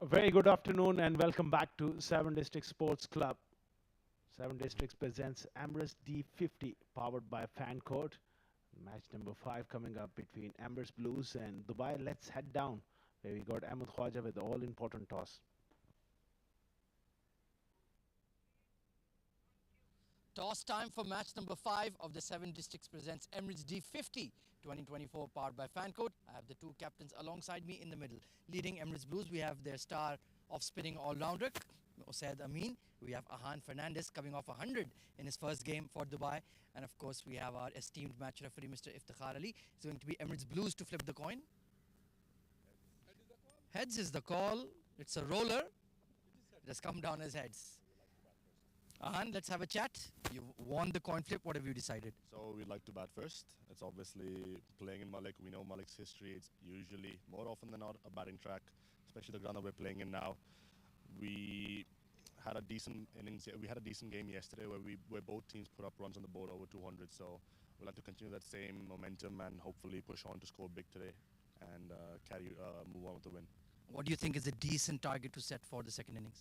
A very good afternoon and welcome back to Seven District Sports Club. Seven Districts presents Emirates D50 powered by Fancode. Match number 5 coming up between Emirates Blues and Dubai. Let's head down where we got Ahmed Khwaja with the all-important toss. Toss time for match number 5 of the Seven Districts presents Emirates D50 2024 powered by Fancode. I have the two captains alongside me in the middle. Leading Emirates Blues, we have their star off-spinning all-rounder, Osaid Amin. We have Ahan Fernandez coming off 100 in his first game for Dubai. And of course, we have our esteemed match referee, Mr. Iftikhar Ali. It's going to be Emirates Blues to flip the coin. Heads is the call. It's a roller. It has come down as heads. Ahan, let's have a chat. You won the coin flip. What have you decided? So we'd like to bat first. It's obviously playing in Malik. We know Malik's history. It's usually, more often than not, a batting track, especially the ground that we're playing in now. We had a decent innings. We had a decent game yesterday where both teams put up runs on the board over 200. So we'd like to continue that same momentum and hopefully push on to score big today and move on with the win. What do you think is a decent target to set for the second innings?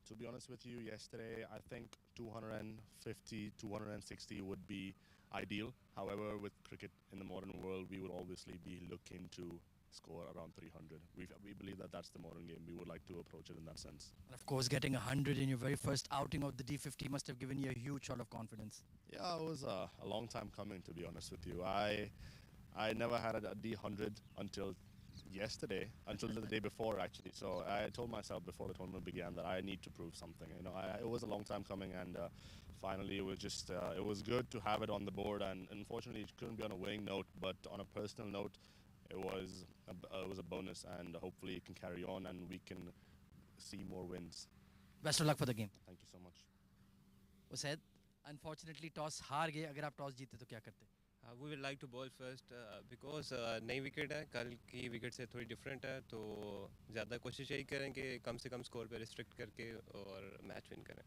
To be honest with you, yesterday I think 250, 260 would be ideal. However, with cricket in the modern world, we would obviously be looking to score around 300. We believe that that's the modern game. We would like to approach it in that sense. And of course, getting 100 in your very first outing of the D50 must have given you a huge shot of confidence. Yeah, it was a long time coming, to be honest with you. I never had a D100 until yesterday, until the day before actually. So I told myself before the tournament began that I need to prove something. You know, it was a long time coming, and finally it was just it was good to have it on the board. And unfortunately, it couldn't be on a winning note, but on a personal note, it was a bonus, and hopefully it can carry on, and we can see more wins. Best of luck for the game. Thank you so much. Usaid, unfortunately toss हार गए. अगर आप toss जीते तो क्या करते? We will like to bowl first because नई wicket है, कल की विकेट से थोड़ी डिफरेंट है, तो ज़्यादा कोशिश यही करें कि कम से कम स्कोर पे रिस्ट्रिक्ट करके और मैच विन करें.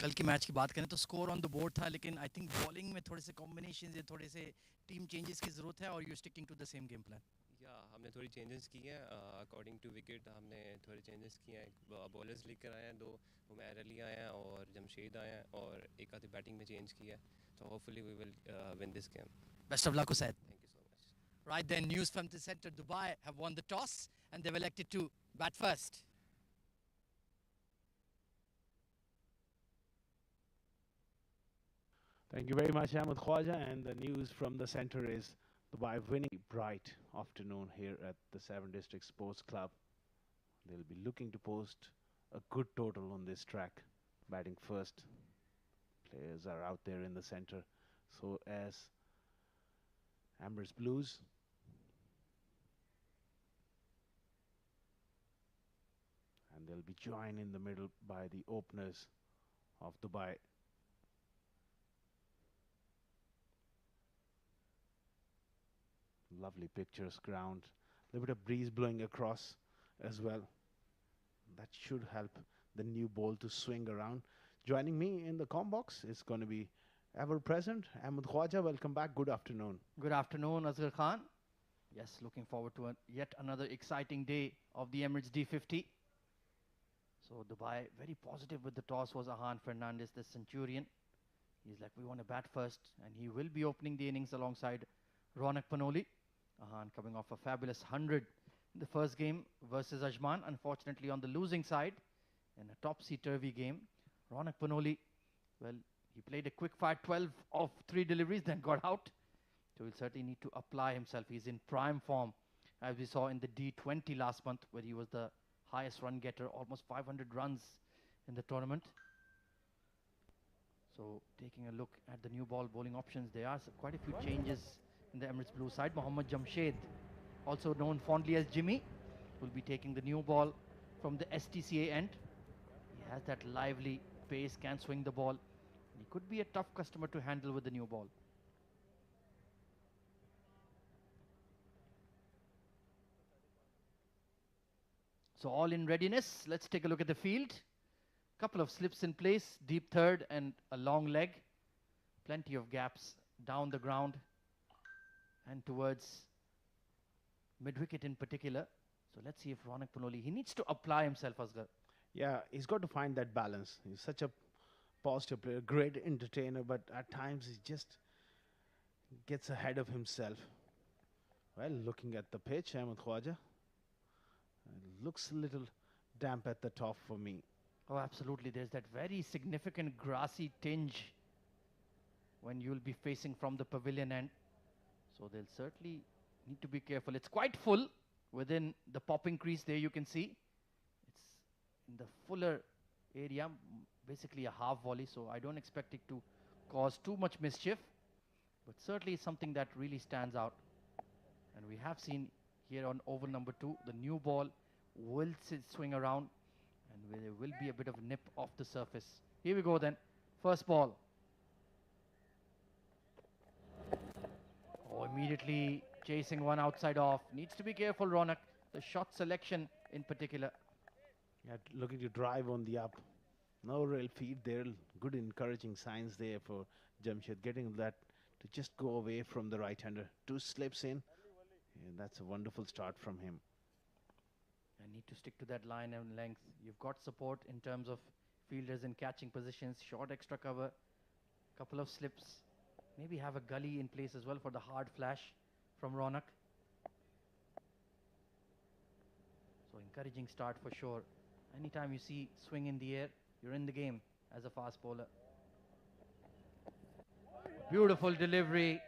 कल की मैच की बात करें तो स्कोर ऑन द बोर्ड था, लेकिन आई थिंक बॉलिंग में थोड़े से कॉम्बिनेशन या थोड़े से टीम चेंजेस की ज़रूरत है, और you sticking to the same game plan? या हमने थोड़ी चेंजेस की हैं अकॉर्डिंग टू विकेट. हमने थोड़े चेंजेस किए हैं. बॉलर्स लेकर आए हैं, 2 उमैर अली आए हैं और जमशेद आए हैं, और एक आधी बैटिंग में चेंज किया है. तो hopefully we will win this game. Best of luck, Usaid. Thank you so much. Right then, news from the center. Dubai have won the toss and they've elected to bat first. Thank you very much, Ahmed Khwaja. And the news from the center is Dubai winning bright afternoon here at the Seven District Sports Club. They'll be looking to post a good total on this track. Batting first. Players are out there in the center. So as Emirates Blues. And they'll be joined in the middle by the openers of Dubai. Lovely pictures, ground. A little bit of breeze blowing across as well. That should help the new ball to swing around. Joining me in the comm box is going to be ever present Ahmed Khwaja. Welcome back. Good afternoon. Good afternoon, Azhar Khan. Yes, looking forward to yet another exciting day of the Emirates D50. So Dubai, very positive with the toss was Ahan Fernandez, the Centurion. He's like, we want to bat first, and he will be opening the innings alongside Ronak Panoli. Ahan coming off a fabulous 100 in the first game versus Ajman. Unfortunately, on the losing side in a topsy-turvy game. Ronak Panoli, well, he played a quick-fire 12 of 3 deliveries, then got out. So he'll certainly need to apply himself. He's in prime form, as we saw in the D20 last month, where he was the highest run getter, almost 500 runs in the tournament. So taking a look at the new ball bowling options, there are quite a few changes in the Emirates Blue side. Mohammad Jamshed, also known fondly as Jimmy, will be taking the new ball from the STCA end. He has that lively pace, can swing the ball. He could be a tough customer to handle with the new ball. So all in readiness. Let's take a look at the field. Couple of slips in place, deep third and a long leg. Plenty of gaps down the ground and towards mid-wicket in particular. So let's see if Ronak Panoli, he needs to apply himself, Asghar. Yeah, he's got to find that balance. He's such a positive player, great entertainer, but at times he just gets ahead of himself. Well, looking at the pitch, Ahmed Khwaja, looks a little damp at the top for me. Oh, absolutely. There's that very significant grassy tinge when you'll be facing from the pavilion end. So they'll certainly need to be careful. It's quite full within the popping crease there, you can see. It's in the fuller area, basically a half volley, so I don't expect it to cause too much mischief. But certainly it's something that really stands out. And we have seen here on over number 2, the new ball will swing around and there will be a bit of nip off the surface. Here we go then. First ball. Oh, immediately chasing one outside off. Needs to be careful, Ronak. The shot selection in particular. Yeah, looking to drive on the up. No real feed there. Good encouraging signs there for Jamshed. Getting that to just go away from the right-hander. 2 slips in. Yeah, that's a wonderful start from him. I need to stick to that line and length. You've got support in terms of fielders in catching positions, short extra cover, couple of slips. Maybe have a gully in place as well for the hard flash from Ronak. So encouraging start for sure. Anytime you see swing in the air, you're in the game as a fast bowler. Beautiful delivery.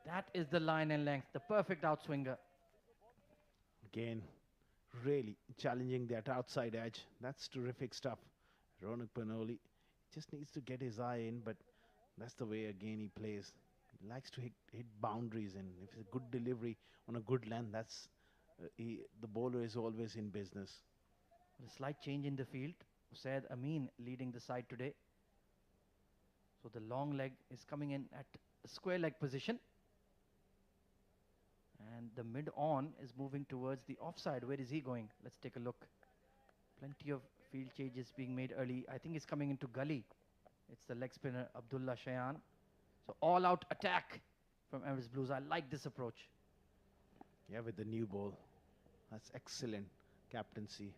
That is the line and length, the perfect outswinger. Again, really challenging that outside edge. That's terrific stuff. Ronak Panoli just needs to get his eye in, but that's the way again he plays. He likes to hit boundaries, and if it's a good delivery on a good length, that's the bowler is always in business. A slight change in the field. Usaid Amin leading the side today. So the long leg is coming in at a square leg position. And the mid-on is moving towards the offside. Where is he going? Let's take a look. Plenty of field changes being made early. I think he's coming into gully. It's the leg spinner, Abdullah Shayan. So all-out attack from Emirates Blues. I like this approach. Yeah, with the new ball. That's excellent captaincy.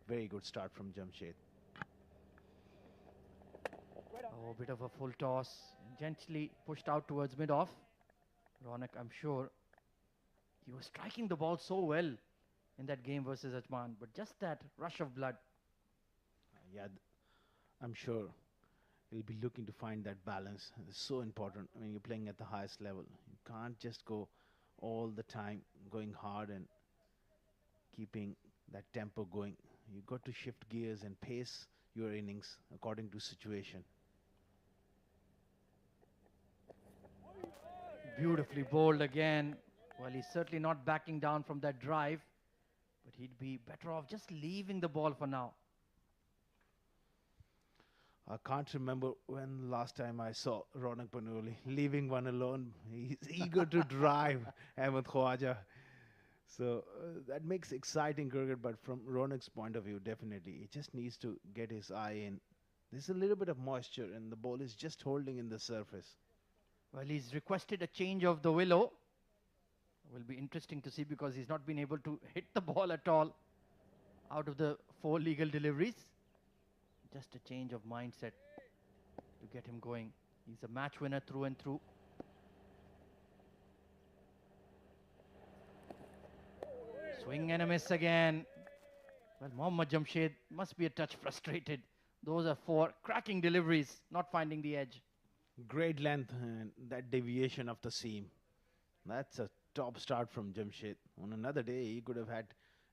Very good start from Jamshed. Oh, a bit of a full toss. Gently pushed out towards mid-off. Ronak, I'm sure, he was striking the ball so well in that game versus Ajman, but just that rush of blood. Yeah, I'm sure he'll be looking to find that balance. It's so important when you're playing at the highest level. You can't just go all the time going hard and keeping that tempo going. You've got to shift gears and pace your innings according to situation. Beautifully bowled again. Well, he's certainly not backing down from that drive, but he'd be better off just leaving the ball for now. I can't remember when last time I saw Ronak Panoli leaving one alone. He's eager to drive Ahmed Khwaja. So that makes exciting cricket, but from Ronak's point of view, definitely. He just needs to get his eye in. There's a little bit of moisture and the ball is just holding in the surface. Well, he's requested a change of the willow. Will be interesting to see because he's not been able to hit the ball at all out of the 4 legal deliveries. Just a change of mindset to get him going. He's a match winner through and through. Swing and a miss again. Well, Mohammad Jamshed must be a touch frustrated. Those are 4 cracking deliveries, not finding the edge. Great length and that deviation of the seam. That's a top start from Jamshed. On another day, he could have had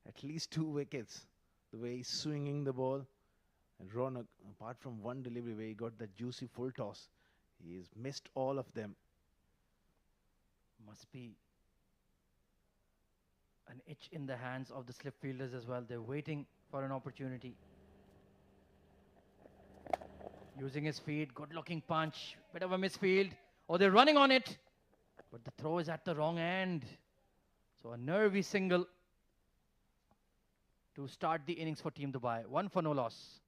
at least 2 wickets. The way he's swinging the ball. And Ronak, apart from one delivery where he got that juicy full toss, he's missed all of them. Must be an itch in the hands of the slip fielders as well. They're waiting for an opportunity. Using his feet, good looking punch, bit of a misfield. Oh, they're running on it, but the throw is at the wrong end. So a nervy single to start the innings for Team Dubai. 1 for no loss.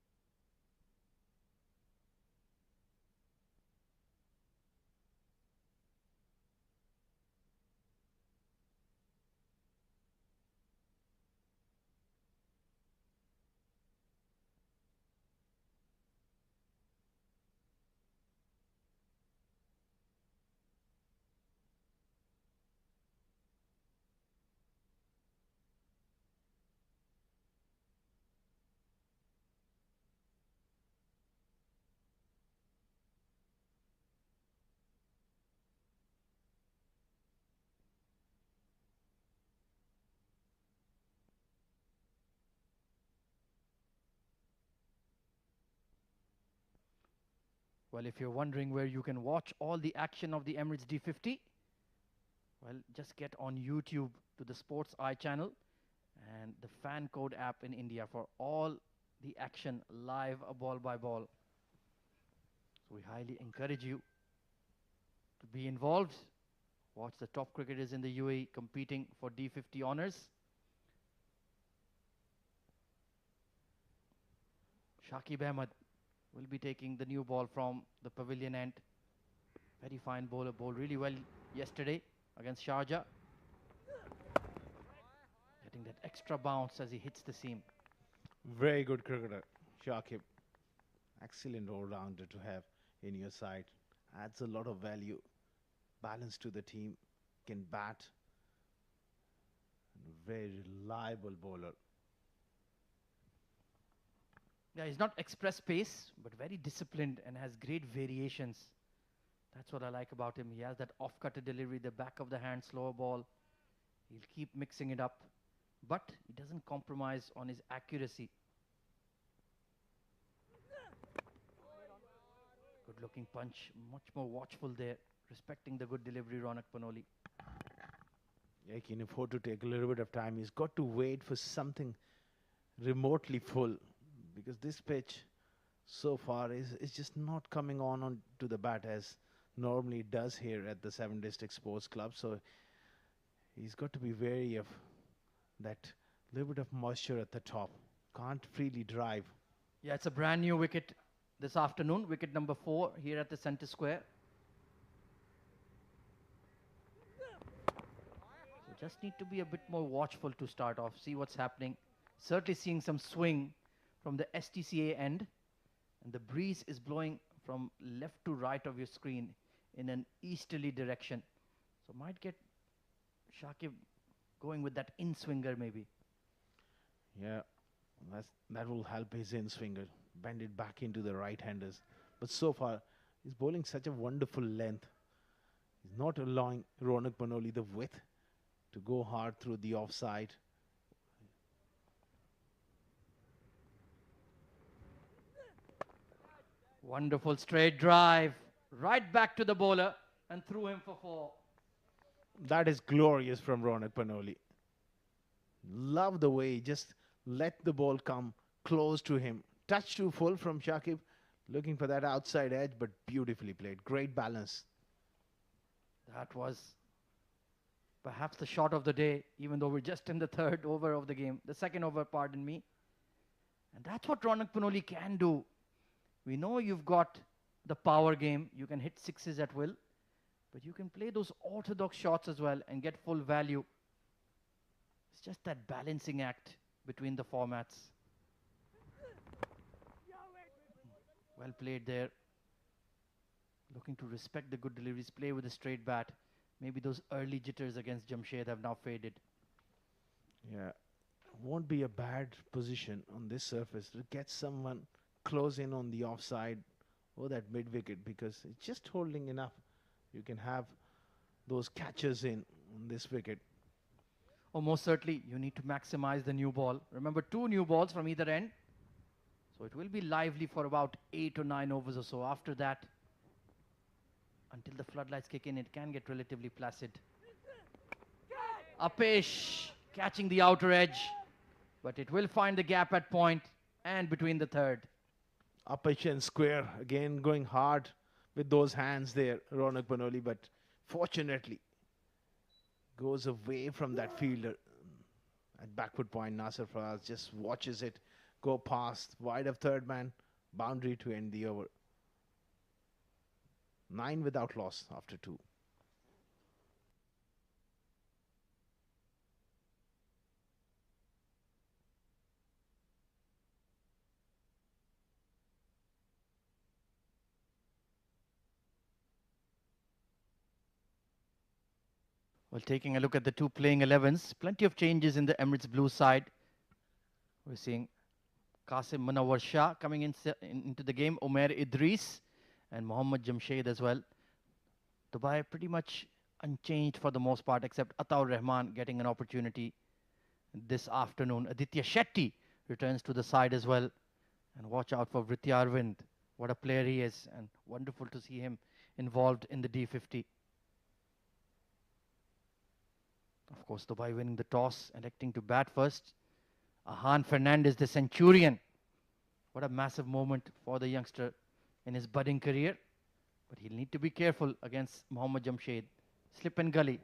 Well, if you're wondering where you can watch all the action of the Emirates D50, well, just get on YouTube to the Sports Eye channel and the Fancode app in India for all the action live, ball by ball. So we highly encourage you to be involved. Watch the top cricketers in the UAE competing for D50 honors. Shakib Ahmed will be taking the new ball from the pavilion end. Very fine bowler, bowled really well yesterday against Sharjah. Getting that extra bounce as he hits the seam. Very good cricketer, Shakib. Excellent all-rounder to have in your side. Adds a lot of value, balance to the team, can bat. Very reliable bowler. Yeah, he's not express pace, but very disciplined and has great variations. That's what I like about him. He has that off-cutter delivery, the back of the hand, slower ball. He'll keep mixing it up, but he doesn't compromise on his accuracy. Good looking punch, much more watchful there, respecting the good delivery, Ronak Panoli. Yeah, he can afford to take a little bit of time. He's got to wait for something remotely full, because this pitch so far is just not coming on to the bat as normally it does here at the 7 District Sports Club. So he's got to be wary of that little bit of moisture at the top. Can't freely drive. Yeah, it's a brand new wicket this afternoon, wicket number 4 here at the centre square. So just need to be a bit more watchful to start off, see what's happening. Certainly seeing some swing from the STCA end, and the breeze is blowing from left to right of your screen in an easterly direction. So might get Shakib going with that in-swinger maybe. Yeah, that will help his in-swinger. Bend it back into the right-handers. But so far, he's bowling such a wonderful length. He's not allowing Ronak Panoli the width to go hard through the offside. Wonderful straight drive, right back to the bowler and threw him for 4. That is glorious from Ronak Panoli. Love the way he just let the ball come close to him. Touch too full from Shakib, looking for that outside edge, but beautifully played. Great balance. That was perhaps the shot of the day, even though we're just in the 3rd over of the game. The 2nd over, pardon me. And that's what Ronak Panoli can do. We know you've got the power game. You can hit 6s at will. But you can play those orthodox shots as well and get full value. It's just that balancing act between the formats. Well played there. Looking to respect the good deliveries, play with a straight bat. Maybe those early jitters against Jamshed have now faded. Yeah, won't be a bad position on this surface to get someone close in on the offside or that mid-wicket, because it's just holding enough. You can have those catches in on this wicket. Oh, most certainly, you need to maximize the new ball. Remember, 2 new balls from either end. So it will be lively for about 8 or 9 overs or so. After that, until the floodlights kick in, it can get relatively placid. Apesh catching the outer edge, but it will find the gap at point and between the 3rd. Apesh and square, again going hard with those hands there, Ronak Panoli, but fortunately goes away from that fielder. At backward point, Nasser Faraz just watches it go past, wide of 3rd man, boundary to end the over. 9 without loss after 2. Well, taking a look at the 2 playing 11s, plenty of changes in the Emirates Blues side. We're seeing Qasim Munawar Shah coming into the game, Umair Idris and Mohammad Jamshed as well. Dubai pretty much unchanged for the most part, except Ataur Rahman getting an opportunity this afternoon. Aditya Shetty returns to the side as well. And watch out for Vritti Arvind What a player he is, and wonderful to see him involved in the D50. Of course, Dubai winning the toss, electing to bat first. Ahan Fernandez, the centurion. What a massive moment for the youngster in his budding career. But he'll need to be careful against Mohammad Jamshed. Slip and gully.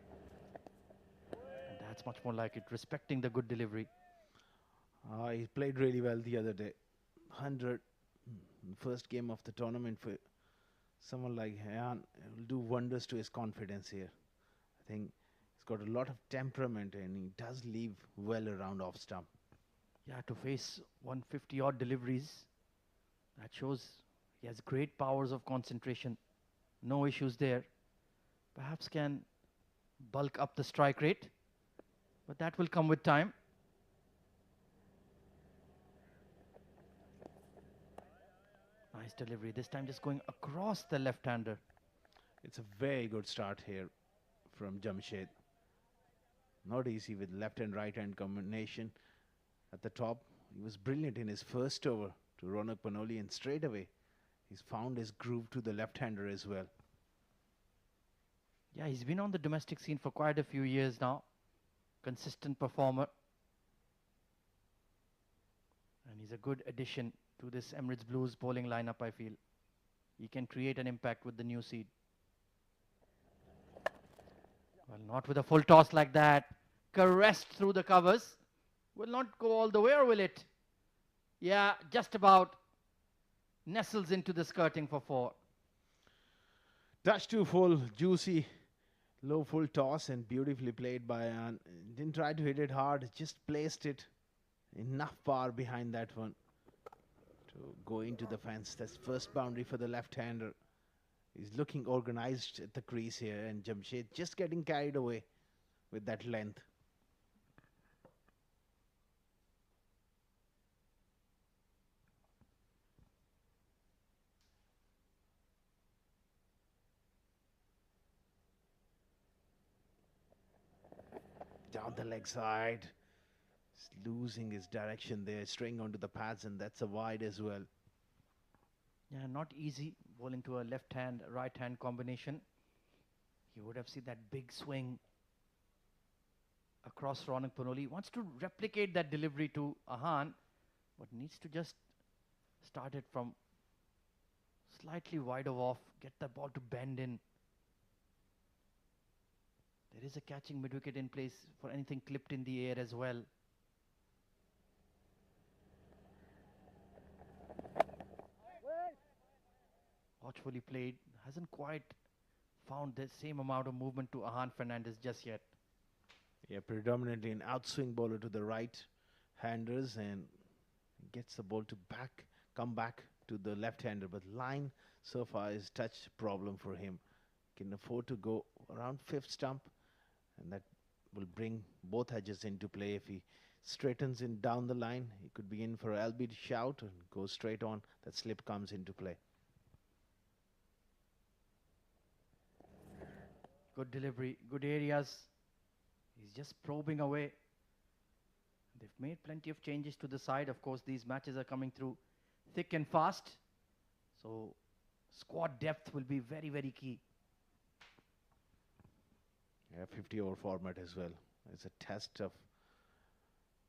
And that's much more like it, respecting the good delivery. He played really well the other day. 100, first game of the tournament for someone like Hayan will do wonders to his confidence here. I think he's got a lot of temperament and he does leave well around off stump. Yeah, to face 150 odd deliveries, that shows he has great powers of concentration. No issues there. Perhaps can bulk up the strike rate, but that will come with time. Nice delivery, this time just going across the left-hander. It's a very good start here from Jamshed. Not easy with left and right hand combination at the top. He was brilliant in his first over to Ronak Panoli, and straight away he's found his groove to the left-hander as well. Yeah, he's been on the domestic scene for quite a few years now. Consistent performer. And he's a good addition to this Emirates Blues bowling lineup, I feel. He can create an impact with the new seed. Well, not with a full toss like that. Caressed through the covers. Will not go all the way, or will it? Yeah, just about. Nestles into the skirting for 4. Touch to full, juicy, low full toss and beautifully played by An. Didn't try to hit it hard, just placed it. Enough power behind that one to go into the fence. That's first boundary for the left-hander. He's looking organized at the crease here, and Jamshed just getting carried away with that length. Down the leg side. He's losing his direction there, straying onto the pads, and that's a wide as well. Yeah, not easy bowling to a left-hand, right-hand combination. You would have seen that big swing across Ronak Panoli. Wants to replicate that delivery to Ahan, but needs to just start it from slightly wider off, get the ball to bend in. There is a catching mid-wicket in place for anything clipped in the air as well. Watchfully played, hasn't quite found the same amount of movement to Ahan Fernandez just yet. Yeah, predominantly an outswing bowler to the right-handers, and gets the ball to come back to the left-hander. But line so far is touch problem for him. Can afford to go around 5th stump, and that will bring both edges into play. If he straightens in down the line, he could be in for LB shout and go straight on. That slip comes into play. Good delivery, good areas. He's just probing away. They've made plenty of changes to the side. Of course, these matches are coming through thick and fast. So squad depth will be very, very key. Yeah, 50-over format as well. It's a test of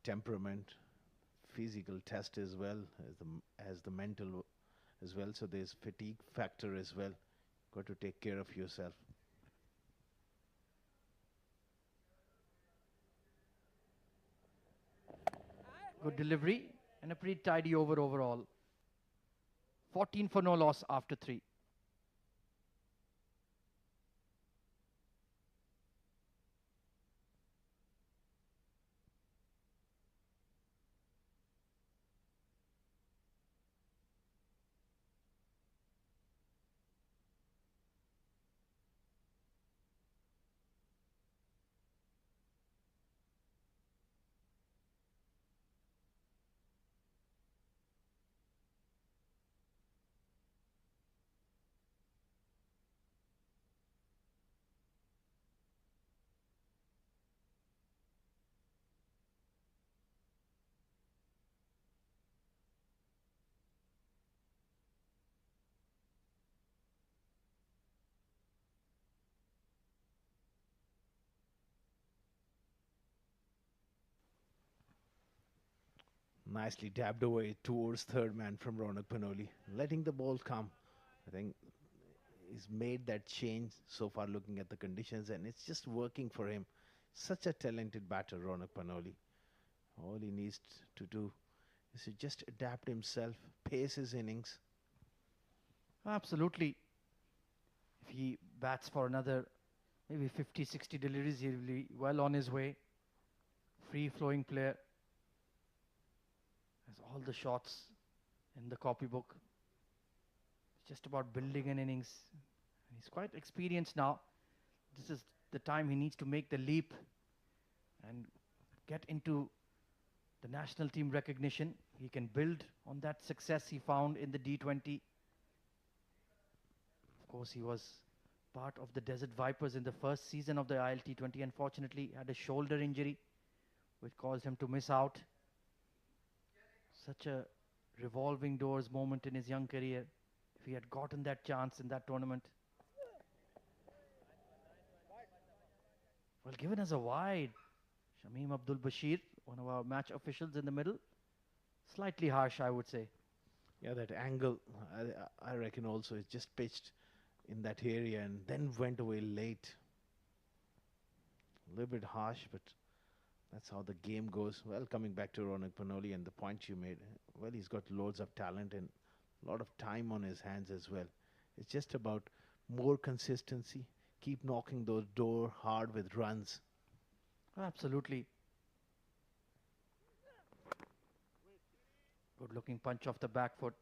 temperament, physical test as well as the mental as well. So there's fatigue factor as well. Got to take care of yourself. Good delivery and a pretty tidy over overall. 14 for no loss after 3. Nicely dabbed away towards third man from Ronak Panoli, letting the ball come. I think he's made that change so far looking at the conditions, and it's just working for him. Such a talented batter, Ronak Panoli. All he needs to do is to just adapt himself, pace his innings. Absolutely. If he bats for another maybe 50, 60 deliveries, he'll be well on his way. Free flowing player. Has all the shots in the copybook. It's just about building an innings. He's quite experienced now. This is the time he needs to make the leap and get into the national team recognition. He can build on that success he found in the D20. Of course, he was part of the Desert Vipers in the first season of the ILT20. Unfortunately, had a shoulder injury, which caused him to miss out. Such a revolving doors moment in his young career. If he had gotten that chance in that tournament. Well, given as a wide, Shamim Abdul Bashir, one of our match officials in the middle. Slightly harsh, I would say. Yeah, that angle, I reckon also is just pitched in that area and then went away late. A little bit harsh, but that's how the game goes. Well, coming back to Ronak Panoli and the point you made, well, he's got loads of talent and a lot of time on his hands as well. It's just about more consistency. Keep knocking those door hard with runs. Absolutely. Good looking punch off the back foot.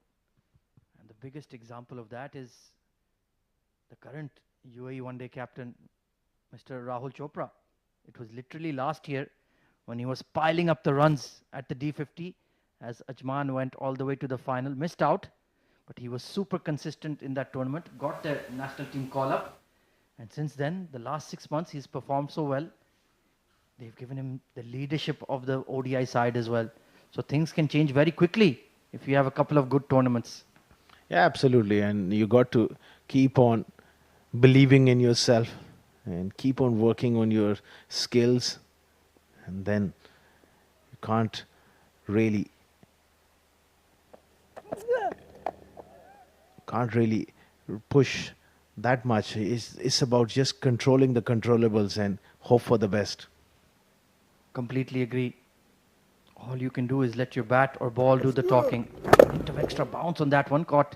And the biggest example of that is the current UAE one day captain, Mr. Rahul Chopra. It was literally last year when he was piling up the runs at the D50 as Ajman went all the way to the final, missed out, but he was super consistent in that tournament, got the national team call up, and since then, the last 6 months, he's performed so well. They've given him the leadership of the ODI side as well. So things can change very quickly if you have a couple of good tournaments. Yeah, absolutely. And you got to keep on believing in yourself and keep on working on your skills. And then you can't really push that much. It's about just controlling the controllables and hope for the best. Completely agree. All you can do is let your bat or ball do the talking. Bit of extra bounce on that one. Caught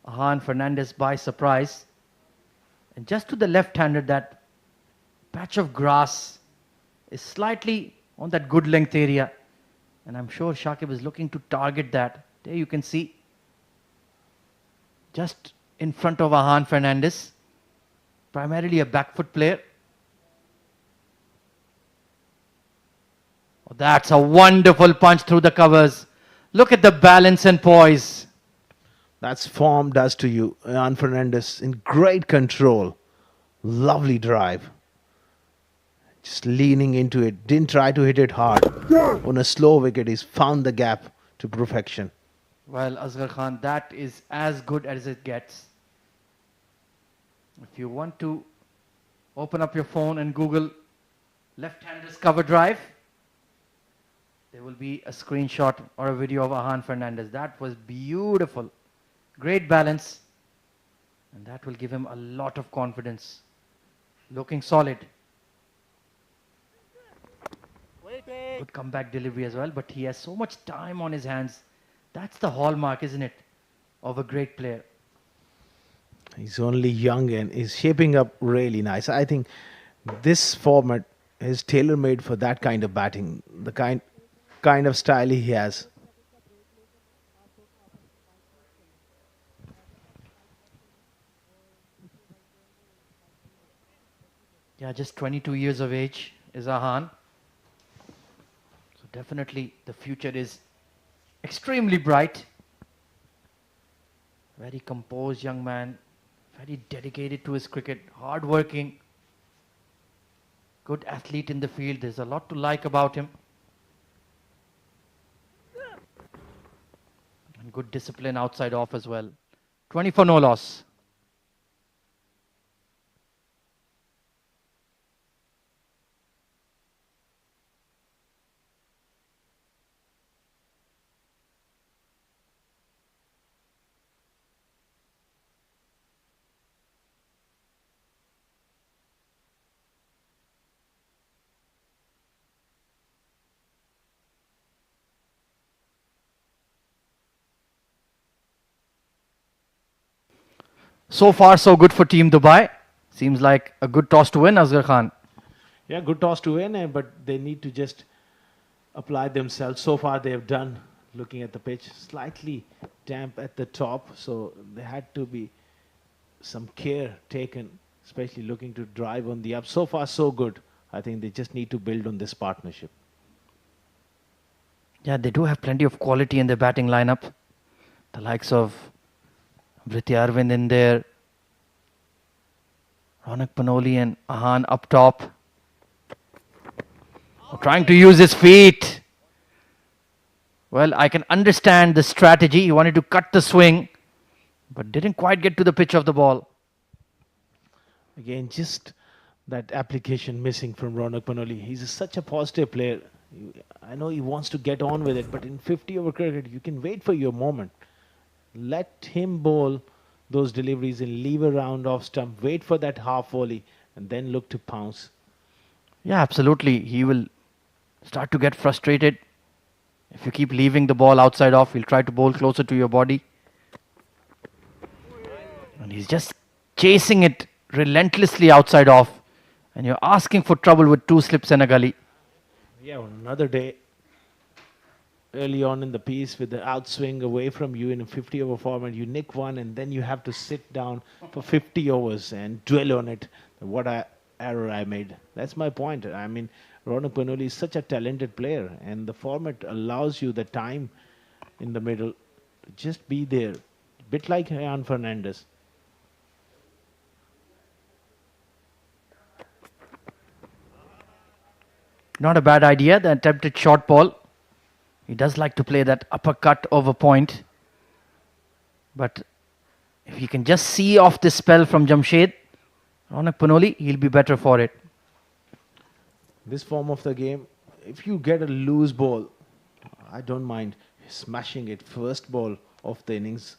Ahan Fernandez by surprise. And just to the left-hander, that patch of grass is slightly on that good length area. And I'm sure Shakib is looking to target that. There you can see. Just in front of Ahan Fernandez. Primarily a back foot player. Oh, that's a wonderful punch through the covers. Look at the balance and poise. That's form does to you. Ian Fernandez in great control. Lovely drive. Just leaning into it. Didn't try to hit it hard. On a slow wicket, he's found the gap to perfection. Well, Asghar Khan, that is as good as it gets. If you want to open up your phone and Google left-handers cover drive, there will be a screenshot or a video of Ahan Fernandez. That was beautiful. Great balance. And that will give him a lot of confidence. Looking solid. Good comeback delivery as well. But he has so much time on his hands. That's the hallmark, isn't it, of a great player. He's only young and is shaping up really nice. I think this format is tailor-made for that kind of batting. The kind of style he has. Yeah, just 22 years of age is Ahan. So definitely the future is extremely bright. Very composed young man. Very dedicated to his cricket. Hard working. Good athlete in the field. There's a lot to like about him. And good discipline outside off as well. 20 for no loss. So far, so good for Team Dubai. Seems like a good toss to win, Asghar Khan. Yeah, good toss to win, but they need to just apply themselves. So far, they have done. Looking at the pitch, slightly damp at the top, so there had to be some care taken, especially looking to drive on the up. So far, so good. I think they just need to build on this partnership. Yeah, they do have plenty of quality in their batting lineup. The likes of Vriti Arvind in there, Ronak Panoli and Ahan up top. Trying to use his feet. Well, I can understand the strategy. He wanted to cut the swing, but didn't quite get to the pitch of the ball. Again, just that application missing from Ronak Panoli. He's such a positive player. I know he wants to get on with it, but in 50 over cricket, you can wait for your moment. Let him bowl those deliveries and leave a round off stump, wait for that half volley, and then look to pounce. Yeah, absolutely. He will start to get frustrated. If you keep leaving the ball outside off, he'll try to bowl closer to your body. And he's just chasing it relentlessly outside off. And you're asking for trouble with 2 slips and a gully. Yeah, another day early on in the piece with the outswing away from you in a 50 over format. You nick one and then you have to sit down for 50 overs and dwell on it. What a error I made. That's my point. I mean, Ronak Panoli is such a talented player, and the format allows you the time in the middle to just be there. Bit like Ian Fernandez. Not a bad idea, the attempted short ball. He does like to play that uppercut over point. But if he can just see off this spell from Jamshed, Ronak Panoli, he'll be better for it. This form of the game, if you get a loose ball, I don't mind smashing it first ball of the innings.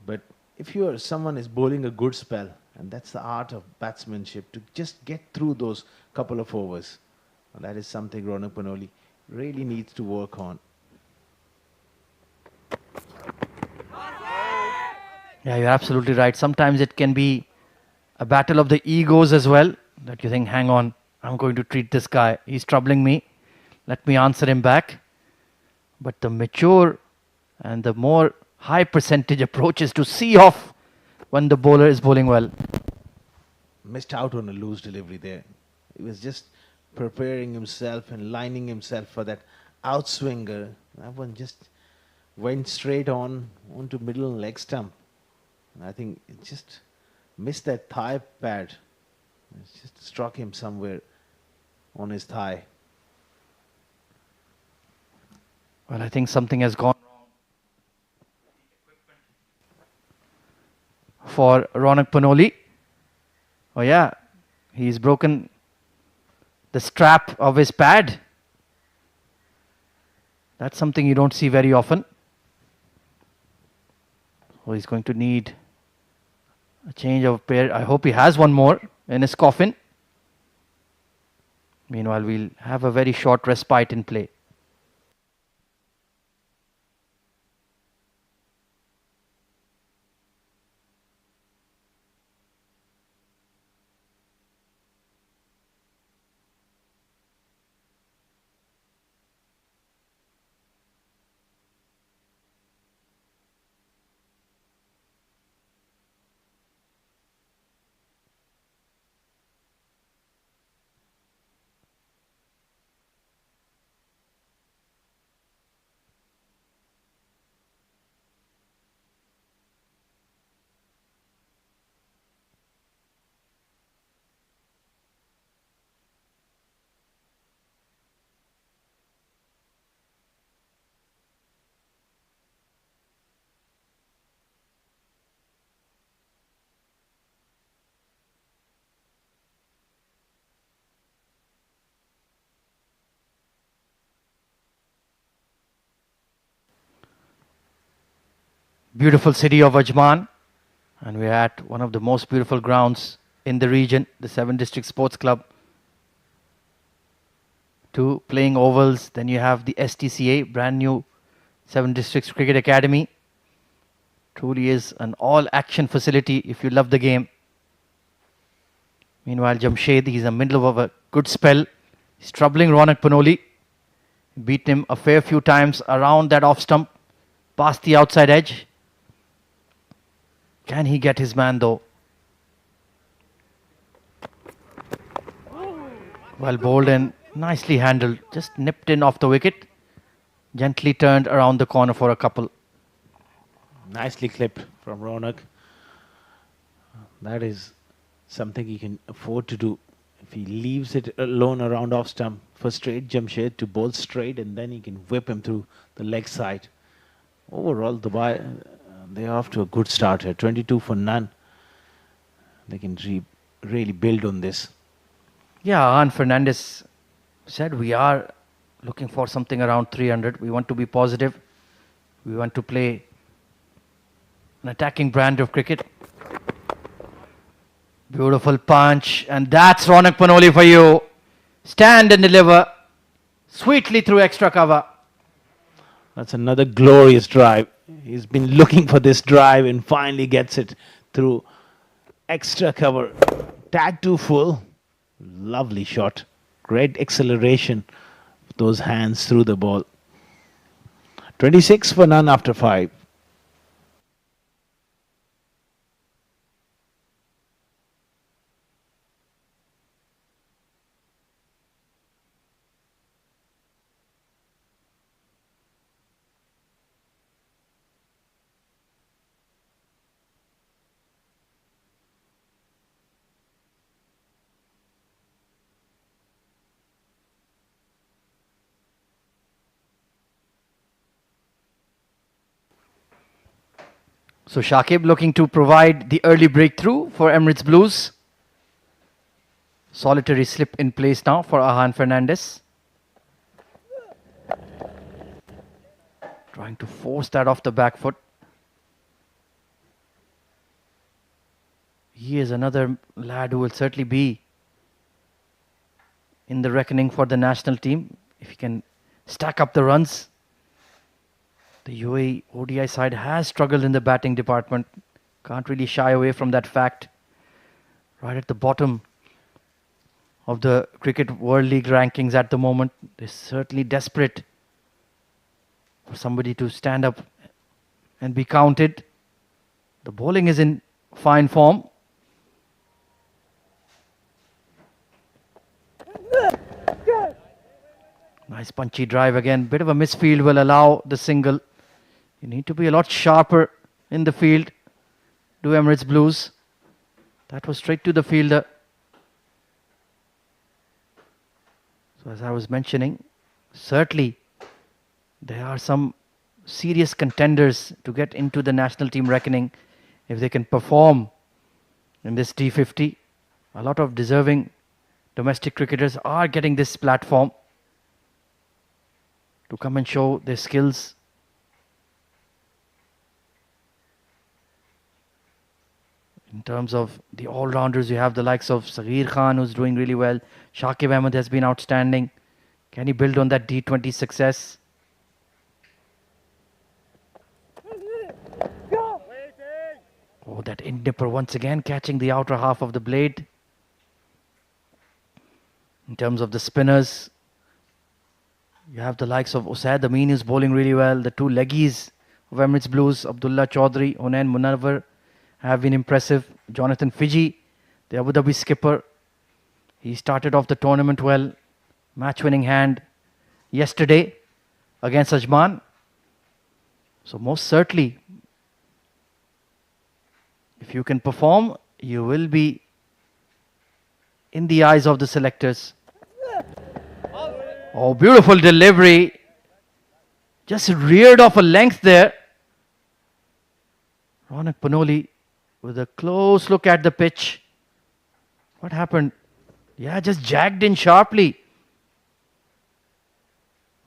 But if you are someone is bowling a good spell, and that's the art of batsmanship, to just get through those couple of overs. And that is something Ronak Panoli really needs to work on. Yeah, you're absolutely right. Sometimes it can be a battle of the egos as well, that you think, hang on, I'm going to treat this guy. He's troubling me. Let me answer him back. But the mature and the more high percentage approach is to see off when the bowler is bowling well. Missed out on a loose delivery there. He was just preparing himself and lining himself for that outswinger. That one just went straight on onto middle leg stump. And I think it just missed that thigh pad. It just struck him somewhere on his thigh. Well, I think something has gone wrong for Ronak Panoli. Oh yeah, he's broken the strap of his pad. That's something you don't see very often. So he's going to need a change of pair. I hope he has one more in his coffin. Meanwhile, we'll have a very short respite in play. Beautiful city of Ajman, and we're at one of the most beautiful grounds in the region, the 7 District Sports Club. 2 playing ovals, then you have the STCA, brand new 7 Districts Cricket Academy. Truly is an all-action facility if you love the game. Meanwhile, Jamshed, he's in the middle of a good spell. He's troubling Ronak Panoli. Beat him a fair few times around that off stump, past the outside edge. Can he get his man though? Well bowled and nicely handled. Just nipped in off the wicket. Gently turned around the corner for a couple. Nicely clipped from Ronak. That is something he can afford to do. If he leaves it alone around off stump for straight Jamshed to bowl straight, and then he can whip him through the leg side. Overall, Dubai, they're off to a good start here. 22 for none. They can really build on this. Yeah, Juan Fernandez said we are looking for something around 300. We want to be positive. We want to play an attacking brand of cricket. Beautiful punch, and that's Ronak Panoli for you. Stand and deliver sweetly through extra cover. That's another glorious drive. He's been looking for this drive and finally gets it through extra cover. Tag too full. Lovely shot. Great acceleration. Those hands through the ball. 26 for none after 5. So Shakib looking to provide the early breakthrough for Emirates Blues. Solitary slip in place now for Juan Fernandez. Trying to force that off the back foot. He is another lad who will certainly be in the reckoning for the national team if he can stack up the runs. The UAE ODI side has struggled in the batting department. Can't really shy away from that fact. Right at the bottom of the Cricket World League rankings at the moment. They're certainly desperate for somebody to stand up and be counted. The bowling is in fine form. Nice punchy drive again. Bit of a misfield will allow the single. You need to be a lot sharper in the field. Do Emirates Blues. That was straight to the fielder. So as I was mentioning, certainly there are some serious contenders to get into the national team reckoning if they can perform in this D50. A lot of deserving domestic cricketers are getting this platform to come and show their skills. In terms of the all-rounders, you have the likes of Saghir Khan, who's doing really well. Shakib Ahmed has been outstanding. Can he build on that D20 success? Oh, that in nipper once again catching the outer half of the blade. In terms of the spinners, you have the likes of Usaid Amin, who's bowling really well. The two leggies of Emirates Blues, Abdullah Chaudhary, Hunain Munawwar, have been impressive. Jonathan Fiji, the Abu Dhabi skipper, he started off the tournament well. Match-winning hand yesterday against Ajman. So most certainly, if you can perform, you will be in the eyes of the selectors. Oh, beautiful delivery. Just reared off a length there. Ronak Panoli with a close look at the pitch. What happened? Yeah, just jagged in sharply.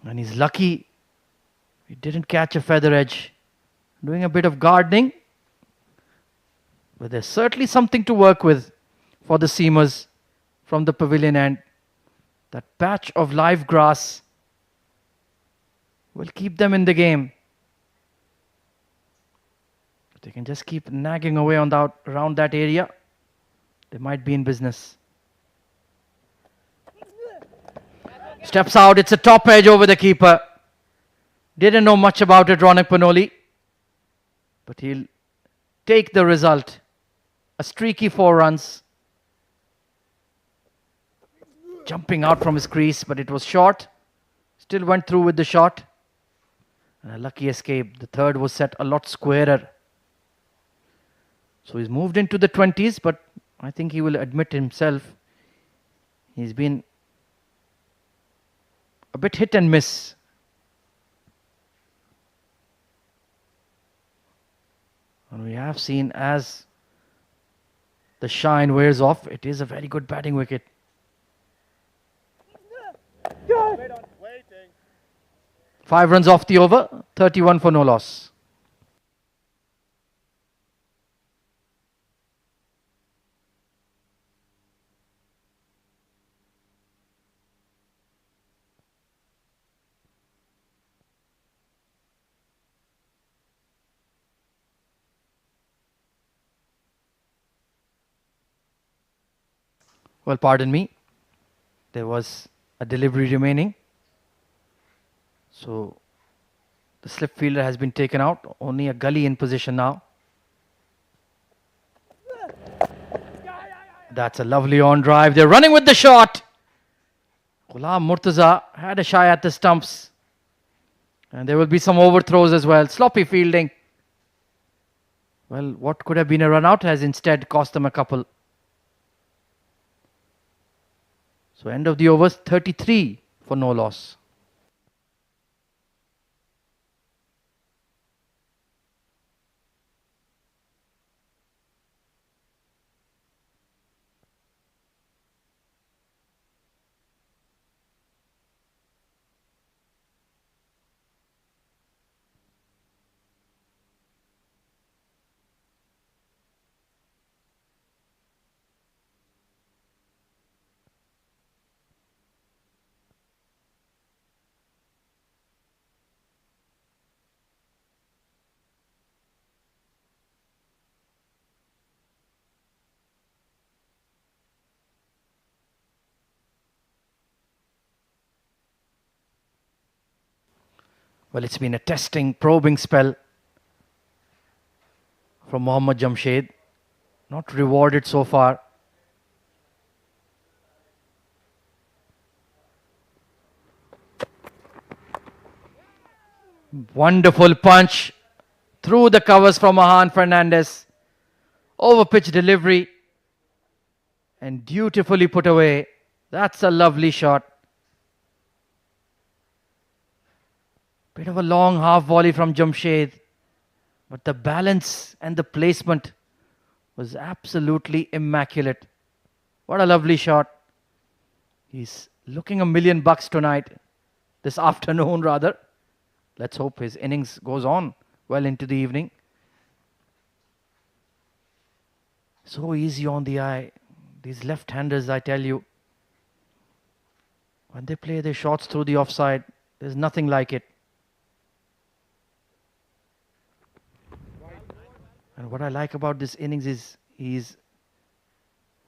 And he's lucky he didn't catch a feather edge. Doing a bit of gardening. But there's certainly something to work with for the seamers from the pavilion end. That patch of live grass will keep them in the game. they can just keep nagging away on that, around that area, they might be in business. Steps out, it's a top edge over the keeper. Didn't know much about it, Ronak Panoli. But he'll take the result. A streaky 4 runs. Jumping out from his crease, but it was short. Still went through with the shot. And a lucky escape. The third was set a lot squarer. So he's moved into the 20s, but I think he will admit himself he's been a bit hit and miss. And we have seen as the shine wears off, it is a very good batting wicket. Waiting. 5 runs off the over, 31 for no loss. Well, pardon me. There was a delivery remaining. So the slip fielder has been taken out. Only a gully in position now. That's a lovely on drive. They're running with the shot. Ghulam Murtaza had a shy at the stumps. And there will be some overthrows as well. Sloppy fielding. Well, what could have been a run out has instead cost them a couple. So end of the overs, 33 for no loss. Well, it's been a testing, probing spell from Mohammad Jamshed. Not rewarded so far. Wonderful punch through the covers from Mahan Fernandez. Over pitch delivery. And dutifully put away. That's a lovely shot. Bit of a long half volley from Jamshed. But the balance and the placement was absolutely immaculate. What a lovely shot. He's looking $1 million tonight. This afternoon rather. Let's hope his innings goes on well into the evening. So easy on the eye. These left-handers, I tell you. When they play their shots through the offside, there's nothing like it. And what I like about this innings is he's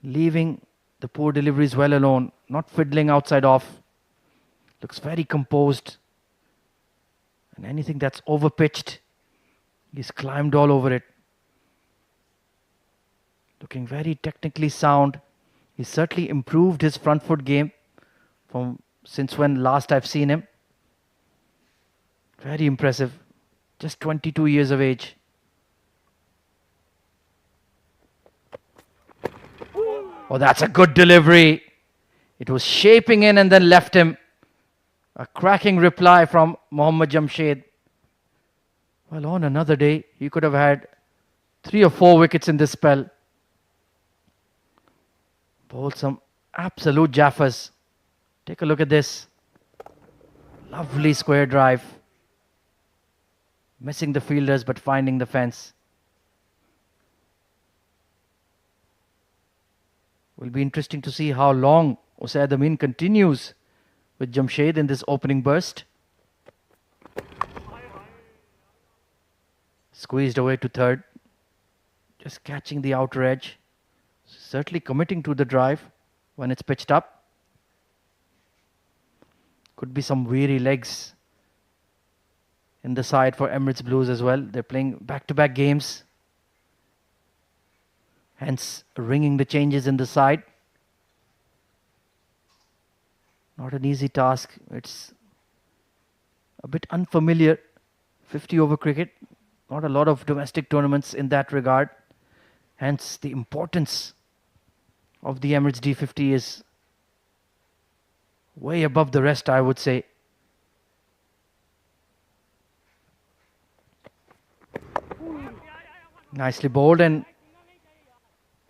leaving the poor deliveries well alone, not fiddling outside off. Looks very composed. And anything that's overpitched, he's climbed all over it. Looking very technically sound. He's certainly improved his front foot game from since when last I've seen him. Very impressive. Just 22 years of age. Oh, that's a good delivery. It was shaping in and then left him. A cracking reply from Mohammad Jamshed. Well, on another day, he could have had 3 or 4 wickets in this spell. Bowled some absolute jaffas. Take a look at this. Lovely square drive. Missing the fielders but finding the fence. Will be interesting to see how long Usaid Amin continues with Jamshed in this opening burst. Squeezed away to third. Just catching the outer edge. Certainly committing to the drive when it's pitched up. Could be some weary legs in the side for Emirates Blues as well. They're playing back-to-back games. Hence, ringing the changes in the side. Not an easy task. It's a bit unfamiliar. 50 over cricket. Not a lot of domestic tournaments in that regard. Hence, the importance of the Emirates D50 is way above the rest, I would say. Nicely bowled and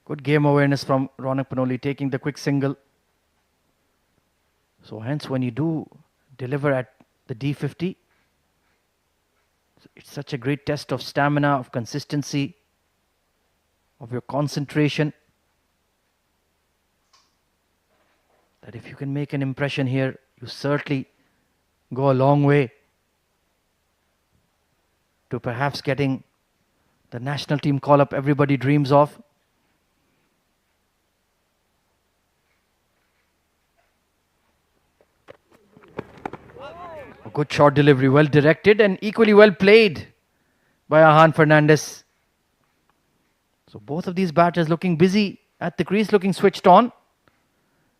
good game awareness from Ronak Panoli, taking the quick single. So hence when you do deliver at the D50, it's such a great test of stamina, of consistency, of your concentration, that if you can make an impression here, you certainly go a long way to perhaps getting the national team call-up everybody dreams of. A good short delivery, well directed and equally well played by Ahan Fernandez. So both of these batters looking busy at the crease, looking switched on.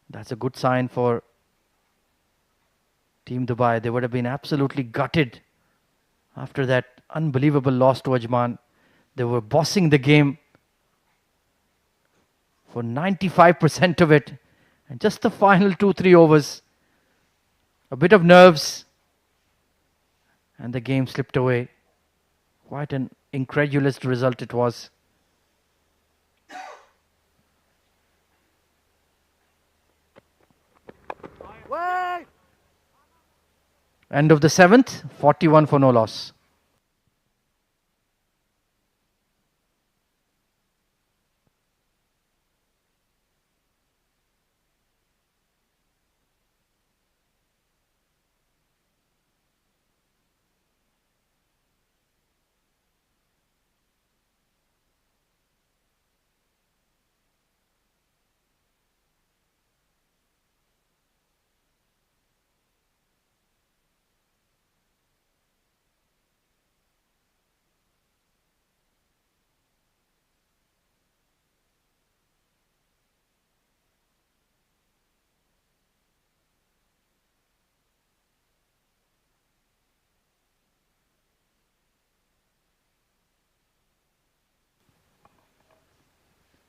That's a good sign for Team Dubai. They would have been absolutely gutted after that unbelievable loss to Ajman. They were bossing the game for 95% of it. And just the final 2-3 overs, a bit of nerves, and the game slipped away. Quite an incredulous result it was. End of the 7th, 41 for no loss.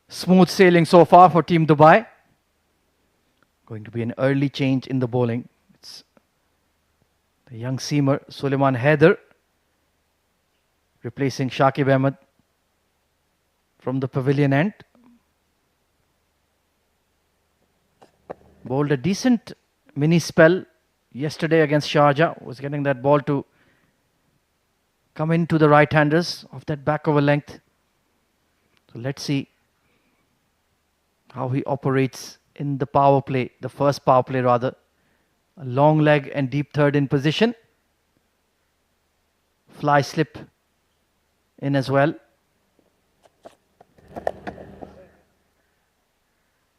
Smooth sailing so far for Team Dubai. Going to be an early change in the bowling. It's the young seamer Suleiman Haider replacing Shakib Ahmed from the pavilion end. Bowled a decent mini spell yesterday against Sharjah. Was getting that ball to come into the right-handers of that back over length. So let's see how he operates in the power play, the first power play rather. A long leg and deep third in position. Fly slip in as well.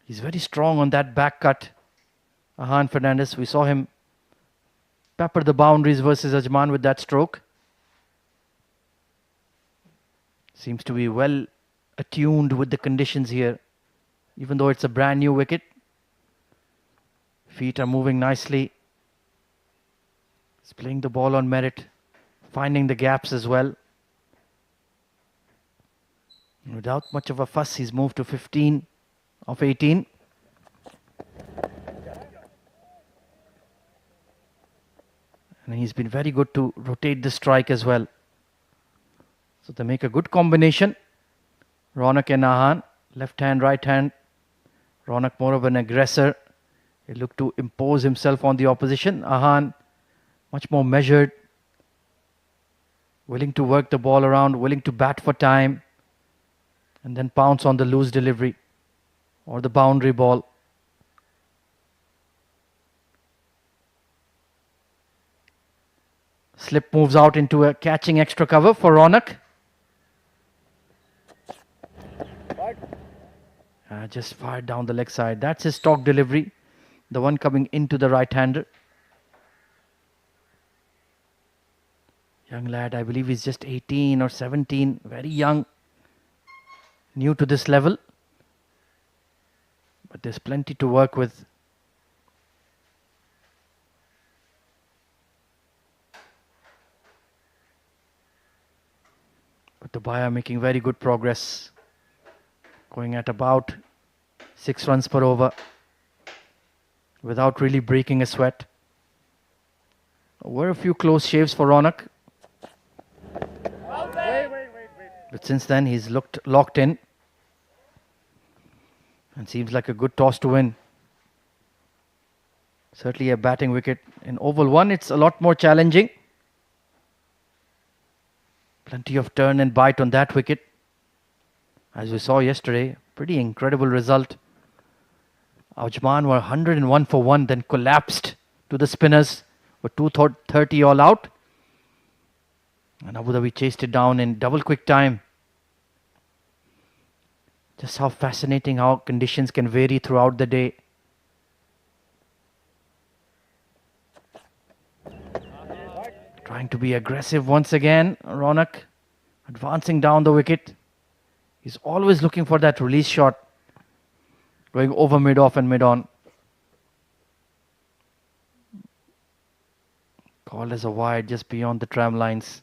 He's very strong on that back cut. Ahan Fernandez, we saw him pepper the boundaries versus Ajman with that stroke. Seems to be well attuned with the conditions here. Even though it's a brand new wicket. Feet are moving nicely. He's playing the ball on merit. Finding the gaps as well. Without much of a fuss, he's moved to 15 of 18. And he's been very good to rotate the strike as well. So they make a good combination. Ronak and Ahan, left hand, right hand. Ronak more of an aggressor. He looked to impose himself on the opposition. Ahan much more measured. Willing to work the ball around, willing to bat for time. And then pounce on the loose delivery or the boundary ball. Slip moves out into a catching extra cover for Ronak. Just fired down the leg side. That's his stock delivery. The one coming into the right-hander. Young lad, I believe he's just 18 or 17. Very young. New to this level. But there's plenty to work with. But the Dubai are making very good progress. Going at about 6 runs per over. Without really breaking a sweat. Were a few close shaves for Ronak. But since then he's locked in. And seems like a good toss to win. Certainly a batting wicket. In oval 1 it's a lot more challenging. Plenty of turn and bite on that wicket. As we saw yesterday, pretty incredible result. Ajman were 101 for 1, then collapsed to the spinners. Were 230 all out. And Abu Dhabi chased it down in double quick time. Just how fascinating how conditions can vary throughout the day. Trying to be aggressive once again. Ronak advancing down the wicket. He's always looking for that release shot. Going over mid-off and mid-on. Called as a wide just beyond the tram lines.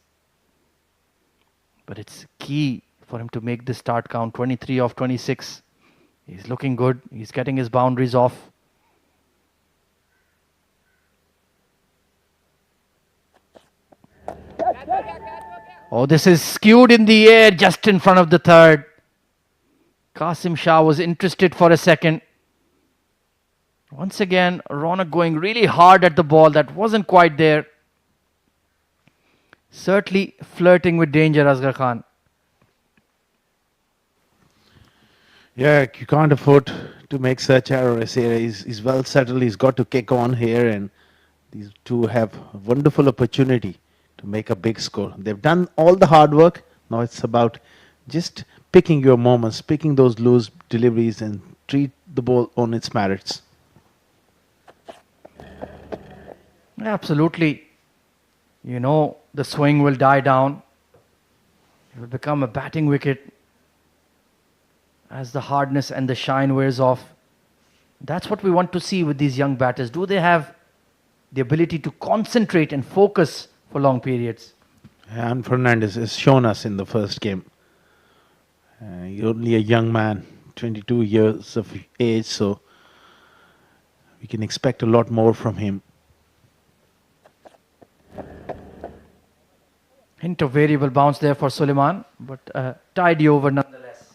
But it's key for him to make the start count. 23 off 26. He's looking good. He's getting his boundaries off. Oh, this is skewed in the air just in front of the third. Qasim Shah was interested for a second. Once again, Ronak going really hard at the ball. That wasn't quite there. Certainly flirting with danger, Asghar Khan. Yeah, you can't afford to make such errors here. He's well settled. He's got to kick on here, and these two have a wonderful opportunity to make a big score. They've done all the hard work. Now it's about just picking your moments, picking those loose deliveries, and treat the ball on its merits. Absolutely. You know, the swing will die down. It will become a batting wicket as the hardness and the shine wears off. That's what we want to see with these young batters. Do they have the ability to concentrate and focus for long periods? And Fernandez has shown us in the first game. He's only a young man, 22 years of age, so we can expect a lot more from him. Hint of variable bounce there for Suleiman, but tidy over nonetheless.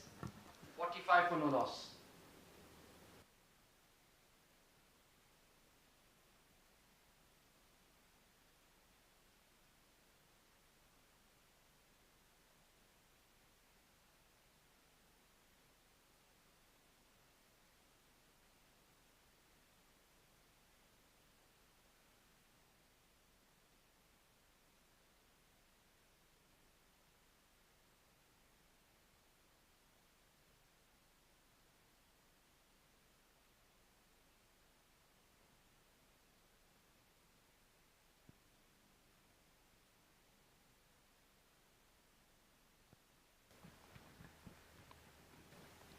45 for no loss.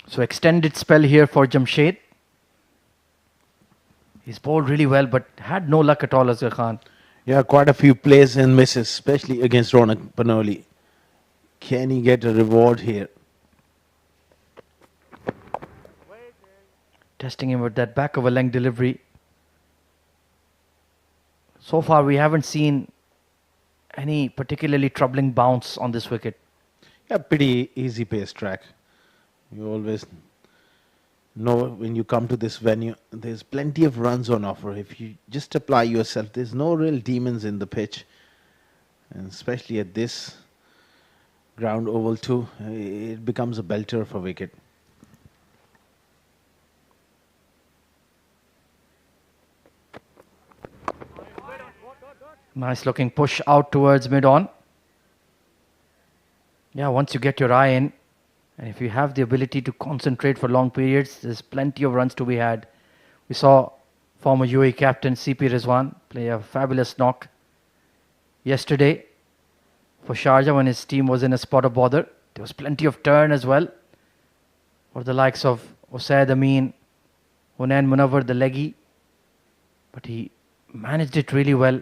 So extended spell here for Jamshed. He's bowled really well, but had no luck at all, Asghar Khan. Yeah, quite a few plays and misses, especially against Ronak Panoli. Can he get a reward here? Testing him with that back of a length delivery. So far, we haven't seen any particularly troubling bounce on this wicket. Yeah, pretty easy pace track. You always know when you come to this venue, there's plenty of runs on offer. If you just apply yourself, there's no real demons in the pitch. And especially at this ground, oval 2, it becomes a belter of a wicket. Nice looking push out towards mid-on. Yeah, once you get your eye in And if you have the ability to concentrate for long periods, there's plenty of runs to be had. We saw former UAE captain CP Rizwan play a fabulous knock yesterday for Sharjah when his team was in a spot of bother. There was plenty of turn as well for the likes of Usaid Amin, Hunain Munawar, the leggy. But he managed it really well.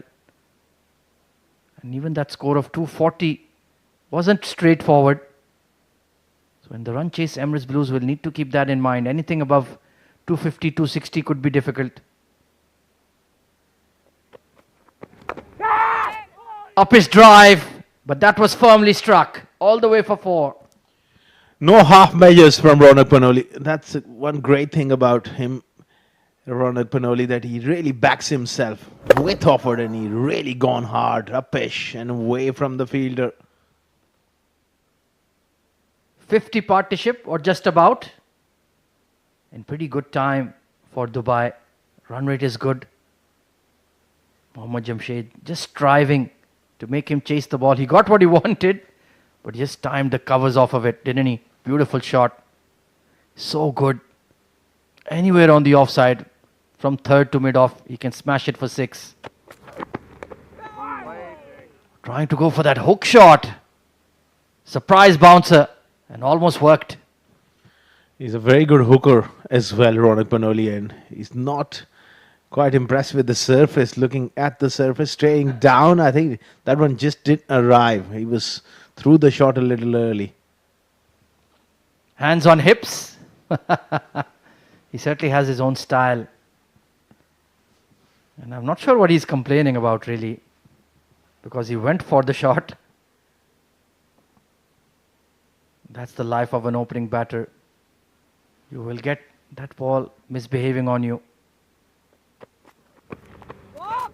And even that score of 240 wasn't straightforward. So in the run chase, Emirates Blues will need to keep that in mind. Anything above 250, 260 could be difficult. Up his drive, but that was firmly struck all the way for 4. No half measures from Ronak Panoli. That's one great thing about him, Ronak Panoli, that he really backs himself with offered and he really gone hard, uppish and away from the fielder. 50 partnership or just about. In pretty good time for Dubai. Run rate is good. Mohammad Jamshed just striving to make him chase the ball. He got what he wanted, but he just timed the covers off of it, didn't he? Beautiful shot. So good. Anywhere on the offside, from third to mid-off, he can smash it for 6. Trying to go for that hook shot. Surprise bouncer, and almost worked. He's a very good hooker as well, Ronak Panoli, and he's not quite impressed with the surface. Looking at the surface, straying down, I think that one just didn't arrive. He was through the shot a little early. Hands on hips. He certainly has his own style. And I'm not sure what he's complaining about really, because he went for the shot. That's the life of an opening batter. You will get that ball misbehaving on you.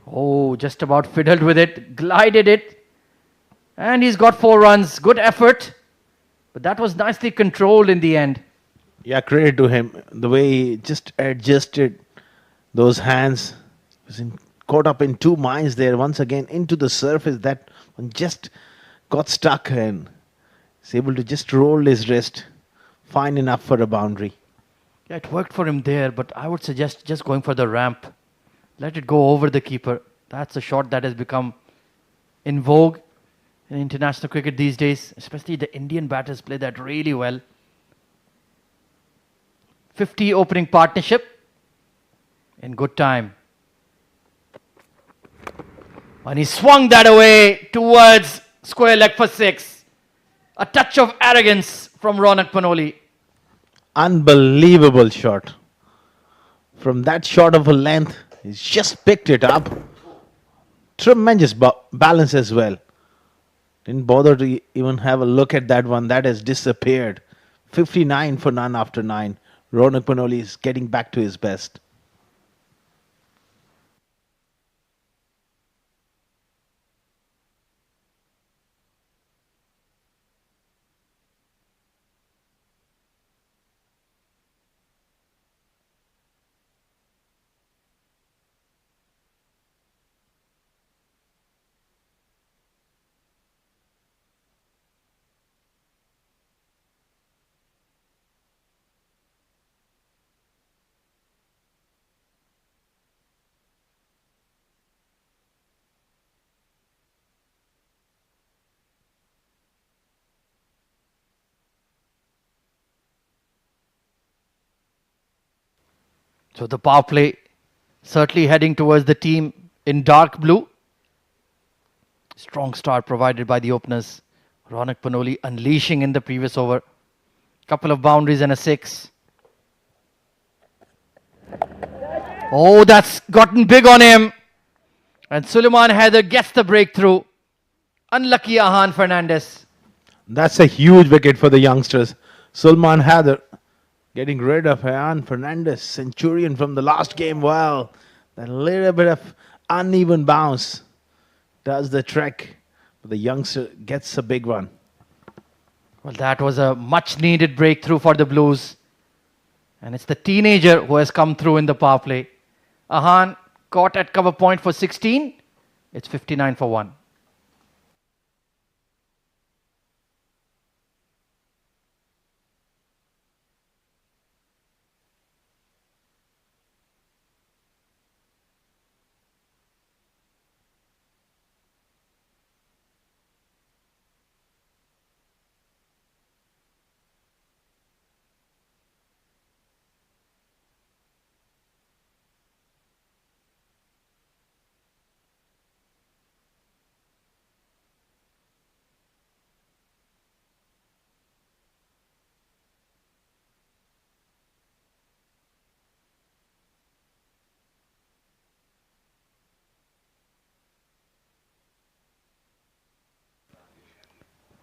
Oh, just about fiddled with it, glided it. And he's got 4 runs. Good effort. But that was nicely controlled in the end. Yeah, credit to him. The way he just adjusted those hands. Was caught up in 2 minds there. Once again into the surface. That one just got stuck and is able to just roll his wrist. Fine enough for a boundary. Yeah, it worked for him there, but I would suggest just going for the ramp. Let it go over the keeper. That's a shot that has become in vogue in international cricket these days. Especially the Indian batters play that really well. 50 opening partnership in good time. And he swung that away towards square leg for 6. A touch of arrogance from Ronak Panoli. Unbelievable shot. From that shot of a length, he's just picked it up. Tremendous balance as well. Didn't bother to even have a look at that one. That has disappeared. 59 for none after 9. Ronak Panoli is getting back to his best. So the power play certainly heading towards the team in dark blue. Strong start provided by the openers. Ronak Panoli unleashing in the previous over. Couple of boundaries and a 6. Oh, that's gotten big on him. And Suleiman Haider gets the breakthrough. Unlucky Ahan Fernandez. That's a huge wicket for the youngsters. Sulman Haider getting rid of Ayan Fernandez, centurion from the last game. Well, that little bit of uneven bounce does the trick. But the youngster gets a big one. Well, that was a much needed breakthrough for the Blues. And it's the teenager who has come through in the power play. Ahan caught at cover point for 16. It's 59 for 1.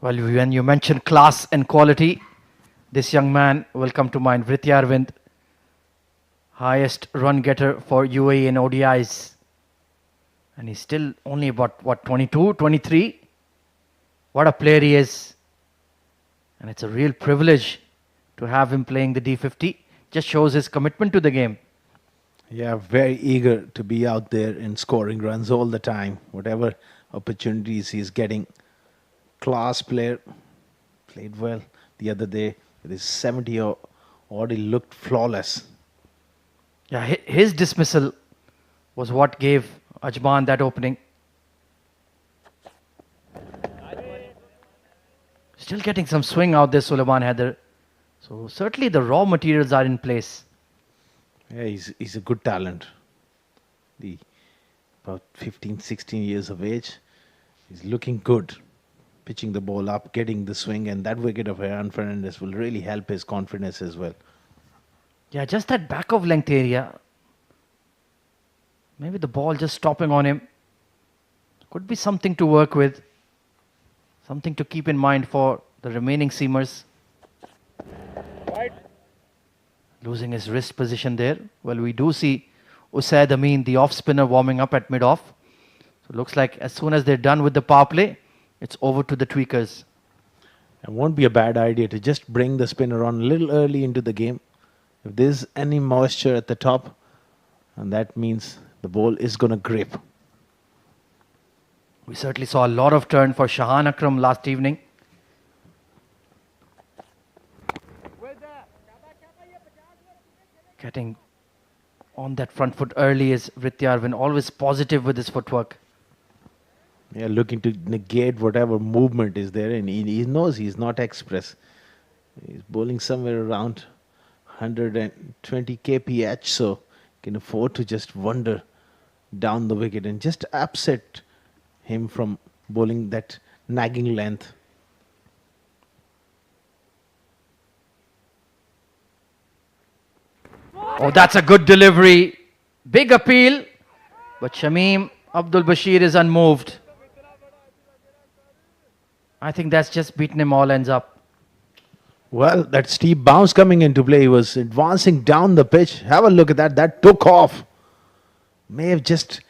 Well, when you mention class and quality, this young man will come to mind. Vritti Arvind, highest run getter for UAE in ODIs. And he's still only about, what, 22, 23? What a player he is. And it's a real privilege to have him playing the D50. Just shows his commitment to the game. Yeah, very eager to be out there and scoring runs all the time. Whatever opportunities he's getting. Class player. Played well the other day with his 70 odd. He looked flawless. Yeah, his dismissal was what gave Ajman that opening. Still getting some swing out there, Suleiman Haider. So certainly the raw materials are in place. Yeah, he's a good talent. About 15, 16 years of age. He's looking good. Pitching the ball up, getting the swing, and that wicket of Aaron Fernandez will really help his confidence as well. Yeah, just that back of length area. Maybe the ball just stopping on him. Could be something to work with. Something to keep in mind for the remaining seamers. Right. Losing his wrist position there. Well, we do see Usaid Amin, the off spinner, warming up at mid-off. So it looks like as soon as they're done with the power play, it's over to the tweakers. It won't be a bad idea to just bring the spinner on a little early into the game. If there's any moisture at the top, and that means the ball is going to grip. We certainly saw a lot of turn for Shahan Akram last evening. Getting on that front foot early is Vritti Arvind, always positive with his footwork. Yeah, looking to negate whatever movement is there, and he knows he's not express. He's bowling somewhere around 120 kph, so can afford to just wander down the wicket and just upset him from bowling that nagging length. Oh, that's a good delivery. Big appeal. But Shamim Abdul Bashir is unmoved. I think that's just beaten him all ends up. Well, that steep bounce coming into play. He was advancing down the pitch. Have a look at that. That took off. May have just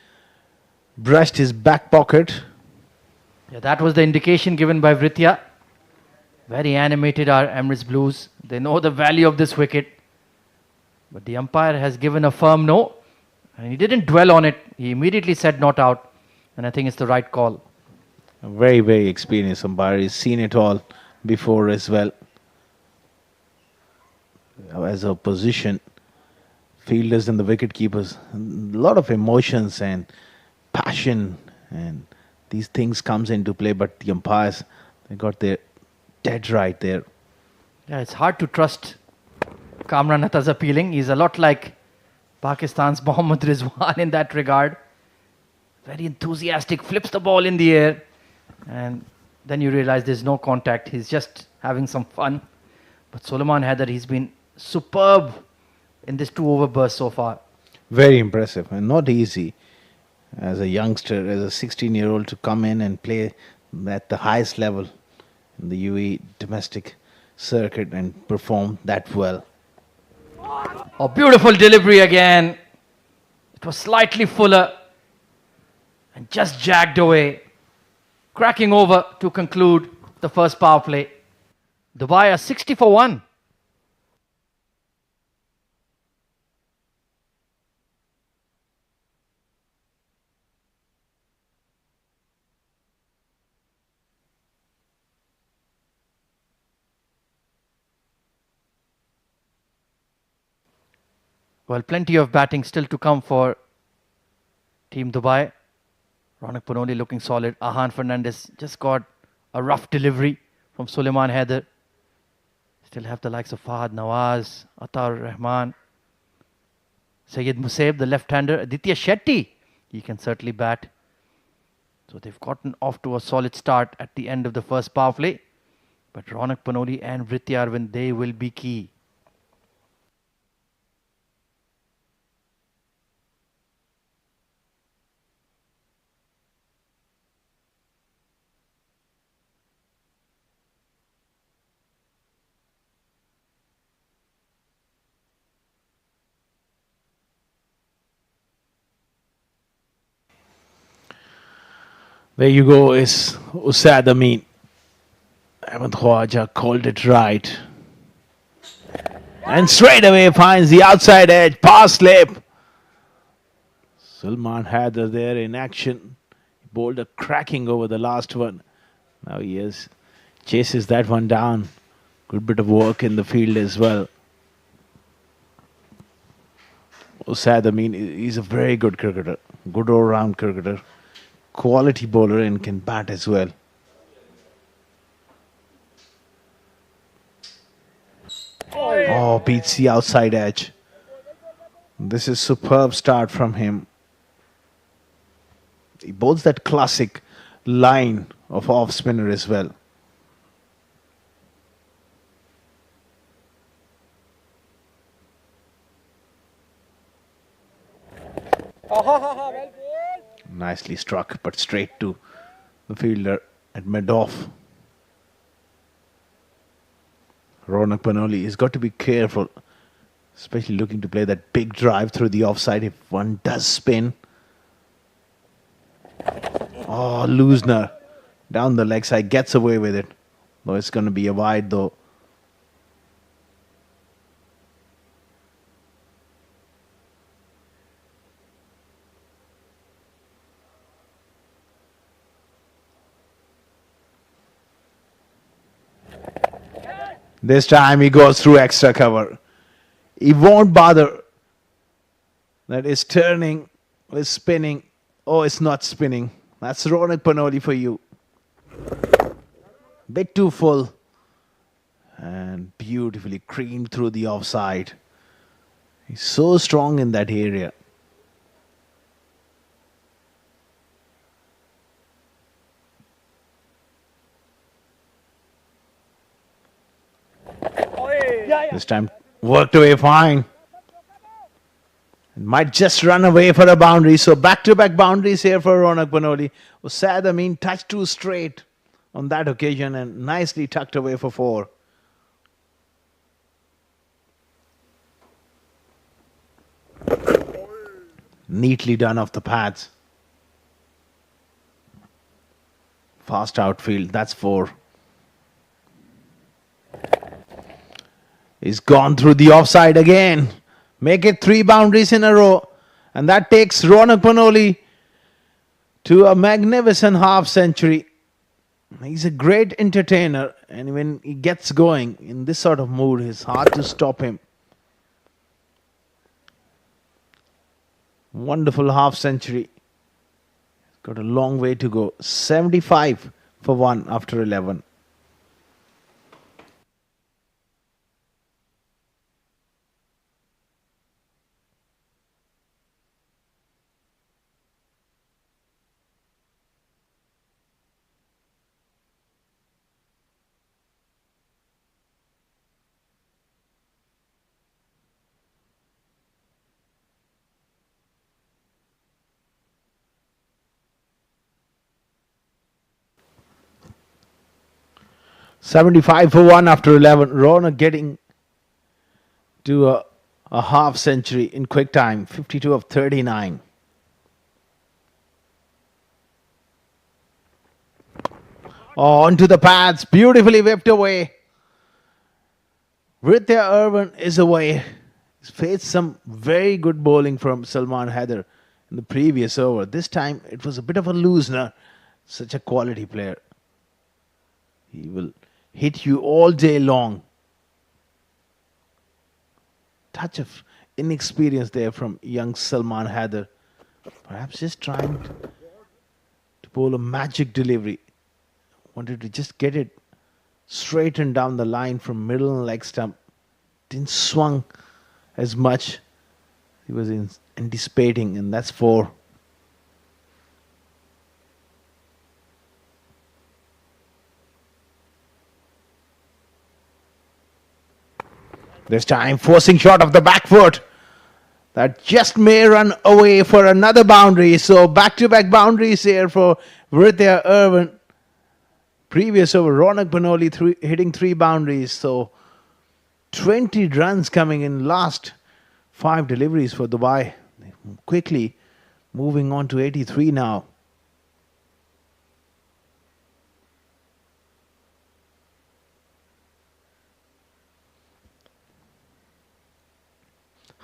brushed his back pocket. Yeah, that was the indication given by Vritti. Very animated are Emirates Blues. They know the value of this wicket. But the umpire has given a firm no. And he didn't dwell on it. He immediately said not out. And I think it's the right call. A very, very experienced umpire. He's seen it all before as well. As a position, fielders and the wicket keepers, a lot of emotions and passion and these things comes into play, but the umpires, they got their dead right there. Yeah, it's hard to trust Kamran Atta's appealing. He's a lot like Pakistan's Mohammad Rizwan in that regard. Very enthusiastic, flips the ball in the air, and then you realize there's no contact. He's just having some fun. But Suleiman Haider, he's been superb in this 2-over burst so far. Very impressive and not easy as a youngster, as a 16-year-old to come in and play at the highest level in the UAE domestic circuit and perform that well. A beautiful delivery again. It was slightly fuller and just jagged away. Cracking over to conclude the first power play. Dubai are 60 for 1. Well, plenty of batting still to come for Team Dubai. Ronak Panoli looking solid. Ahan Fernandez just got a rough delivery from Suleiman Haider. Still have the likes of Fahad Nawaz, Atar Rahman, Syed Musaib, the left-hander, Aditya Shetty. He can certainly bat. So they've gotten off to a solid start at the end of the first power play. But Ronak Panoli and Vritti Arvind, they will be key. There you go, is Usad Amin. Ahmed Khwaja called it right. And straight away finds the outside edge, pass slip. Salman Haider there in action. Bowled a cracking over the last one. Now he chases that one down. Good bit of work in the field as well. Usad Amin, he's a very good cricketer. Good all-round cricketer. Quality bowler and can bat as well. Oh, beats the outside edge. This is superb start from him. He bowls that classic line of off spinner as well. Nicely struck, but straight to the fielder at mid-off. Ronak Panoli has got to be careful, especially looking to play that big drive through the offside if one does spin. Oh, Loosner down the leg side, gets away with it. Though it's going to be a wide though. This time he goes through extra cover. He won't bother. That is turning, is spinning. Oh, it's not spinning. That's Ronak Panoli for you. Bit too full. And beautifully creamed through the offside. He's so strong in that area. This time worked away fine. Might just run away for a boundary. So back-to-back boundaries here for Ronak Panoli. Usad Amin touched too straight on that occasion and nicely tucked away for 4. Neatly done off the pads. Fast outfield. That's 4. He's gone through the offside again. Make it 3 boundaries in a row. And that takes Ronak Panoli to a magnificent half century. He's a great entertainer. And when he gets going in this sort of mood, it's hard to stop him. Wonderful half century. Got a long way to go. 75 for 1 after 11. $75 for 1 after 11. Ronak getting to a half century in quick time. 52 of 39. Oh, onto the pads. Beautifully whipped away. Ritya Irvin is away. He's faced some very good bowling from Salman Haider in the previous over. This time it was a bit of a loosener. Such a quality player. He will hit you all day long. Touch of inexperience there from young Salman Haider. Perhaps just trying to bowl a magic delivery. Wanted to just get it straightened down the line from middle and leg stump. Didn't swung as much. He was anticipating, and that's 4. This time, forcing shot of the back foot. That just may run away for another boundary. So back-to-back boundaries here for Ritya Irvin. Previous over, Ronak Panoli hitting 3 boundaries. So 20 runs coming in last 5 deliveries for Dubai. Quickly moving on to 83 now.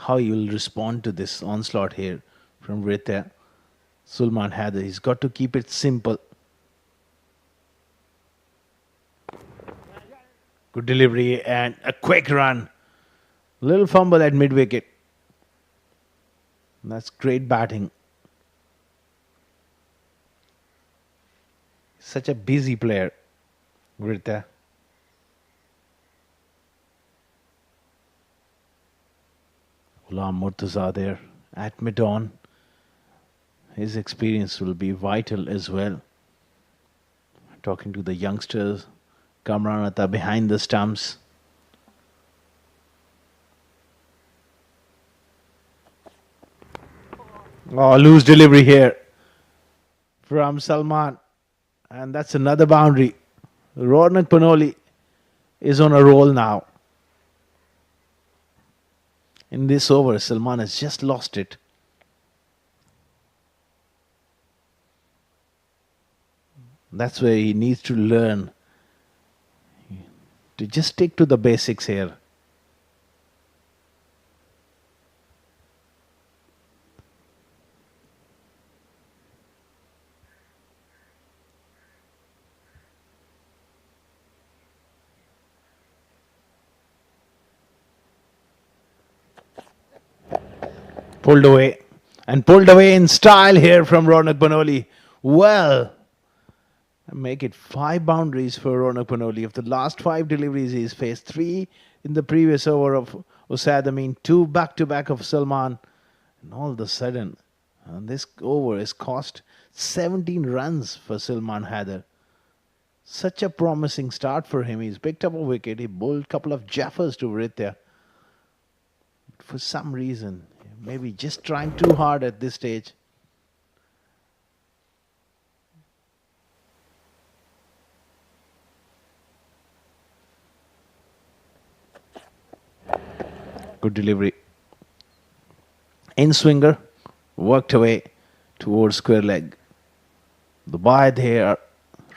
how he will respond to this onslaught here from Ritya. Sulman Haider, he's got to keep it simple. Good delivery and a quick run. Little fumble at mid-wicket. That's great batting. Such a busy player, Ritya. Ghulam Murtaza there at mid-on. His experience will be vital as well. Talking to the youngsters. Kamran Atta behind the stumps. Oh, loose delivery here from Salman. And that's another boundary. Ronak Panoli is on a roll now. In this over, Salman has just lost it. That's where he needs to learn to just stick to the basics here. Pulled away. And pulled away in style here from Ronak Panoli. Well, make it 5 boundaries for Ronak Panoli. Of the last 5 deliveries, he's faced 3 in the previous over of Usaid Amin, 2 back-to-back of Salman. And all of a sudden, this over has cost 17 runs for Salman Haider. Such a promising start for him. He's picked up a wicket. He bowled a couple of jaffers to Ritya. For some reason, maybe just trying too hard at this stage. Good delivery. In swinger, worked away towards square leg. Dubai, they are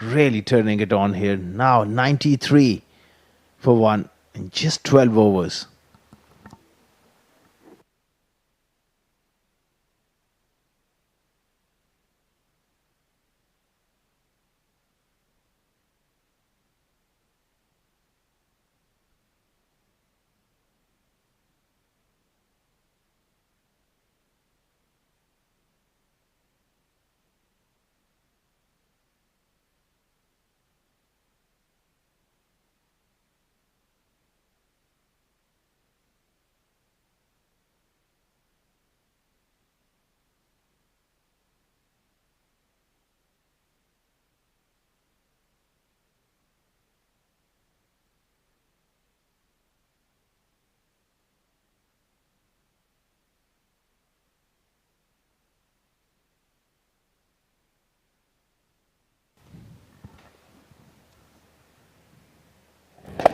really turning it on here. Now 93 for 1 in just 12 overs.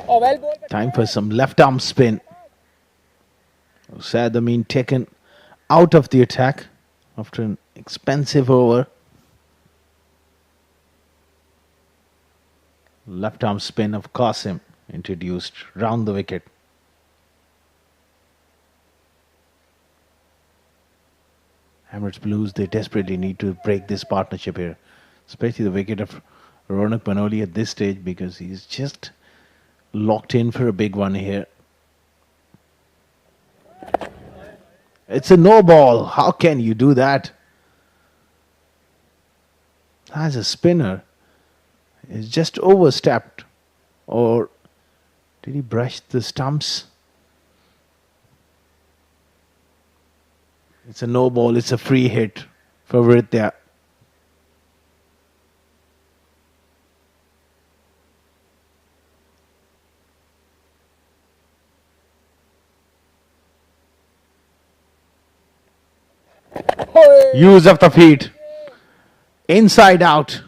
Oh, well bowled. Time for some left arm spin. Usaid Amin taken out of the attack after an expensive over. Left arm spin of Qasim introduced round the wicket. Emirates Blues, they desperately need to break this partnership here, especially the wicket of Ronak Panoli at this stage, because he's just locked in for a big one here. It's a no ball. How can you do that? As a spinner, he's just overstepped. Or did he brush the stumps? It's a no ball. It's a free hit for Ritya. Use of the feet. Inside out.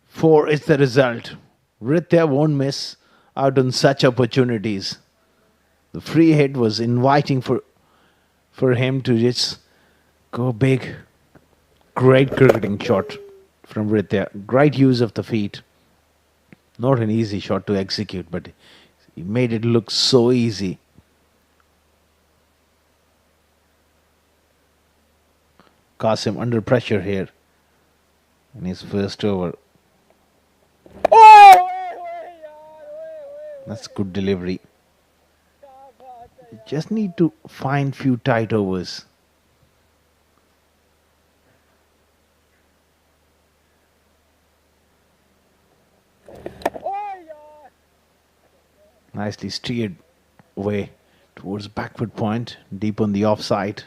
4 is the result. Ritya won't miss out on such opportunities. The free hit was inviting for him to just go big. Great cricketing shot from Ritya. Great use of the feet. Not an easy shot to execute, but he made it look so easy. Qasim under pressure here in his first over. That's good delivery. You just need to find few tight overs. Nicely steered away towards backward point, deep on the offside.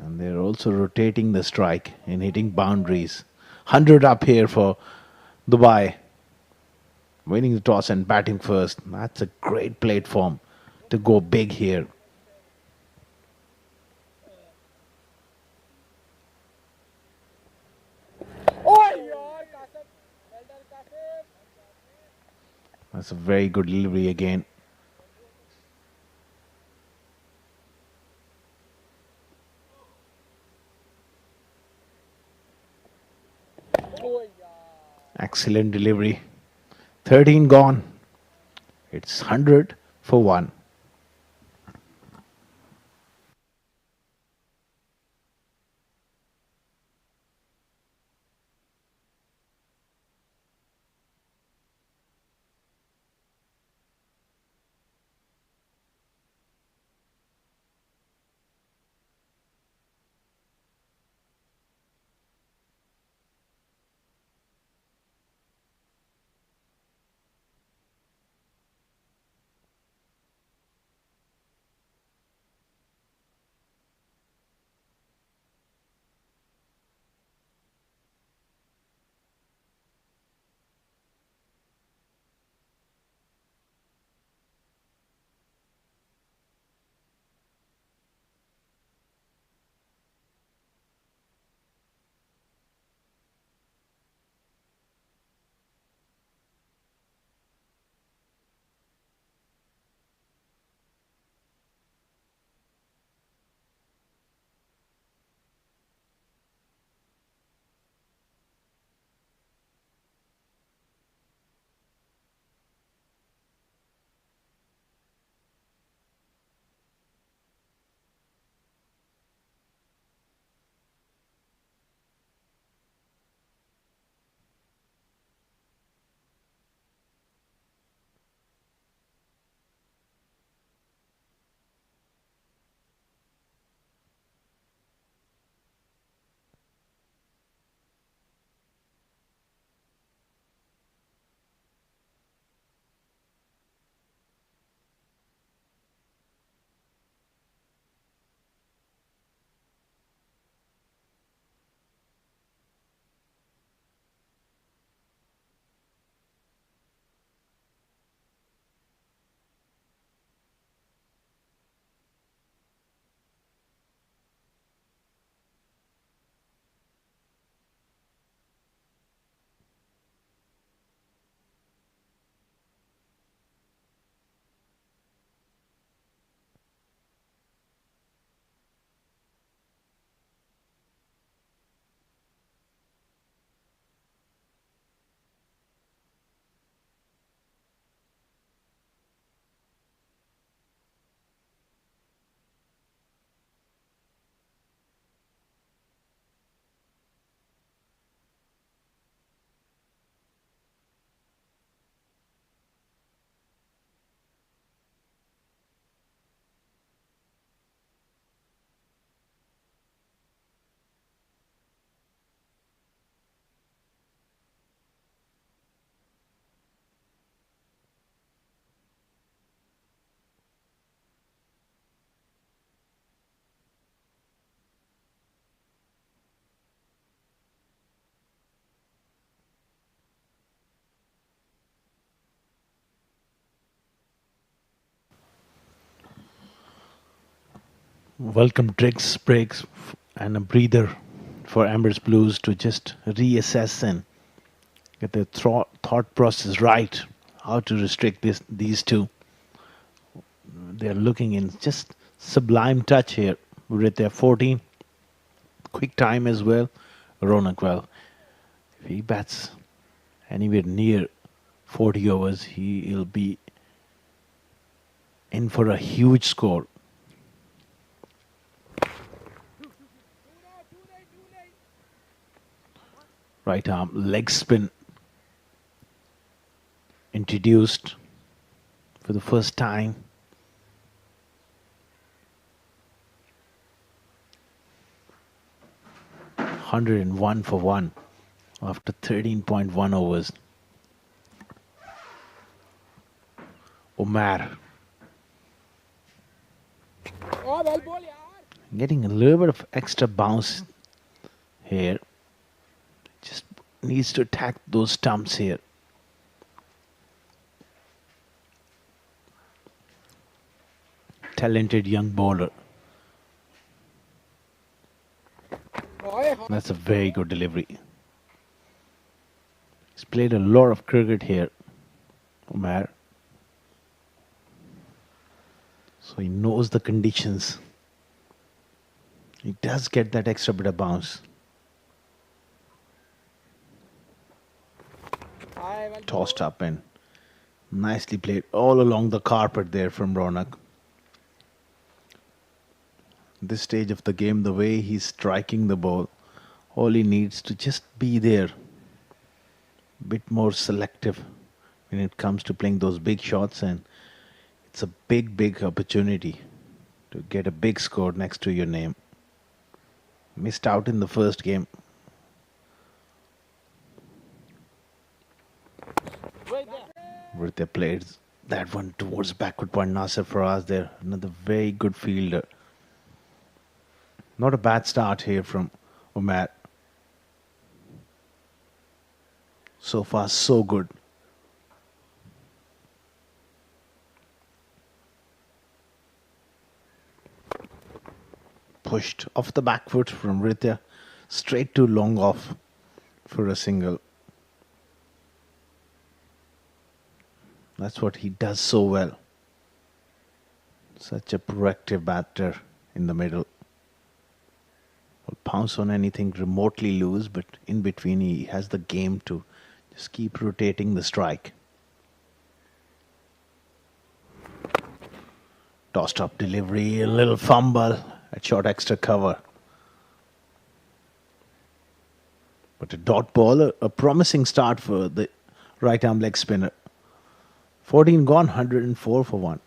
And they're also rotating the strike and hitting boundaries. 100 up here for Dubai. Winning the toss and batting first. That's a great platform to go big here. That's a very good delivery again. Excellent delivery. 13 gone. It's 100 for 1. Welcome drinks, breaks, and a breather for Emirates Blues to just reassess and get their thought process right. How to restrict these two. They're looking in just sublime touch here with their 14. Quick time as well. Ronak, well, if he bats anywhere near 40 overs, he'll be in for a huge score. Right arm leg spin introduced for the first time. (101 for 1) after 13.1 overs. Umar Oh, well ball, yaar. getting a little bit of extra bounce here. Just needs to attack those stumps here. Talented young bowler. That's a very good delivery. He's played a lot of cricket here, Umar. So he knows the conditions. He does get that extra bit of bounce. Tossed up and nicely played all along the carpet there from Ronak. This stage of the game, the way he's striking the ball, all he needs to just be there. Bit more selective when it comes to playing those big shots, and it's a big opportunity to get a big score next to your name. Missed out in the first game. Where they played that one towards backward point. Nasser Faraz there, another very good fielder. Not a bad start here from Umar. So far, so good. Pushed off the back foot from Ritya, straight to long off for a single. That's what he does so well. Such a proactive batter in the middle. Will pounce on anything remotely loose, but in between he has the game to just keep rotating the strike. Tossed up delivery, a little fumble, a short extra cover. But a dot ball, a promising start for the right arm leg spinner. 14 gone, 104 for 1.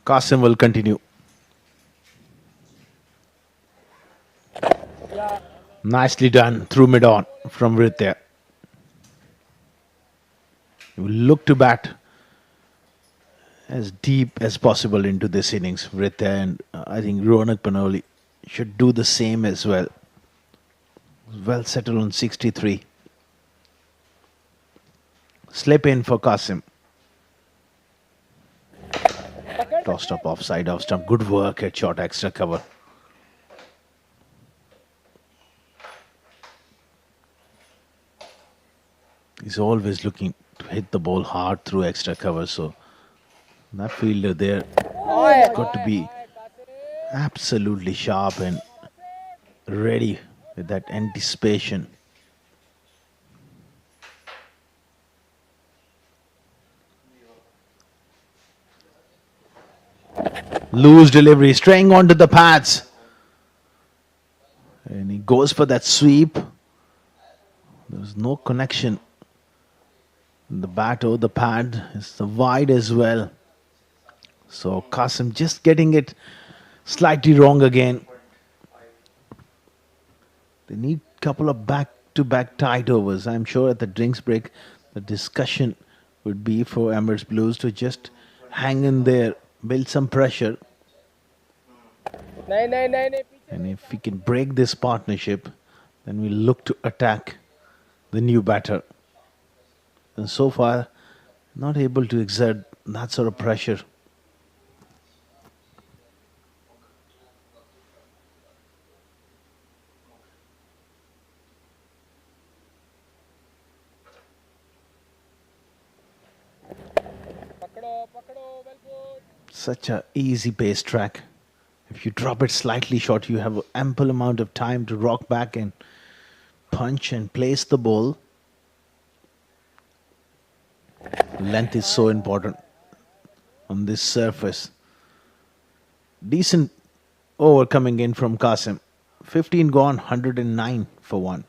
Qasim will continue. Nicely done through mid-on from Ritya. He will look to bat as deep as possible into this innings, Ritya, and I think Ronak Panoli should do the same as well. Well settled on 63. Slip in for Qasim. Tossed up offside off stump. Good work at short extra cover. He's always looking to hit the ball hard through extra cover, so that fielder there got to be absolutely sharp and ready with that anticipation. Loose delivery, straying onto the pads. And he goes for that sweep. There's no connection. The bat or the pad is wide as well. So Qasim just getting it slightly wrong again. They need a couple of back-to-back tight overs. I'm sure at the drinks break, the discussion would be for Emirates Blues to just hang in there, build some pressure. And if we can break this partnership, then we'll look to attack the new batter. And so far, not able to exert that sort of pressure. Such a easy pace track. If you drop it slightly short, you have ample amount of time to rock back and punch and place the ball. Length is so important on this surface. Decent over coming in from Qasim. 15 gone, 109 for one.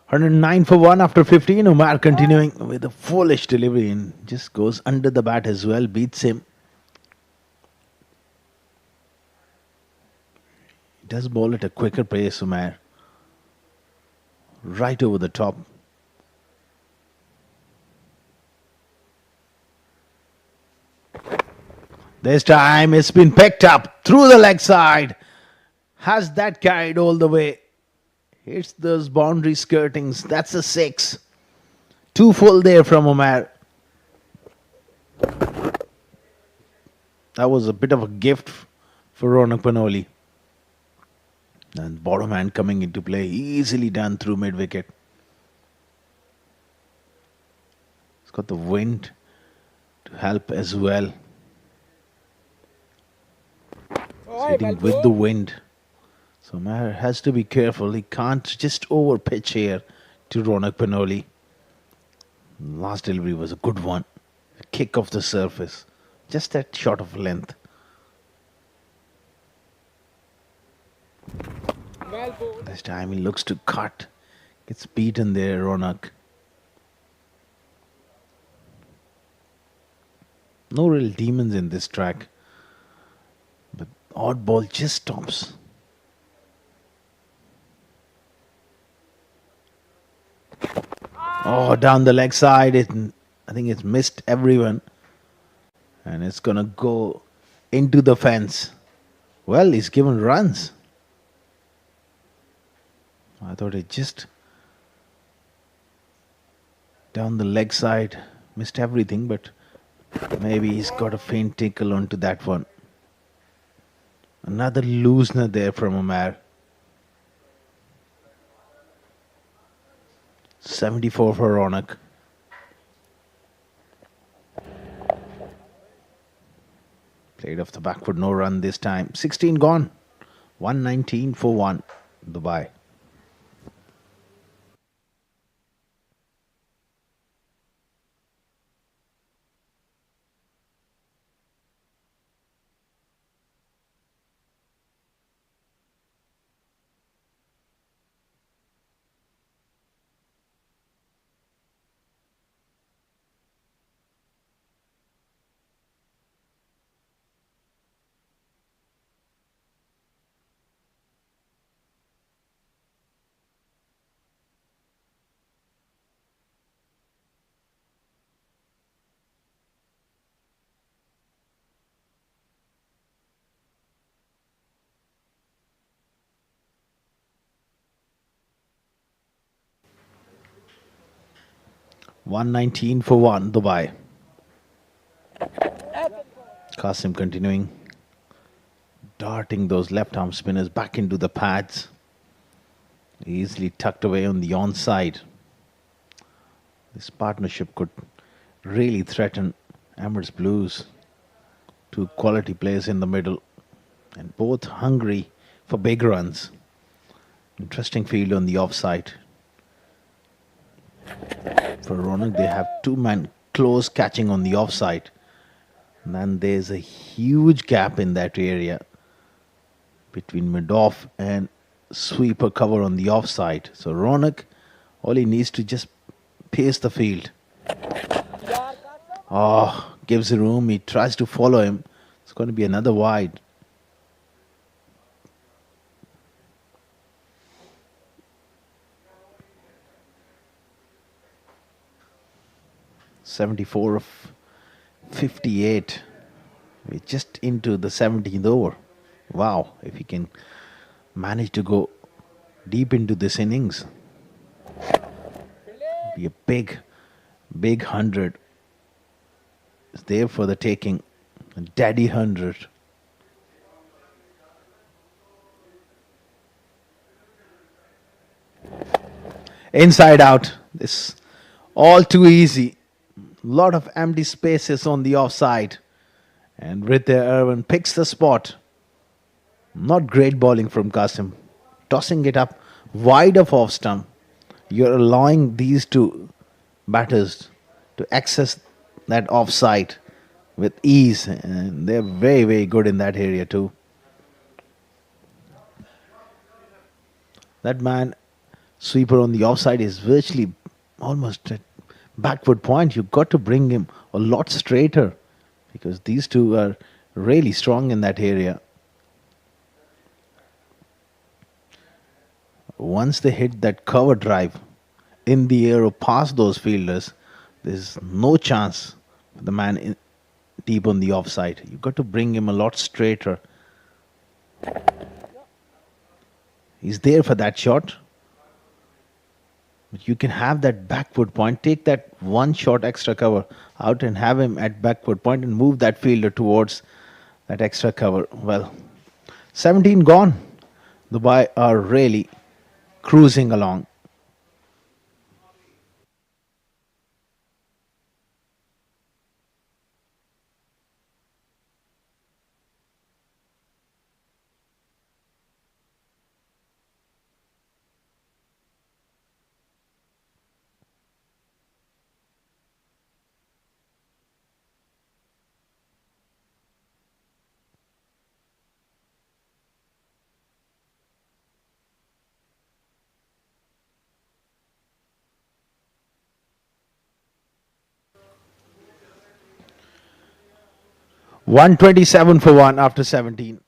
Hundred nine for one after 15. Umar continuing with a foolish delivery and just goes under the bat as well. Beats him. He does bowl at a quicker pace, Umar. Right over the top. This time it's been picked up through the leg side. Has that carried all the way? Hits those boundary skirtings. That's a 6. 2 full there from Umar. That was a bit of a gift for Ronak Panoli. And bottom hand coming into play. Easily done through mid wicket. It's got the wind to help as well. It's hitting with the wind. So Maher has to be careful. He can't just over pitch here to Ronak Panoli. Last delivery was a good one. Kick off the surface. Just that short of length. This time he looks to cut. Gets beaten there, Ronak. No real demons in this track. But odd ball just stops. Oh, down the leg side. I think it's missed everyone. And it's going to go into the fence. Well, he's given runs. I thought it just down the leg side. Missed everything, but maybe he's got a faint tickle onto that one. Another loosener there from Umar. 74 for Ronak. Played off the backward, no run this time. 16 gone. 119 for 1. Dubai. $119 for 1, Dubai. Qasim continuing. Darting those left arm spinners back into the pads. Easily tucked away on the onside. This partnership could really threaten Emirates Blues. Two quality players in the middle. And both hungry for big runs. Interesting field on the offside. For Ronak, they have two men close catching on the offside. And then there's a huge gap in that area between mid-off and sweeper cover on the offside. So Ronak, all he needs to just pace the field. Oh, gives room. He tries to follow him. It's going to be another wide. 74 of 58. We're just into the 17th over. Wow, if he can manage to go deep into this innings, be a big, big 100. It's there for the taking. A daddy 100. Inside out. This all too easy. Lot of empty spaces on the offside. And Ritya Irvin picks the spot. Not great bowling from Qasim. Tossing it up wide of off stump. You're allowing these two batters to access that offside with ease. And they're very, very good in that area too. That man, sweeper on the offside, is virtually almost at backward point. You've got to bring him a lot straighter because these two are really strong in that area. Once they hit that cover drive in the air or past those fielders, there's no chance for the man deep on the offside. You've got to bring him a lot straighter. He's there for that shot. But you can have that backward point. Take that one shot extra cover out and have him at backward point and move that fielder towards that extra cover. Well, 17 gone. Dubai are really cruising along. $127 for one after 17.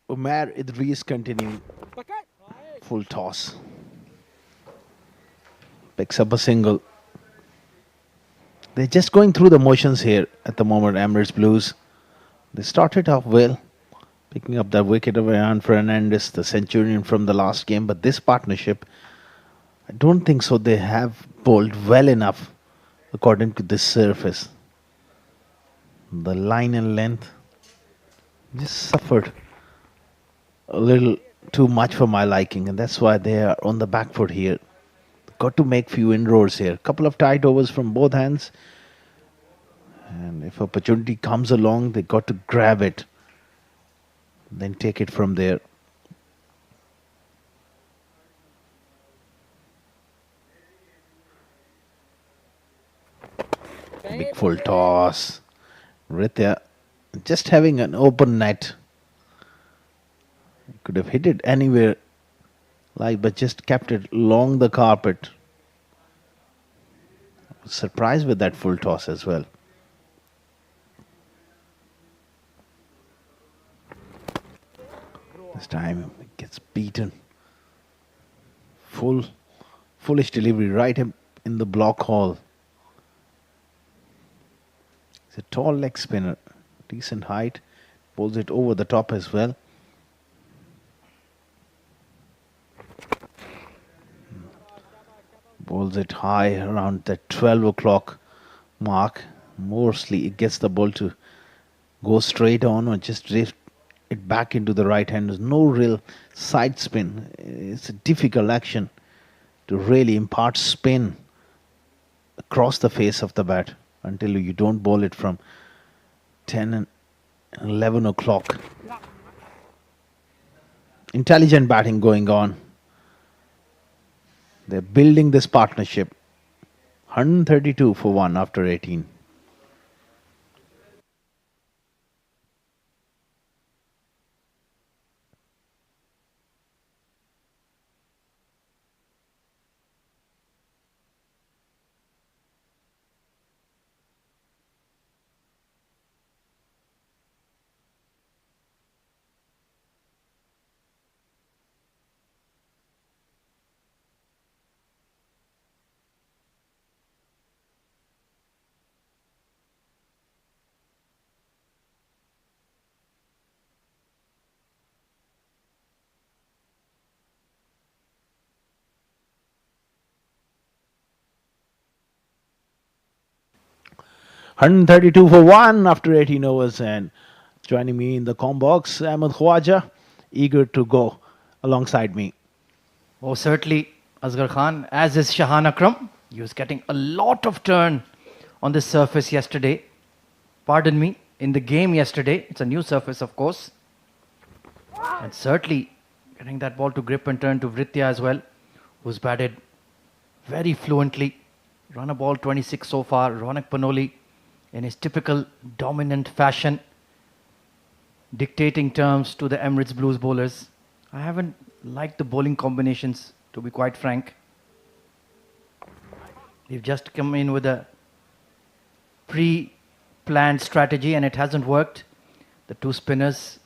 Umar Idris continuing. Full toss. Picks up a single. They're just going through the motions here at the moment, Emirates Blues. They started off well, picking up that wicket of Ian Fernandez, the centurion from the last game. But this partnership, I don't think so. They have bowled well enough according to this surface. The line and length just suffered a little too much for my liking, and that's why they are on the back foot here. Got to make few inroads here. Couple of tight overs from both hands, and if opportunity comes along, they got to grab it, then take it from there. Big full toss. Ritya just having an open net. Could have hit it anywhere, but just kept it along the carpet. I was surprised with that full toss as well. This time it gets beaten. Foolish delivery right in the block hole. He's a tall leg spinner, decent height, pulls it over the top as well. Bowls it high around that 12 o'clock mark. Mostly it gets the ball to go straight on or just drift it back into the right hand. There's no real side spin. It's a difficult action to really impart spin across the face of the bat until you don't bowl it from 10 and 11 o'clock. Intelligent batting going on. They're building this partnership. 132 for one after 18. 132 for 1 after 18 overs. And joining me in the com box, Ahmed Khwaja, eager to go alongside me. Oh, certainly, Asghar Khan, as is Shahan Akram. He was getting a lot of turn on this surface yesterday. Pardon me, in the game yesterday. It's a new surface, of course. And certainly getting that ball to grip and turn to Vritya as well, who's batted very fluently. Run a ball 26 so far. Ronak Panoli in his typical dominant fashion, dictating terms to the Emirates Blues bowlers. I haven't liked the bowling combinations, to be quite frank. They've just come in with a pre-planned strategy and it hasn't worked. The two spinners,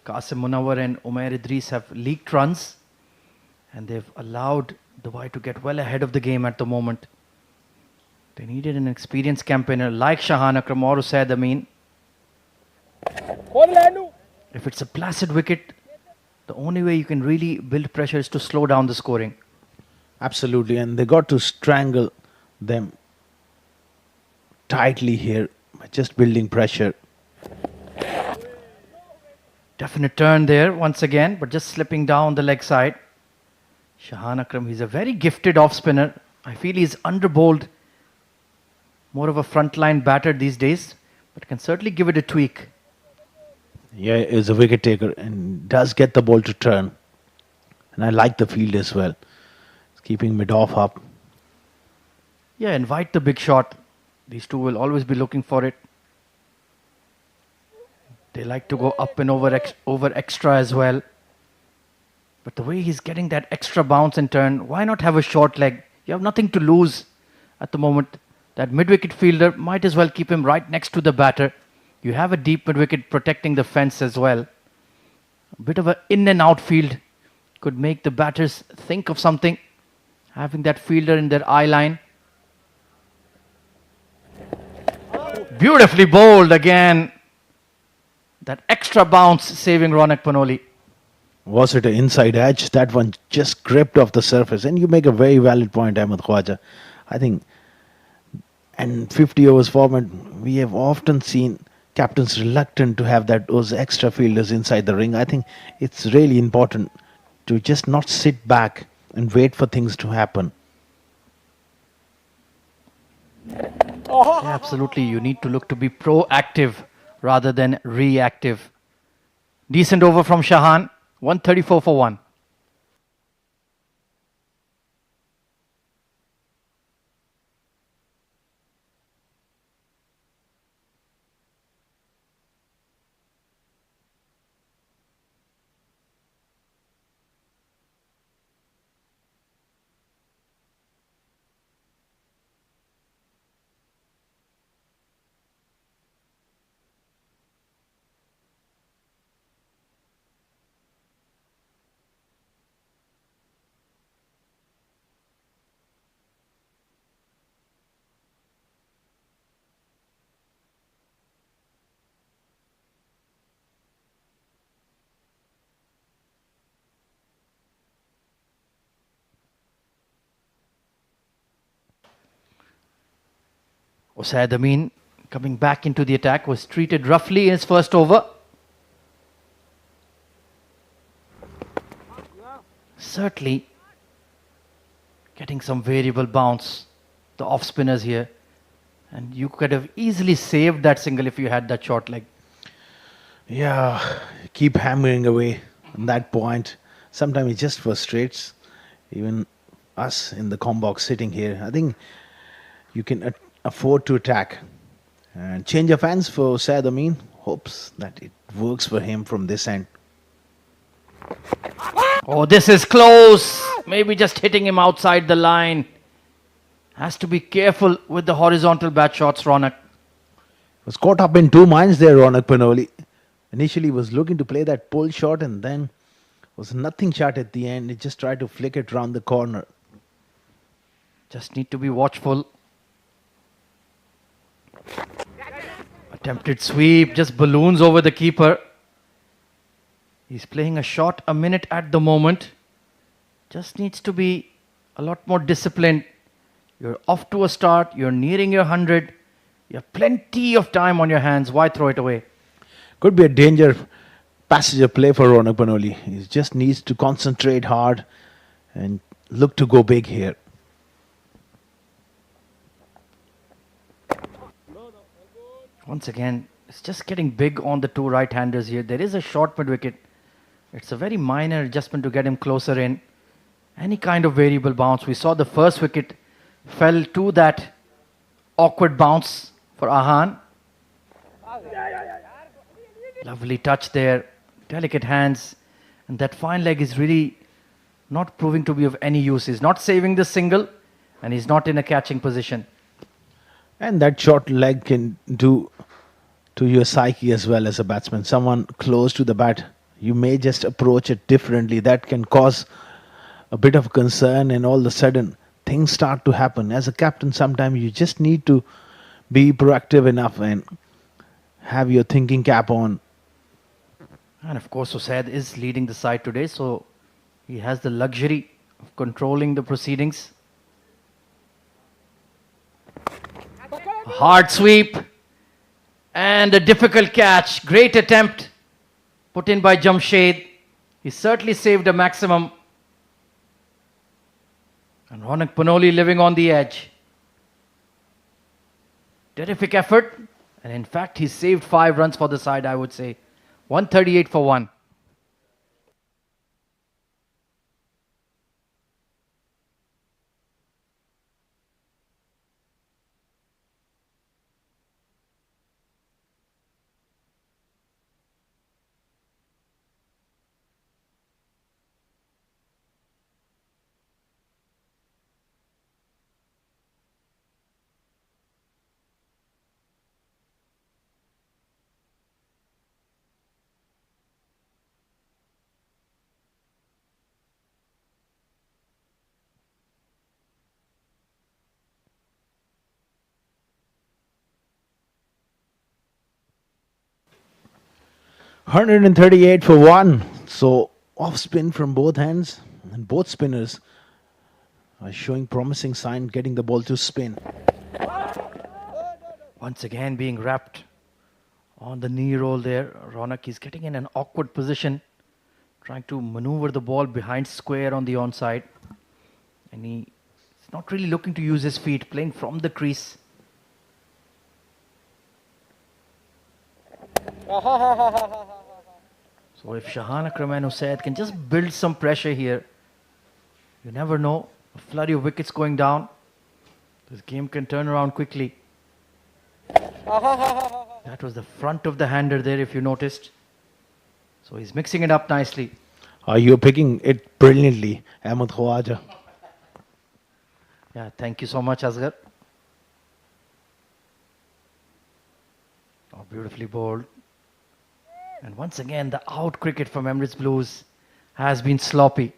Qasim Munawar and Umair Idris, have leaked runs and they've allowed Dubai to get well ahead of the game at the moment. They needed an experienced campaigner like Shahan Akram or Usaid Amin. If it's a placid wicket, the only way you can really build pressure is to slow down the scoring. Absolutely, and they got to strangle them tightly here by just building pressure. Definite turn there once again, but just slipping down the leg side. Shahan Akram, he's a very gifted off spinner. I feel he's underbowled, more of a frontline batter these days, but can certainly give it a tweak. Yeah, is a wicket taker and does get the ball to turn. And I like the field as well. It's keeping mid off up. Yeah, invite the big shot. These two will always be looking for it. They like to go up and over extra as well. But the way he's getting that extra bounce and turn, why not have a short leg? You have nothing to lose at the moment. That mid-wicket fielder might as well keep him right next to the batter. You have a deep mid-wicket protecting the fence as well. A bit of an in and out field could make the batters think of something. Having that fielder in their eye line. Beautifully bowled again. That extra bounce saving Ronak Panoli. Was it an inside edge? That one just gripped off the surface. And you make a very valid point, Ahmed Khwaja. I think, and 50 overs format, we have often seen captains reluctant to have those extra fielders inside the ring. I think it's really important to just not sit back and wait for things to happen. Yeah, absolutely, you need to look to be proactive rather than reactive. Decent over from Shahan, 134 for 1. Usaid Amin coming back into the attack was treated roughly in his first over. Certainly getting some variable bounce, the off spinners here. And you could have easily saved that single if you had that short leg. Yeah, keep hammering away on that point. Sometimes it just frustrates even us in the com box sitting here. I think you can afford to attack. And change of hands for Saad Amin. Hopes that it works for him from this end. Oh, this is close. Maybe just hitting him outside the line. Has to be careful with the horizontal bat shots, Ronak. Was caught up in two minds there, Ronak Panoli. Initially was looking to play that pull shot and then was nothing shot at the end. He just tried to flick it round the corner. Just need to be watchful. Attempted sweep, just balloons over the keeper. He's playing a shot a minute at the moment. Just needs to be a lot more disciplined. You're off to a start, you're nearing your 100. You have plenty of time on your hands. Why throw it away? Could be a danger passenger play for Ronak Panoli. He just needs to concentrate hard and look to go big here. Once again, it's just getting big on the two right-handers here. There is a short mid-wicket. It's a very minor adjustment to get him closer in. Any kind of variable bounce. We saw the first wicket fell to that awkward bounce for Ahan. Lovely touch there. Delicate hands. And that fine leg is really not proving to be of any use. He's not saving the single and he's not in a catching position. And that short leg can do to your psyche as well as a batsman. Someone close to the bat, you may just approach it differently. That can cause a bit of concern, and all of a sudden things start to happen. As a captain, sometimes you just need to be proactive enough and have your thinking cap on. And of course, Usaid is leading the side today, so he has the luxury of controlling the proceedings. A hard sweep and a difficult catch. Great attempt put in by Jamshed. He certainly saved a maximum. And Ronak Panoli living on the edge. Terrific effort. And in fact, he saved 5 runs for the side, I would say. 138 for 1. One 138 for 1. So off spin from both hands, and both spinners are showing promising sign getting the ball to spin. Once again being wrapped on the knee roll there. Ronak is getting in an awkward position, trying to maneuver the ball behind square on the onside. And he's not really looking to use his feet, playing from the crease. So if Shahan Akram and Usaid can just build some pressure here, you never know. A flurry of wickets going down. This game can turn around quickly. That was the front of the hander there, if you noticed. So he's mixing it up nicely. You're picking it brilliantly, Ahmed Khawaja. Yeah, thank you so much, Asghar. Oh, beautifully bowled. And once again, the out cricket from Emirates Blues has been sloppy.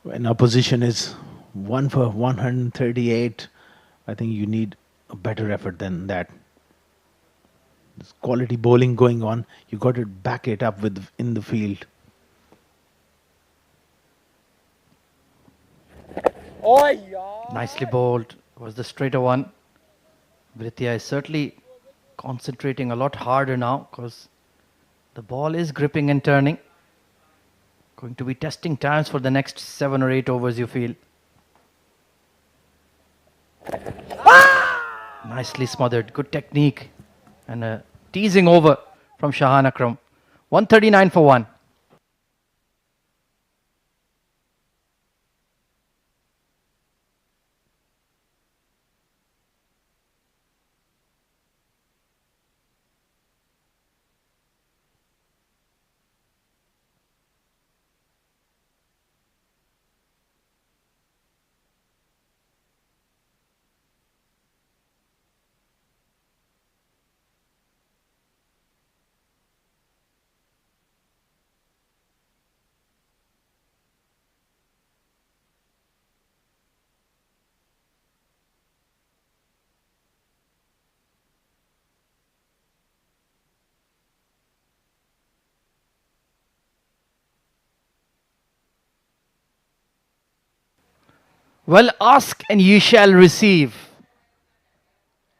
When opposition is 1 for 138, I think you need a better effort than that. There's quality bowling going on. You got to back it up with in the field. Nicely bowled. Was the straighter one. Britya is certainly concentrating a lot harder now because the ball is gripping and turning. Going to be testing times for the next 7 or 8 overs, you feel. Nicely smothered. Good technique. And a teasing over from Shahan Akram. 139 for 1. Well, ask and ye shall receive.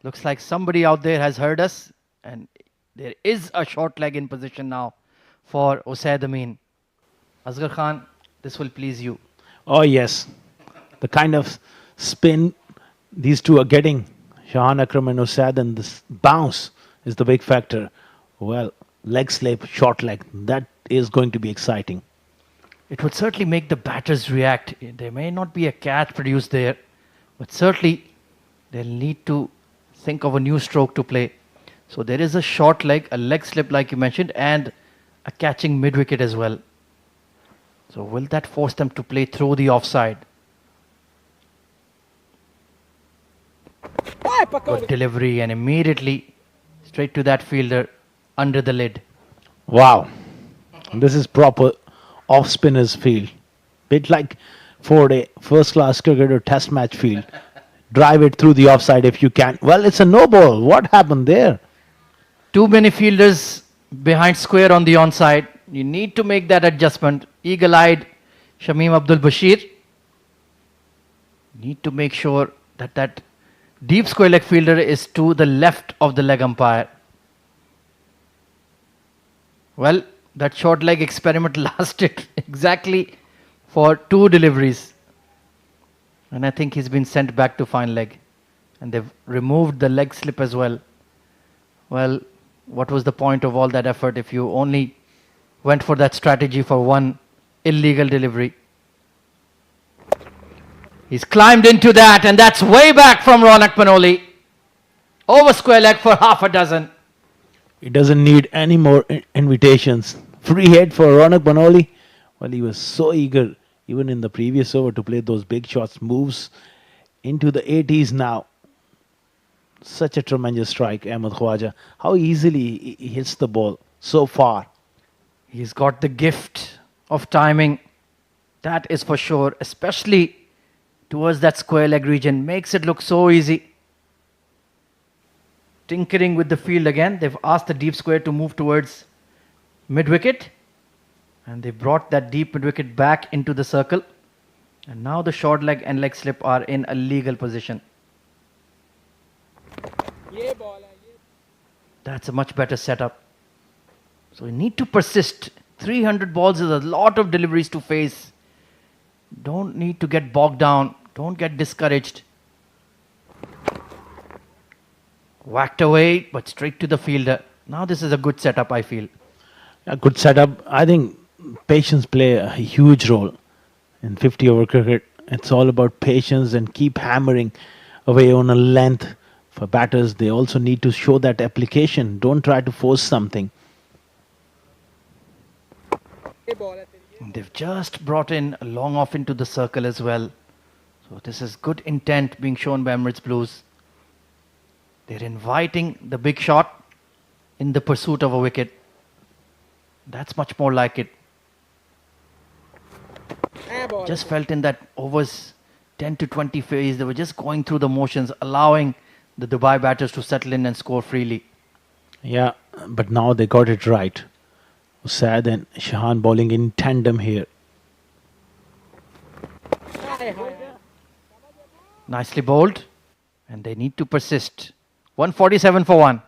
Looks like somebody out there has heard us, and there is a short leg in position now for Usaid Amin. Asghar Khan, this will please you. Oh, yes. The kind of spin these two are getting, Shahan Akram and Usaid, and this bounce is the big factor. Well, leg slip, short leg, that is going to be exciting. It would certainly make the batters react. There may not be a catch produced there, but certainly they'll need to think of a new stroke to play. So there is a short leg, a leg slip like you mentioned, and a catching mid-wicket as well. So will that force them to play through the offside? Good delivery, and immediately straight to that fielder under the lid. Wow. This is proper off spinners field. Bit like for a first class cricket or test match field. Drive it through the offside if you can. Well, it's a no ball. What happened there? Too many fielders behind square on the onside. You need to make that adjustment. Eagle-eyed Shamim Abdul Bashir. Need to make sure that that deep square leg fielder is to the left of the leg umpire. Well, that short leg experiment lasted exactly for 2 deliveries. And I think he's been sent back to fine leg. And they've removed the leg slip as well. Well, what was the point of all that effort if you only went for that strategy for one illegal delivery? He's climbed into that, and that's way back from Ronak Panoli. Over square leg for half a dozen. He doesn't need any more invitations. Free hit for Ronak Banoli. Well, he was so eager, even in the previous over, to play those big shots, moves into the 80s now. Such a tremendous strike, Ahmed Khwaja. How easily he hits the ball so far. He's got the gift of timing. That is for sure, especially towards that square leg region. Makes it look so easy. Tinkering with the field again. They've asked the deep square to move towards mid-wicket. And they brought that deep mid-wicket back into the circle. And now the short leg and leg slip are in a legal position. That's a much better setup. So you need to persist. 300 balls is a lot of deliveries to face. Don't need to get bogged down. Don't get discouraged. Whacked away, but straight to the fielder. Now this is a good setup, I feel. A good setup. I think patience play a huge role in 50-over cricket. It's all about patience and keep hammering away on a length. For batters, they also need to show that application. Don't try to force something. They've just brought in a long off into the circle as well. So this is good intent being shown by Emirates Blues. They're inviting the big shot in the pursuit of a wicket. That's much more like it. Just felt in that overs 10 to 20 phase, they were just going through the motions, allowing the Dubai batters to settle in and score freely. Yeah, but now they got it right. Usaid and Shahan bowling in tandem here. Nicely bowled, and they need to persist. 147 for 1.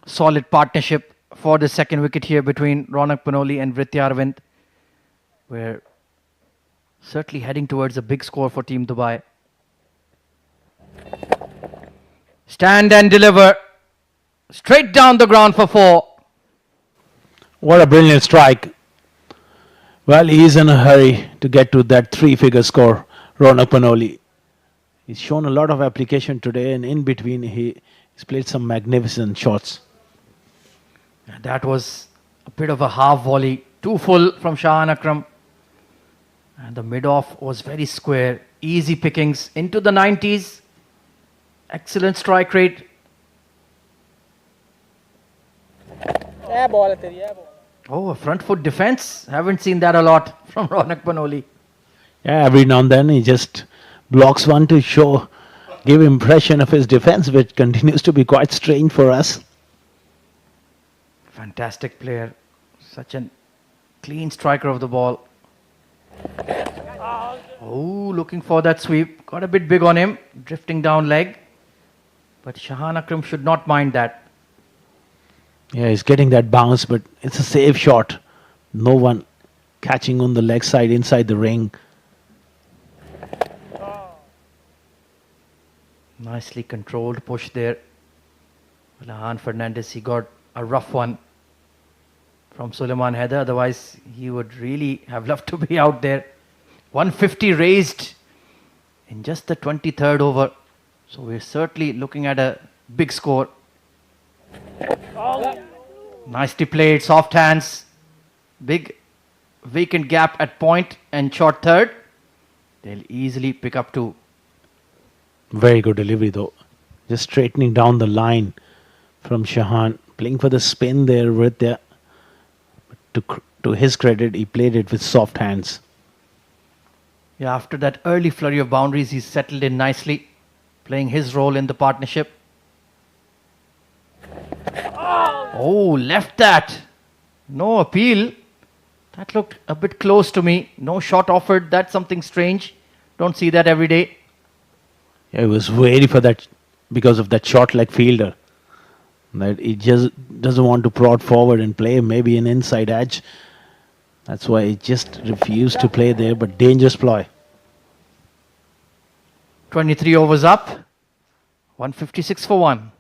Solid partnership for the second wicket here between Ronak Panoli and Vritya Arvind. We're certainly heading towards a big score for Team Dubai. Stand and deliver. Straight down the ground for 4. What a brilliant strike. Well, he's in a hurry to get to that 3-figure score, Ronak Panoli. He's shown a lot of application today, and in between he's played some magnificent shots. And that was a bit of a half volley, too full from Shahan Akram. And the mid-off was very square, easy pickings into the 90s. Excellent strike rate. Oh, a front foot defense. Haven't seen that a lot from Ronak Panoli. Yeah, every now and then he just blocks one to give impression of his defense, which continues to be quite strange for us. Fantastic player. Such a clean striker of the ball. Oh, looking for that sweep. Got a bit big on him. Drifting down leg. But Shahan Akram should not mind that. Yeah, he's getting that bounce, but it's a safe shot. No one catching on the leg side inside the ring. Nicely controlled push there. Lahan Fernandez, he got a rough one from Suleiman Haider. Otherwise, he would really have loved to be out there. 150 raised in just the 23rd over. So we're certainly looking at a big score. Nicely played, soft hands. Big vacant gap at point and short third. They'll easily pick up two. Very good delivery though. Just straightening down the line from Shahan. Playing for the spin there with the... To his credit, he played it with soft hands. Yeah, after that early flurry of boundaries, he's settled in nicely. Playing his role in the partnership. Oh, left that. No appeal. That looked a bit close to me. No shot offered. That's something strange. Don't see that every day. Yeah, he was wary for that because of that short leg fielder. That he just doesn't want to prod forward and play maybe an inside edge. That's why he just refused to play there, but dangerous ploy. 23 overs up. 156 for 1.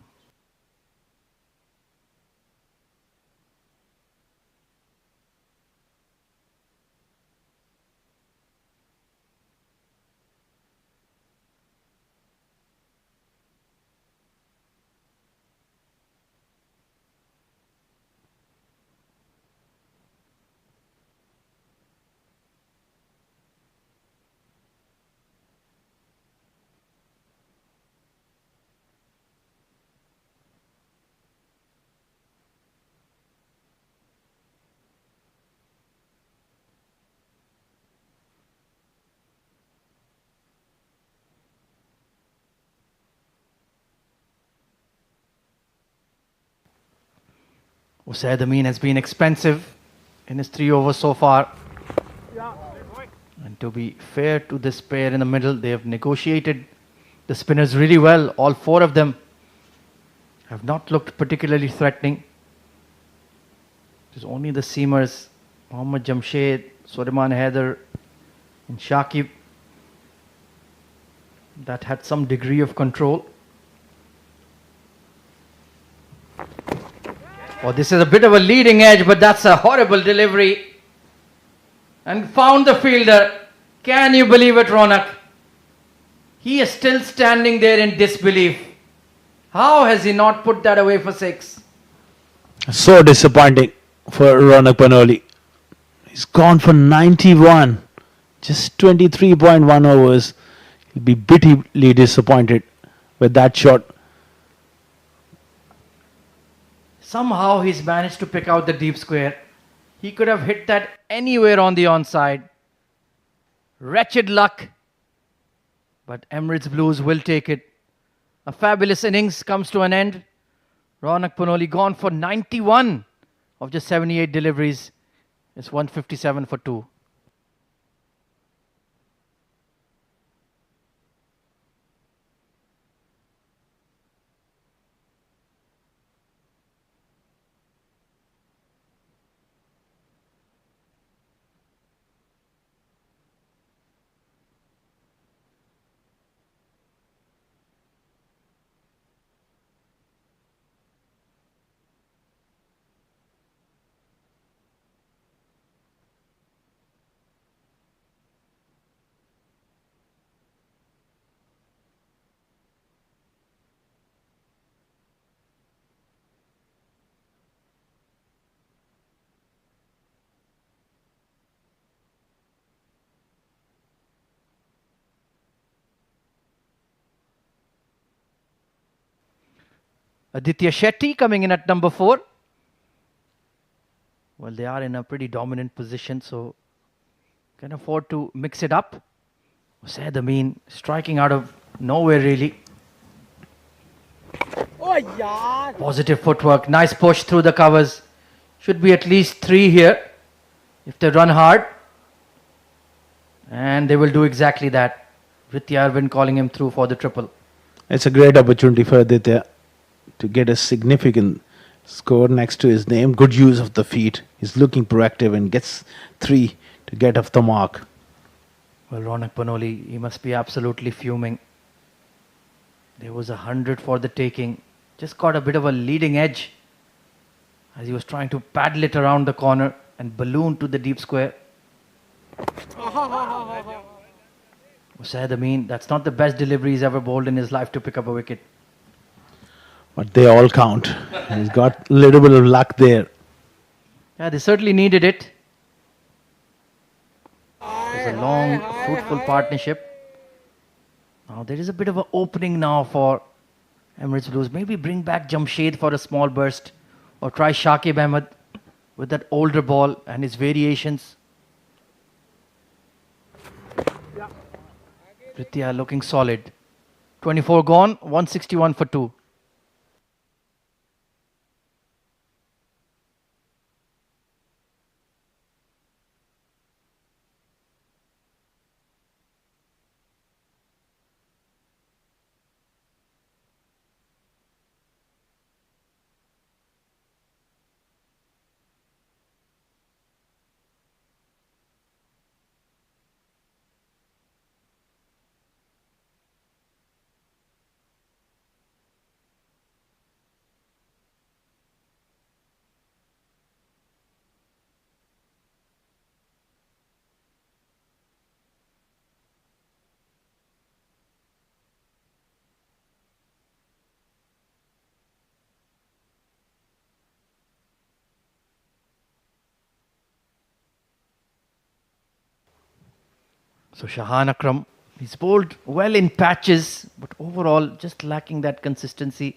Usaid Amin has been expensive in his 3 overs so far. And to be fair to this pair in the middle, they have negotiated the spinners really well. All 4 of them have not looked particularly threatening. It is only the seamers, Mohammad Jamshed, Suleiman Haider and Shakib, that had some degree of control. Oh, this is a bit of a leading edge, but that's a horrible delivery. And found the fielder. Can you believe it, Ronak? He is still standing there in disbelief. How has he not put that away for 6? So disappointing for Ronak Panoli. He's gone for 91. Just 23.1 overs. He'll be bitterly disappointed with that shot. Somehow he's managed to pick out the deep square. He could have hit that anywhere on the onside. Wretched luck. But Emirates Blues will take it. A fabulous innings comes to an end. Ronak Panoli gone for 91 of just 78 deliveries. It's 157 for 2. Aditya Shetty coming in at number 4. Well, they are in a pretty dominant position, so can afford to mix it up. Usaid Amin striking out of nowhere, really. Oh, yaar. Positive footwork, nice push through the covers. Should be at least 3 here if they run hard. And they will do exactly that. Vidya Arvind calling him through for the triple. It's a great opportunity for Aditya to get a significant score next to his name. Good use of the feet. He's looking proactive and gets 3 to get off the mark. Well, Ronak Panoli, he must be absolutely fuming. There was 100 for the taking. Just got a bit of a leading edge as he was trying to paddle it around the corner and balloon to the deep square. Usaid Amin, that's not the best delivery he's ever bowled in his life to pick up a wicket. But they all count. He's got a little bit of luck there. Yeah, they certainly needed it. It was a long, fruitful partnership. Now there is a bit of an opening now for Emirates Blues. Maybe bring back Jamshed for a small burst, or try Shakib Ahmed with that older ball and his variations. Pritya looking solid. 24 gone, 161 for 2. So Shahan Akram, he's bowled well in patches, but overall just lacking that consistency.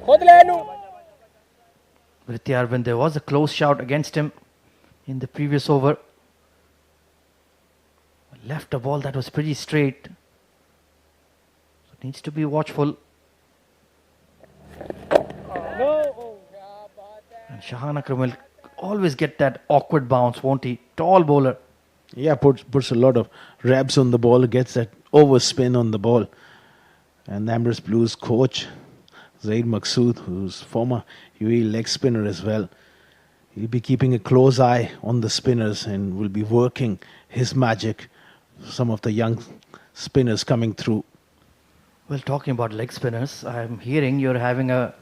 खुद ले लूं. Vidya Arvind, there was a close shout against him in the previous over. Left a ball that was pretty straight. So needs to be watchful. No. Oh, क्या बात है. And Shahan Akram will always get that awkward bounce, won't he? Tall bowler. Yeah, puts a lot of reps on the ball, gets that overspin on the ball. And the Emirates Blues coach, Zaid Maqsood, who's former UAE leg spinner as well, he'll be keeping a close eye on the spinners and will be working his magic. Some of the young spinners coming through. Well, talking about leg spinners, I'm hearing you're having a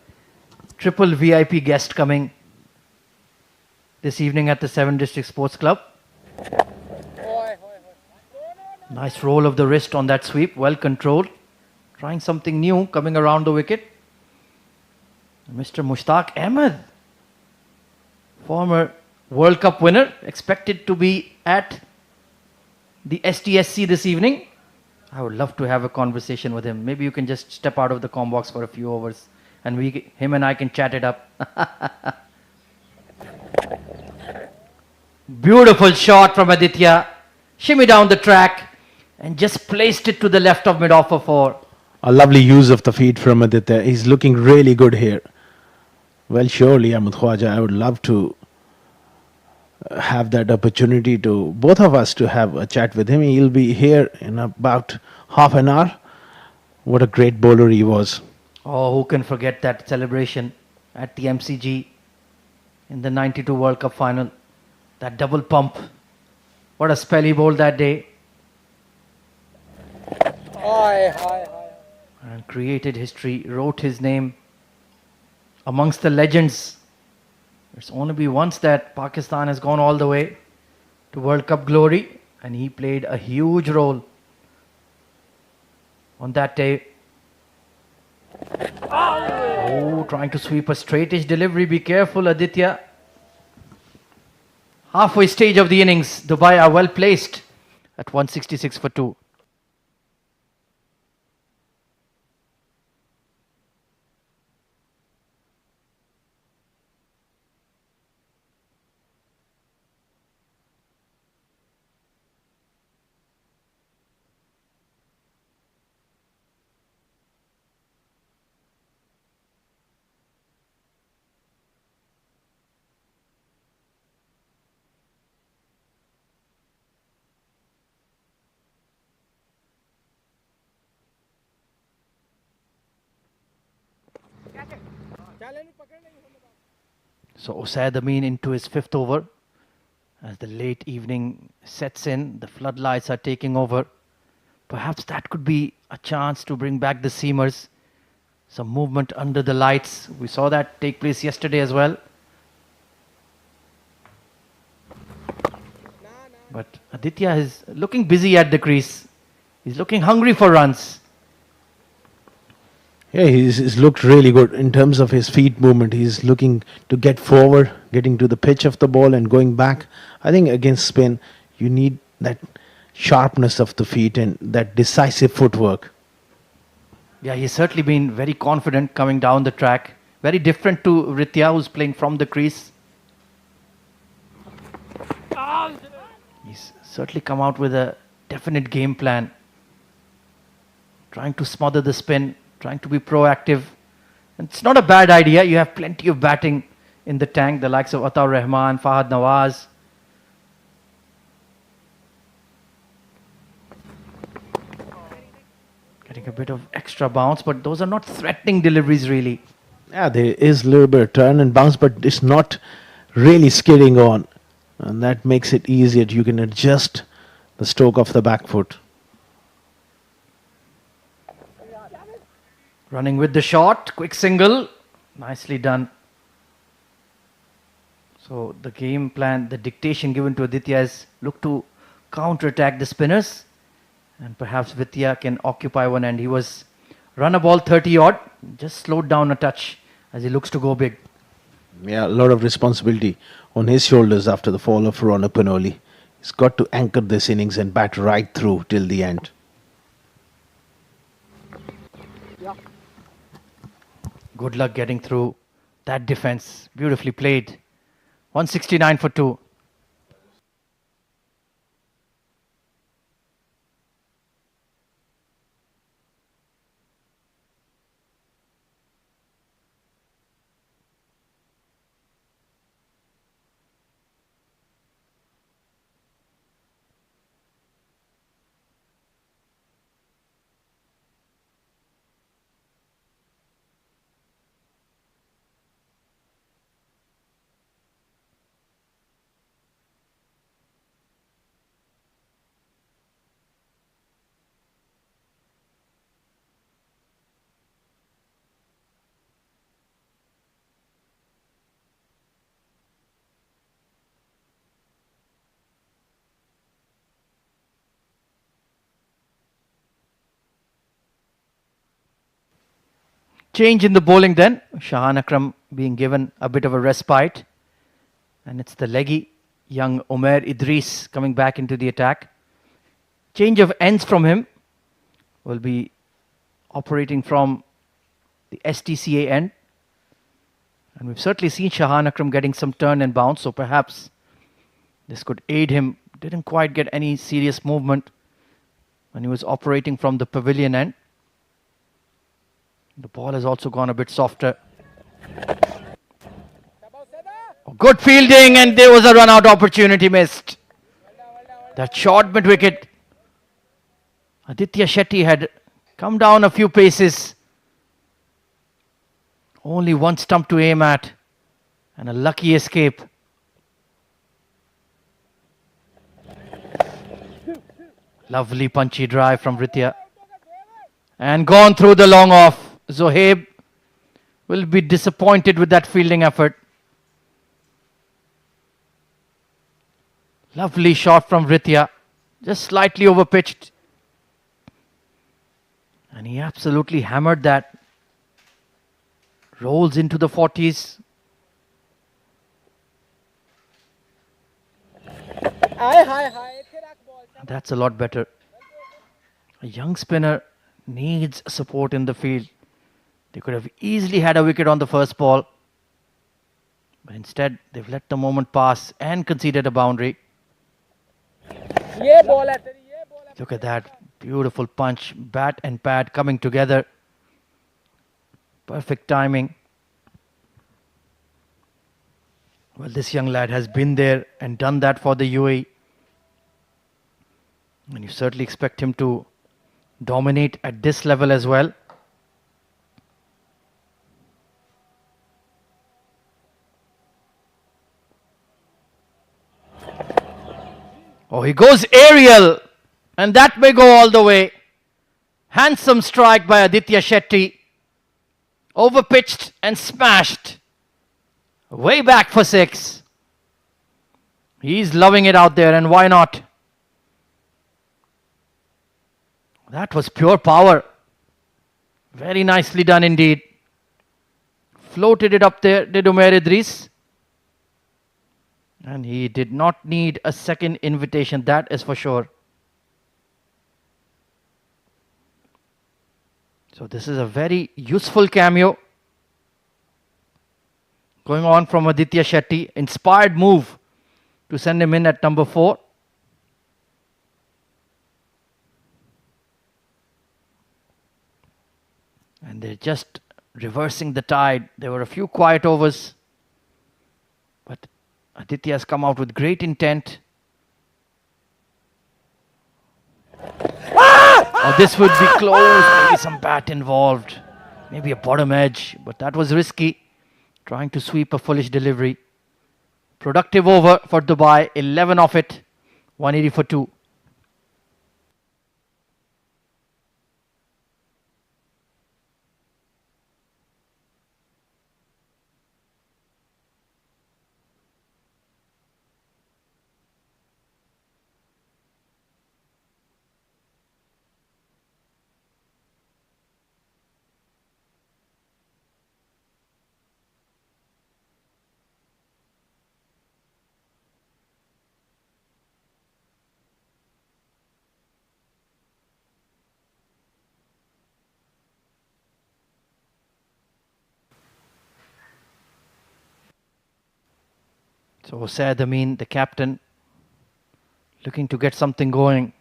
triple VIP guest coming this evening at the 7 District Sports Club. Nice roll of the wrist on that sweep, well controlled. Trying something new, coming around the wicket. Mr. Mushtaq Ahmed, former World Cup winner, expected to be at the STSC this evening. I would love to have a conversation with him. Maybe you can just step out of the comm box for a few overs and him and I can chat it up. Beautiful shot from Aditya. Shimmy down the track and just placed it to the left of mid-off for 4. A lovely use of the feet from Aditya. He's looking really good here. Well, surely, Ahmed Khwaja, I would love to have that opportunity to both of us to have a chat with him. He'll be here in about half an hour. What a great bowler he was. Oh, who can forget that celebration at the MCG in the 92 World Cup final. That double pump. What a spell he bowled that day. And created history, wrote his name amongst the legends. It's only been once that Pakistan has gone all the way to World Cup glory, and he played a huge role on that day. Oh, trying to sweep a straightish delivery. Be careful, Aditya. Halfway stage of the innings, Dubai are well placed at 166 for 2. So Usaid Amin into his 5th over. As the late evening sets in, the floodlights are taking over. Perhaps that could be a chance to bring back the seamers. Some movement under the lights. We saw that take place yesterday as well. But Aditya is looking busy at the crease. He's looking hungry for runs. Yeah, he's looked really good in terms of his feet movement. He's looking to get forward, getting to the pitch of the ball and going back. I think against spin, you need that sharpness of the feet and that decisive footwork. Yeah, he's certainly been very confident coming down the track. Very different to Ritya, who's playing from the crease. He's certainly come out with a definite game plan. Trying to smother the spin, trying to be proactive. And it's not a bad idea. You have plenty of batting in the tank, the likes of Ataur Rahman, Fahad Nawaz. Getting a bit of extra bounce, but those are not threatening deliveries really. Yeah, there is a little bit of turn and bounce, but it's not really skidding on. And that makes it easier. You can adjust the stroke of the back foot. Running with the shot, quick single, nicely done. So the game plan, the dictation given to Aditya is look to counter-attack the spinners, and perhaps Vidya can occupy one end. He was run a ball 30 odd, just slowed down a touch as he looks to go big. Yeah, a lot of responsibility on his shoulders after the fall of Ronald Panoli. He's got to anchor this innings and bat right through till the end. Good luck getting through that defense. Beautifully played. 169 for 2. Change in the bowling then. Shahan Akram being given a bit of a respite. And it's the leggy young Umair Idris coming back into the attack. Change of ends from him. Will be operating from the STCA end. And we've certainly seen Shahan Akram getting some turn and bounce. So perhaps this could aid him. Didn't quite get any serious movement when he was operating from the pavilion end. The ball has also gone a bit softer. Good fielding, and there was a run-out opportunity missed. That short mid-wicket. Aditya Shetty had come down a few paces. Only one stump to aim at, and a lucky escape. Lovely punchy drive from Ritya. And gone through the long off. Zohaib will be disappointed with that fielding effort. Lovely shot from Ritya. Just slightly overpitched. And he absolutely hammered that. Rolls into the 40s. That's a lot better. A young spinner needs support in the field. They could have easily had a wicket on the first ball. But instead, they've let the moment pass and conceded a boundary. Look at that. Beautiful punch. Bat and pad coming together. Perfect timing. Well, this young lad has been there and done that for the UAE. And you certainly expect him to dominate at this level as well. Oh, he goes aerial. And that may go all the way. Handsome strike by Aditya Shetty. Overpitched and smashed. Way back for 6. He's loving it out there, and why not? That was pure power. Very nicely done indeed. Floated it up there, did Umair Idris. And he did not need a second invitation, that is for sure. So this is a very useful cameo going on from Aditya Shetty. Inspired move to send him in at number 4. And they're just reversing the tide. There were a few quiet overs, but Aditya has come out with great intent. Oh, this would be close. Maybe some bat involved. Maybe a bottom edge, but that was risky. Trying to sweep a foolish delivery. Productive over for Dubai. 11 off it. 180 for 2. So Saad Amin, the captain, looking to get something going.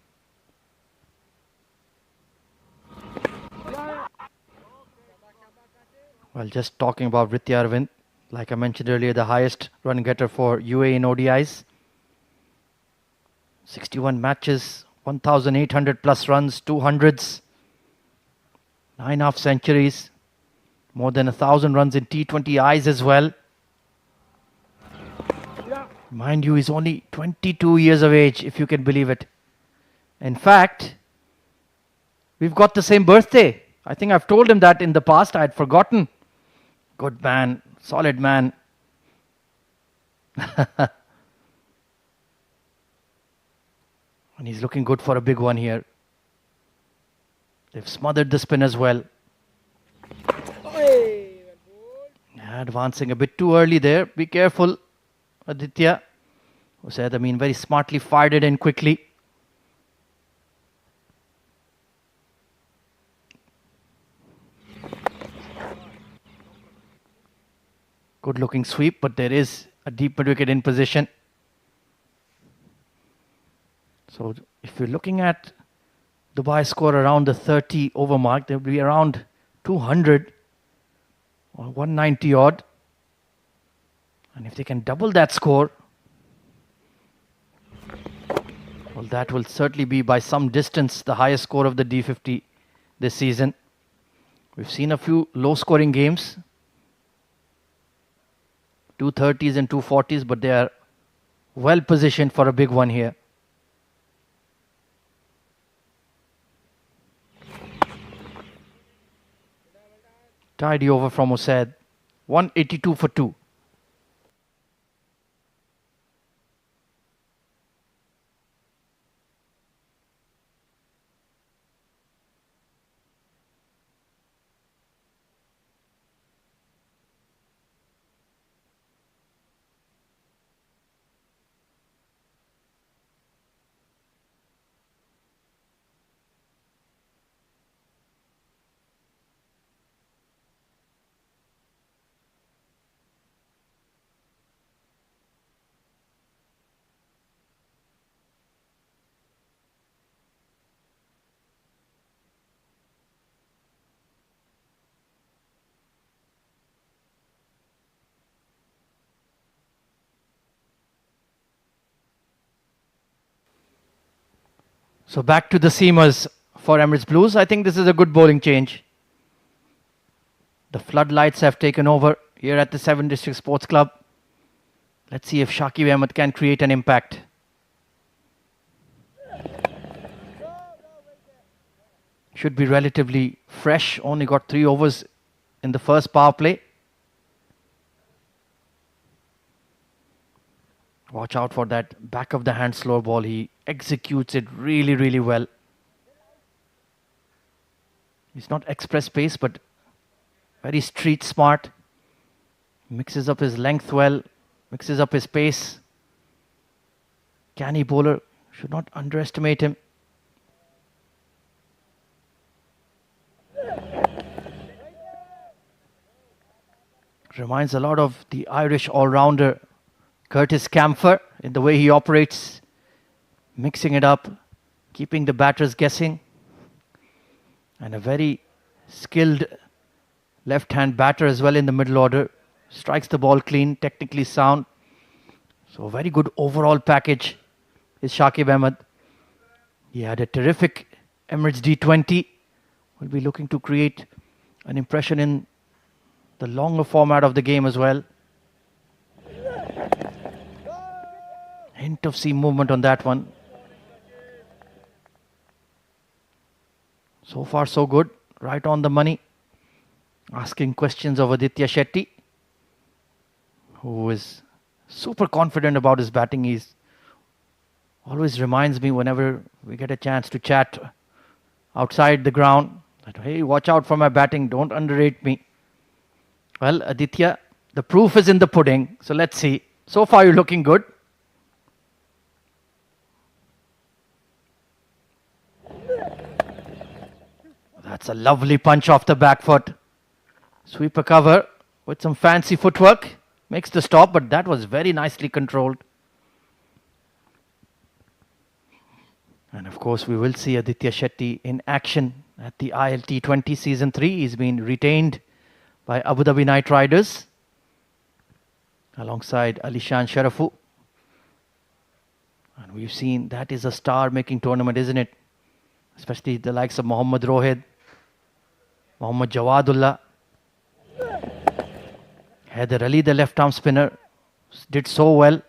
Well, just talking about Vritti Arvind, like I mentioned earlier, the highest run getter for UAE in ODIs. 61 matches, 1,800 plus runs, 200s, 9 half centuries, more than 1,000 runs in T20Is as well. Mind you, he's only 22 years of age, if you can believe it. In fact, we've got the same birthday. I think I've told him that in the past. I had forgotten. Good man, solid man. And he's looking good for a big one here. They've smothered the spin as well. Advancing a bit too early there. Be careful, Aditya. Said, I mean, very smartly fired it in quickly. Good looking sweep, but there is a deep mid wicket in position. So if you're looking at Dubai score around the 30 over mark, there will be around 200 or 190 odd. And if they can double that score, well, that will certainly be by some distance the highest score of the D50 this season. We've seen a few low scoring games, 230s and 240s, but they are well positioned for a big one here. Tidy over from Usaid. 182 for 2. So back to the seamers for Emirates Blues. I think this is a good bowling change. The floodlights have taken over here at the 7 District Sports Club. Let's see if Shakib Ahmed can create an impact. should be relatively fresh. Only got 3 overs in the first power play. Watch out for that back of the hand slow ball. He executes it really, really well. He's not express pace, but very street smart. Mixes up his length well, mixes up his pace. Canny bowler, should not underestimate him. Reminds a lot of the Irish all-rounder Curtis Camphor in the way he operates, mixing it up, keeping the batters guessing. And a very skilled left-hand batter as well in the middle order. Strikes the ball clean, technically sound. So a very good overall package is Shakib Ahmed. He had a terrific Emirates D20. Will be looking to create an impression in the longer format of the game as well. Hint of seam movement on that one. So far so good, right on the money. Asking questions of Aditya Shetty, who is super confident about his batting. He's always reminds me whenever we get a chance to chat outside the ground that, hey, watch out for my batting, don't underrate me. Well, Aditya, the proof is in the pudding, so let's see. So far you're looking good. That's a lovely punch off the back foot. Sweeper cover with some fancy footwork. Makes the stop, but that was very nicely controlled. And of course, we will see Aditya Shetty in action at the ILT20 Season 3. He's been retained by Abu Dhabi Knight Riders alongside Alishan Sharafu. And we've seen that is a star-making tournament, isn't it? Especially the likes of Mohammad Rohid, Mohammad Jawadullah. Haider Ali, the left-arm spinner, did so well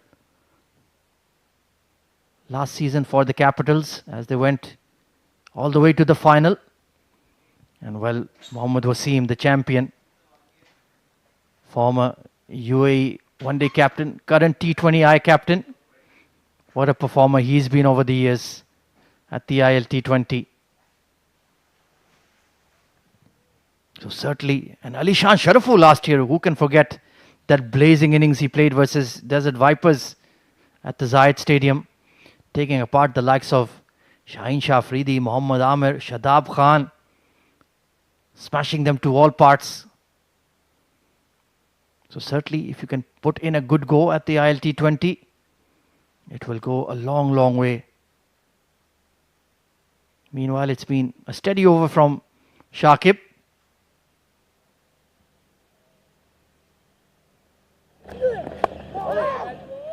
last season for the Capitals as they went all the way to the final. And well, Mohammad Wasim, the champion, former UAE one-day captain, current T20I captain. What a performer he's been over the years at the ILT20. So certainly, and Alishan Sharafu last year, who can forget that blazing innings he played versus Desert Vipers at the Zayed Stadium, taking apart the likes of Shaheen Shah Afridi, Mohammad Amir, Shadab Khan, smashing them to all parts. So certainly, if you can put in a good go at the ILT20, it will go a long, long way. Meanwhile, it's been a steady over from Shakib.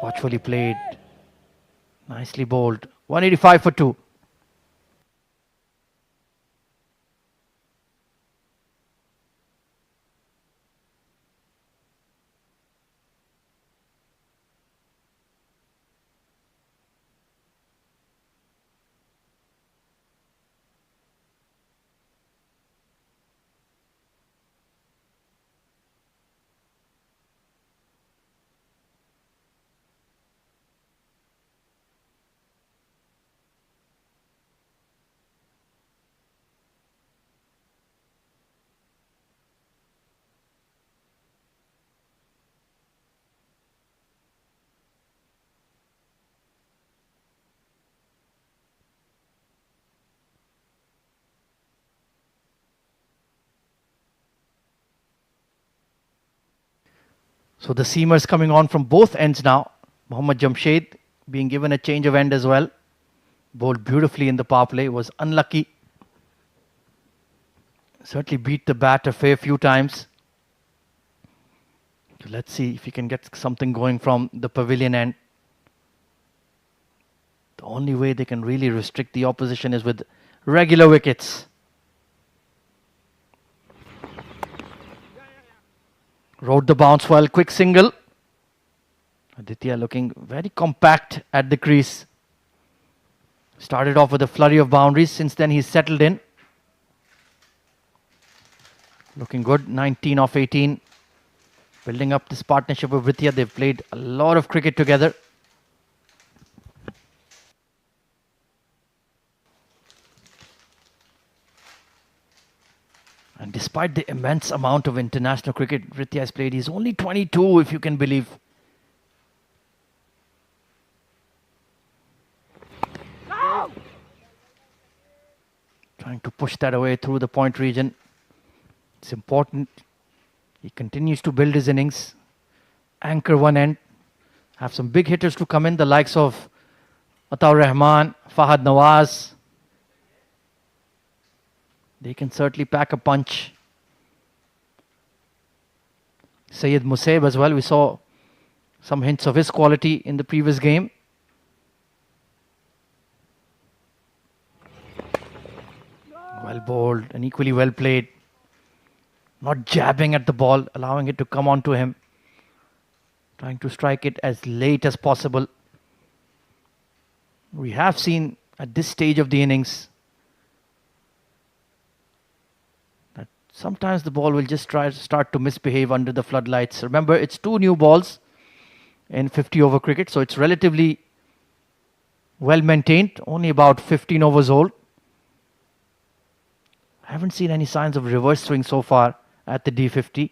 Watchfully played. Nicely bowled. 185 for 2. So the seamers coming on from both ends now. Mohammad Jamshed being given a change of end as well. Bowled beautifully in the power play. Was unlucky. Certainly beat the bat a fair few times. So let's see if he can get something going from the pavilion end. The only way they can really restrict the opposition is with regular wickets. Rode the bounce well, quick single. Aditya looking very compact at the crease. Started off with a flurry of boundaries. Since then he's settled in. Looking good, 19 off 18. Building up this partnership with Vidya. They've played a lot of cricket together. And despite the immense amount of international cricket Vidya has played, he's only 22, if you can believe. Trying to push that away through the point region. It's important. He continues to build his innings. Anchor one end. Have some big hitters to come in, the likes of Ataur Rahman, Fahad Nawaz. They can certainly pack a punch. Syed Musaib as well. We saw some hints of his quality in the previous game. Well bowled and equally well played. Not jabbing at the ball, allowing it to come onto him. Trying to strike it as late as possible. We have seen at this stage of the innings that sometimes the ball will just start to misbehave under the floodlights. Remember, it's 2 new balls in 50 over cricket, so it's relatively well maintained, only about 15 overs old. Haven't seen any signs of reverse swing so far at the D50.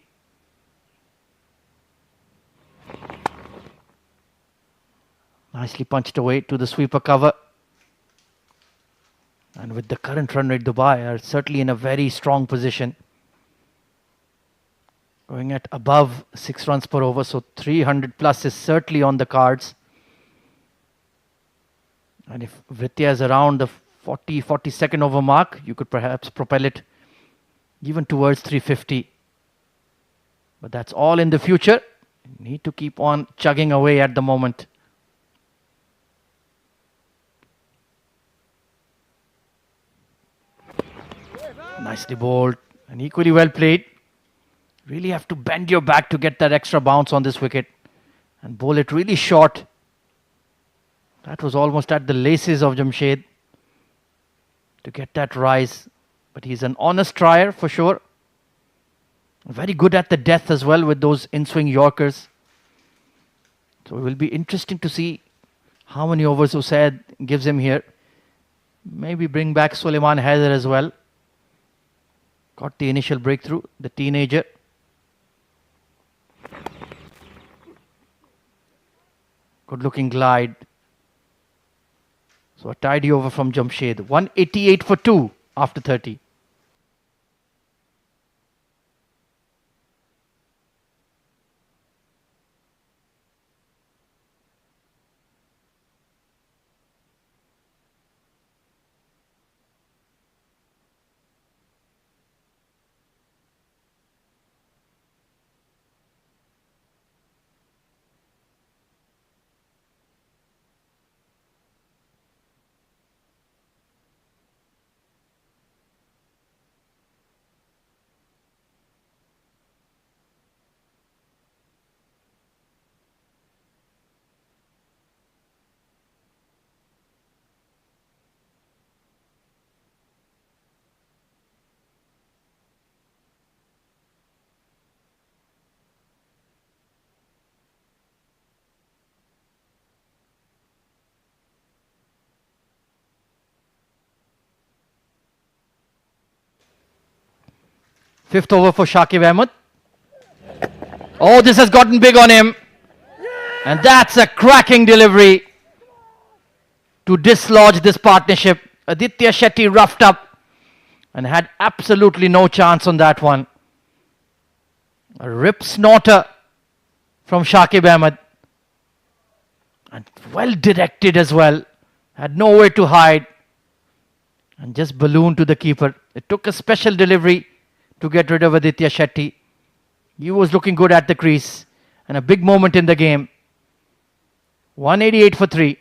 Nicely punched away to the sweeper cover. And with the current run rate, Dubai are certainly in a very strong position. Going at above 6 runs per over, so 300 plus is certainly on the cards. And if Vidya is around the 42nd over mark, you could perhaps propel it even towards 350. But that's all in the future. You need to keep on chugging away at the moment. Nicely bowled and equally well played. Really have to bend your back to get that extra bounce on this wicket and bowl it really short. That was almost at the laces of Jamshed to get that rise. But he's an honest trier for sure. Very good at the death as well with those in-swing Yorkers. So it will be interesting to see how many overs Usaid gives him here. Maybe bring back Suleiman Haider as well. Got the initial breakthrough, the teenager. Good looking glide. So a tidy over from Jamshed. 188 for 2 after 30. Fifth over for Shakib Ahmed. Oh, this has gotten big on him. And that's a cracking delivery to dislodge this partnership. Aditya Shetty roughed up and had absolutely no chance on that one. A rip snorter from Shakib Ahmed. And well directed as well. Had nowhere to hide. And just ballooned to the keeper. It took a special delivery to get rid of Aditya Shetty. He was looking good at the crease. And a big moment in the game. 188 for 3.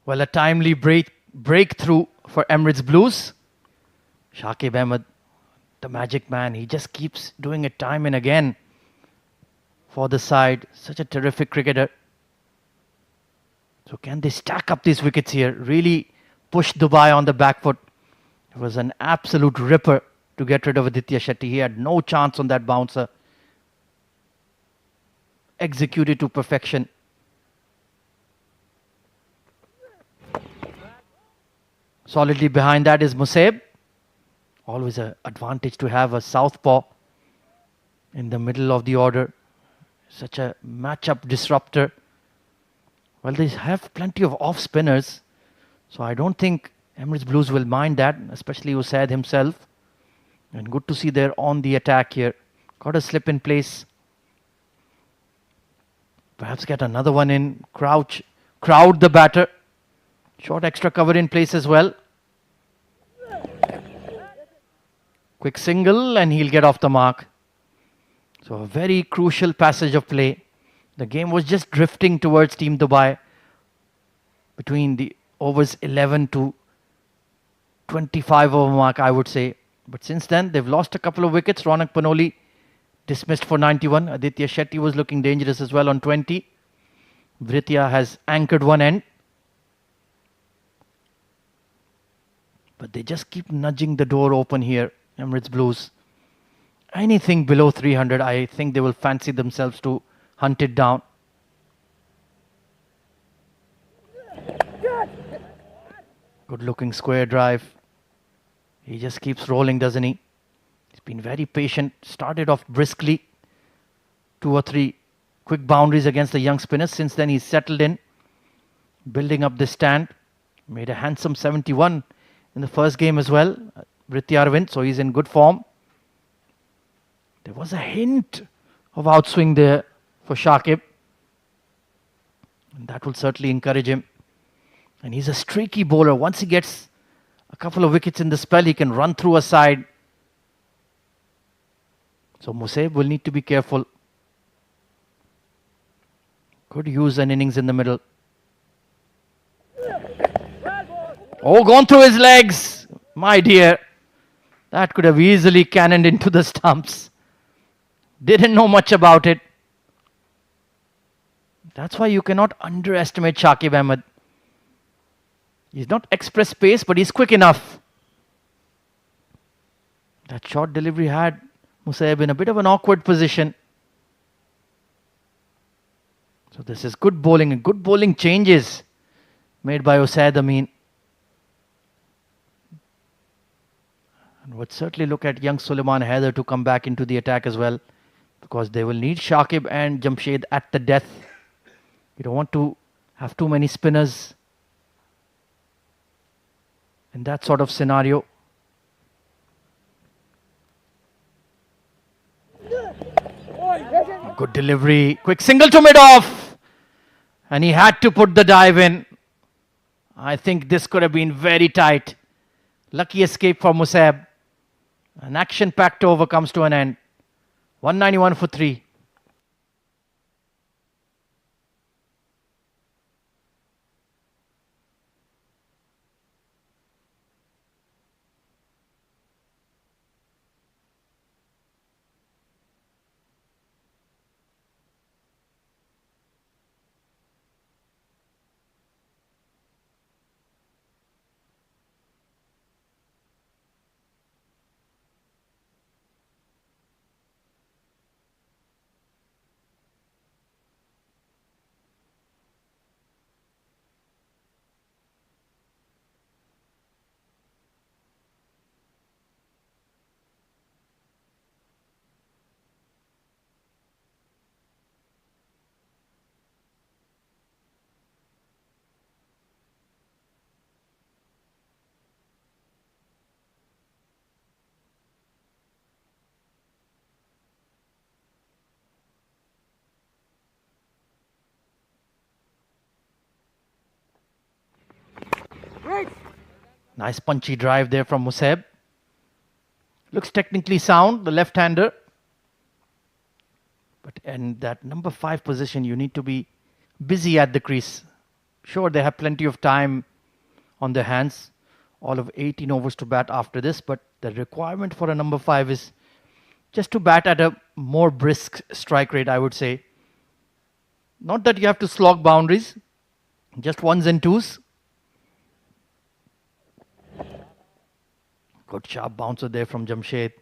Well, a timely breakthrough for Emirates Blues. Shakib Ahmed, the magic man, he just keeps doing it time and again for the side. Such a terrific cricketer. So can they stack up these wickets here? Really push Dubai on the back foot. It was an absolute ripper to get rid of Aditya Shetty. He had no chance on that bouncer. Executed to perfection. Solidly behind that is Musab. Always an advantage to have a southpaw in the middle of the order. Such a matchup disruptor. Well, they have plenty of off spinners, so I don't think Emirates Blues will mind that, especially Usaid himself. And good to see they're on the attack here. Got a slip in place. Perhaps get another one in. Crowd the batter. Short extra cover in place as well. Quick single and he'll get off the mark. So a very crucial passage of play. The game was just drifting towards Team Dubai between the overs 11 to 25 over mark, I would say. But since then, they've lost a couple of wickets. Ronak Panoli dismissed for 91. Aditya Shetty was looking dangerous as well on 20. Vritya has anchored one end. But they just keep nudging the door open here, Emirates Blues. Anything below 300, I think they will fancy themselves to hunt it down. Good looking square drive. He just keeps rolling, doesn't he? He's been very patient. Started off briskly. 2 or 3 quick boundaries against the young spinners. Since then he's settled in. Building up this stand. Made a handsome 71 in the first game as well. Vritti Arvind, so he's in good form. There was a hint of outswing there for Shakib. And that will certainly encourage him. And he's a streaky bowler. Once he gets a couple of wickets in the spell, he can run through a side. So Musab will need to be careful. Could use an innings in the middle. Oh, gone through his legs. My dear. That could have easily cannoned into the stumps. Didn't know much about it. That's why you cannot underestimate Shakib Ahmed. He's not express pace, but he's quick enough. That short delivery had Musab in a bit of an awkward position. So this is good bowling, and good bowling changes made by Usaid Amin. And would certainly look at young Suleiman Haider to come back into the attack as well, because they will need Shakib and Jamshed at the death. You don't want to have too many spinners in that sort of scenario. Good delivery. Quick single to mid-off. And he had to put the dive in. I think this could have been very tight. Lucky escape for Musab. An action-packed over comes to an end. 191 for 3. Nice punchy drive there from Musab. Looks technically sound, the left-hander. But in that number 5 position, you need to be busy at the crease. Sure, they have plenty of time on their hands, all of 18 overs to bat after this, but the requirement for a number 5 is just to bat at a more brisk strike rate, I would say. Not that you have to slog boundaries, just ones and twos. Good sharp bouncer there from Jamshed.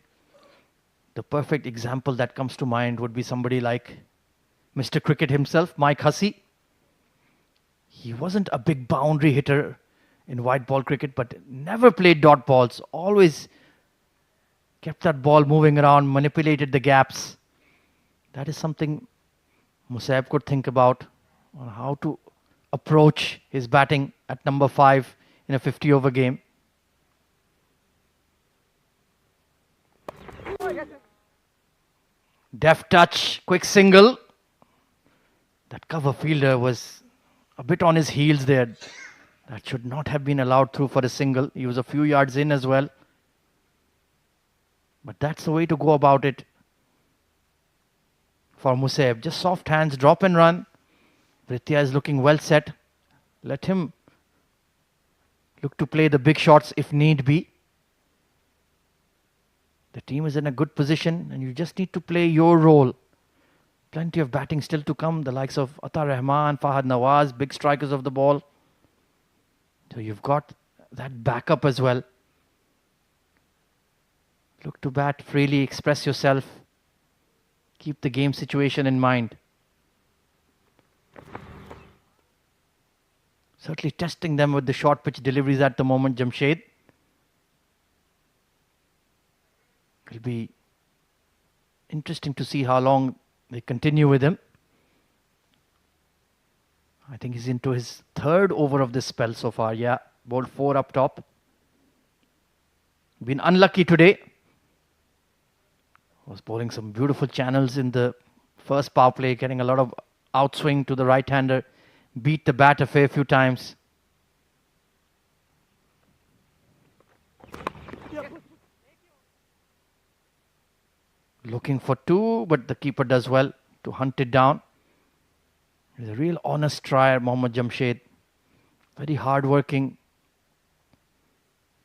The perfect example that comes to mind would be somebody like Mr. Cricket himself, Mike Hussey. He wasn't a big boundary hitter in white ball cricket, but never played dot balls. Always kept that ball moving around, manipulated the gaps. That is something Musaib could think about on how to approach his batting at number 5 in a 50-over game. Deft touch, quick single. That cover fielder was a bit on his heels there. That should not have been allowed through for a single. He was a few yards in as well. But that's the way to go about it for Musaib. Just soft hands, drop and run. Britya is looking well set. Let him look to play the big shots if need be. The team is in a good position and you just need to play your role. Plenty of batting still to come. The likes of Atar Rahman, Fahad Nawaz, big strikers of the ball. So you've got that backup as well. Look to bat freely, express yourself. Keep the game situation in mind. Certainly testing them with the short pitch deliveries at the moment, Jamshed. It'll be interesting to see how long they continue with him. I think he's into his 3rd over of this spell so far. Yeah, bowled 4 up top. Been unlucky today. Was bowling some beautiful channels in the first power play, getting a lot of outswing to the right-hander. Beat the bat a fair few times. Looking for 2, but the keeper does well to hunt it down. He's a real honest trier, Mohammad Jamshed. Very hard-working.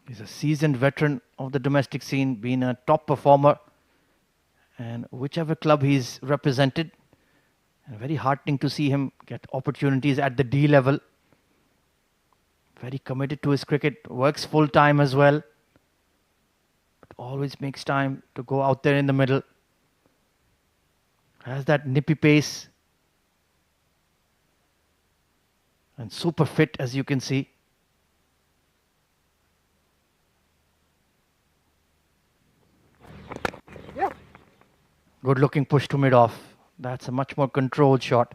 He's a seasoned veteran of the domestic scene, been a top performer. And whichever club he's represented, and very heartening to see him get opportunities at the D level. Very committed to his cricket, works full time as well. But always makes time to go out there in the middle. Has that nippy pace. And super fit, as you can see. Good looking push to mid-off. That's a much more controlled shot.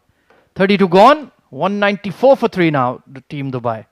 32 gone. 194 for 3 now, the team Dubai.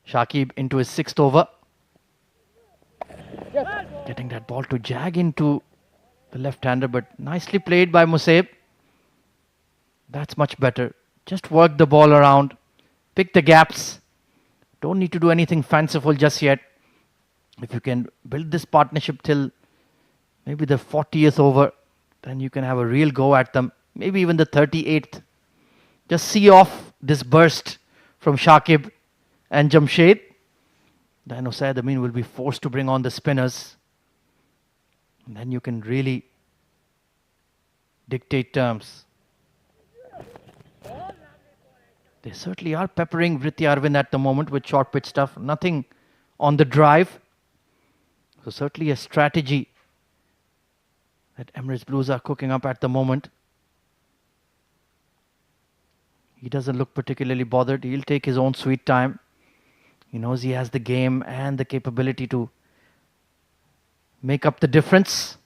Shakib into his 6th over. Getting that ball to jag into the left-hander, but nicely played by Musaib. That's much better. Just work the ball around. Pick the gaps. Don't need to do anything fanciful just yet. If you can build this partnership till maybe the 40th over, then you can have a real go at them. Maybe even the 38th. Just see off this burst from Shakib and Jamshed. then Usaid Amin will be forced to bring on the spinners. And then you can really dictate terms. They certainly are peppering Vritti Arvind at the moment with short pitch stuff. Nothing on the drive. So certainly a strategy that Emirates Blues are cooking up at the moment. He doesn't look particularly bothered. He'll take his own sweet time. He knows he has the game and the capability to make up the difference.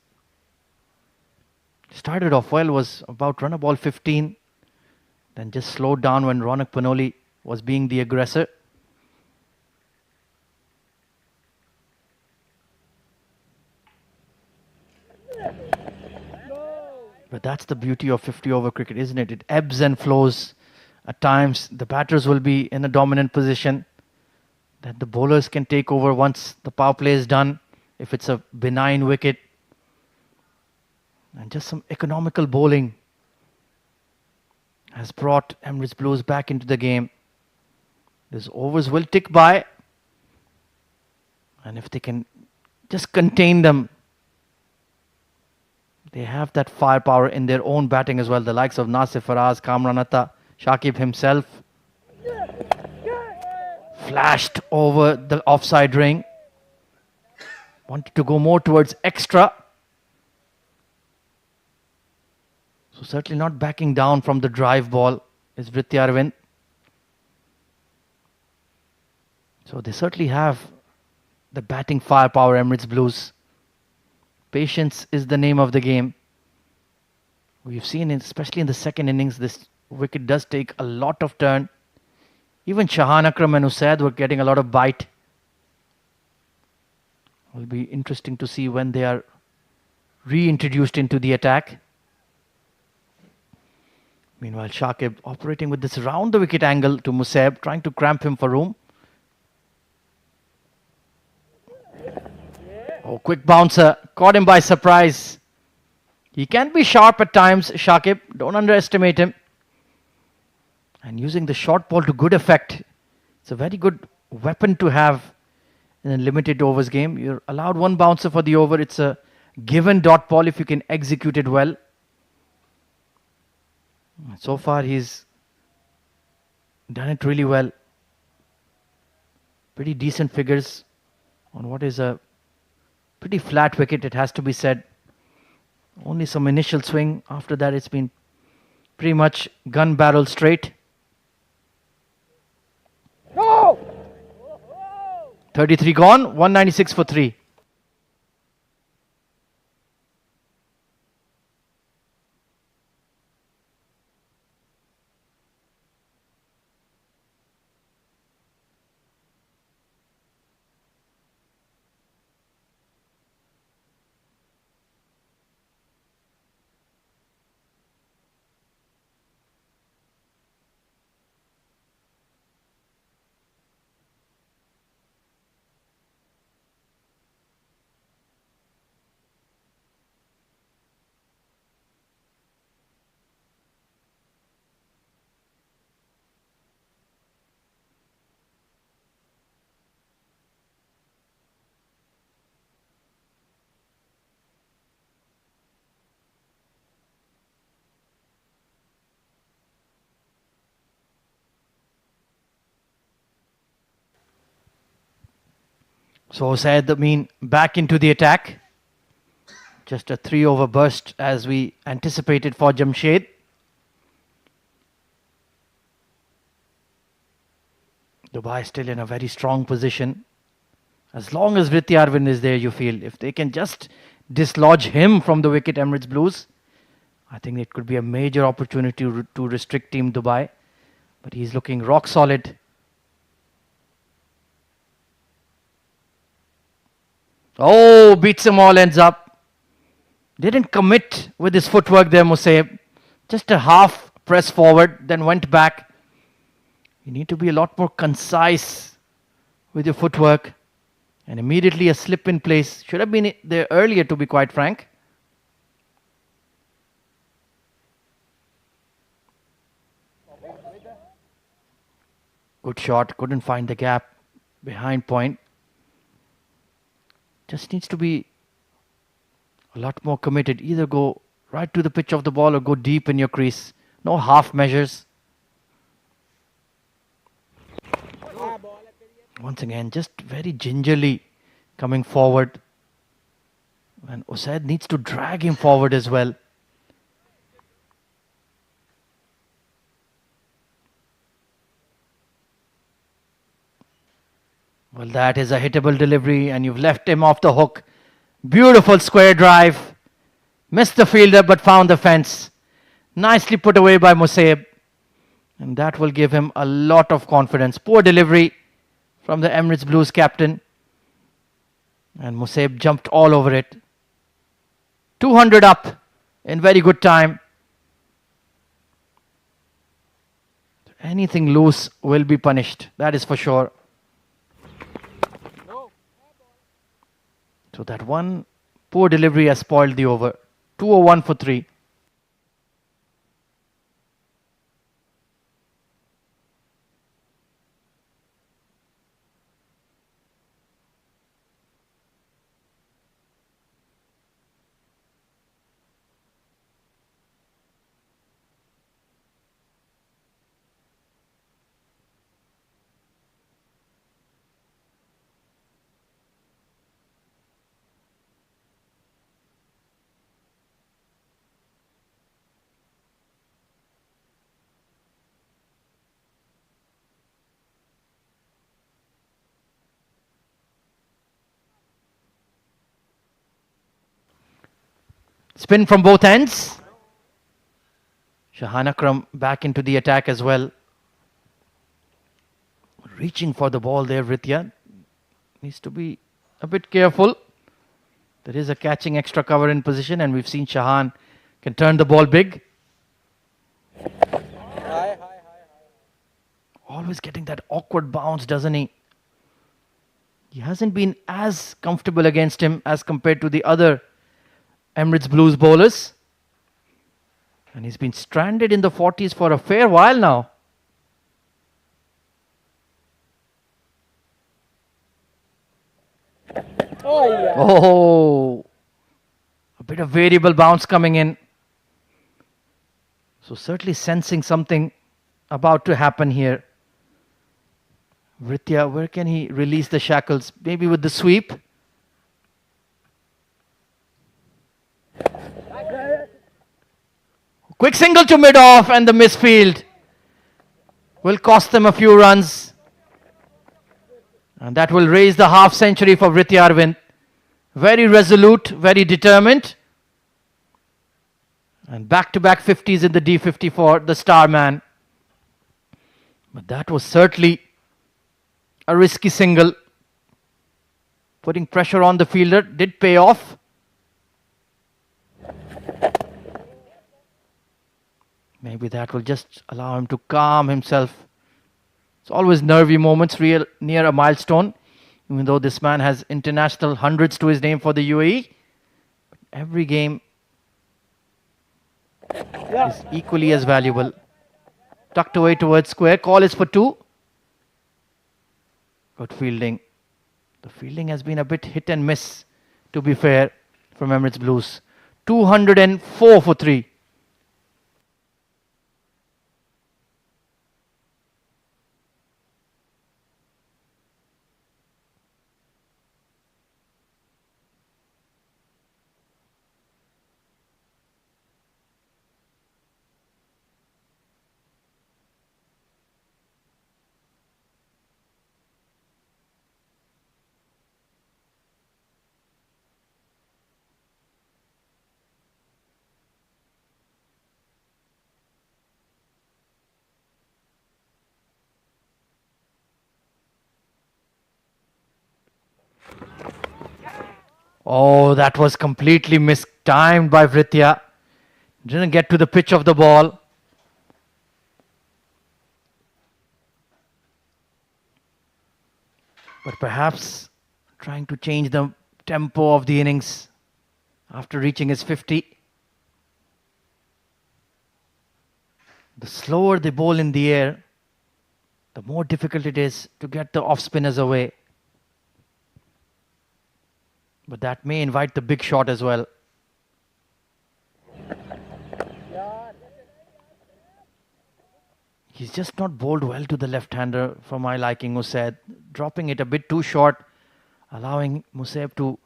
Started off well, was about run a ball 15. Then just slowed down when Ronak Panoli was being the aggressor. But that's the beauty of 50 over cricket, isn't it? It ebbs and flows. At times, the batters will be in a dominant position that the bowlers can take over once the power play is done, if it's a benign wicket. And just some economical bowling has brought Emirates Blues back into the game. These overs will tick by. And if they can just contain them, they have that firepower in their own batting as well. The likes of Nasif Faraz, Kamran Atta, Shakib himself. Flashed over the offside ring. Wanted to go more towards extra. So certainly not backing down from the drive ball is Vritti Arvind. So they certainly have the batting firepower, Emirates Blues. Patience is the name of the game. We've seen, especially in the second innings, this wicket does take a lot of turn. Even Shahan Akram and Usaid were getting a lot of bite. It will be interesting to see when they are reintroduced into the attack. Meanwhile, Shakib operating with this round the wicket angle to Musab, trying to cramp him for room. Oh, quick bouncer. Caught him by surprise. He can be sharp at times, Shakib. Don't underestimate him. And using the short ball to good effect. It's a very good weapon to have in a limited overs game. You're allowed one bouncer for the over. It's a given dot ball if you can execute it well. So far, he's done it really well. Pretty decent figures on what is a pretty flat wicket, it has to be said. Only some initial swing. After that, it's been pretty much gun barrel straight. No! 33 gone, 196 for 3. So Said Amin back into the attack. Just a 3 over burst as we anticipated for Jamshed. Dubai still in a very strong position. As long as Vritti Arvind is there, you feel, if they can just dislodge him from the wicket, Emirates Blues, I think it could be a major opportunity to restrict Team Dubai. But he's looking rock solid. Oh, beats them all, ends up. Didn't commit with his footwork there, Musab. Just a half press forward, then went back. You need to be a lot more concise with your footwork. And immediately a slip in place. Should have been there earlier, to be quite frank. Good shot. Couldn't find the gap behind point. Just needs to be a lot more committed. Either go right to the pitch of the ball or go deep in your crease. No half measures. Once again, just very gingerly coming forward. And Usaid needs to drag him forward as well. Well, that is a hittable delivery, and you've left him off the hook. Beautiful square drive. Missed the fielder, but found the fence. Nicely put away by Musaib. And that will give him a lot of confidence. Poor delivery from the Emirates Blues captain. And Musaib jumped all over it. 200 up in very good time. Anything loose will be punished. That is for sure. So that one poor delivery has spoiled the over. 201 for 3. Spin from both ends. Shahan Akram back into the attack as well. Reaching for the ball there, Vritya. Needs to be a bit careful. There is a catching extra cover in position, and we've seen Shahan can turn the ball big. Always getting that awkward bounce, doesn't he? He hasn't been as comfortable against him as compared to the other Emirates Blues bowlers. And he's been stranded in the 40s for a fair while now. Oh, a bit of variable bounce coming in. So certainly sensing something about to happen here. Vritya, where can he release the shackles? Maybe with the sweep. Quick single to mid-off, and the misfield will cost them a few runs. And that will raise the half century for Vritya Arvind. Very resolute, very determined. And back-to-back 50s in the D50 for the star man. But that was certainly a risky single. Putting pressure on the fielder did pay off. Maybe that will just allow him to calm himself. It's always nervy moments near a milestone, even though this man has international hundreds to his name for the UAE. Every game is equally as valuable. Tucked away towards square. Call is for 2. Good fielding. The fielding has been a bit hit and miss, to be fair, from Emirates Blues. 204 for 3. Oh, that was completely mistimed by Vritya. Didn't get to the pitch of the ball. But perhaps trying to change the tempo of the innings after reaching his 50. The slower they bowl in the air, the more difficult it is to get the off spinners away. But that may invite the big shot as well. He's just not bowled well to the left-hander for my liking, Musaib. Dropping it a bit too short, allowing Musaib to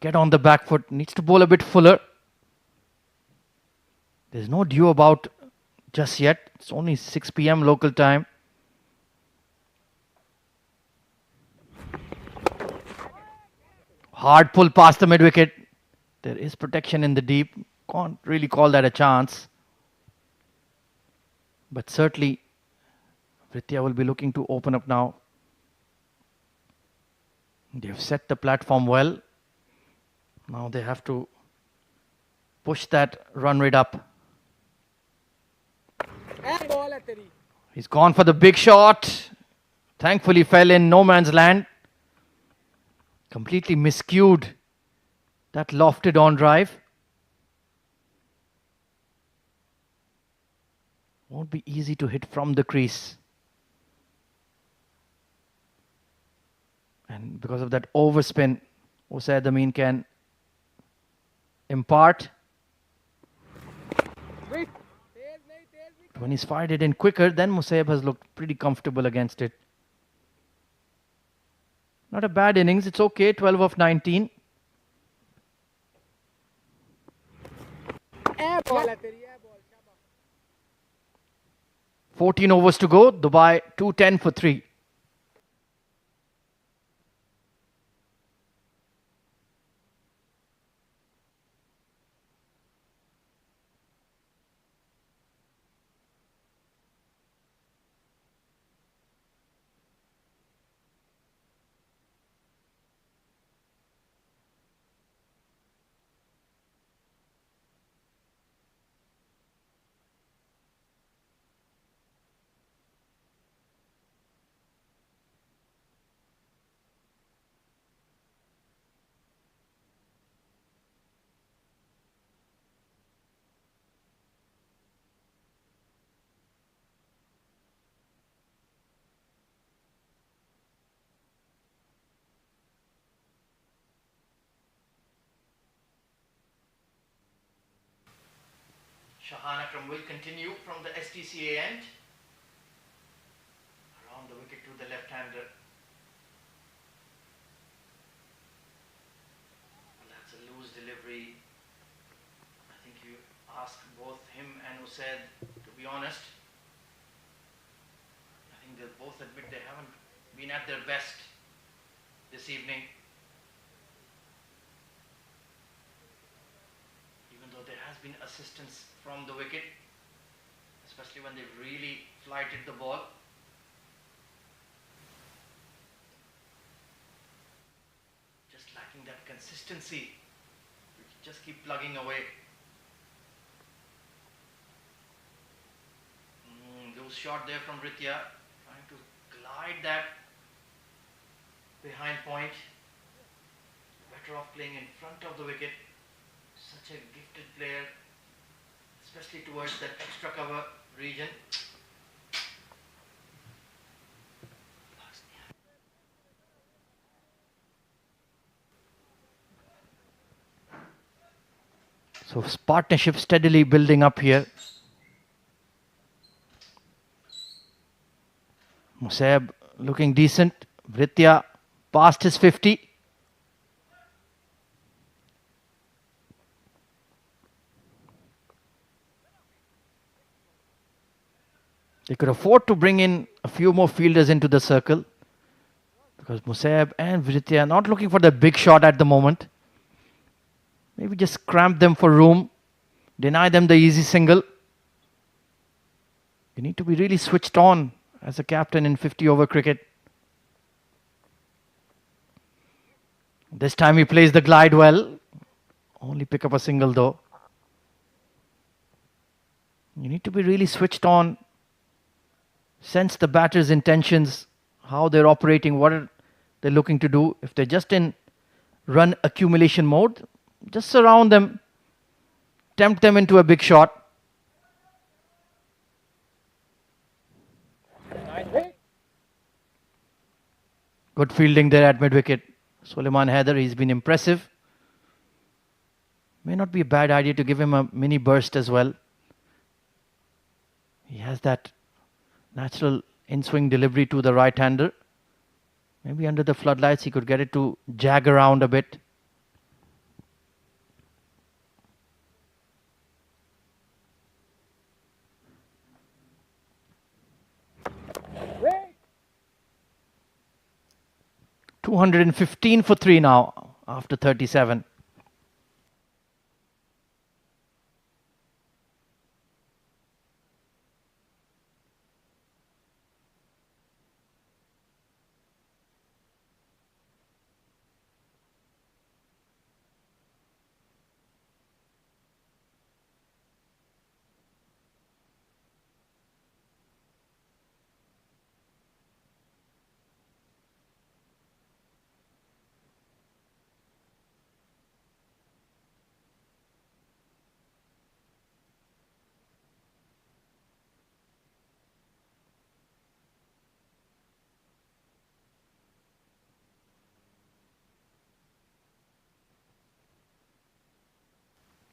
get on the back foot. Needs to bowl a bit fuller. There's no due about just yet. It's only 6 p.m. local time. Hard pull past the mid-wicket. There is protection in the deep. Can't really call that a chance. But certainly, Pritya will be looking to open up now. They've set the platform well. Now they have to push that run rate up. He's gone for the big shot. Thankfully fell in no man's land. Completely miscued that lofted on drive. Won't be easy to hit from the crease. And because of that overspin, Usaid Amin can impart. When he's fired it in quicker, then Musaib has looked pretty comfortable against it. Not a bad innings, it's okay, 12 of 19. Air ball hai teri, air ball. 14 overs to go, Dubai 210 for 3. Shahan Akram will continue from the STCA end. Around the wicket to the left-hander. Well, that's a loose delivery. I think you ask both him and Usaid, to be honest. I think they'll both admit they haven't been at their best this evening. Even though there has been assistance from the wicket, especially when they've really flighted the ball. Just lacking that consistency. Just keep plugging away. Loose shot there from Ritya, trying to glide that behind point. Better off playing in front of the wicket. Such a gifted player, especially towards that extra cover region. So partnership steadily building up here. Musaib looking decent. Ritya past his 50. They could afford to bring in a few more fielders into the circle, because Musaib and Ritya are not looking for the big shot at the moment. Maybe just cramp them for room, deny them the easy single. You need to be really switched on as a captain in 50-over cricket. This time he plays the glide well. Only pick up a single though. You need to be really switched on. Sense the batter's intentions, how they're operating, what are they looking to do. If they're just in run accumulation mode, just surround them, tempt them into a big shot. Good fielding there at mid-wicket. Suleiman Haider, he's been impressive. May not be a bad idea to give him a mini burst as well. He has that natural in-swing delivery to the right-hander. Maybe under the floodlights he could get it to jag around a bit. Wait. 215 for 3 now after 37.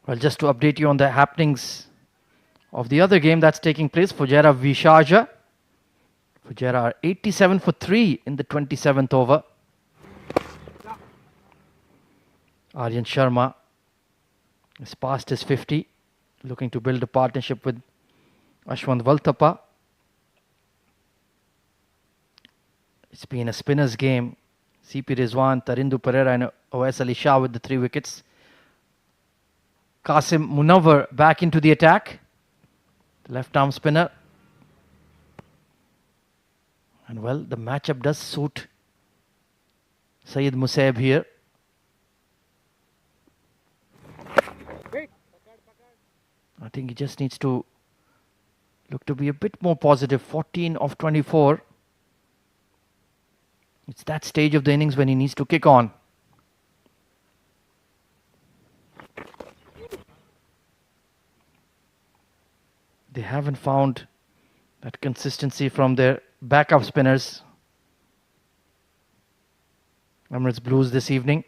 Well, just to update you on the happenings of the other game that's taking place, Fujairah v Sharjah. Fujairah are 87 for 3 in the 27th over. Aryan Sharma is past his 50, looking to build a partnership with Ashwant Valthapa. It's been a spinner's game. CP Rizwan, Tarindu Pereira and Oais Ali Shah with the 3 wickets. Qasim Munawar back into the attack. The left arm spinner. And well, the matchup does suit Syed Musaib here. I think he just needs to look to be a bit more positive. 14 of 24. It's that stage of the innings when he needs to kick on. They haven't found that consistency from their backup spinners. Emirates Blues this evening.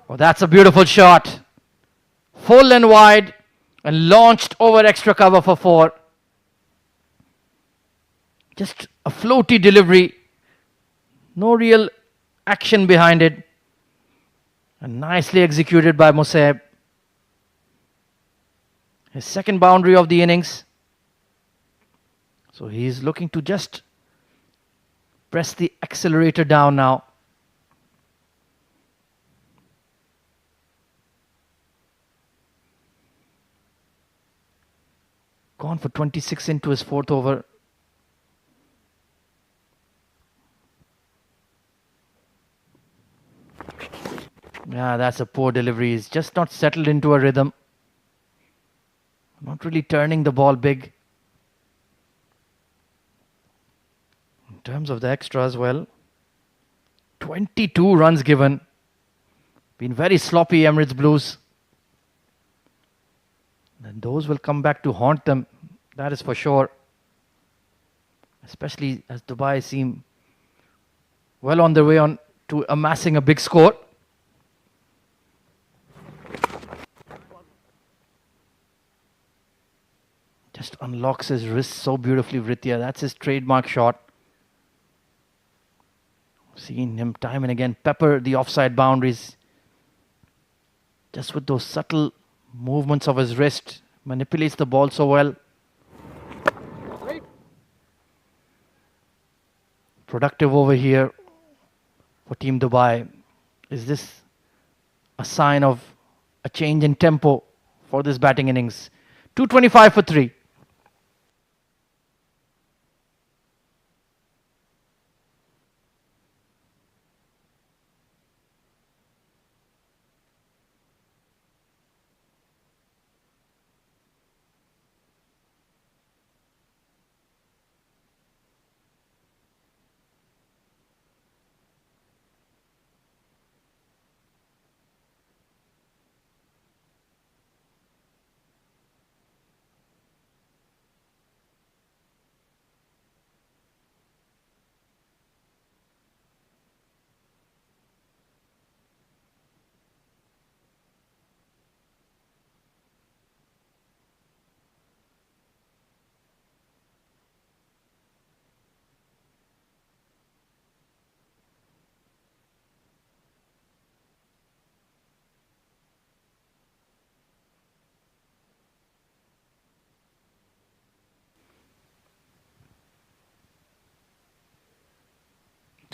Oh, that's a beautiful shot. Full and wide and launched over extra cover for 4. Just a floaty delivery. No real action behind it. And nicely executed by Musaib. His second boundary of the innings. So he's looking to just press the accelerator down now. Gone for 26 into his 4th over. Yeah, that's a poor delivery. He's just not settled into a rhythm. Not really turning the ball big. In terms of the extra as well, 22 runs given. Been very sloppy, Emirates Blues. And those will come back to haunt them. That is for sure. Especially as Dubai seem well on their way on to amassing a big score. Just unlocks his wrist so beautifully, Vritya. That's his trademark shot. Seen him time and again pepper the offside boundaries. Just with those subtle movements of his wrist. Manipulates the ball so well. Productive over here for Team Dubai. Is this a sign of a change in tempo for this batting innings? 225 for 3.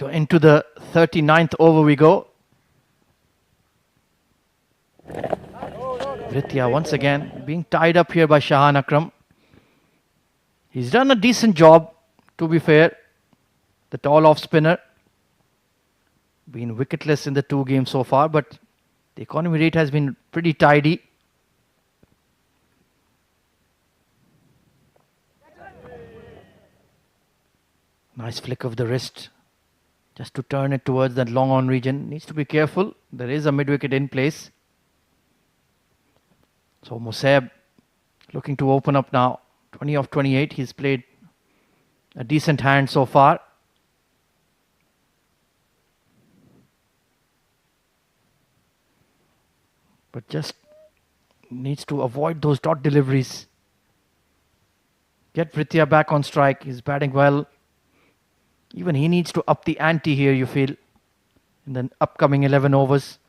So into the 39th over we go. Britya once again being tied up here by Shahan Akram. He's done a decent job, to be fair. The tall off spinner. Been wicketless in the 2 games so far, but the economy rate has been pretty tidy. Nice flick of the wrist just to turn it towards that long on region. Needs to be careful. There is a mid-wicket in place. So Musab looking to open up now. 20 of 28. He's played a decent hand so far. But just needs to avoid those dot deliveries. Get Britya back on strike. He's batting well. Even he needs to up the ante here, you feel, in the upcoming 11 overs.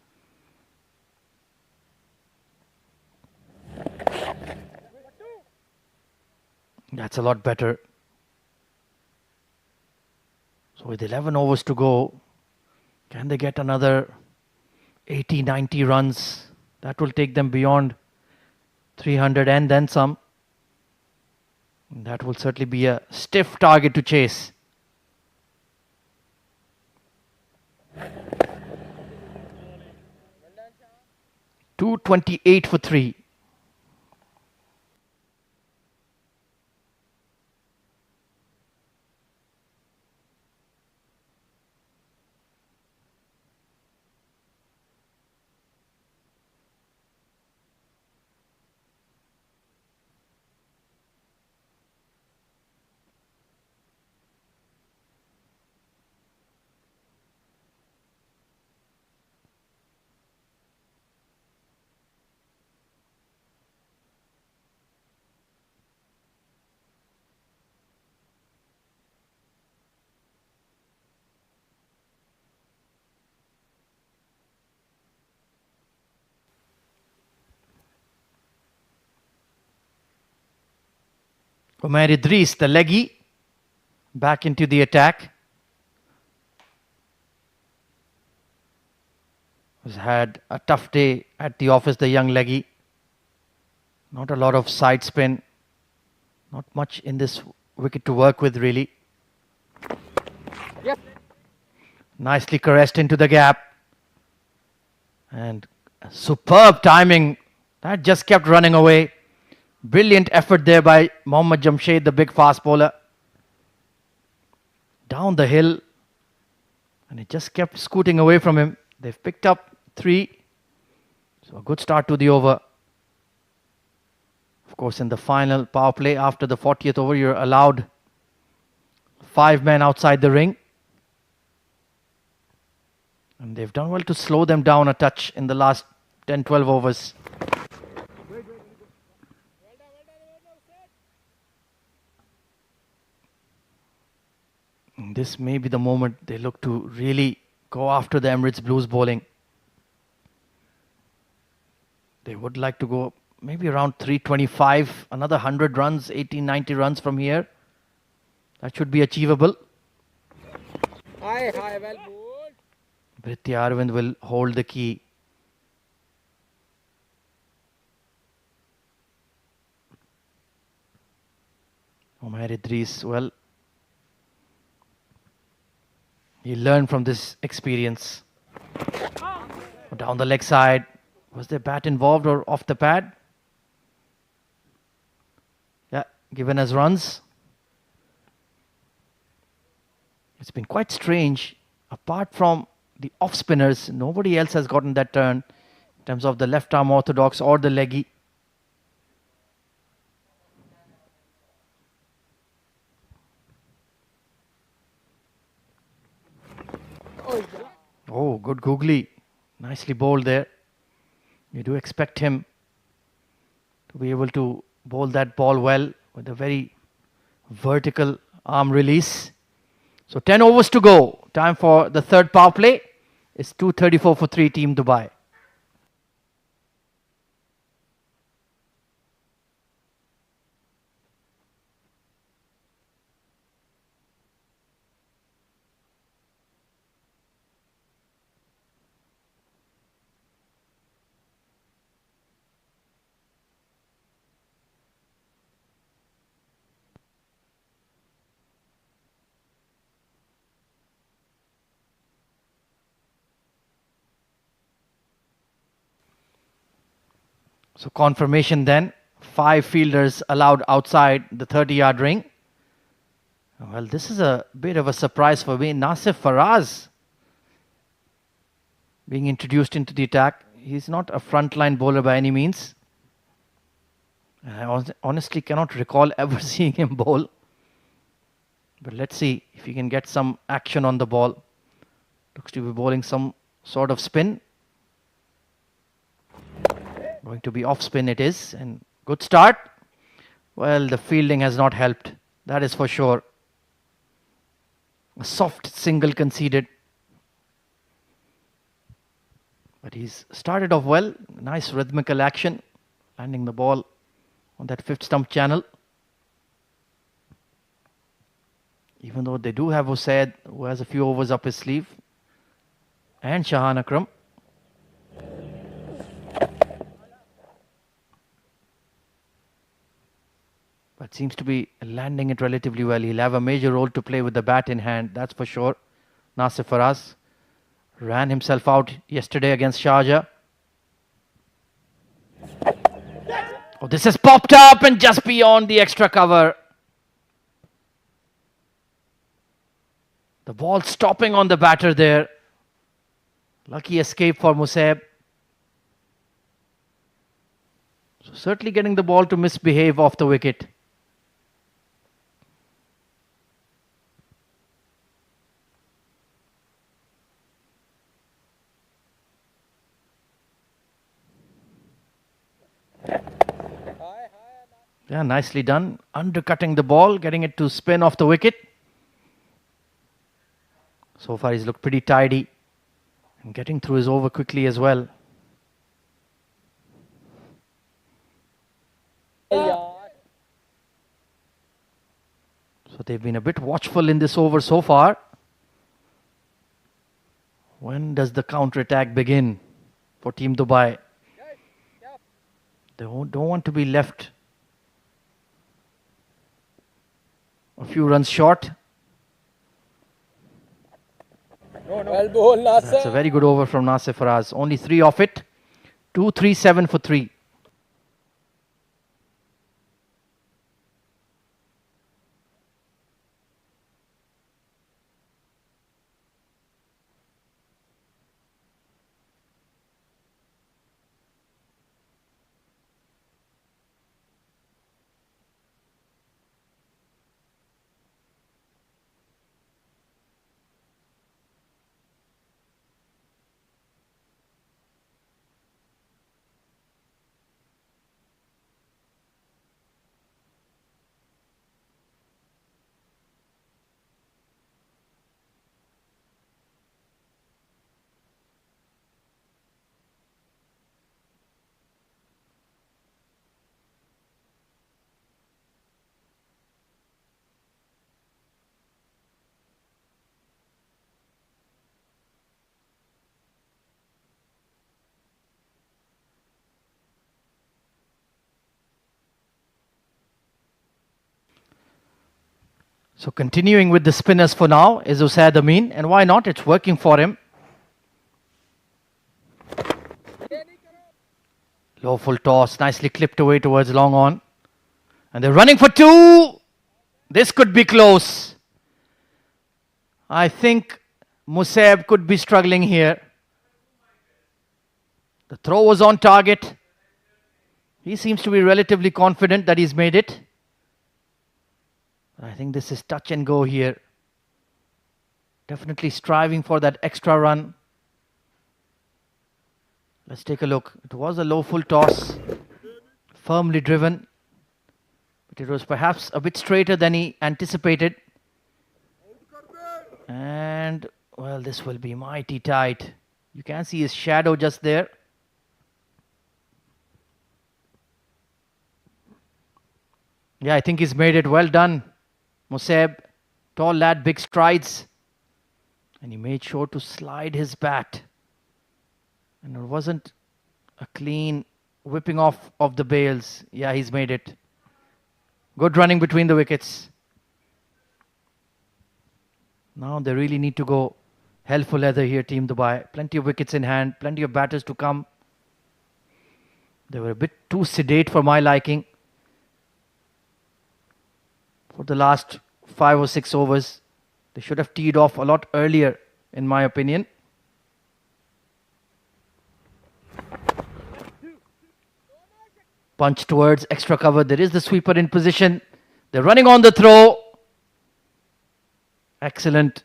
That's a lot better. So with 11 overs to go, can they get another 80, 90 runs? That will take them beyond 300 and then some. That will certainly be a stiff target to chase. .228 for 3. Umair Idris, the leggy, back into the attack. Has had a tough day at the office, the young leggy. Not a lot of side spin. Not much in this wicket to work with, really. Yep. Nicely caressed into the gap. And superb timing. That just kept running away. Brilliant effort there by Mohammad Jamshed, the big fast bowler. Down the hill. And it just kept scooting away from him. They've picked up 3. So a good start to the over. Of course, in the final power play after the 40th over, you're allowed 5 men outside the ring. And they've done well to slow them down a touch in the last 10-12 overs. This may be the moment they look to really go after the Emirates Blues bowling. They would like to go maybe around 325, another 100 runs, 80, 90 runs from here. That should be achievable. High, well bowled. Britya Arvind will hold the key. Umair Idris, well, he learned from this experience. Down the leg side. Was there bat involved or off the pad? Yeah, given as runs. It's been quite strange. Apart from the off spinners, nobody else has gotten that turn in terms of the left arm orthodox or the leggy. Oh, good googly. Nicely bowled there. You do expect him to be able to bowl that ball well with a very vertical arm release. So 10 overs to go. Time for the third power play. It's 234 for 3, Team Dubai. So confirmation then. 5 fielders allowed outside the 30-yard ring. Well, this is a bit of a surprise for me. Nasif Faraz being introduced into the attack. He's not a frontline bowler by any means. I honestly cannot recall ever seeing him bowl. But let's see if he can get some action on the ball. Looks to be bowling some sort of spin. Going to be off spin it is. And good start. Well, the fielding has not helped. That is for sure. A soft single conceded. But he's started off well. Nice rhythmical action. Landing the ball on that 5th stump channel. Even though they do have Usaid, who has a few overs up his sleeve. And Shahan Akram. But seems to be landing it relatively well. He'll have a major role to play with the bat in hand, that's for sure. Nasif Faraz ran himself out yesterday against Sharjah. Oh, this has popped up and just beyond the extra cover. The ball stopping on the batter there. Lucky escape for Musab. So certainly getting the ball to misbehave off the wicket. Yeah, nicely done. Undercutting the ball, getting it to spin off the wicket. So far he's looked pretty tidy. And getting through his over quickly as well. So they've been a bit watchful in this over so far. When does the counter-attack begin for Team Dubai? They don't want to be left a few runs short. Well bowled, Nasir. That's a very good over from Nasif Faraz. Only 3 off it. 2, 3, 7 for 3. So continuing with the spinners for now is Usaid Amin. And why not? It's working for him. Low full toss. Nicely clipped away towards long on. And they're running for 2. This could be close. I think Musab could be struggling here. The throw was on target. He seems to be relatively confident that he's made it. I think this is touch and go here. Definitely striving for that extra run. Let's take a look. It was a low full toss. Firmly driven. But it was perhaps a bit straighter than he anticipated. And, well, this will be mighty tight. You can see his shadow just there. Yeah, I think he's made it. Well done, Musab. Tall lad, big strides. And he made sure to slide his bat. And it wasn't a clean whipping off of the bails. Yeah, he's made it. Good running between the wickets. Now they really need to go hell for leather here, Team Dubai. Plenty of wickets in hand, plenty of batters to come. They were a bit too sedate for my liking for the last 5 or 6 overs. They should have teed off a lot earlier, in my opinion. Punch towards extra cover. There is the sweeper in position. They're running on the throw. Excellent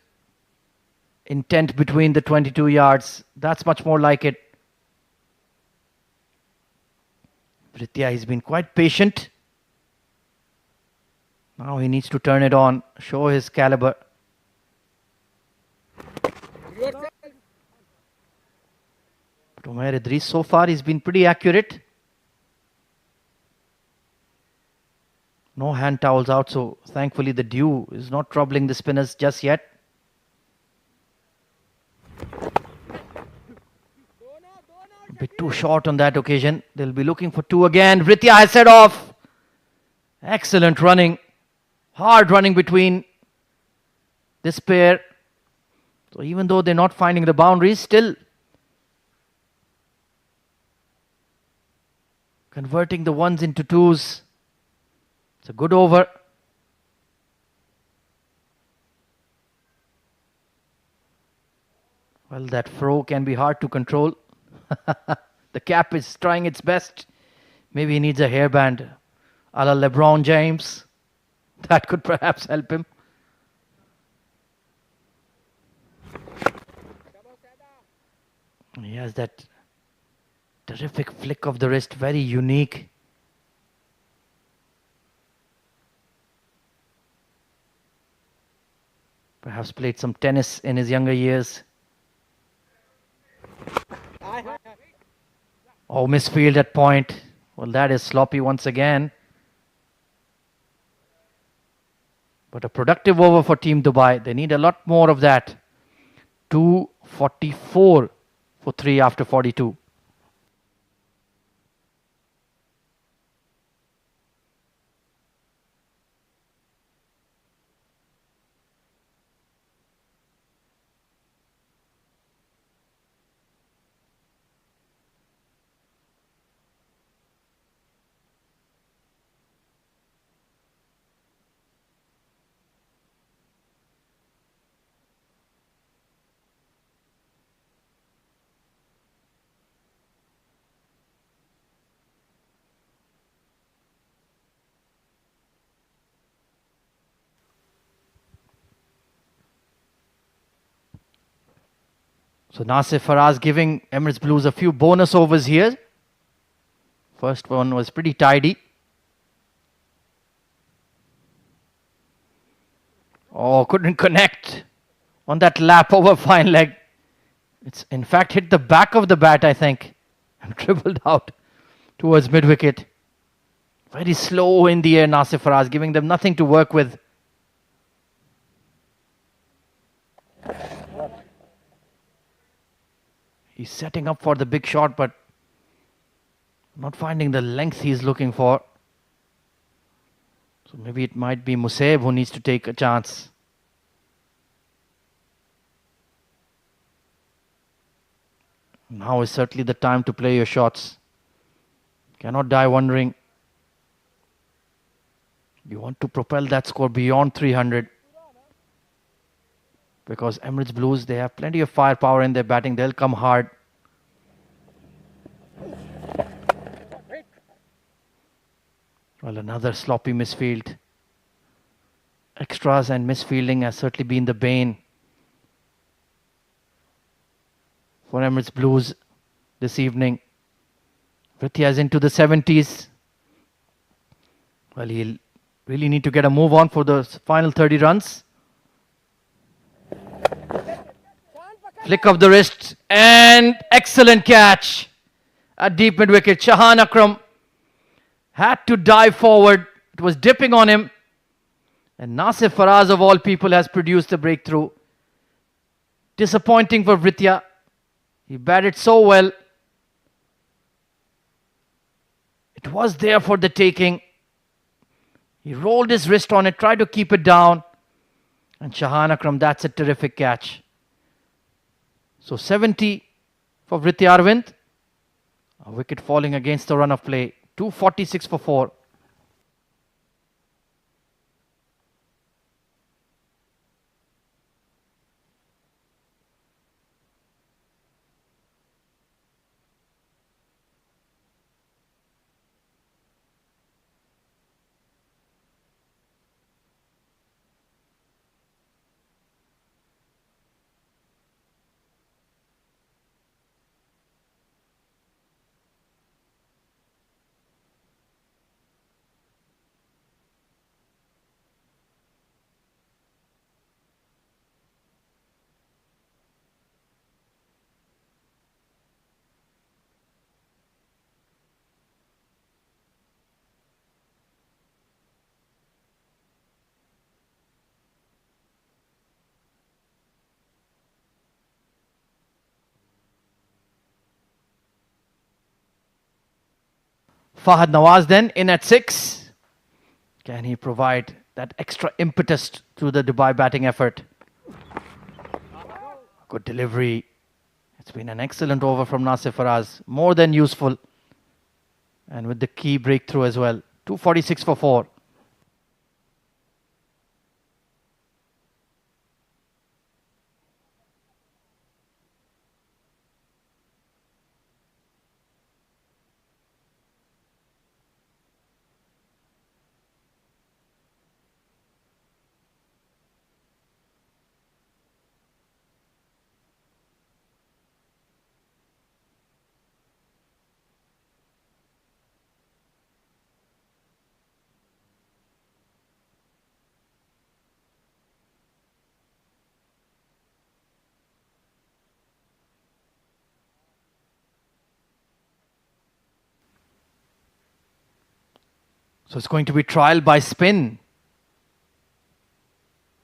intent between the 22 yards. That's much more like it. Britya has been quite patient. Now he needs to turn it on, show his caliber. But Umair Idris, so far, he's been pretty accurate. No hand towels out, so thankfully the dew is not troubling the spinners just yet. A bit too short on that occasion. They'll be looking for 2 again. Britya has set off. Excellent running. Hard running between this pair. So even though they're not finding the boundaries, still converting the ones into twos. It's a good over. Well, that throw can be hard to control. The cap is trying its best. Maybe he needs a hairband a la LeBron James. That could perhaps help him. He has that terrific flick of the wrist, very unique. Perhaps played some tennis in his younger years. Oh, misfield at point. Well, that is sloppy once again. But a productive over for Team Dubai. They need a lot more of that. 244 for 3 after 42. So Nasif Faraz giving Emirates Blues a few bonus overs here. First one was pretty tidy. Oh, couldn't connect on that lap over fine leg. It's in fact hit the back of the bat, I think, and dribbled out towards mid-wicket. Very slow in the air, Nasif Faraz, giving them nothing to work with. He's setting up for the big shot, but not finding the length he's looking for. So maybe it might be Musaib who needs to take a chance. Now is certainly the time to play your shots. Cannot die wondering. You want to propel that score beyond 300. Because Emirates Blues, they have plenty of firepower in their batting. They'll come hard. Well, another sloppy misfield. Extras and misfielding has certainly been the bane for Emirates Blues this evening. Vritya is into the 70s. Well, he'll really need to get a move on for the final 30 runs. Flick of the wrist and excellent catch at deep mid-wicket. Shahan Akram had to dive forward. It was dipping on him. And Nasif Faraz of all people has produced the breakthrough. Disappointing for Britya. He batted so well. It was there for the taking. He rolled his wrist on it, tried to keep it down. And Shahan Akram, that's a terrific catch. So 70 for Britya Arvind. A wicket falling against the run of play. 246 for 4. Fahad Nawaz then in at 6. Can he provide that extra impetus to the Dubai batting effort? Good delivery. It's been an excellent over from Nasir Faraz. More than useful. And with the key breakthrough as well. 246 for 4. So it's going to be trial by spin.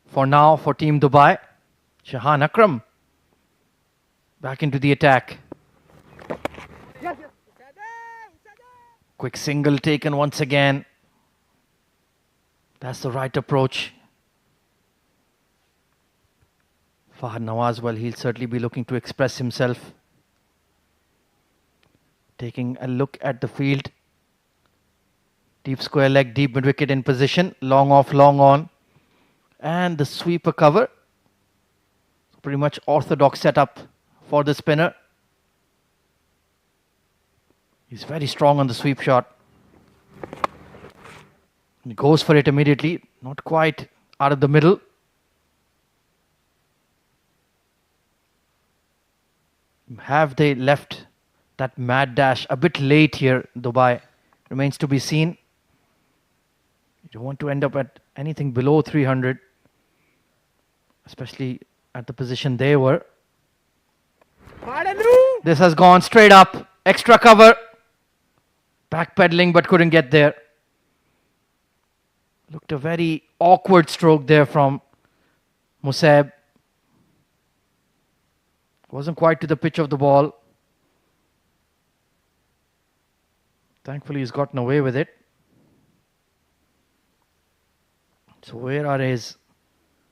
For now, for Team Dubai. Shahan Akram back into the attack. Quick single taken once again. That's the right approach. Fahad Nawaz, well, he'll certainly be looking to express himself. Taking a look at the field. Deep square leg, deep mid wicket in position. Long off, long on. And the sweeper cover. Pretty much orthodox setup for the spinner. He's very strong on the sweep shot. He goes for it immediately. Not quite out of the middle. Have they left that mad dash a bit late here, Dubai? Remains to be seen. You don't want to end up at anything below 300. Especially at the position they were. This has gone straight up. Extra cover. Backpedaling but couldn't get there. Looked a very awkward stroke there from Musab. Wasn't quite to the pitch of the ball. Thankfully he's gotten away with it. So where are his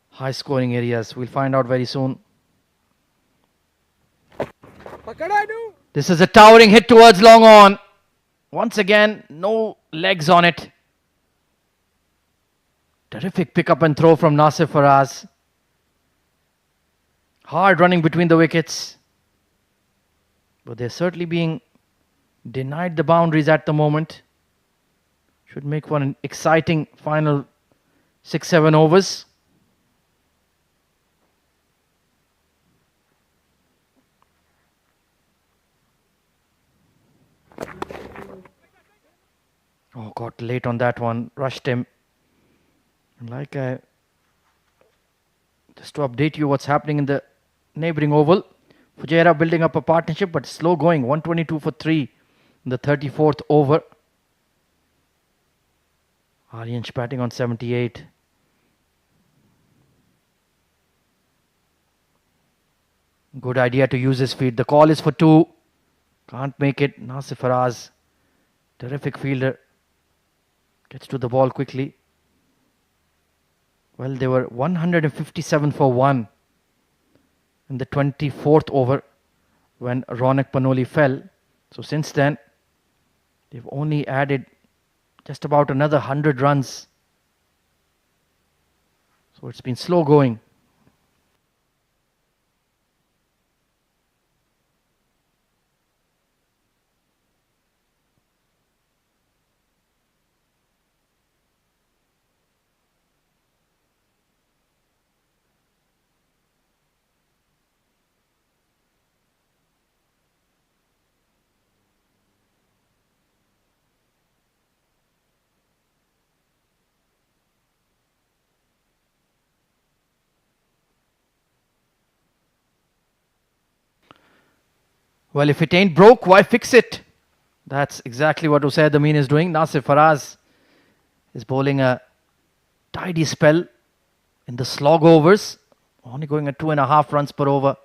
high scoring areas? We'll find out very soon. This is a towering hit towards long on. Once again, no legs on it. Terrific pick up and throw from Nasir Faraz. Hard running between the wickets. But they're certainly being denied the boundaries at the moment. Should make for an exciting final 6-7 overs. Oh, got late on that one. Rushed him. Just to update you what's happening in the neighbouring oval. Fujairah building up a partnership, but slow going. 122 for 3 in the 34th over. Aryansh batting on 78. Good idea to use his feet. The call is for 2. Can't make it. Nasir Faraz, terrific fielder. Gets to the ball quickly. Well, they were 157 for 1 in the 24th over when Ronak Panoli fell. So since then, they've only added just about another 100 runs. So it's been slow going. Well, if it ain't broke, why fix it? That's exactly what Usaid Amin is doing. Nasir Faraz is bowling a tidy spell in the slog overs, only going at 2.5 runs per over.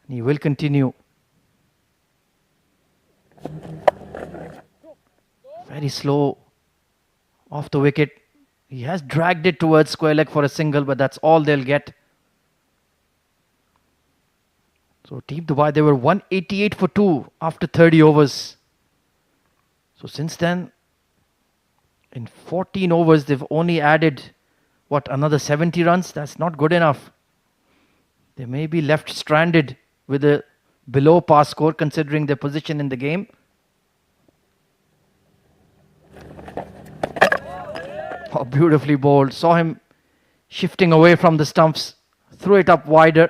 And he will continue. Very slow off the wicket. He has dragged it towards square leg for a single, but that's all they'll get. So Team Dubai, they were 188 for 2 after 30 overs. So since then, in 14 overs, they've only added, another 70 runs? That's not good enough. They may be left stranded with a below par score considering their position in the game. Oh, beautifully bowled. Saw him shifting away from the stumps. Threw it up wider.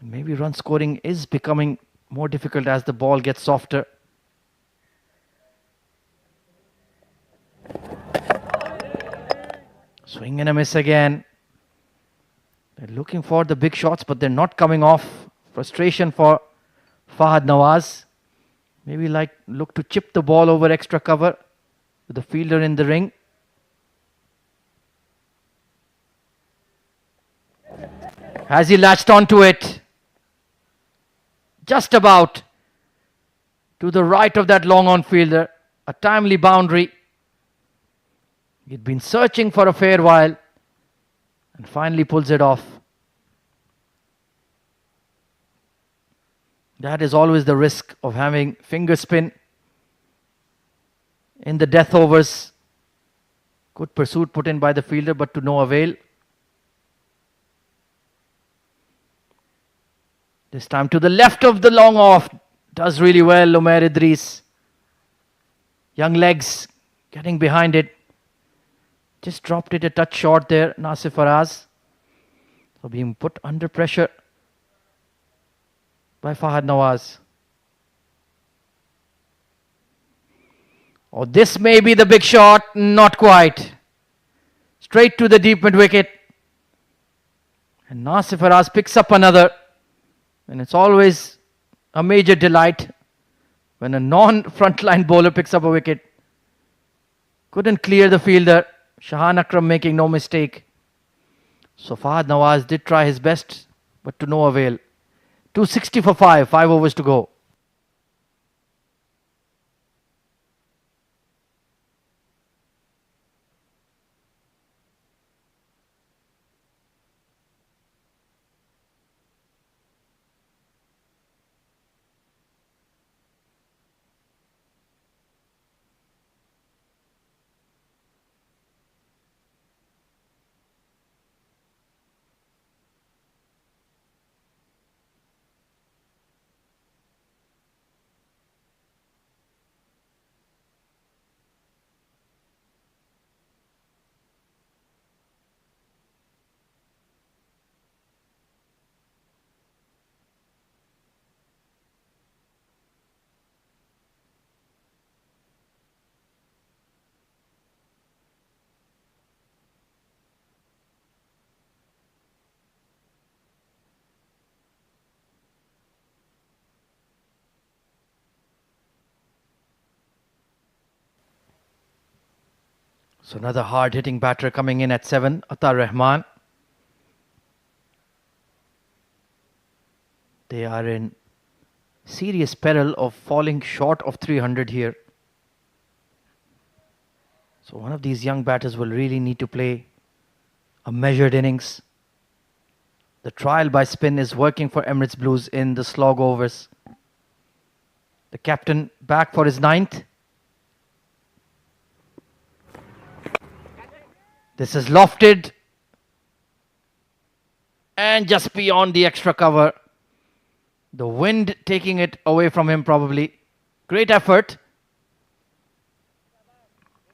And maybe run scoring is becoming more difficult as the ball gets softer. Swing and a miss again. They're looking for the big shots, but they're not coming off. Frustration for Fahad Nawaz. Maybe look to chip the ball over extra cover with the fielder in the ring. Has he latched onto it? Just about to the right of that long on fielder. A timely boundary. He'd been searching for a fair while and finally pulls it off. That is always the risk of having finger spin in the death overs. Good pursuit put in by the fielder, but to no avail. This time to the left of the long off. Does really well, Umair Idris. Young legs getting behind it. Just dropped it a touch short there, Nasir Faraz. So being put under pressure by Fahad Nawaz. Oh, this may be the big shot. Not quite. Straight to the deep mid wicket. And Nasir Faraz picks up another. And it's always a major delight when a non-frontline bowler picks up a wicket. Couldn't clear the fielder. Shahan Akram making no mistake. So Fahad Nawaz did try his best, but to no avail. 260 for 5 overs to go. So another hard-hitting batter coming in at 7, Atar Rahman. They are in serious peril of falling short of 300 here. So one of these young batters will really need to play a measured innings. The trial by spin is working for Emirates Blues in the slog overs. The captain back for his 9th. This is lofted. And just beyond the extra cover. The wind taking it away from him probably. Great effort.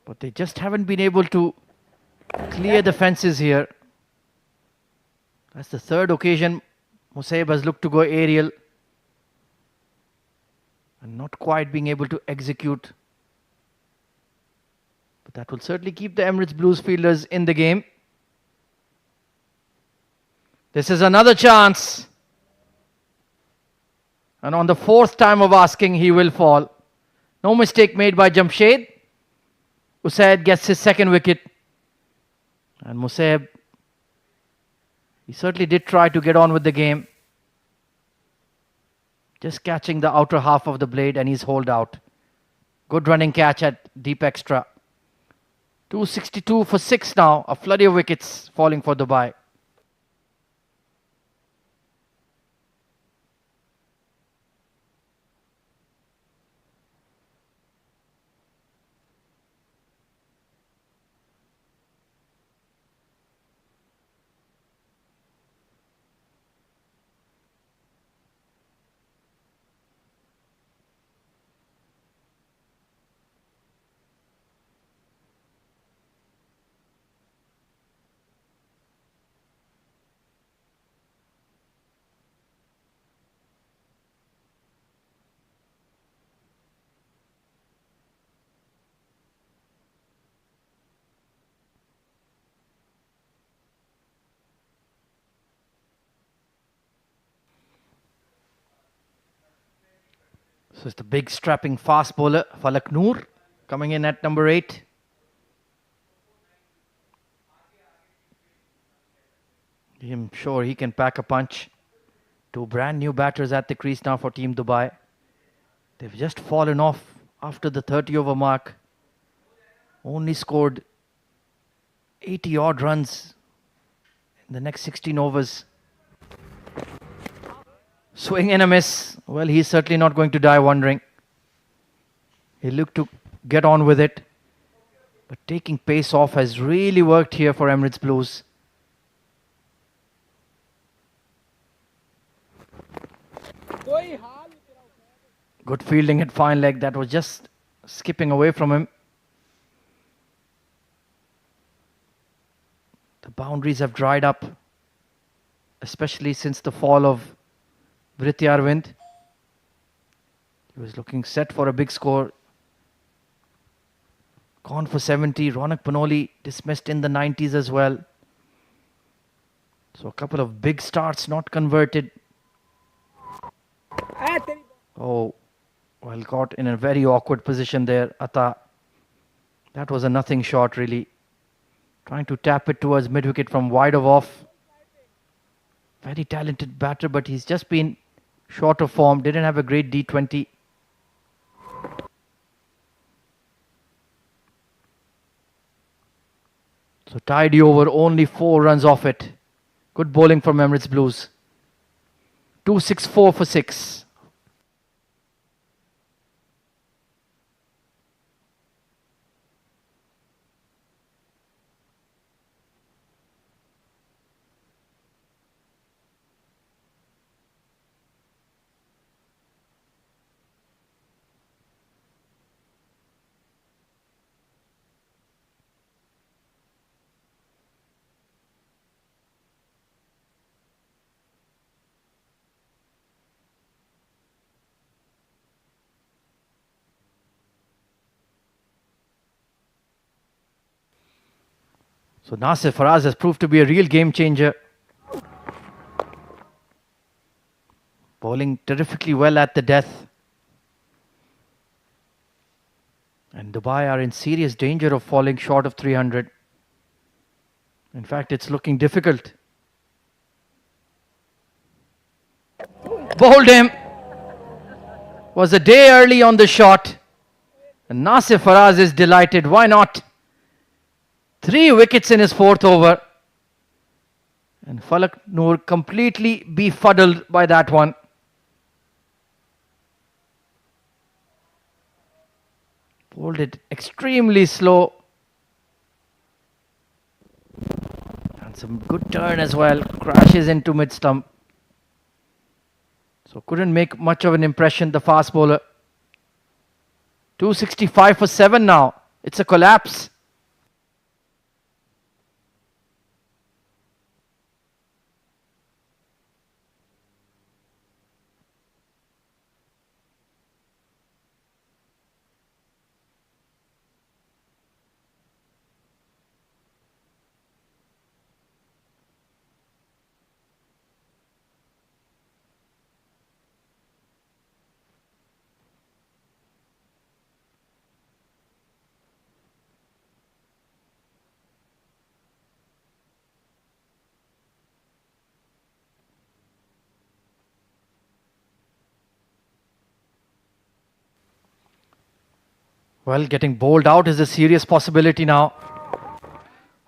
But they just haven't been able to clear the fences here. That's the 3rd occasion Musaib has looked to go aerial. And not quite being able to execute. But that will certainly keep the Emirates Blues fielders in the game. This is another chance. And on the 4th time of asking, he will fall. No mistake made by Jamshed. Usaid gets his 2nd wicket. And Musaib, he certainly did try to get on with the game. Just catching the outer half of the blade and he's holed out. Good running catch at deep extra. 262 for 6 now. A flurry of wickets falling for Dubai. So it's the big strapping fast bowler, Falak Noor, coming in at number 8. I'm sure he can pack a punch. 2 brand new batters at the crease now for Team Dubai. They've just fallen off after the 30 over mark. Only scored 80 odd runs in the next 16 overs. Swing and a miss. Well, he's certainly not going to die wondering. He looked to get on with it. But taking pace off has really worked here for Emirates Blues. Good fielding at fine leg. That was just skipping away from him. The boundaries have dried up, especially since the fall of Vrityar Wind. He was looking set for a big score. Gone for 70. Ronak Panoli dismissed in the 90s as well. So a couple of big starts not converted. Oh, well, caught in a very awkward position there, Atta. That was a nothing shot really. Trying to tap it towards mid-wicket from wide of off. Very talented batter, but he's just been short of form. Didn't have a great D20. So tidy over, only 4 runs off it. Good bowling from Emirates Blues. 264 for 6. So Nasir Faraz has proved to be a real game changer. Bowling terrifically well at the death. And Dubai are in serious danger of falling short of 300. In fact, it's looking difficult. Bowled him. Was a day early on the shot. And Nasir Faraz is delighted. Why not? 3 wickets in his 4th over. And Falak Noor completely befuddled by that one. Pulled it extremely slow. And some good turn as well. Crashes into mid-stump. So couldn't make much of an impression, the fast bowler. 265 for 7 now. It's a collapse. Well, getting bowled out is a serious possibility now.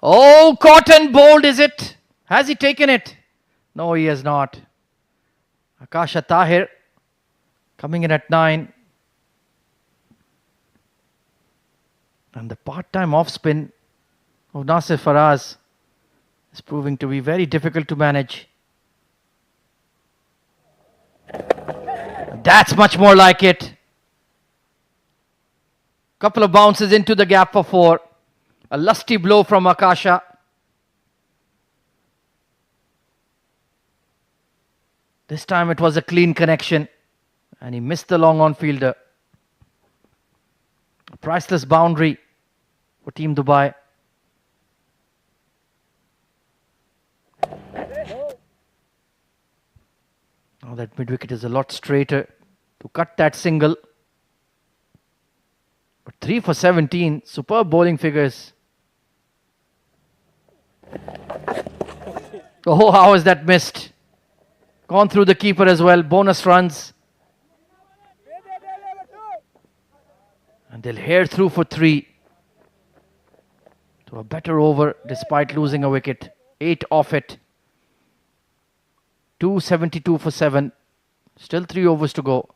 Oh, caught and bowled, is it? Has he taken it? No, he has not. Akasha Tahir coming in at 9. And the part-time off-spin of Nasir Faraz is proving to be very difficult to manage. That's much more like it. Couple of bounces into the gap for 4. A lusty blow from Akasha. This time it was a clean connection. And he missed the long on fielder. A priceless boundary for Team Dubai. Now that mid-wicket is a lot straighter to cut that single. But 3 for 17, superb bowling figures. Oh, how is that missed? Gone through the keeper as well. Bonus runs. And they'll hair through for 3. To a better over despite losing a wicket. 8 off it. 272 for 7. Still 3 overs to go.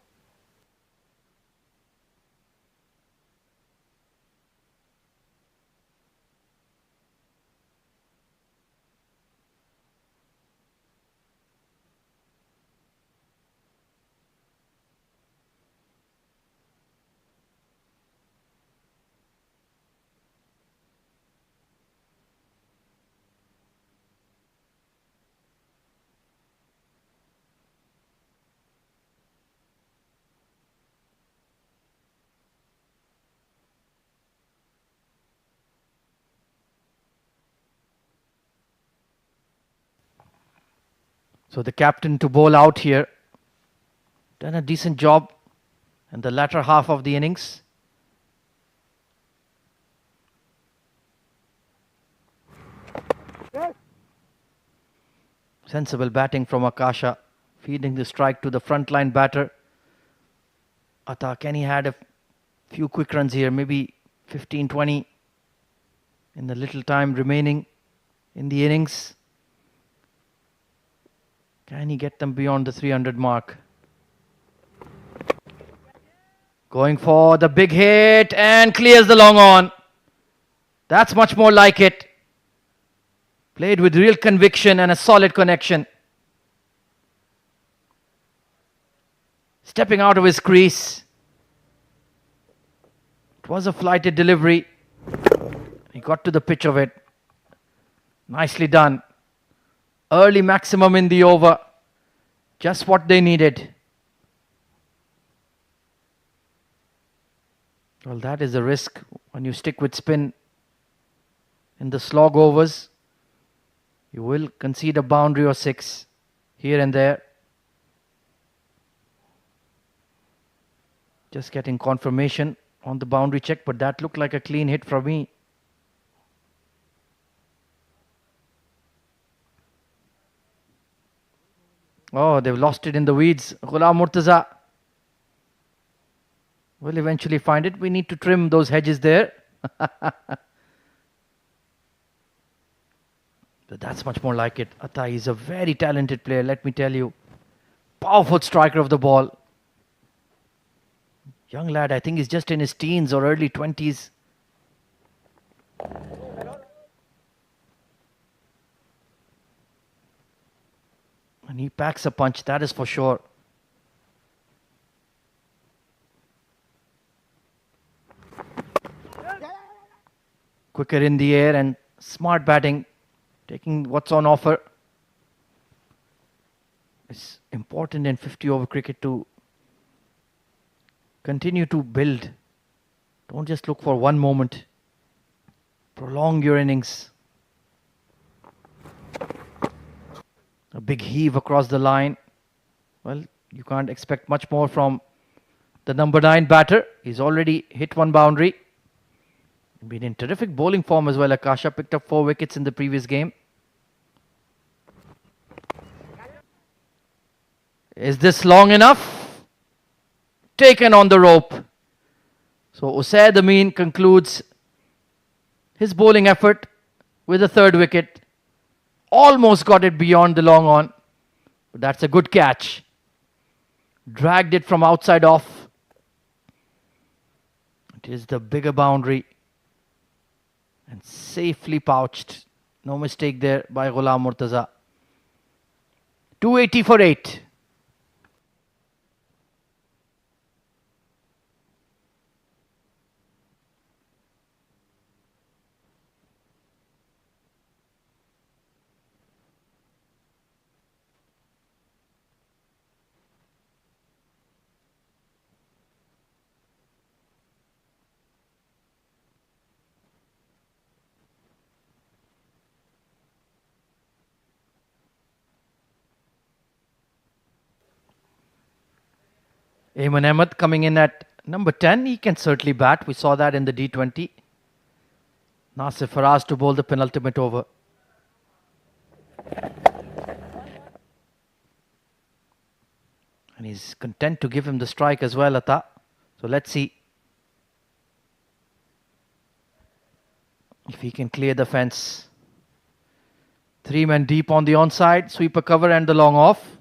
So the captain to bowl out here. Done a decent job in the latter half of the innings. Sensible batting from Akasha. Feeding the strike to the frontline batter. Atta Kenny had a few quick runs here. Maybe 15-20 in the little time remaining in the innings. Can he get them beyond the 300 mark? Going for the big hit and clears the long on. That's much more like it. Played with real conviction and a solid connection. Stepping out of his crease. It was a flighted delivery. He got to the pitch of it. Nicely done. Early maximum in the over. Just what they needed. Well, that is a risk when you stick with spin in the slog overs. You will concede a boundary or 6 here and there. Just getting confirmation on the boundary check, but that looked like a clean hit from me. Oh, they've lost it in the weeds. Ghulam Murtaza will eventually find it. We need to trim those hedges there. But that's much more like it. Atta is a very talented player, let me tell you. Powerful striker of the ball. Young lad, I think he's just in his teens or early 20s. And he packs a punch, that is for sure. Quicker in the air and smart batting, taking what's on offer. It's important in 50-over cricket to continue to build. Don't just look for one moment. Prolong your innings. A big heave across the line. Well, you can't expect much more from the number 9 batter. He's already hit one boundary. Been in terrific bowling form as well. Akasha picked up 4 wickets in the previous game. Is this long enough? Taken on the rope. So Usaid Amin concludes his bowling effort with a 3rd wicket. Almost got it beyond the long on. But that's a good catch. Dragged it from outside off. It is the bigger boundary. And safely pouched. No mistake there by Ghulam Murtaza. 280 for 8. Ayman Ahmed coming in at number 10. He can certainly bat. We saw that in the D20. Nasir Faraz to bowl the penultimate over. And he's content to give him the strike as well, Atta. So let's see if he can clear the fence. 3 men deep on the onside. Sweeper cover and the long off.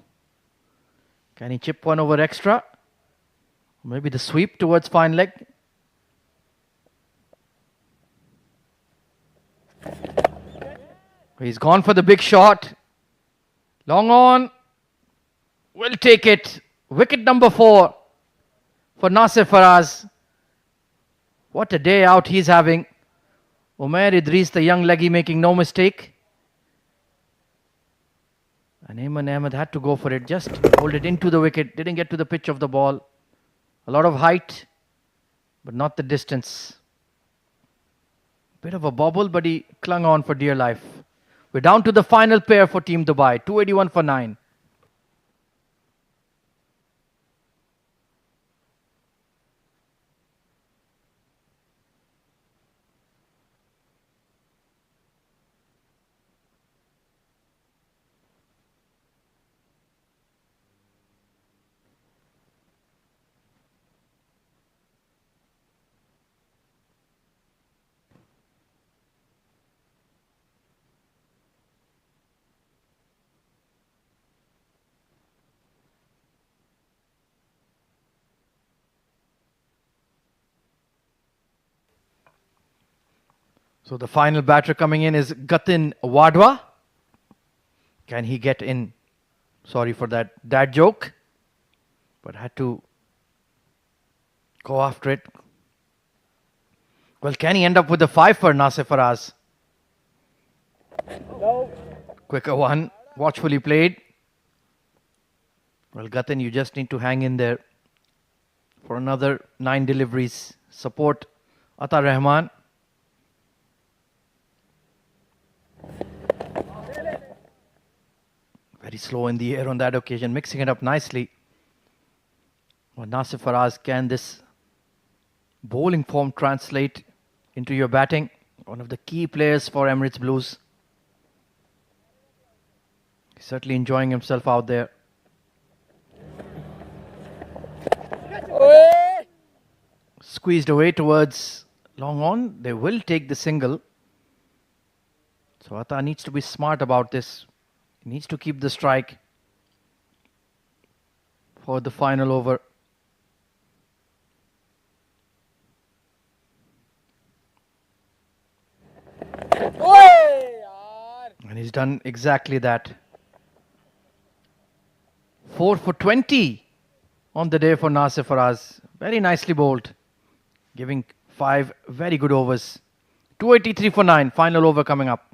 Can he chip one over extra? Maybe the sweep towards fine leg. He's gone for the big shot. Long on. Will take it. Wicket number 4 for Nasir Faraz. What a day out he's having. Umair Idris, the young leggy, making no mistake. And Ayman Ahmed had to go for it. Just hold it into the wicket. Didn't get to the pitch of the ball. A lot of height, but not the distance. Bit of a bobble, but he clung on for dear life. We're down to the final pair for Team Dubai. 281 for 9. So the final batter coming in is Gatin Wadwa. Can he get in? Sorry for that dad joke, but had to go after it. Well, can he end up with a 5 for Nasir Faraz? No. Quicker one, watchfully played. Well, Gatin, you just need to hang in there for another 9 deliveries. Support Atta Rahman. Very slow in the air on that occasion, mixing it up nicely. Well, Nasir Faraz, can this bowling form translate into your batting? One of the key players for Emirates Blues. He's certainly enjoying himself out there. Squeezed away towards long on. They will take the single. So Atta needs to be smart about this. He needs to keep the strike for the final over. done exactly that. 4 for 20 on the day for Nasir Faraz. Very nicely bowled, giving 5 very good overs. 283 for 9, final over coming up.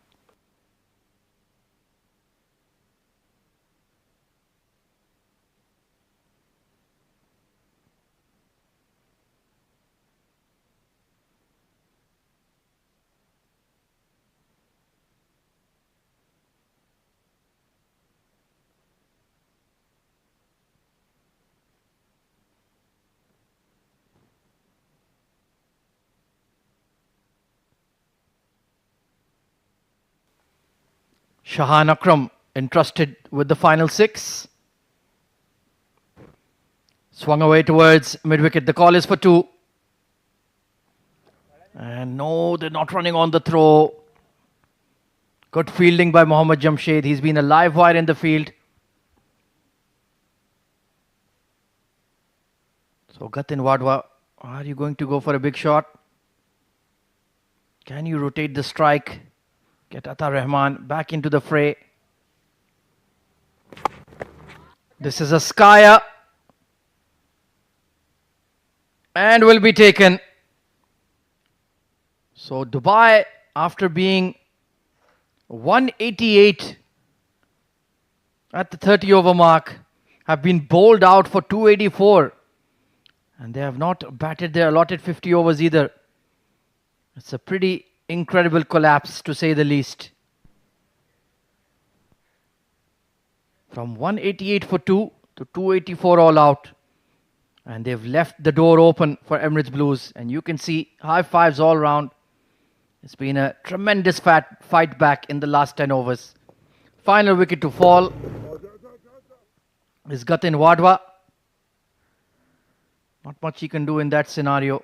Shahan Akram entrusted with the final 6. Swung away towards mid-wicket. The call is for 2. And no, they're not running on the throw. Good fielding by Mohammad Jamshed. He's been a live wire in the field. So Gatin Wadwa, are you going to go for a big shot? Can you rotate the strike? Get Atar Rahman back into the fray. This is a skyer. And will be taken. So Dubai, after being 188 at the 30 over mark, have been bowled out for 284. And they have not batted their allotted 50 overs either. It's a pretty incredible collapse, to say the least. From 188 for 2 to 284 all out. And they've left the door open for Emirates Blues. And you can see high fives all round. It's been a tremendous fight back in the last 10 overs. Final wicket to fall is Gatin Wadwa. Not much he can do in that scenario.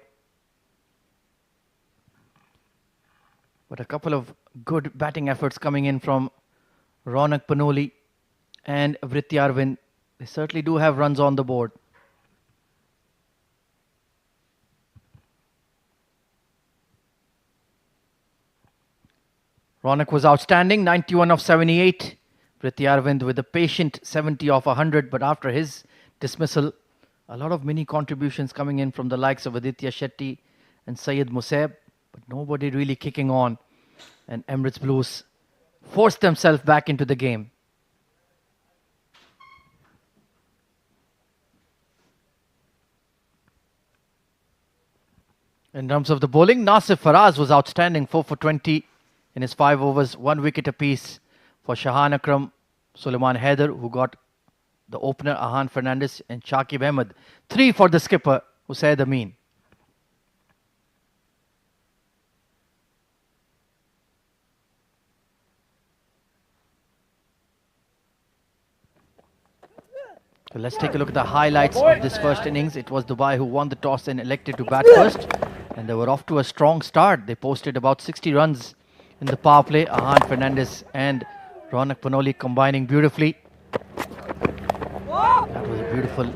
But a couple of good batting efforts coming in from Ronak Panoli and Vritti Arvind. They certainly do have runs on the board. Ronak was outstanding, 91 of 78. Vritti Arvind with a patient 70 of 100. But after his dismissal, a lot of mini contributions coming in from the likes of Aditya Shetty and Syed Musab. But nobody really kicking on. And Emirates Blues forced themselves back into the game. In terms of the bowling, Nasir Faraz was outstanding, 4 for 20 in his 5 overs, 1 wicket apiece for Shahan Akram, Sulaiman Haider, who got the opener, Ahan Fernandez, and Shakib Ahmed. 3 for the skipper, Usaid Amin. So let's take a look at the highlights of this first innings. It was Dubai who won the toss and elected to bat first. And they were off to a strong start. They posted about 60 runs in the power play. Ahan Fernandez and Ronak Panoli combining beautifully. That was a beautiful,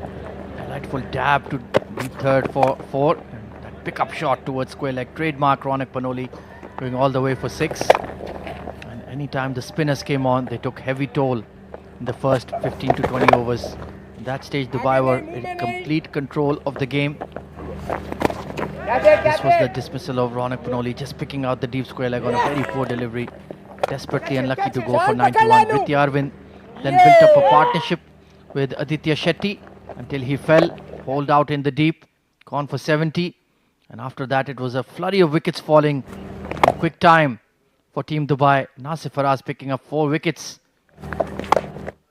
delightful dab to deep third for 4. And that pickup shot towards square leg. Trademark Ronak Panoli going all the way for 6. And anytime the spinners came on, they took heavy toll in the first 15 to 20 overs. At that stage, Dubai were in complete control of the game. This was the dismissal of Ronak Panoli, just picking out the deep square leg on a very poor delivery. Desperately unlucky to go for 91. Vritti Arvind then built up a partnership with Aditya Shetty until he fell, holed out in the deep, gone for 70. And after that, it was a flurry of wickets falling in quick time for Team Dubai. Nasir Faraz picking up 4 wickets.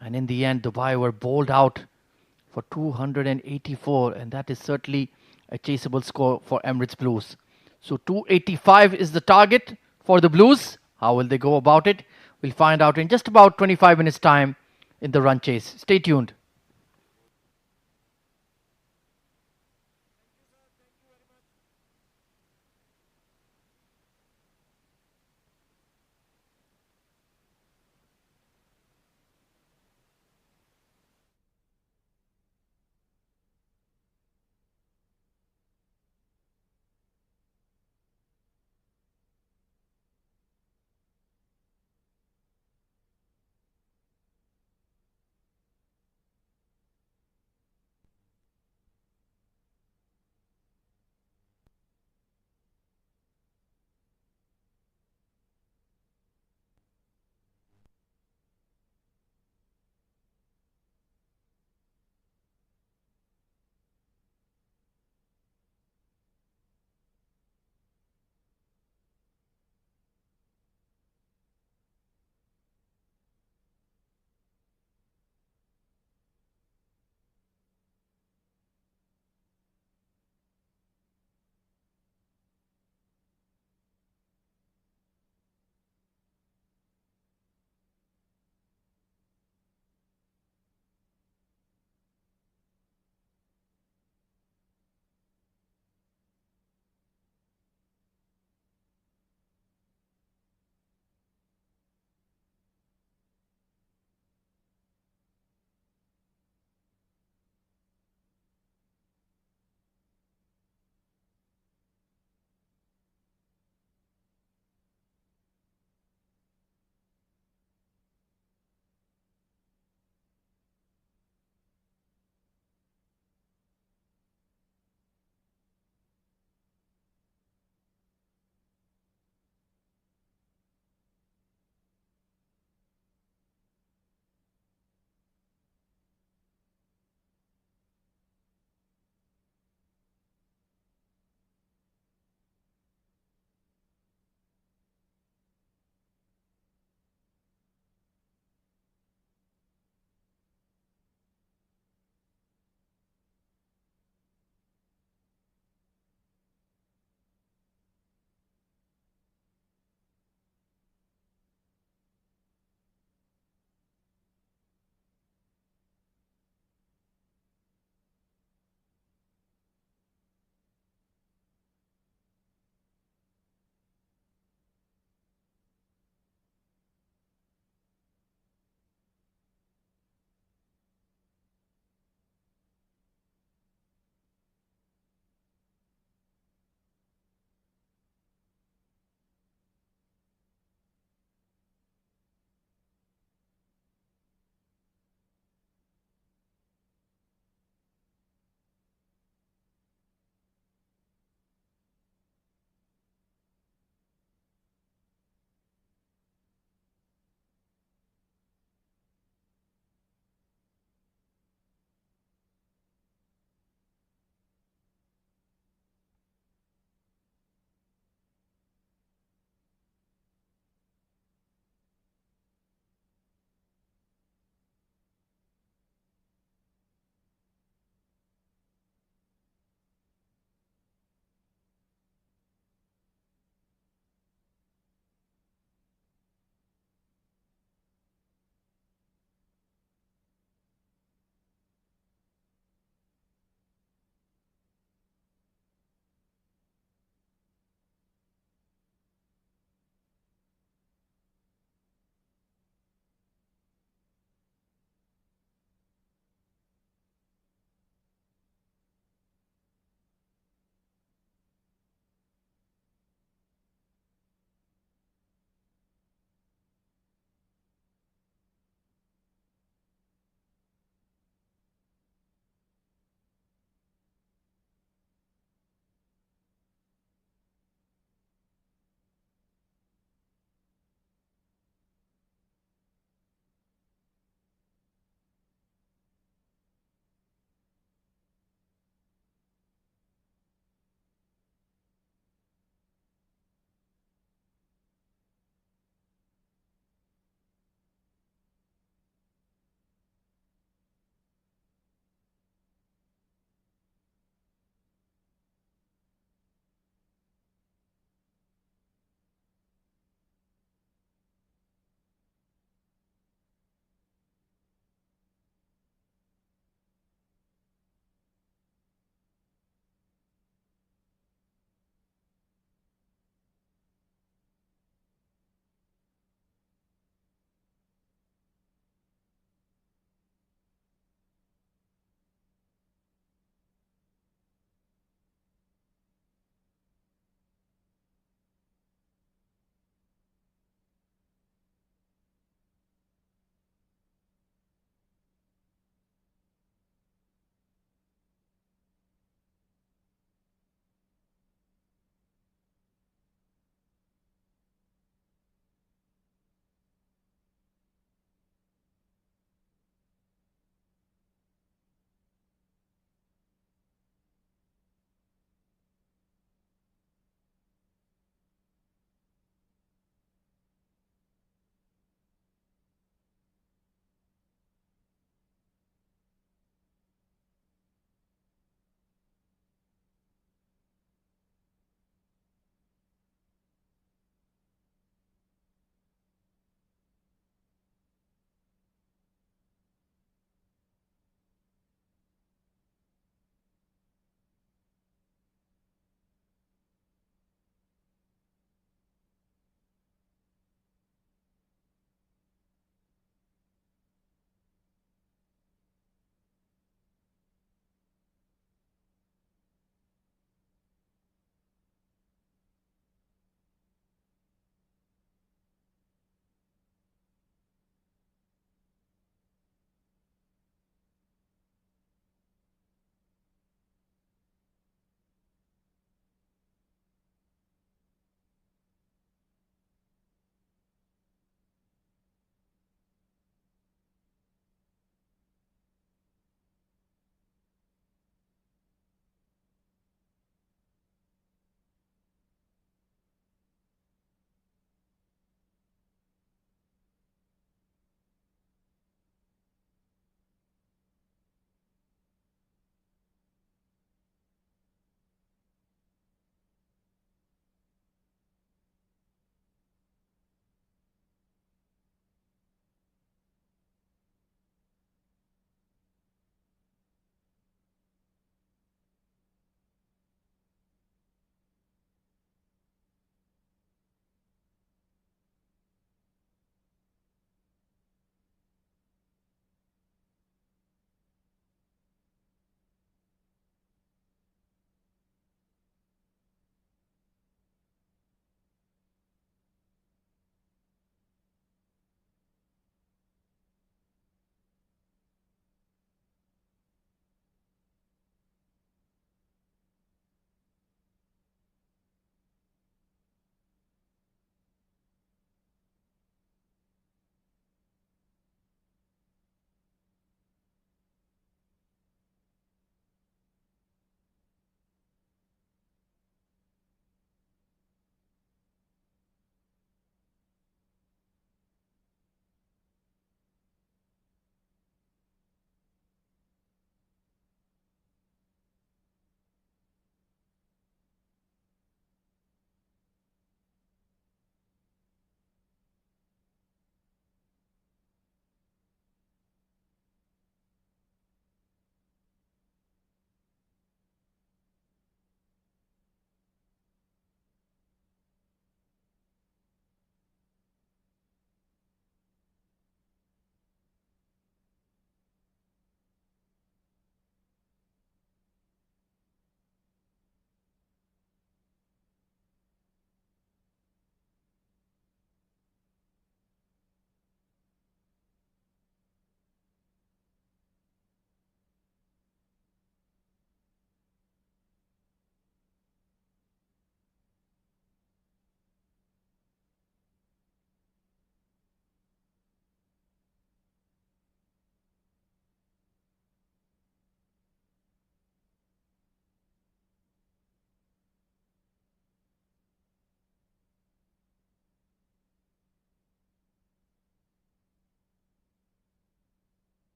And in the end, Dubai were bowled out for 284. And that is certainly a chaseable score for Emirates Blues. So 285 is the target for the Blues. How will they go about it? We'll find out in just about 25 minutes time in the run chase. Stay tuned.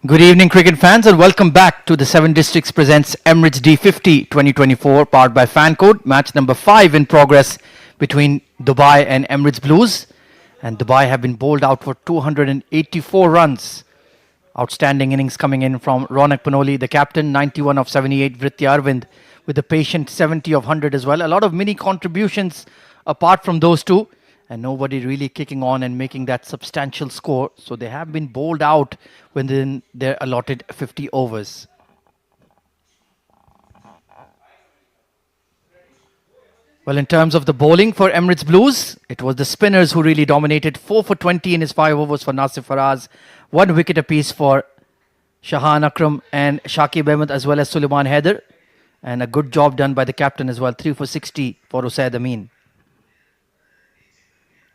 Good evening, cricket fans, and welcome back to the Seven Districts presents Emirates D50 2024, powered by Fancode. Match number 5 in progress between Dubai and Emirates Blues. And Dubai have been bowled out for 284 runs. Outstanding innings coming in from Ronak Panoli, the captain, 91 of 78, Vritti Arvind with a patient 70 of 100 as well. A lot of mini contributions apart from those two, and nobody really kicking on and making that substantial score. So they have been bowled out within their allotted 50 overs. Well, in terms of the bowling for Emirates Blues, it was the spinners who really dominated. 4 for 20 in his 5 overs for Nasif Faraz. 1 wicket apiece for Shahan Akram and Shakib Ahmed, as well as Suleiman Haider. And a good job done by the captain as well. 3 for 60 for Usaid Amin.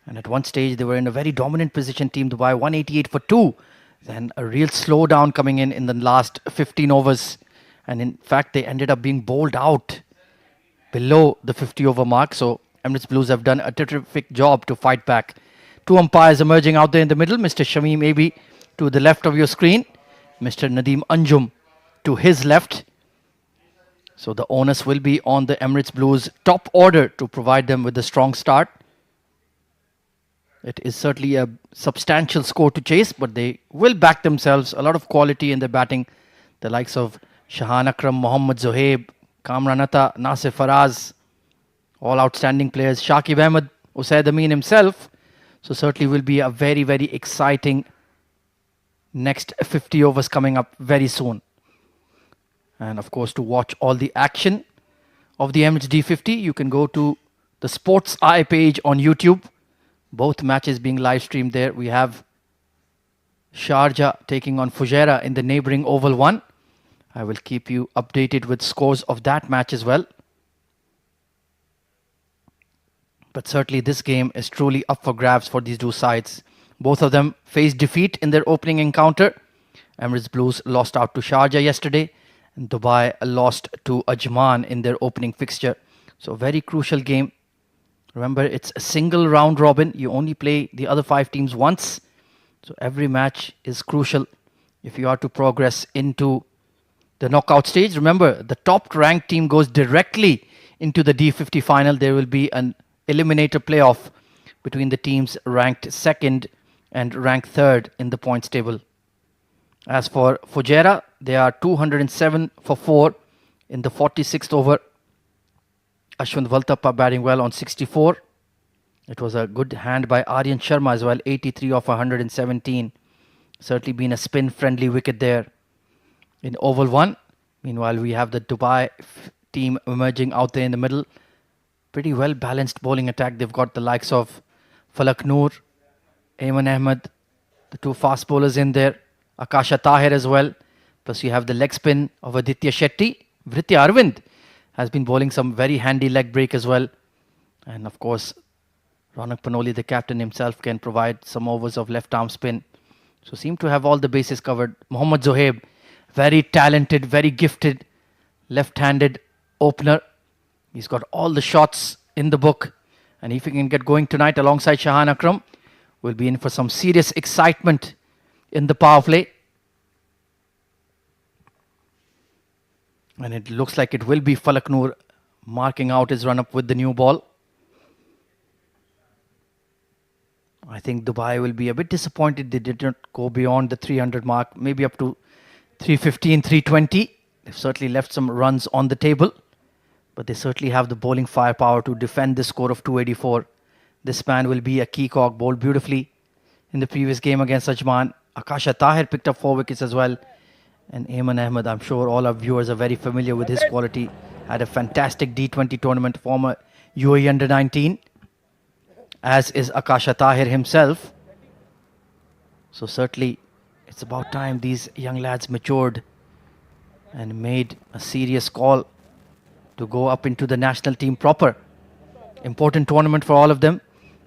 And at one stage, they were in a very dominant position, Team Dubai, 188 for 2. Then a real slowdown coming in the last 15 overs. And in fact, they ended up being bowled out below the 50 over mark. So Emirates Blues have done a terrific job to fight back. 2 umpires emerging out there in the middle. Mr. Shamim Abi to the left of your screen. Mr. Nadeem Anjum to his left. So the onus will be on the Emirates Blues top order to provide them with a strong start. It is certainly a substantial score to chase, but they will back themselves. A lot of quality in their batting. The likes of Shahan Akram, Mohammad Zohaib, Kamran Atta, Nasif Faraz, all outstanding players. Shakib Ahmed, Usaid Amin himself. So certainly will be a very, very exciting next 50 overs coming up very soon. And of course, to watch all the action of the Emirates D50, you can go to the Sports Eye page on YouTube. Both matches being live streamed there. We have Sharjah taking on Fujairah in the neighbouring Oval 1. I will keep you updated with scores of that match as well. But certainly this game is truly up for grabs for these two sides. Both of them faced defeat in their opening encounter. Emirates Blues lost out to Sharjah yesterday, and Dubai lost to Ajman in their opening fixture. So very crucial game. Remember, it's a single round robin. You only play the other 5 teams once. So every match is crucial if you are to progress into the knockout stage. Remember, the top ranked team goes directly into the D50 final. There will be an eliminator playoff between the teams ranked 2nd and ranked 3rd in the points table. As for Fujairah, they are 207 for 4 in the 46th over. Ashwin Valtappa batting well on 64. It was a good hand by Aryan Sharma as well, 83 of 117. Certainly been a spin-friendly wicket there in Oval 1. Meanwhile, we have the Dubai team emerging out there in the middle. Pretty well-balanced bowling attack. They've got the likes of Falak Noor, Ayman Ahmed, the 2 fast bowlers in there, Akasha Tahir as well. Plus you have the leg spin of Aditya Shetty. Vritti Arvind has been bowling some very handy leg break as well. And of course, Ronak Panoli, the captain himself, can provide some overs of left arm spin. So seem to have all the bases covered. Mohammad Zohaib, very talented, very gifted, left-handed opener. He's got all the shots in the book. And if he can get going tonight alongside Shahan Akram, we'll be in for some serious excitement in the power play. And it looks like it will be Falak Noor marking out his run-up with the new ball. I think Dubai will be a bit disappointed they did not go beyond the 300 mark, maybe up to 315, 320. They've certainly left some runs on the table, but they certainly have the bowling firepower to defend the score of 284. This man will be a key cog, bowled beautifully in the previous game against Ajman. Akasha Tahir picked up 4 wickets as well. And Ayman Ahmed, I'm sure all our viewers are very familiar with his quality. Had a fantastic D20 tournament, former UAE under-19, as is Akasha Tahir himself. So certainly, it's about time these young lads matured and made a serious call to go up into the national team proper. Important tournament for all of them,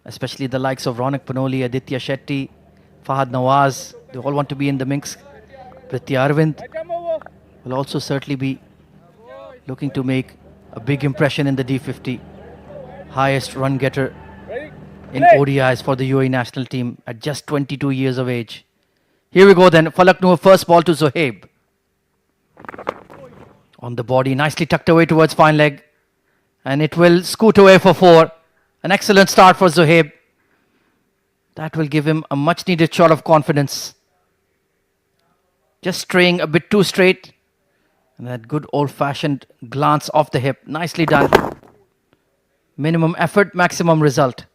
especially the likes of Ronak Panoli, Aditya Shetty, Fahad Nawaz. They all want to be in the mix. Vritti Arvind will also certainly be looking to make a big impression in the D50. Highest run getter in ODIs for the UAE national team at just 22 years of age. Here we go then. Falak Noor, first ball to Zohaib. On the body, nicely tucked away towards fine leg. And it will scoot away for 4. An excellent start for Zohaib. That will give him a much needed shot of confidence. Just straying a bit too straight. And that good old-fashioned glance off the hip. Nicely done. Minimum effort, maximum result.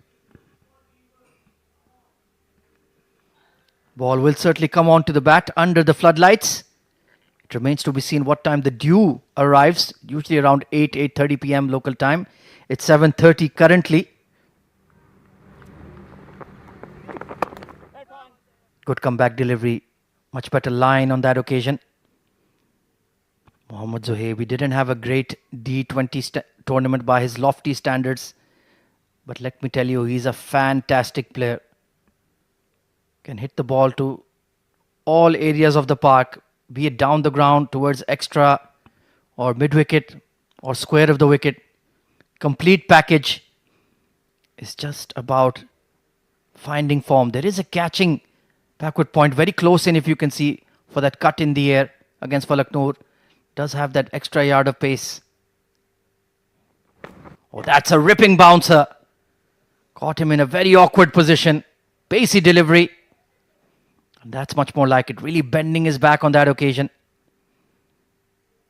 Ball will certainly come on to the bat under the floodlights. It remains to be seen what time the dew arrives. Usually around 8:30 p.m. local time. It's 7:30 currently. Good comeback delivery. Much better line on that occasion. Mohammad Zohaib, he didn't have a great D20 tournament by his lofty standards. But let me tell you, he's a fantastic player. Can hit the ball to all areas of the park, be it down the ground towards extra or mid-wicket or square of the wicket. Complete package. Is just about finding form. There is a catching backward point very close in, if you can see, for that cut in the air against Falak Noor. Does have that extra yard of pace. Oh, that's a ripping bouncer. Caught him in a very awkward position. Pacey delivery. And that's much more like it. Really bending his back on that occasion.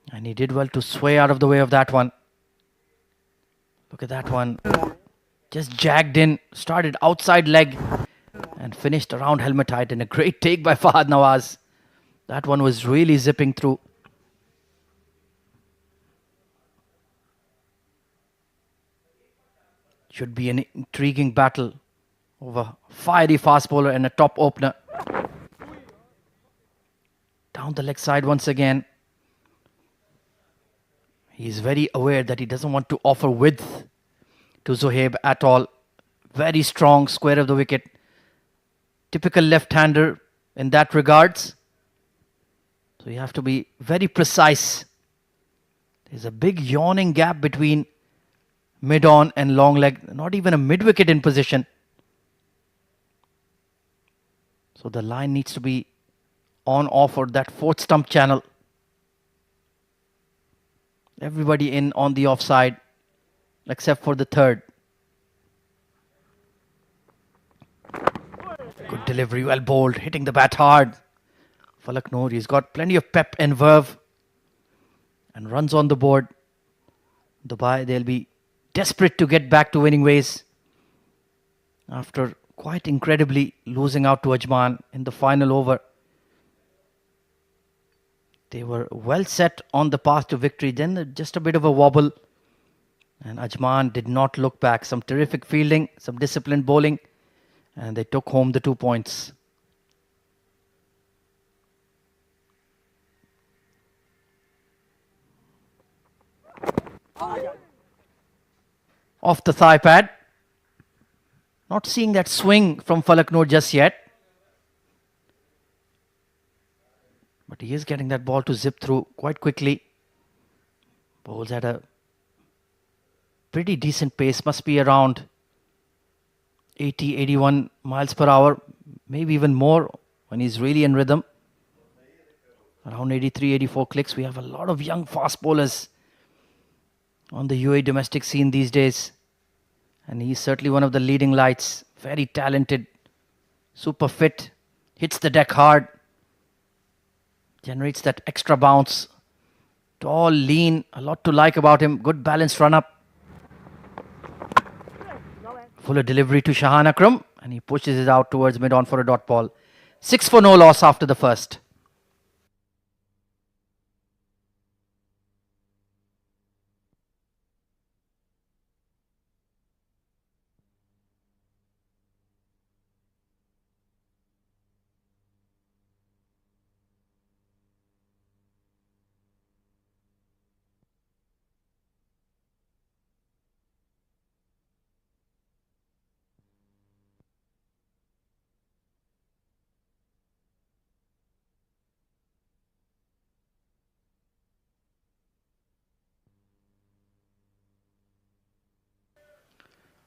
And he did well to sway out of the way of that one. Look at that one. Just jagged in. Started outside leg. And finished around helmet height. And a great take by Fahad Nawaz. That one was really zipping through. Should be an intriguing battle over fiery fast bowler and a top opener. Down the leg side once again. He's very aware that he doesn't want to offer width to Zohaib at all. Very strong square of the wicket. Typical left-hander in that regards. So you have to be very precise. There's a big yawning gap between mid-on and long leg. Not even a mid-wicket in position. So the line needs to be on off or that fourth stump channel. Everybody in on the offside except for the third. Good delivery, well bowled, hitting the bat hard. Falak Noor, he's got plenty of pep and verve. And runs on the board. Dubai, they'll be desperate to get back to winning ways after quite incredibly losing out to Ajman in the final over. They were well set on the path to victory. Then just a bit of a wobble. And Ajman did not look back. Some terrific fielding, some disciplined bowling. And they took home the 2 points. Off the thigh pad. Not seeing that swing from Falak Noor just yet. But he is getting that ball to zip through quite quickly. Bowls at a pretty decent pace. Must be around 80, 81 miles per hour. Maybe even more when he's really in rhythm. Around 83, 84 clicks. We have a lot of young fast bowlers on the UAE domestic scene these days. And he's certainly one of the leading lights. Very talented. Super fit. Hits the deck hard. Generates that extra bounce. Tall, lean. A lot to like about him. Good balanced run up. Fuller delivery to Shahan Akram. And he pushes it out towards mid-on for a dot ball. 6 for no loss after the first.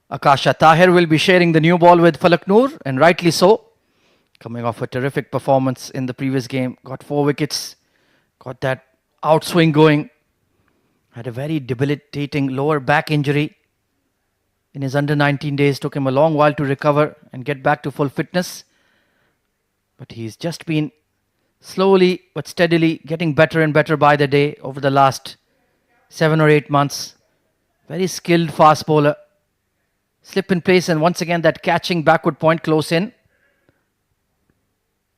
Akasha Tahir will be sharing the new ball with Falak Noor, and rightly so. Coming off a terrific performance in the previous game. Got 4 wickets. Got that outswing going. Had a very debilitating lower back injury in his under 19 days. Took him a long while to recover and get back to full fitness. But he's just been slowly but steadily getting better and better by the day over the last 7 or 8 months. Very skilled fast bowler. Slip in place, and once again that catching backward point close in.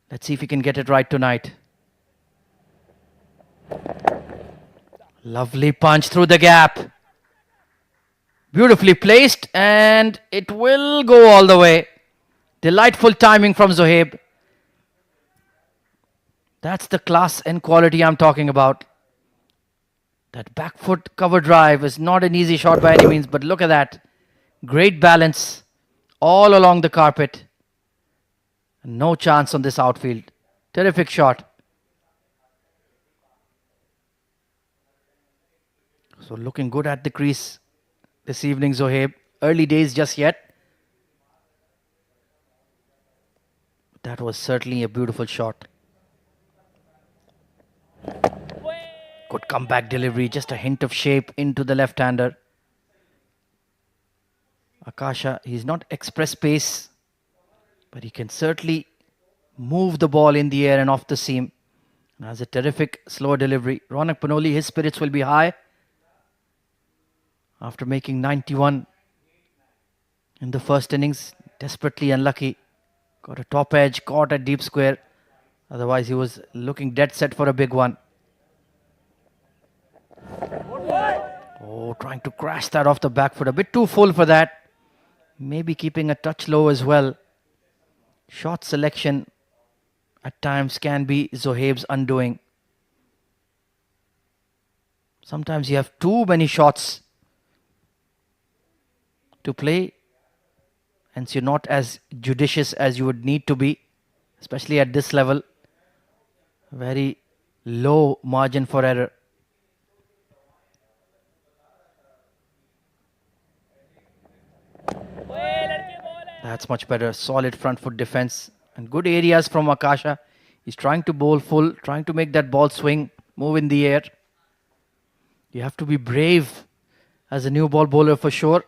Let's see if he can get it right tonight. Lovely punch through the gap. Beautifully placed, and it will go all the way. Delightful timing from Zohaib. That's the class and quality I'm talking about. That back foot cover drive is not an easy shot by any means, but look at that. Great balance all along the carpet. No chance on this outfield. Terrific shot. So looking good at the crease this evening, Zohaib. Early days just yet. That was certainly a beautiful shot. Good comeback delivery, just a hint of shape into the left-hander. Akasha, he's not express pace, but he can certainly move the ball in the air and off the seam. And has a terrific slow delivery. Ronak Panoli, his spirits will be high after making 91 in the first innings. Desperately unlucky. Got a top edge, caught a deep square. Otherwise, he was looking dead set for a big one. Oh, trying to crash that off the back foot. A bit too full for that. Maybe keeping a touch low as well. Shot selection at times can be Zohaib's undoing. Sometimes you have too many shots to play, and so you're not as judicious as you would need to be, especially at this level. Very low margin for error. That's much better. Solid front foot defense and good areas from Akasha. He's trying to bowl full, trying to make that ball swing, move in the air. You have to be brave as a new ball bowler for sure.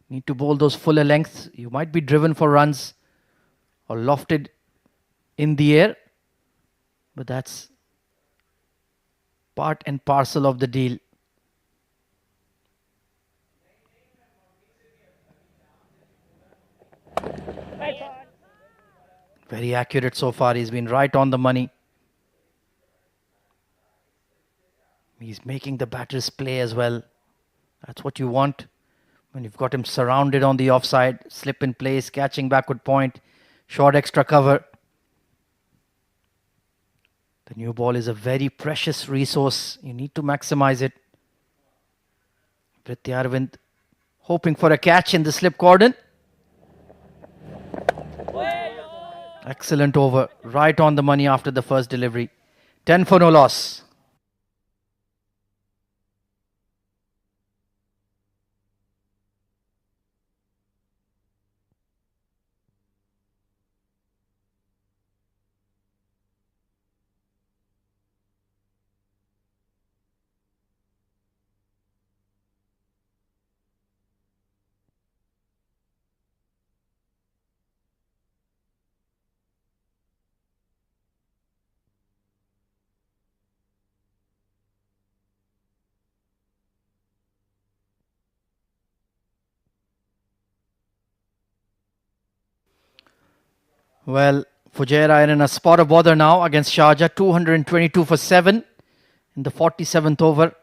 Need to bowl those fuller lengths. You might be driven for runs or lofted in the air, but that's part and parcel of the deal. Very accurate so far. He's been right on the money. He's making the batters play as well. That's what you want when you've got him surrounded on the offside. Slip in place, catching backward point, short extra cover. The new ball is a very precious resource. You need to maximize it. Prithvi Arvind hoping for a catch in the slip cordon. Excellent over. Right on the money after the first delivery. 10 for no loss. Well, Fujairah are in a spot of bother now against Sharjah. 222 for 7 in the 47th over.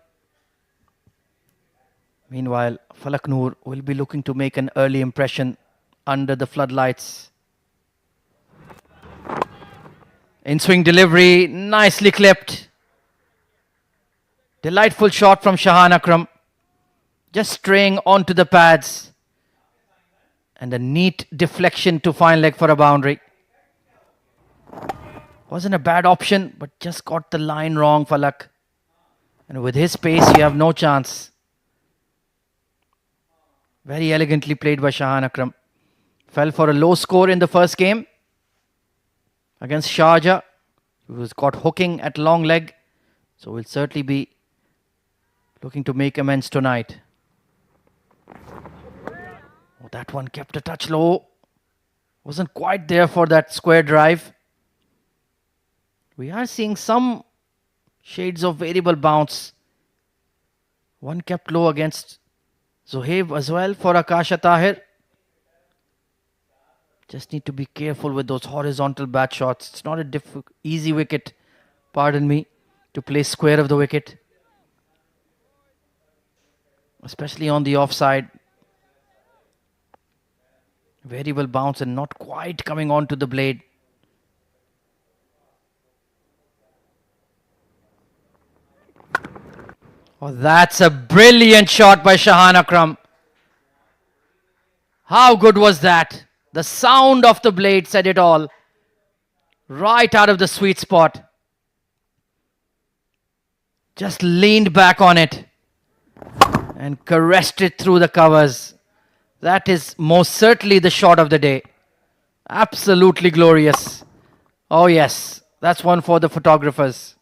Meanwhile, Falak Noor will be looking to make an early impression under the floodlights. In-swing delivery, nicely clipped. Delightful shot from Shahan Akram. Just straying onto the pads. And a neat deflection to fine leg for a boundary. Wasn't a bad option, but just got the line wrong, Falak. And with his pace, you have no chance. Very elegantly played by Shahan Akram. Fell for a low score in the first game. against Sharjah. He was caught hooking at long leg. So we'll certainly be looking to make amends tonight. Oh, that one kept a touch low. Wasn't quite there for that square drive. We are seeing some shades of variable bounce. One kept low against Zohaib as well for Akasha Tahir. Just need to be careful with those horizontal bat shots. It's not a easy wicket, pardon me, to play square of the wicket. Especially on the offside. Variable bounce and not quite coming onto the blade. Oh, that's a brilliant shot by Shahan Akram. How good was that? The sound of the blade said it all. Right out of the sweet spot. Just leaned back on it and caressed it through the covers. That is most certainly the shot of the day. Absolutely glorious. Oh yes, that's one for the photographers.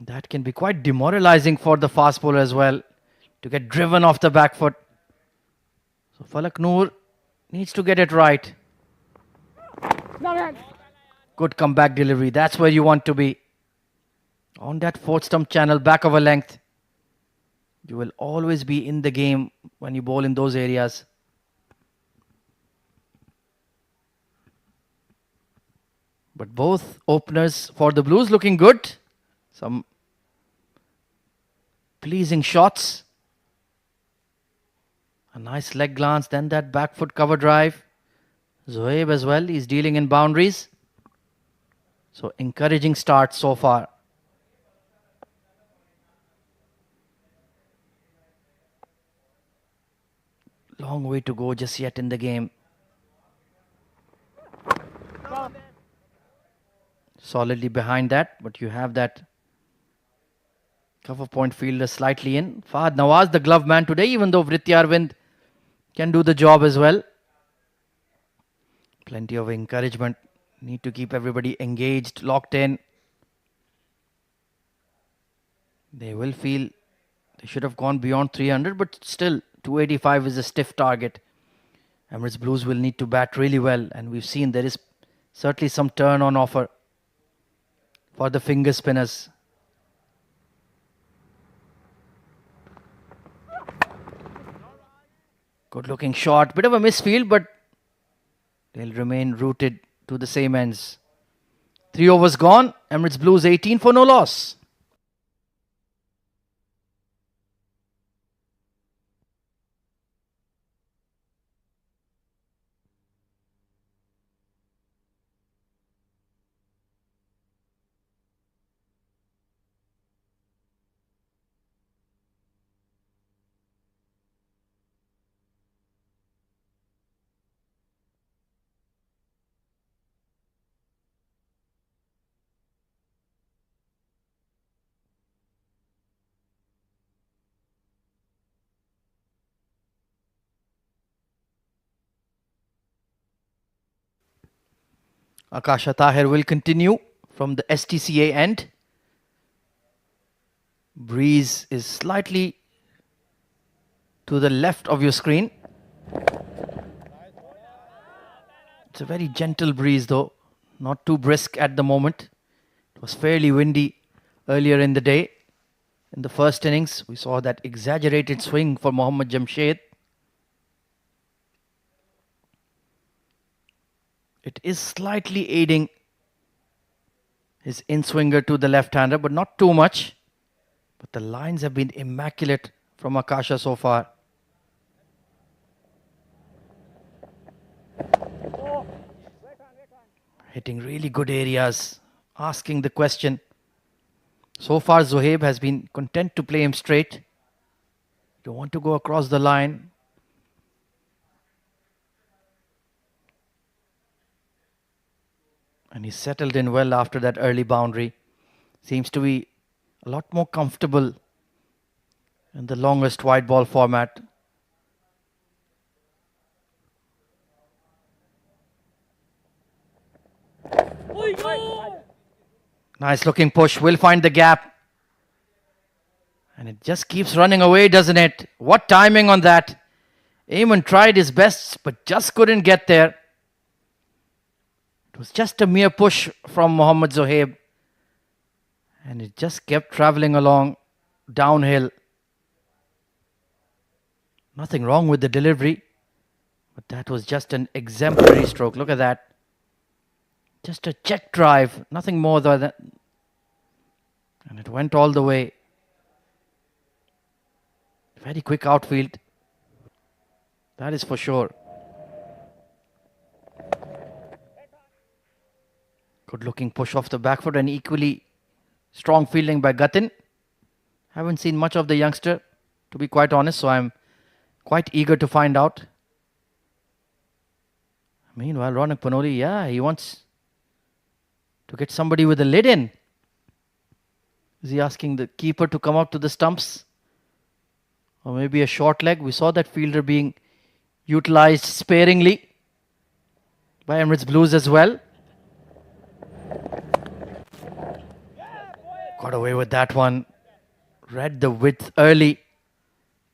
That can be quite demoralizing for the fast bowler as well, to get driven off the back foot. So Falak Noor needs to get it right. Good comeback delivery. That's where you want to be. On that fourth stump channel, back of a length. You will always be in the game when you bowl in those areas. But both openers for the Blues looking good. Some pleasing shots. A nice leg glance, then that back foot cover drive. Zohaib as well, he's dealing in boundaries. So encouraging start so far. Long way to go just yet in the game. Solidly behind that, but you have that cover point fielder slightly in. Fahad Nawaz, the glove man today, even though Vritti Arvind can do the job as well. Plenty of encouragement. Need to keep everybody engaged, locked in. They will feel they should have gone beyond 300, but still 285 is a stiff target. Emirates Blues will need to bat really well, and we've seen there is certainly some turn on offer for the finger spinners. Good looking shot, bit of a misfield, but they'll remain rooted to the same ends. 3 overs gone, Emirates Blues 18 for no loss. Akasha Tahir will continue from the STCA end. Breeze is slightly to the left of your screen. It's a very gentle breeze though, not too brisk at the moment. It was fairly windy earlier in the day. In the first innings, we saw that exaggerated swing for Mohammad Jamshed. It is slightly aiding his in-swinger to the left-hander, but not too much. But the lines have been immaculate from Akasha so far. Hitting really good areas, asking the question. So far, Zohaib has been content to play him straight. You want to go across the line. And he settled in well after that early boundary. Seems to be a lot more comfortable in the longest wide ball format. Nice looking push. Will find the gap. And it just keeps running away, doesn't it? What timing on that. Eamon tried his best, but just couldn't get there. It was just a mere push from Mohammad Zohaib. And it just kept travelling along downhill. Nothing wrong with the delivery. But that was just an exemplary stroke. Look at that. Just a check drive. Nothing more than that. And it went all the way. Very quick outfield. That is for sure. Good looking push off the back foot and equally strong fielding by Gatin. Haven't seen much of the youngster, to be quite honest, so I'm quite eager to find out. Meanwhile, Ronak Panoli, yeah, he wants to get somebody with a lid in. Is he asking the keeper to come out to the stumps? Or maybe a short leg? We saw that fielder being utilized sparingly by Emirates Blues as well. Got away with that one. Read the width early.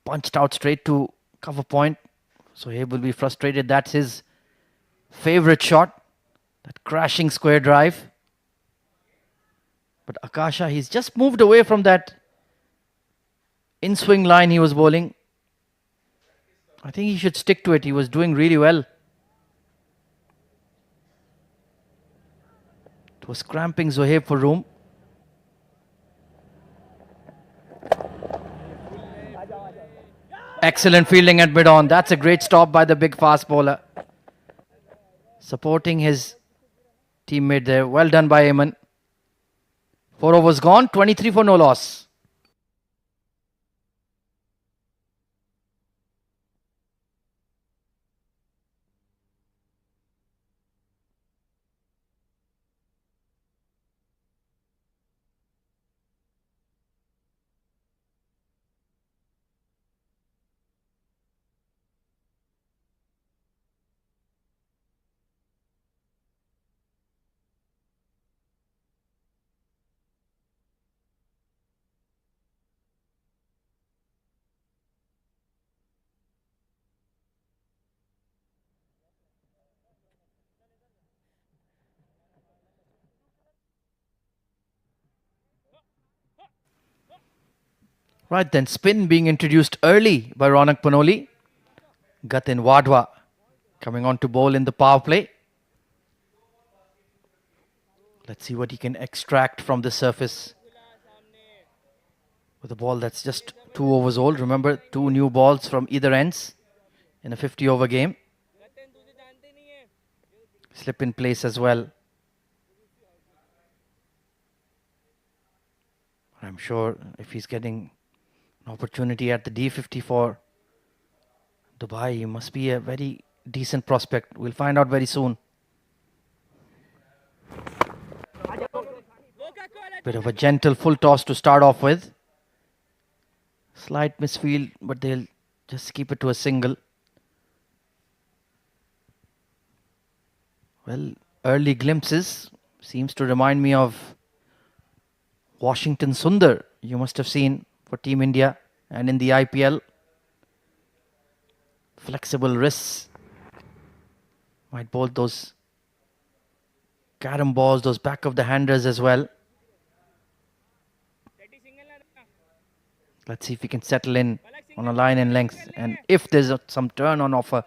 Punched out straight to cover point. So he will be frustrated. That's his favorite shot. That crashing square drive. But Akasha, he's just moved away from that in-swing line he was bowling. I think he should stick to it. He was doing really well. It was cramping Zohaib for room. Excellent fielding at mid-on. That's a great stop by the big fast bowler. Supporting his teammate there. Well done by Eamon. 4 overs gone. 23 for no loss. Right then, spin being introduced early by Ronak Panoli. Gatin Wadhwa coming on to bowl in the power play. Let's see what he can extract from the surface. With a ball that's just 2 overs old. Remember, 2 new balls from either ends in a 50-over game. Slip in place as well. I'm sure if he's getting an opportunity at the D50 for Dubai, he must be a very decent prospect. We'll find out very soon. Bit of a gentle full toss to start off with. Slight misfield, but they'll just keep it to a single. Well, early glimpses seems to remind me of Washington Sundar, you must have seen for Team India and in the IPL. Flexible wrists. Might bowl those carom balls, those back of the handers as well. Let's see if we can settle in on a line and length, and if there's some turn on offer.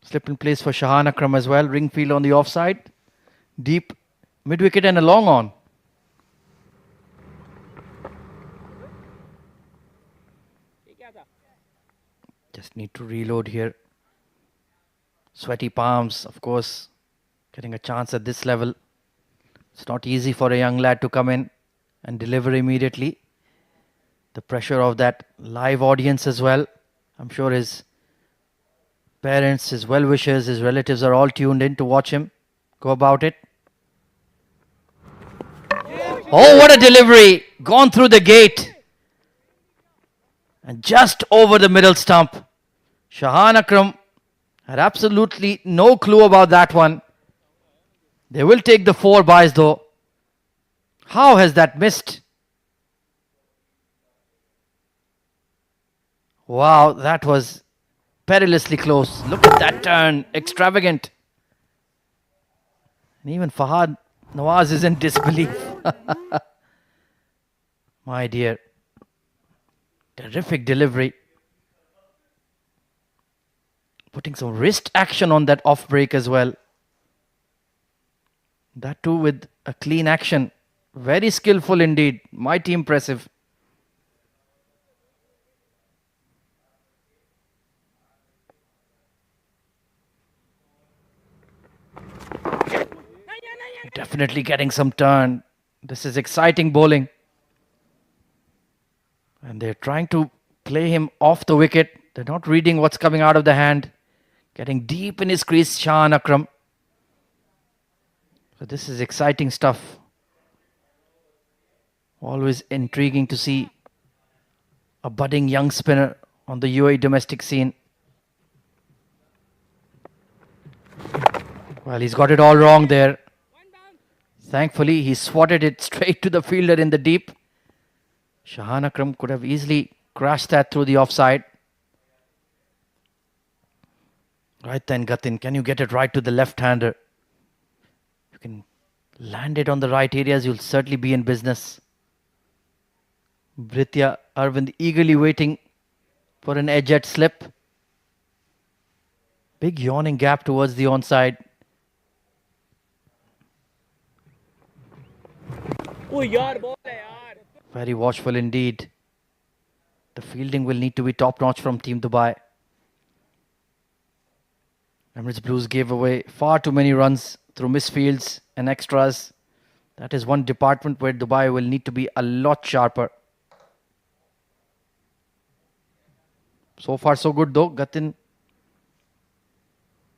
Slip in place for Shahan Akram as well. Ring field on the offside. Deep mid-wicket and a long on. Just need to reload here. Sweaty palms, of course. Getting a chance at this level. It's not easy for a young lad to come in and deliver immediately. The pressure of that live audience as well. I'm sure his parents, his well-wishers, his relatives are all tuned in to watch him go about it. Oh, what a delivery! Gone through the gate. And just over the middle stump. Shahan Akram had absolutely no clue about that one. They will take the 4 byes though. How has that missed? Wow, that was perilously close. Look at that turn. Extravagant. And even Fahad Nawaz is in disbelief. My dear. Terrific delivery. Putting some wrist action on that off break as well. That too with a clean action. Very skillful indeed. Mighty impressive. Definitely getting some turn. This is exciting bowling. And they're trying to play him off the wicket. They're not reading what's coming out of the hand. Getting deep in his crease, Shahan Akram. So this is exciting stuff. Always intriguing to see a budding young spinner on the UAE domestic scene. Well, he's got it all wrong there. Thankfully, he swatted it straight to the fielder in the deep. Shahan Akram could have easily crashed that through the offside. Right then, Gatin, can you get it right to the left-hander? You can land it on the right areas, you'll certainly be in business. Britya Arvind eagerly waiting for an edge-at slip. Big yawning gap towards the onside. Very watchful indeed. The fielding will need to be top-notch from Team Dubai. Emirates Blues gave away far too many runs through misfields and extras. That is one department where Dubai will need to be a lot sharper. So far so good though. Gatin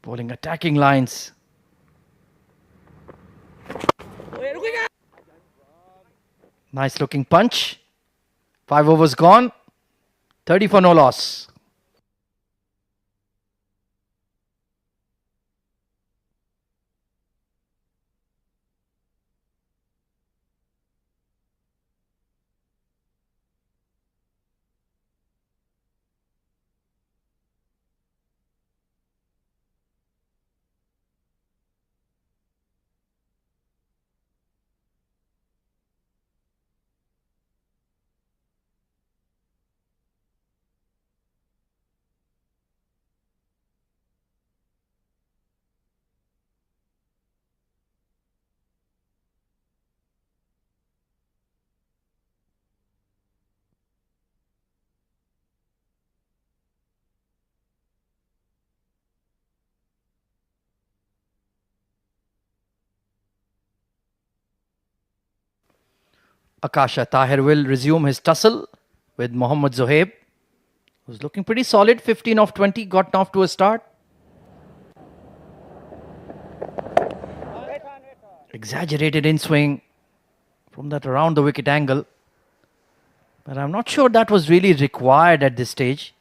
bowling attacking lines. Nice looking punch. 5 overs gone. 30 for no loss. Akasha Tahir will resume his tussle with Mohammad Zohaib, who's looking pretty solid. 15 of 20, gotten off to a start. Exaggerated in swing from that around the wicket angle. But I'm not sure that was really required at this stage.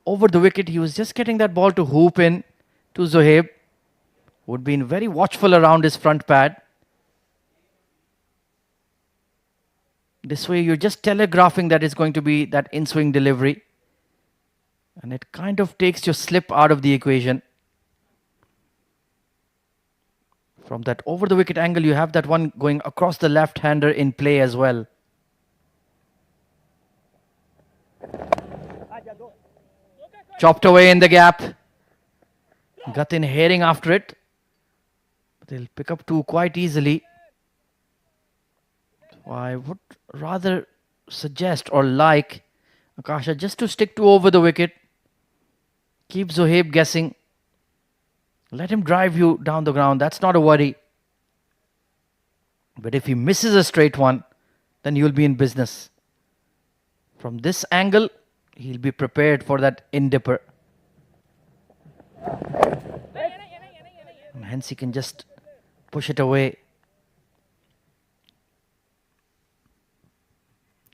Over the wicket, he was just getting that ball to hoop in to Zohaib, who had been very watchful around his front pad. This way you're just telegraphing that it's going to be that in-swing delivery. And it kind of takes your slip out of the equation. From that over-the-wicket angle, you have that one going across the left-hander in play as well. Chopped away in the gap. Gatin herring after it. But they'll pick up 2 quite easily. I would rather suggest or like Akasha just to stick to over the wicket. Keep Zohaib guessing. Let him drive you down the ground. That's not a worry. But if he misses a straight one, then you'll be in business. From this angle, he'll be prepared for that in-dipper. And hence he can just push it away.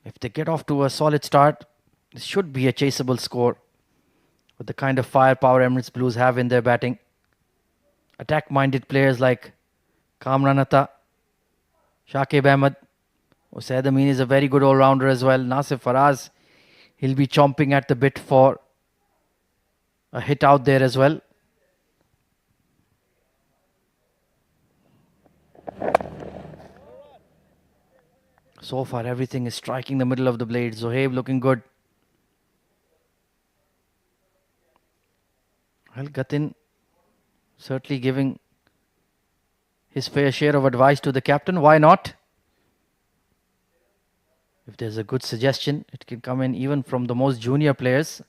If they get off to a solid start, this should be a chaseable score with the kind of firepower Emirates Blues have in their batting. Attack-minded players like Kamran Atta, Shakib Ahmed. Usaid Amin is a very good all-rounder as well. Nasif Faraz, he'll be chomping at the bit for a hit out there as well. So far, everything is striking the middle of the blade. Zohaib looking good. Well, Gatin certainly giving his fair share of advice to the captain. Why not? If there's a good suggestion, it can come in even from the most junior players.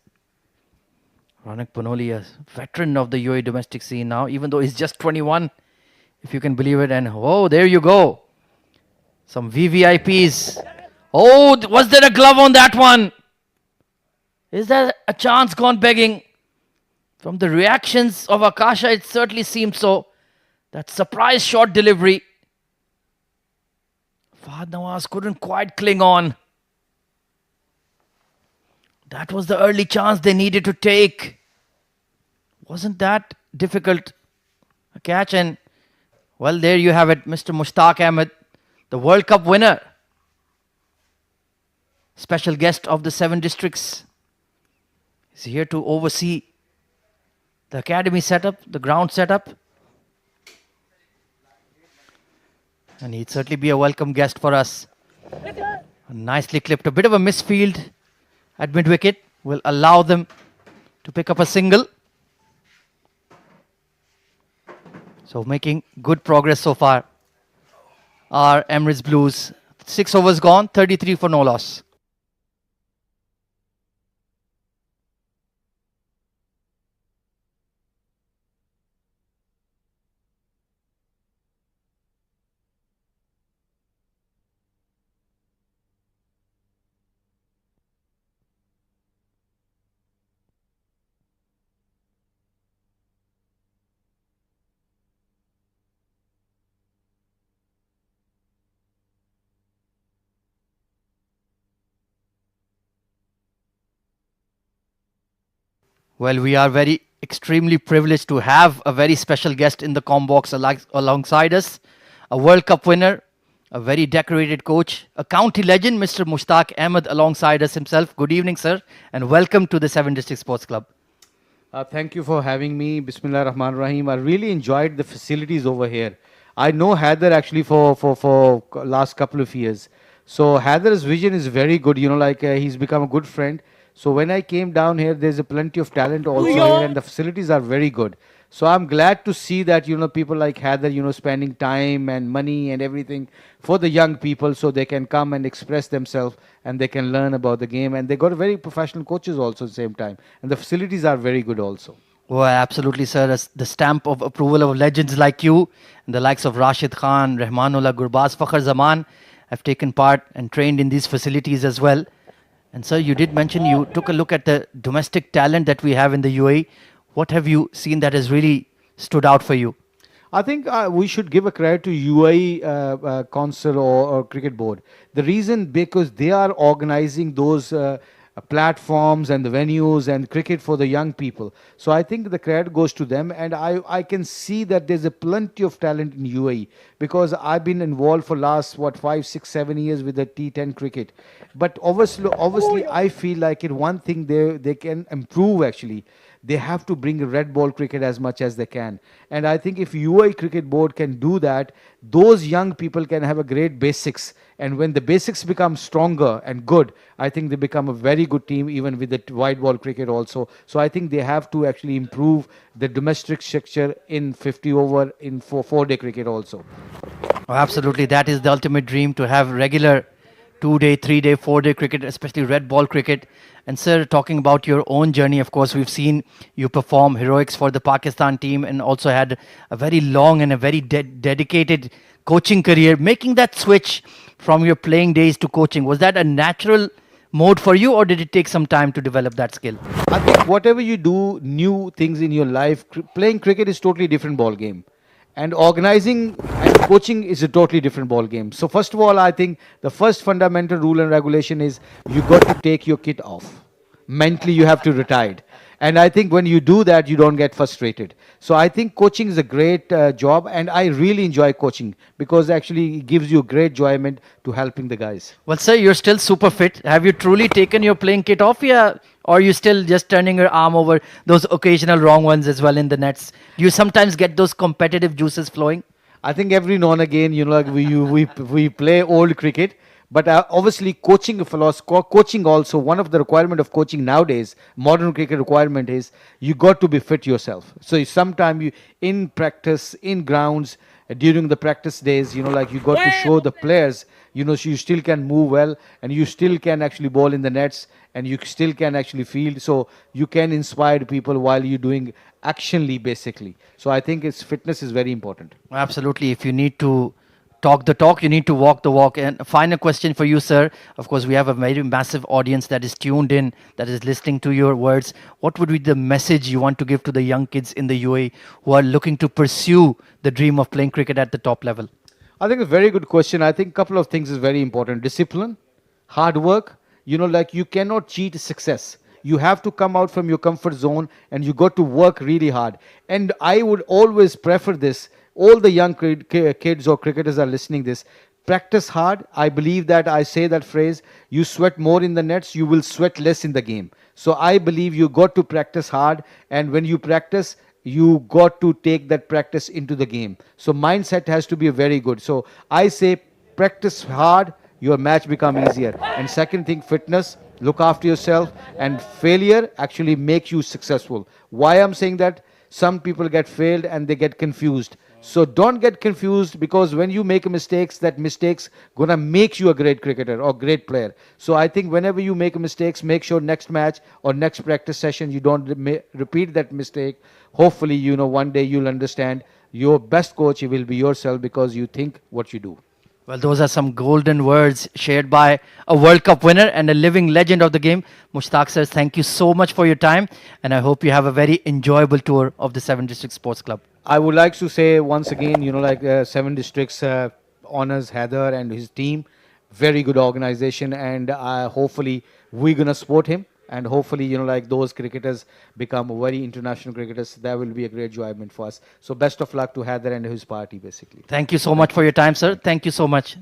Ranak Panoli, a veteran of the UAE domestic scene now, even though he's just 21, if you can believe it. And oh, there you go. Some VVIPs. Oh, was there a glove on that one? Is there a chance gone begging? From the reactions of Akasha, it certainly seemed so. That surprise shot delivery. Fahad Nawaz couldn't quite cling on. That was the early chance they needed to take. Wasn't that difficult a catch? And well, there you have it, Mr. Mushtaq Ahmed, the World Cup winner. Special guest of the 7 districts. He's here to oversee the academy setup, the ground setup. And he'd certainly be a welcome guest for us. Nicely clipped. A bit of a misfield at mid-wicket will allow them to pick up a single. So making good progress so far. Our Emirates Blues. 6 overs gone, 33 for no loss. Well, we are very extremely privileged to have a very special guest in the comm box alongside us. A World Cup winner, a very decorated coach, a county legend, Mr. Mushtaq Ahmed alongside us himself. Good evening, sir, and welcome to the 7 District Sports Club. Thank you for having me. Bismillah Rahman Rahim. I really enjoyed the facilities over here. I know Haider actually for last couple of years. So Haider's vision is very good. You know, like he's become a good friend. So when I came down here, there's a plenty of talent also here, and the facilities are very good. So I'm glad to see that, you know, people like Haider, you know, spending time and money and everything for the young people so they can come and express themselves and they can learn about the game. And they got very professional coaches also at the same time. And the facilities are very good also. Well, absolutely, sir. The stamp of approval of legends like you and the likes of Rashid Khan, Rahmanullah Gurbaz, Fakhr Zaman have taken part and trained in these facilities as well. And sir, you did mention you took a look at the domestic talent that we have in the UAE. What have you seen that has really stood out for you? I think we should give a credit to UAE Council or Cricket Board. The reason because they are organizing those platforms and the venues and cricket for the young people. So I think the credit goes to them, and I can see that there's a plenty of talent in UAE because I've been involved for last 5, 6, 7 years with the T10 cricket. But obviously I feel like one thing they can improve actually. They have to bring red ball cricket as much as they can. And I think if UAE Cricket Board can do that, those young people can have a great basics. And when the basics become stronger and good, I think they become a very good team, even with the white ball cricket also. So I think they have to actually improve the domestic structure in 50 over in 4-day cricket also. Oh, absolutely. That is the ultimate dream, to have regular 2-day, 3-day, 4-day cricket, especially red ball cricket. And sir, talking about your own journey, of course, we've seen you perform heroics for the Pakistan team and also had a very long and a very dedicated coaching career. Making that switch from your playing days to coaching, was that a natural mode for you, or did it take some time to develop that skill? I think whatever you do, new things in your life, playing cricket is totally different ball game. And organizing and coaching is a totally different ball game. So first of all, I think the first fundamental rule and regulation is you got to take your kit off. Mentally, you have to retire. And I think when you do that, you don't get frustrated. So I think coaching is a great job, and I really enjoy coaching because actually it gives you great enjoyment to helping the guys. Well, sir, you're still super fit. Have you truly taken your playing kit off, yeah? Or are you still just turning your arm over those occasional wrong ones as well in the nets? Do you sometimes get those competitive juices flowing? I think every now and again, like we play old cricket, but obviously coaching philosophy, coaching also one of the requirement of coaching nowadays, modern cricket requirement is you got to be fit yourself. So sometime you in practice in grounds during the practice days, like you got to show the players, so you still can move well and you still can actually bowl in the nets and you still can actually field. So you can inspire people while you're doing actionly basically. So I think its fitness is very important. Absolutely. If you need to talk the talk, you need to walk the walk. And a final question for you, sir. Of course, we have a very massive audience that is tuned in, that is listening to your words. What would be the message you want to give to the young kids in the UAE who are looking to pursue the dream of playing cricket at the top level? I think a very good question. I think a couple of things is very important. Discipline, hard work. Like you cannot cheat success. You have to come out from your comfort zone and you got to work really hard. And I would always prefer this. All the young kids or cricketers are listening this. Practice hard. I believe that I say that phrase. You sweat more in the nets, you will sweat less in the game. So I believe you got to practice hard. And when you practice, you got to take that practice into the game. So mindset has to be very good. So I say practice hard, your match become easier. And second thing, fitness, look after yourself, and failure actually makes you successful. Why I'm saying that? Some people get failed and they get confused. So don't get confused, because when you make mistakes, that mistakes gonna make you a great cricketer or great player. So I think whenever you make mistakes, make sure next match or next practice session you don't repeat that mistake. Hopefully, one day you'll understand your best coach will be yourself, because you think what you do. Well, those are some golden words shared by a World Cup winner and a living legend of the game. Mushtaq sir, thank you so much for your time, and I hope you have a very enjoyable tour of the 7 District Sports Club. I would like to say once again, Seven Districts honors Heather and his team. Very good organization, and hopefully we're gonna support him. And hopefully, those cricketers become very international cricketers. That will be a great enjoyment for us. So best of luck to Heather and his party, basically. Thank you so much for your time, sir. Thank you so much.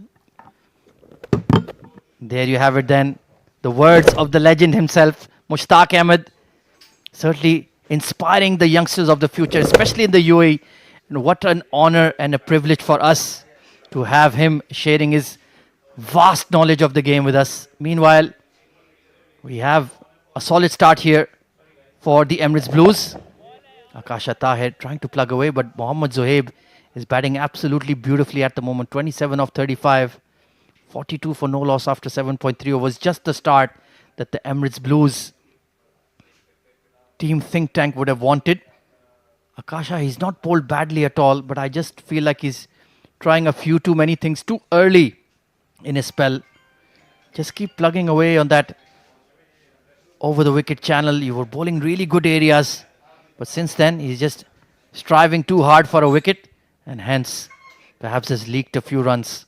There you have it then. The words of the legend himself, Mushtaq Ahmed. Certainly inspiring the youngsters of the future, especially in the UAE. And what an honor and a privilege for us to have him sharing his vast knowledge of the game with us. Meanwhile, we have a solid start here for the Emirates Blues. Akasha Tahir trying to plug away, but Mohammad Zohaib is batting absolutely beautifully at the moment. 27 of 35, 42 for no loss after 7.3 overs. Just the start that the Emirates Blues team think tank would have wanted. Akasha, he's not bowled badly at all, but I just feel like he's trying a few too many things too early in his spell. Just keep plugging away on that over the wicket channel. You were bowling really good areas, but since then he's just striving too hard for a wicket, and hence perhaps has leaked a few runs.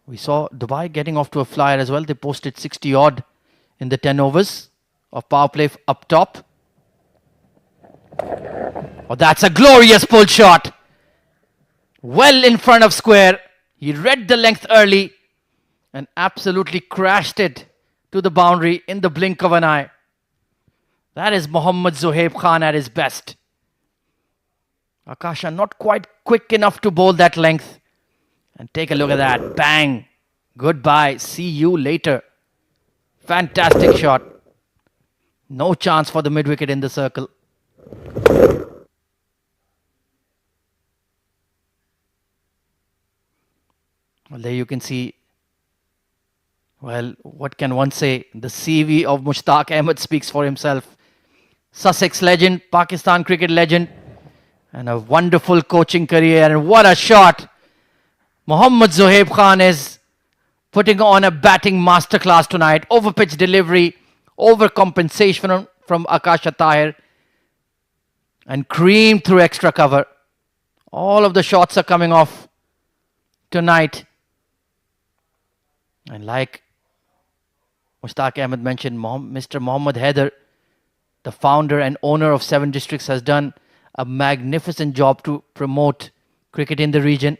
We saw Dubai getting off to a flyer as well. They posted 60 odd in the 10 overs of power play up top. Oh, that's a glorious pull shot. Well in front of square. He read the length early and absolutely crashed it to the boundary in the blink of an eye. That is Mohammad Zohaib Khan at his best. Akasha not quite quick enough to bowl that length. And take a look at that. Bang. Goodbye. See you later. Fantastic shot. No chance for the mid-wicket in the circle. Well, there you can see. Well, what can one say? The CV of Mushtaq Ahmed speaks for himself. Sussex legend, Pakistan cricket legend, and a wonderful coaching career. And what a shot! Mohammad Zohaib Khan is putting on a batting masterclass tonight. Over-pitch delivery, overcompensation from Akasha Tahir, and creamed through extra cover. All of the shots are coming off tonight. And like Mushtaq Ahmed mentioned, Mr. Mohammad Haider the founder and owner of Seven Districts, has done a magnificent job to promote cricket in the region.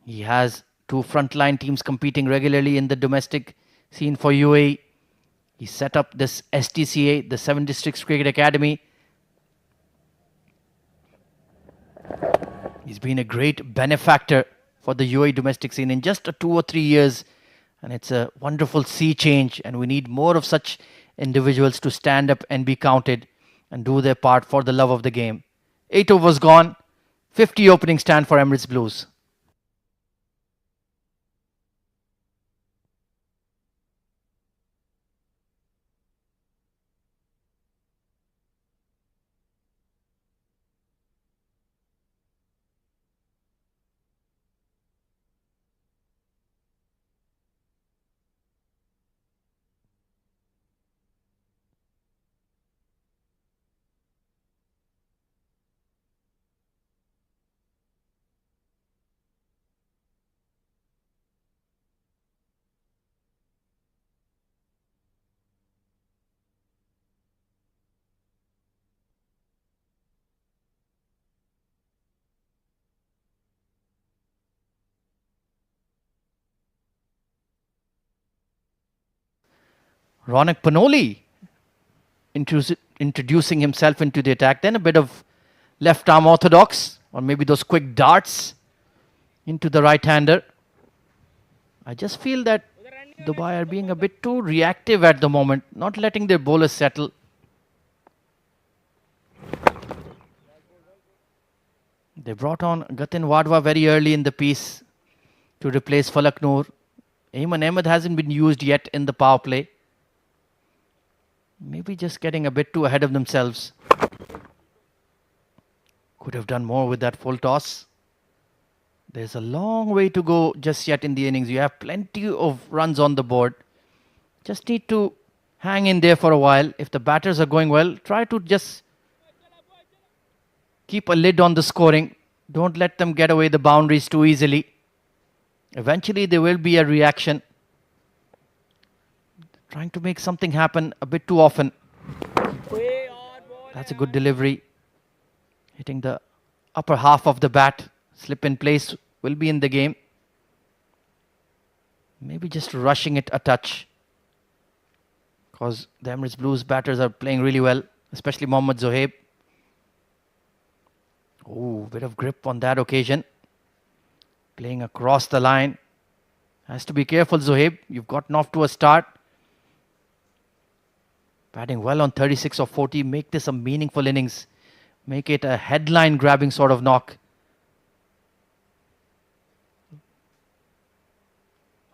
He has two frontline teams competing regularly in the domestic scene for UAE. He set up this STCA, the Seven Districts Cricket Academy. He's been a great benefactor for the UAE domestic scene in just 2 or 3 years. And it's a wonderful sea change. And we need more of such individuals to stand up and be counted and do their part for the love of the game. 8 overs gone. 50 opening stand for Emirates Blues. Ronak Panoli introducing himself into the attack. Then a bit of left arm orthodox, or maybe those quick darts into the right-hander. I just feel that Dubai are being a bit too reactive at the moment, not letting their bowlers settle. They brought on Gatin Wadhwa very early in the piece to replace Falak Noor. Ayman Ahmed hasn't been used yet in the power play. Maybe just getting a bit too ahead of themselves. Could have done more with that full toss. There's a long way to go just yet in the innings. You have plenty of runs on the board. Just need to hang in there for a while. If the batters are going well, try to just keep a lid on the scoring. Don't let them get away the boundaries too easily. Eventually there will be a reaction. Trying to make something happen a bit too often. That's a good delivery. Hitting the upper half of the bat. Slip in place will be in the game. Maybe just rushing it a touch. Because the Emirates Blues batters are playing really well. Especially Mohammad Zohaib. Oh, bit of grip on that occasion. Playing across the line. Has to be careful, Zohaib. You've gotten off to a start. Batting well on 36 or 40. Make this a meaningful innings. Make it a headline grabbing sort of knock.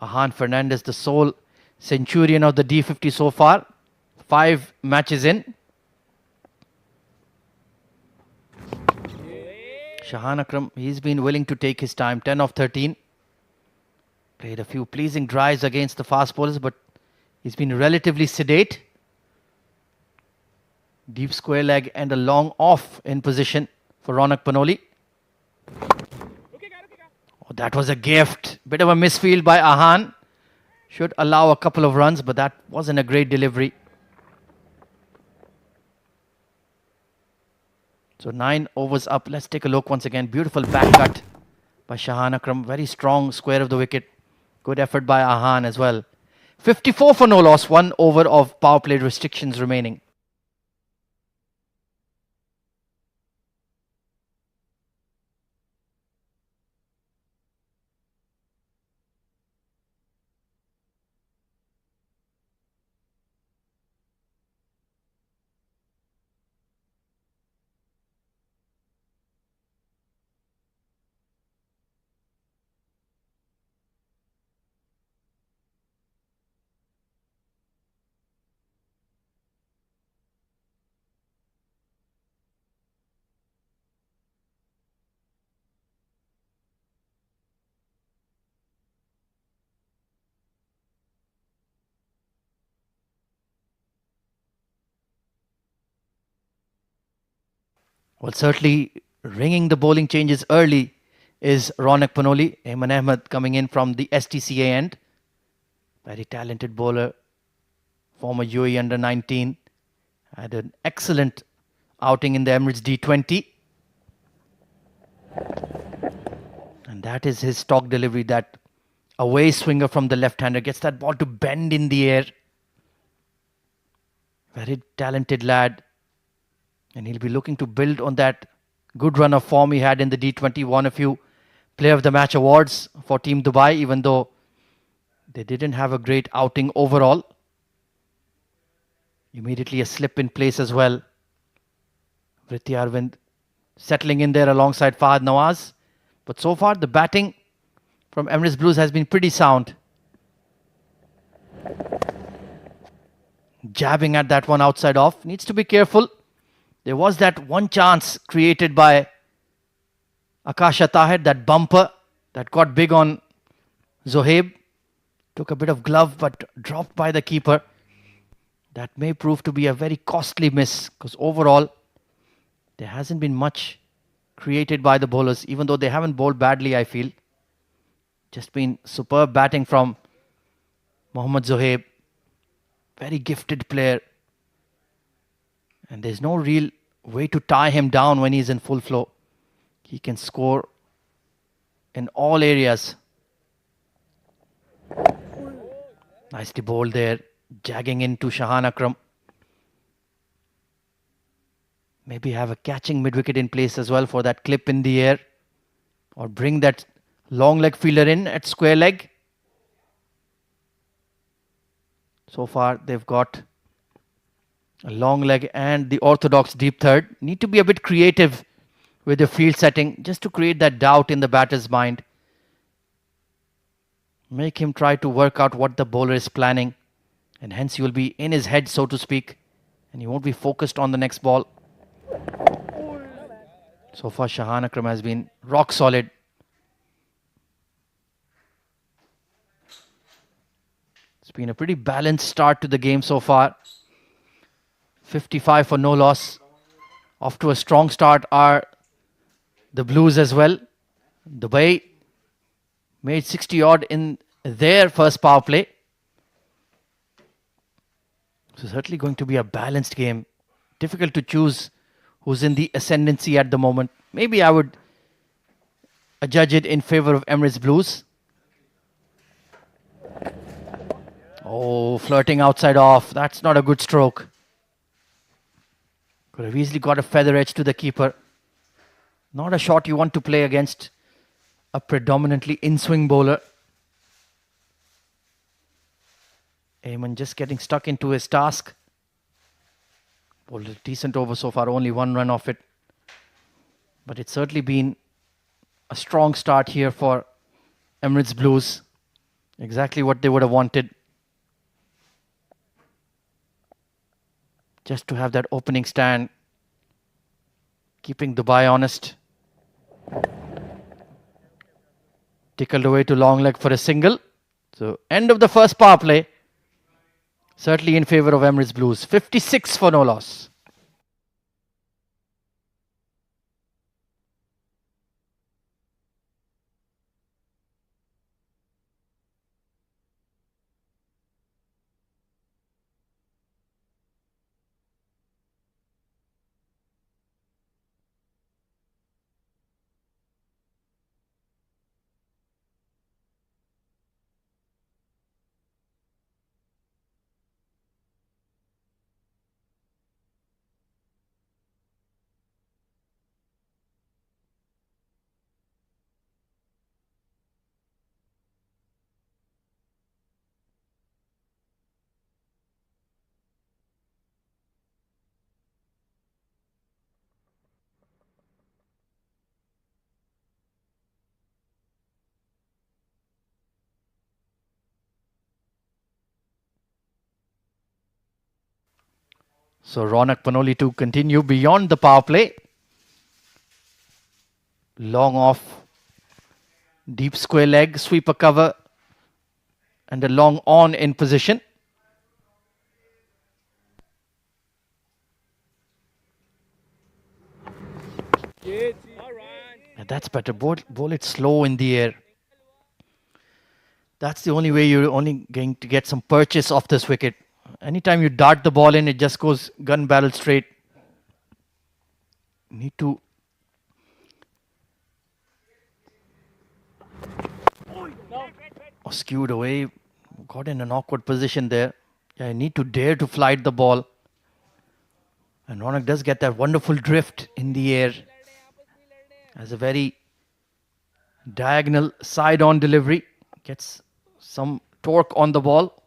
Ahan Fernandez, the sole centurion of the D50 so far. 5 matches in. Shahan Akram, he's been willing to take his time. 10 of 13. Played a few pleasing drives against the fast bowlers, but he's been relatively sedate. Deep square leg and a long off in position for Ronak Panoli. Oh, that was a gift. Bit of a misfield by Ahan. Should allow a couple of runs, but that wasn't a great delivery. So 9 overs up. Let's take a look once again. Beautiful back cut by Shahan Akram. Very strong square of the wicket. Good effort by Ahan as well. 54 for no loss. 1 over of power play restrictions remaining. Well, certainly ringing the bowling changes early is Ronak Panoli. Ayman Ahmed coming in from the STCA end. Very talented bowler former UAE under 19. Had an excellent outing in the Emirates D20. And that is his stock delivery, that away swinger from the left-hander. Gets that ball to bend in the air. Very talented lad. And he'll be looking to build on that good run of form he had in the D20. Won a few Player of the Match awards for Team Dubai, even though they didn't have a great outing overall. Immediately a slip in place as well. Vritti Arvind settling in there alongside Fahad Nawaz. But so far the batting from Emirates Blues has been pretty sound. Jabbing at that one outside off. Needs to be careful. There was that one chance created by Akasha Tahir, that bumper that got big on Zohaib. Took a bit of glove but dropped by the keeper. That may prove to be a very costly miss, because overall there hasn't been much created by the bowlers, even though they haven't bowled badly, I feel. Just been superb batting from Mohammad Zohaib. Very gifted player. And there's no real way to tie him down when he's in full flow. He can score in all areas. Nicely bowled there. Jagging into Shahan Akram. Maybe have a catching mid-wicket in place as well for that clip in the air. Or bring that long leg fielder in at square leg. So far they've got a long leg and the orthodox deep third. Need to be a bit creative with the field setting, just to create that doubt in the batter's mind. Make him try to work out what the bowler is planning. And hence you will be in his head, so to speak. And you won't be focused on the next ball. So far Shahan Akram has been rock solid. It's been a pretty balanced start to the game so far. 55 for no loss. Off to a strong start are the Blues as well. Dubai made 60 odd in their first power play. So certainly going to be a balanced game. Difficult to choose who's in the ascendancy at the moment. Maybe I would judge it in favor of Emirates Blues. Oh, flirting outside off. That's not a good stroke. Could have easily got a feather edge to the keeper. Not a shot you want to play against a predominantly in-swing bowler. Ayman just getting stuck into his task. Bowled a decent over so far, only one run off it. But it's certainly been a strong start here for Emirates Blues. Exactly what they would have wanted. Just to have that opening stand. Keeping Dubai honest. Tickled away to long leg for a single. So end of the first power play. Certainly in favor of Emirates Blues. 56 for no loss. So Ronak Panoli to continue beyond the power play. Long off. Deep square leg, sweeper cover. And a long on in position. And that's better. Bowl it slow in the air. That's the only way you're only going to get some purchase off this wicket. Anytime you dart the ball in, it just goes gun barrel straight. Need to skewed away, got in an awkward position there. Yeah, I need to dare to flight the ball. And Ronak does get that wonderful drift in the air. Has a very diagonal side-on delivery. Gets some torque on the ball.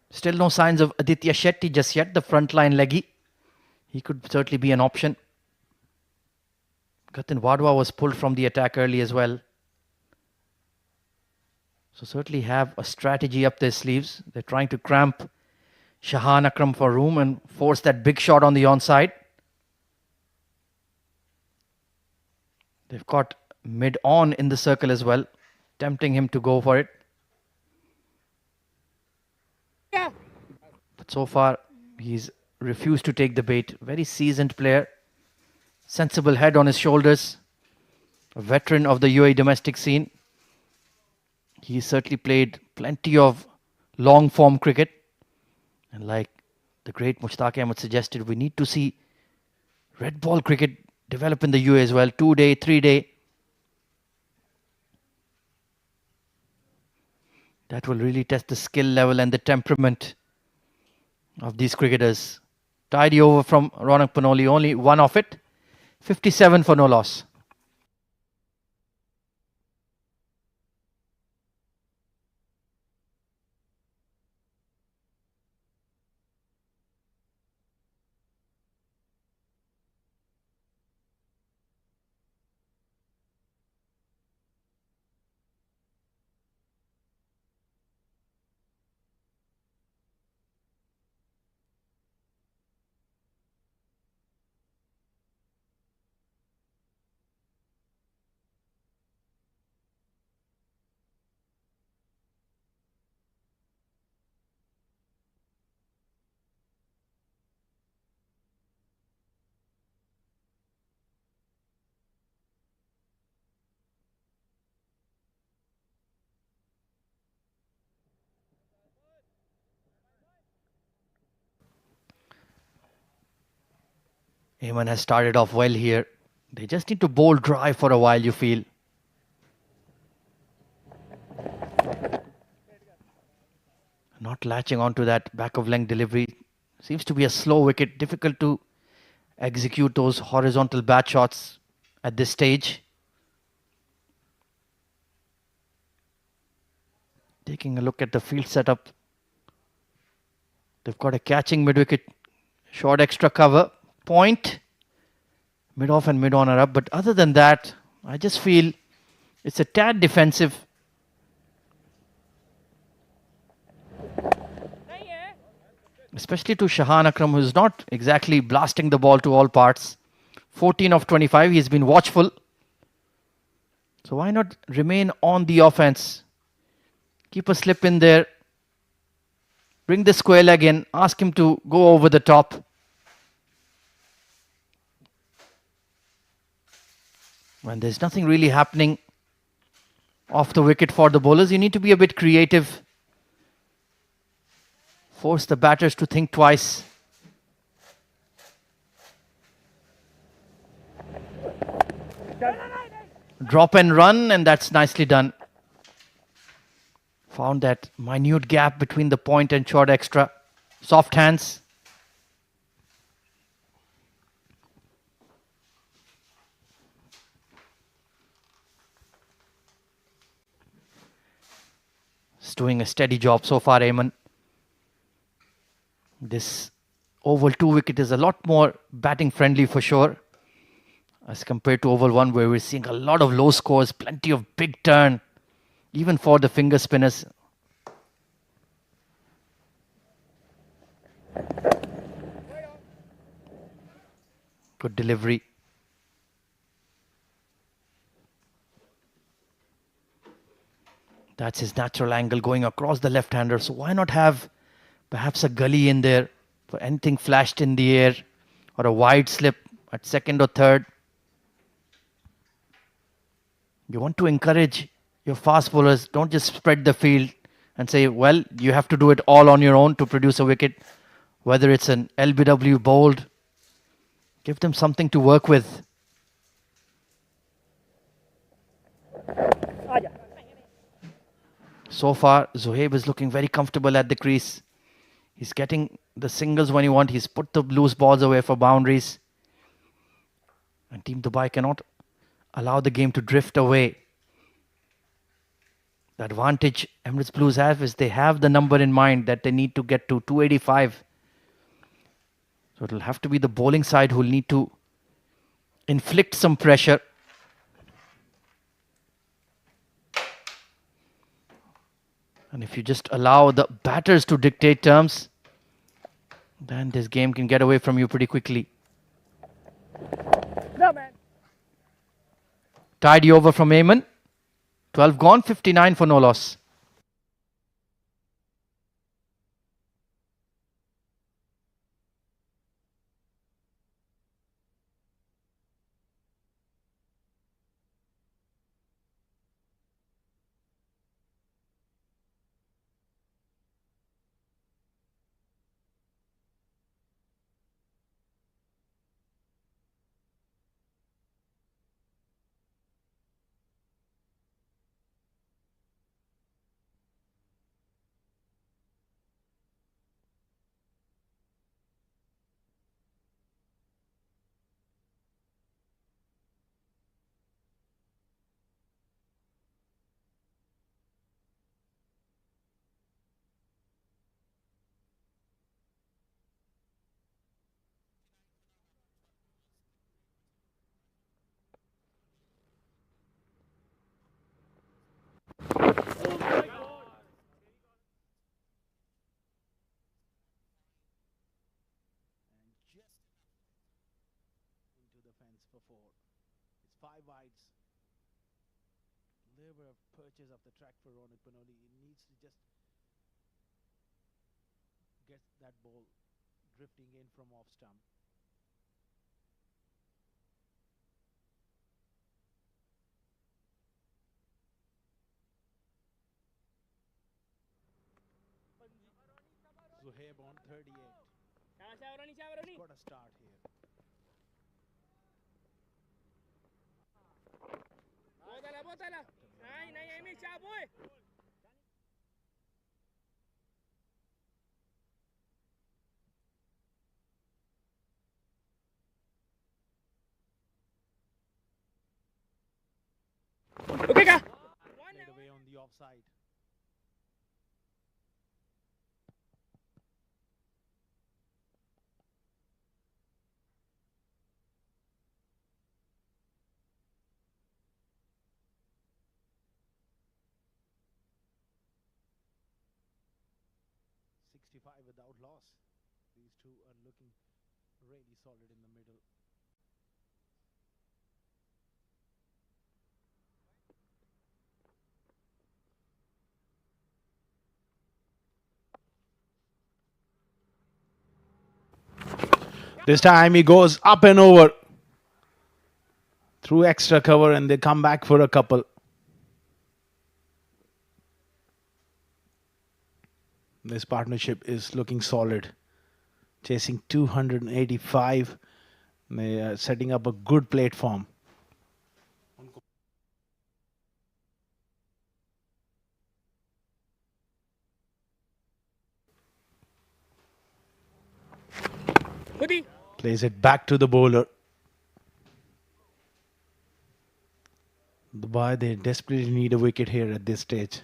Still no signs of Aditya Shetty just yet, the frontline leggy. He could certainly be an option. Gatin Wadhwa was pulled from the attack early as well. So certainly have a strategy up their sleeves. They're trying to cramp Shahan Akram for room and force that big shot on the onside. They've got mid-on in the circle as well, tempting him to go for it. But so far, he's refused to take the bait. Very seasoned player. Sensible head on his shoulders. A veteran of the UAE domestic scene. He certainly played plenty of long-form cricket. And like the great Mushtaq Ahmed suggested, we need to see red ball cricket develop in the UAE as well. 2-day, 3-day. That will really test the skill level and the temperament of these cricketers. Tidy over from Ronak Panoli, only one off it. 57 for no loss. Ayman has started off well here. They just need to bowl dry for a while, you feel. Not latching onto that back of length delivery. Seems to be a slow wicket. Difficult to execute those horizontal bat shots at this stage. Taking a look at the field setup. They've got a catching mid-wicket. Short extra cover. Point. Mid-off and mid-on are up. But other than that, I just feel it's a tad defensive. Especially to Shahan Akram, who's not exactly blasting the ball to all parts. 14 of 25. He's been watchful. So why not remain on the offense? Keep a slip in there. Bring the square leg in. Ask him to go over the top. When there's nothing really happening off the wicket for the bowlers, you need to be a bit creative. Force the batters to think twice. Drop and run, and that's nicely done. Found that minute gap between the point and short extra. Soft hands. He's doing a steady job so far, Ayman. This oval 2 wicket is a lot more batting friendly for sure, as compared to oval 1, where we're seeing a lot of low scores, plenty of big turn, even for the finger spinners. Good delivery. That's his natural angle going across the left-hander. So why not have perhaps a gully in there for anything flashed in the air, or a wide slip at second or third. You want to encourage your fast bowlers. Don't just spread the field and say, well, you have to do it all on your own to produce a wicket. Whether it's an LBW bowled, give them something to work with. So far, Zohaib is looking very comfortable at the crease. He's getting the singles when he wants. He's put the loose balls away for boundaries. And Team Dubai cannot allow the game to drift away. The advantage Emirates Blues have is they have the number in mind that they need to get to 285. So it'll have to be the bowling side who'll need to inflict some pressure. And if you just allow the batters to dictate terms, then this game can get away from you pretty quickly. No, man. Tidy over from Ayman. 12 gone, 59 for no loss. Into the fence for 4. It's 5 wides. Little bit of purchase of the track for Ronak Panoli. He needs to just get that ball drifting in from off stump. Zohaib on 38. He's got a start here. Bótala. Ay, Amy, boy. Okay, ka. Played away on the offside. Without loss. These two are looking really solid in the middle. This time he goes up and over through extra cover, and they come back for a couple. This partnership is looking solid. Chasing 285. They are setting up a good platform. Plays it back to the bowler. Dubai, they desperately need a wicket here at this stage.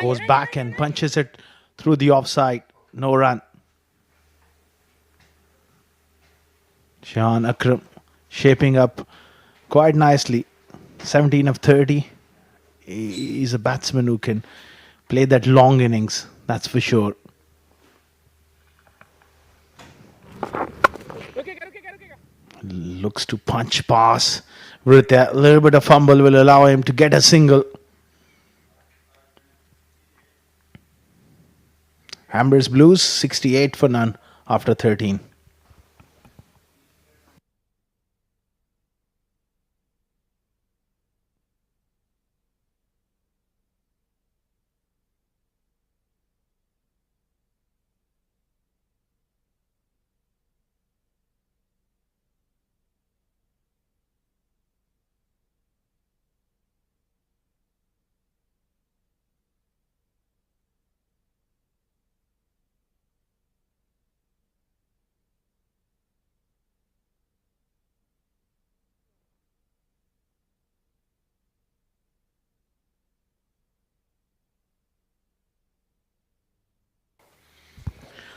Goes back and punches it through the offside. No run. Shahan Akram shaping up quite nicely. 17 of 30. He's a batsman who can play that long innings, that's for sure. Looks to punch pass. With a little bit of fumble will allow him to get a single. Emirates Blues 68 for none after 13.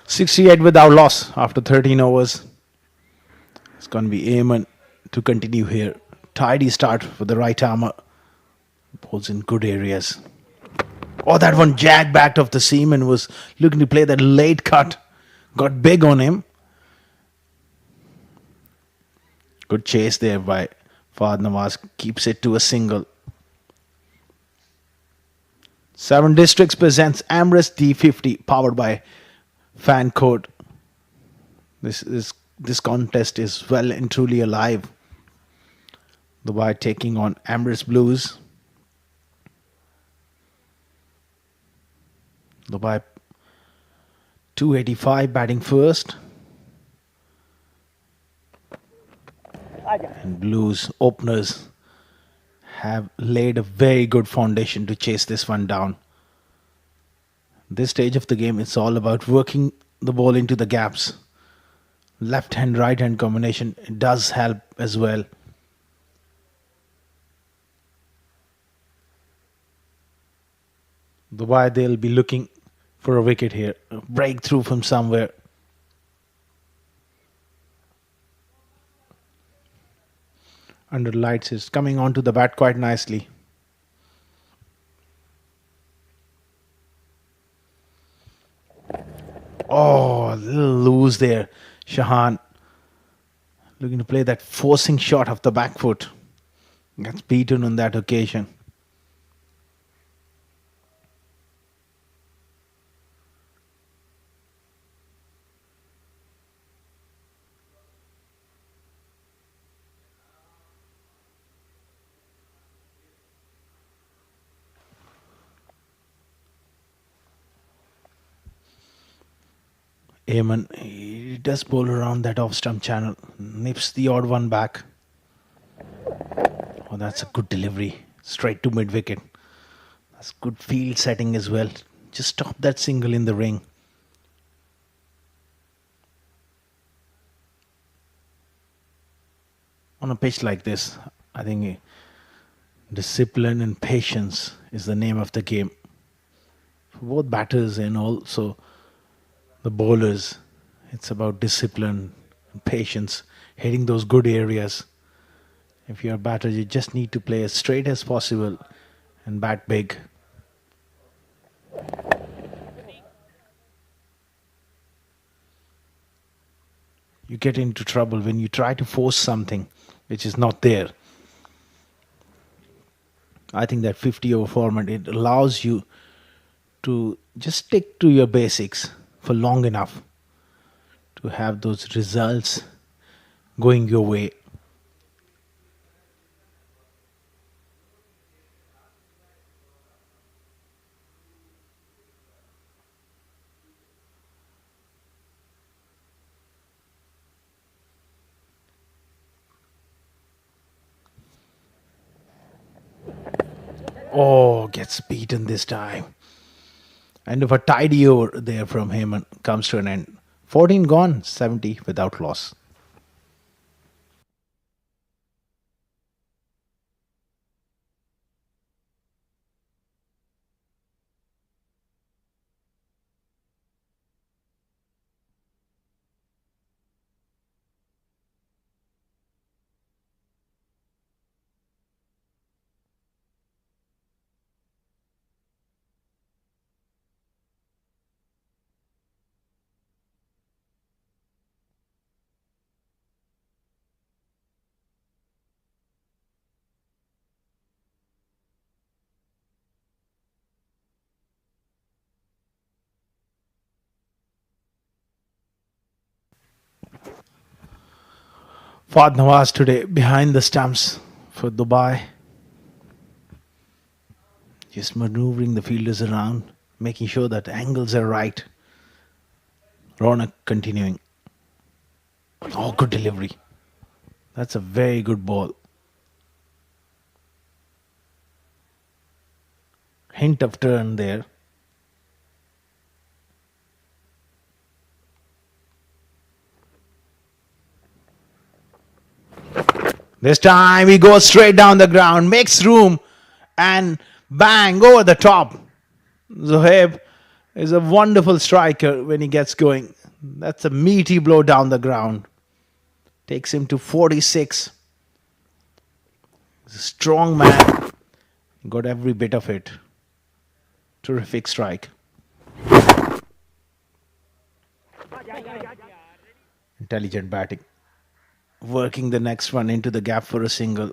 .68 without loss after 13 overs. It's going to be Eamon to continue here. Tidy start for the right armour. Balls in good areas. Oh, that one jagged back of the seam and was looking to play that late cut. Got big on him. Good chase there by Fahad Nawaz. Keeps it to a single. 7 Districts presents Emirates D50 powered by Fancode. This contest is well and truly alive. Dubai taking on Emirates Blues. Dubai 285 batting first. And Blues openers have laid a very good foundation to chase this one down. This stage of the game, it's all about working the ball into the gaps. Left hand, right hand combination, it does help as well. Dubai, they'll be looking for a wicket here. A breakthrough from somewhere. Under lights is coming onto the bat quite nicely. Oh, a little loose there. Shahan looking to play that forcing shot off the back foot. Gets beaten on that occasion. Eamon, he does bowl around that off-stump channel. Nips the odd one back. Oh, that's a good delivery. Straight to mid-wicket. That's good field setting as well. Just stop that single in the ring. On a pitch like this, I think discipline and patience is the name of the game. For both batters and also the bowlers, it's about discipline and patience, hitting those good areas. If you're a batter, you just need to play as straight as possible and bat big. You get into trouble when you try to force something which is not there. I think that 50 over format, it allows you to just stick to your basics for long enough to have those results going your way. Oh, gets beaten this time. And if a tidy over there from him and comes to an end. 14 gone, 70 without loss. Fad Nawaz today behind the stumps for Dubai. Just maneuvering the fielders around, making sure that angles are right. Ronak continuing. Oh, good delivery. That's a very good ball. Hint of turn there. This time he goes straight down the ground, makes room, and bang, over the top. Zohaib is a wonderful striker when he gets going. That's a meaty blow down the ground. Takes him to 46. He's a strong man. Got every bit of it. Terrific strike. Intelligent batting. Working the next one into the gap for a single.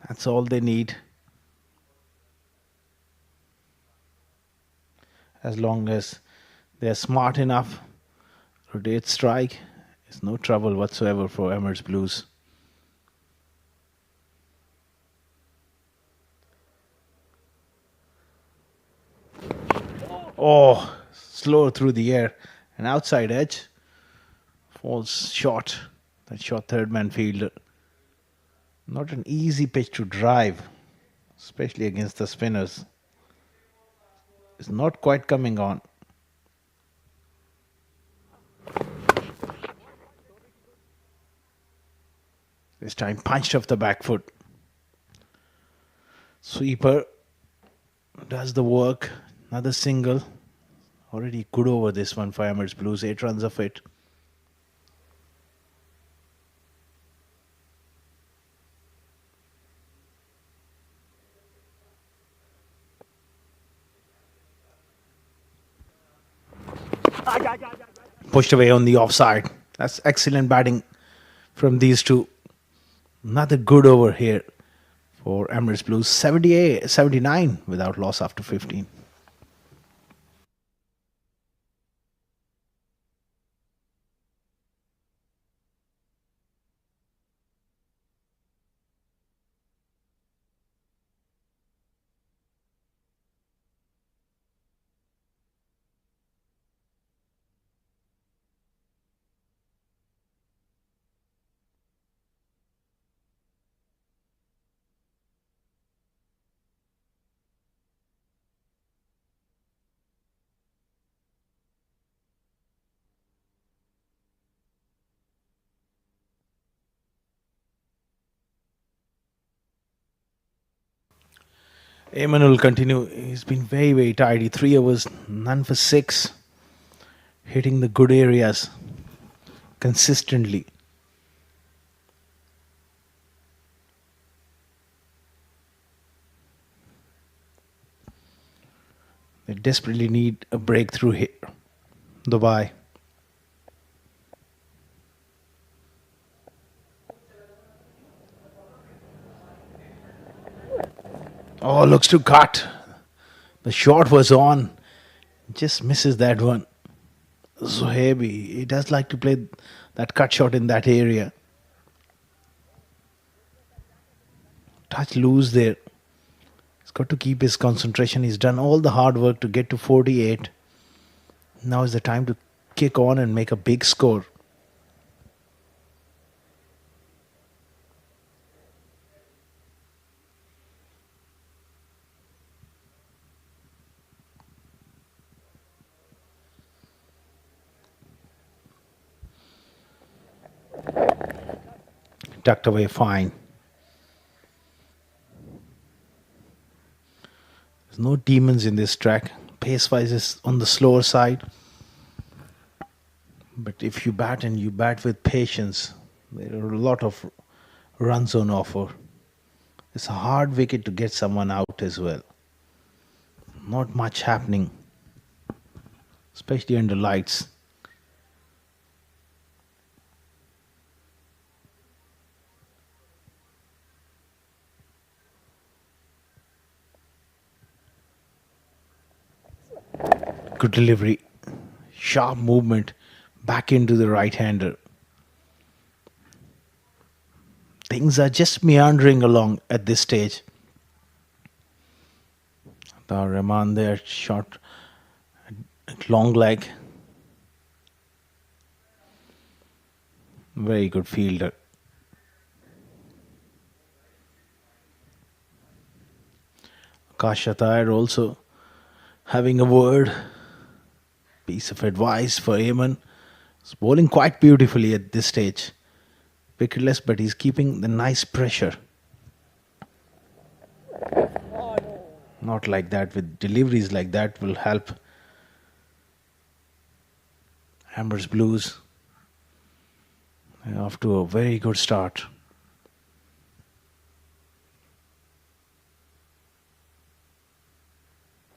That's all they need. As long as they're smart enough, rotate strike, it's no trouble whatsoever for Emirates Blues. Oh, slow through the air. An outside edge. Falls short. That short third man fielder. Not an easy pitch to drive, especially against the spinners. It's not quite coming on. This time punched off the back foot. Sweeper does the work. Another single. Already good over this one for Emirates Blues. 8 runs of it. Pushed away on the offside. That's excellent batting from these two. Another good over here for Emirates Blues. 79 without loss after 15. Eamon will continue. He's been very, very tidy. 3 overs, none for 6. Hitting the good areas consistently. They desperately need a breakthrough here. Dubai. Oh, looks to cut. The shot was on. Just misses that one. Zohabi, he does like to play that cut shot in that area. Touch loose there. He's got to keep his concentration. He's done all the hard work to get to 48. Now is the time to kick on and make a big score. Tucked away fine. There's no demons in this track. Pace-wise is on the slower side. But if you bat and you bat with patience, there are a lot of runs on offer. It's a hard wicket to get someone out as well. Not much happening, especially under lights. Good delivery. Sharp movement back into the right-hander. things are just meandering along at this stage. The Rahman there shot at long leg. Very good fielder. Akash Attire also having a word. Piece of advice for Eamon. He's bowling quite beautifully at this stage. Wicketless, but he's keeping the nice pressure. Not like that. With deliveries like that will help Emirates Blues. They're off to a very good start.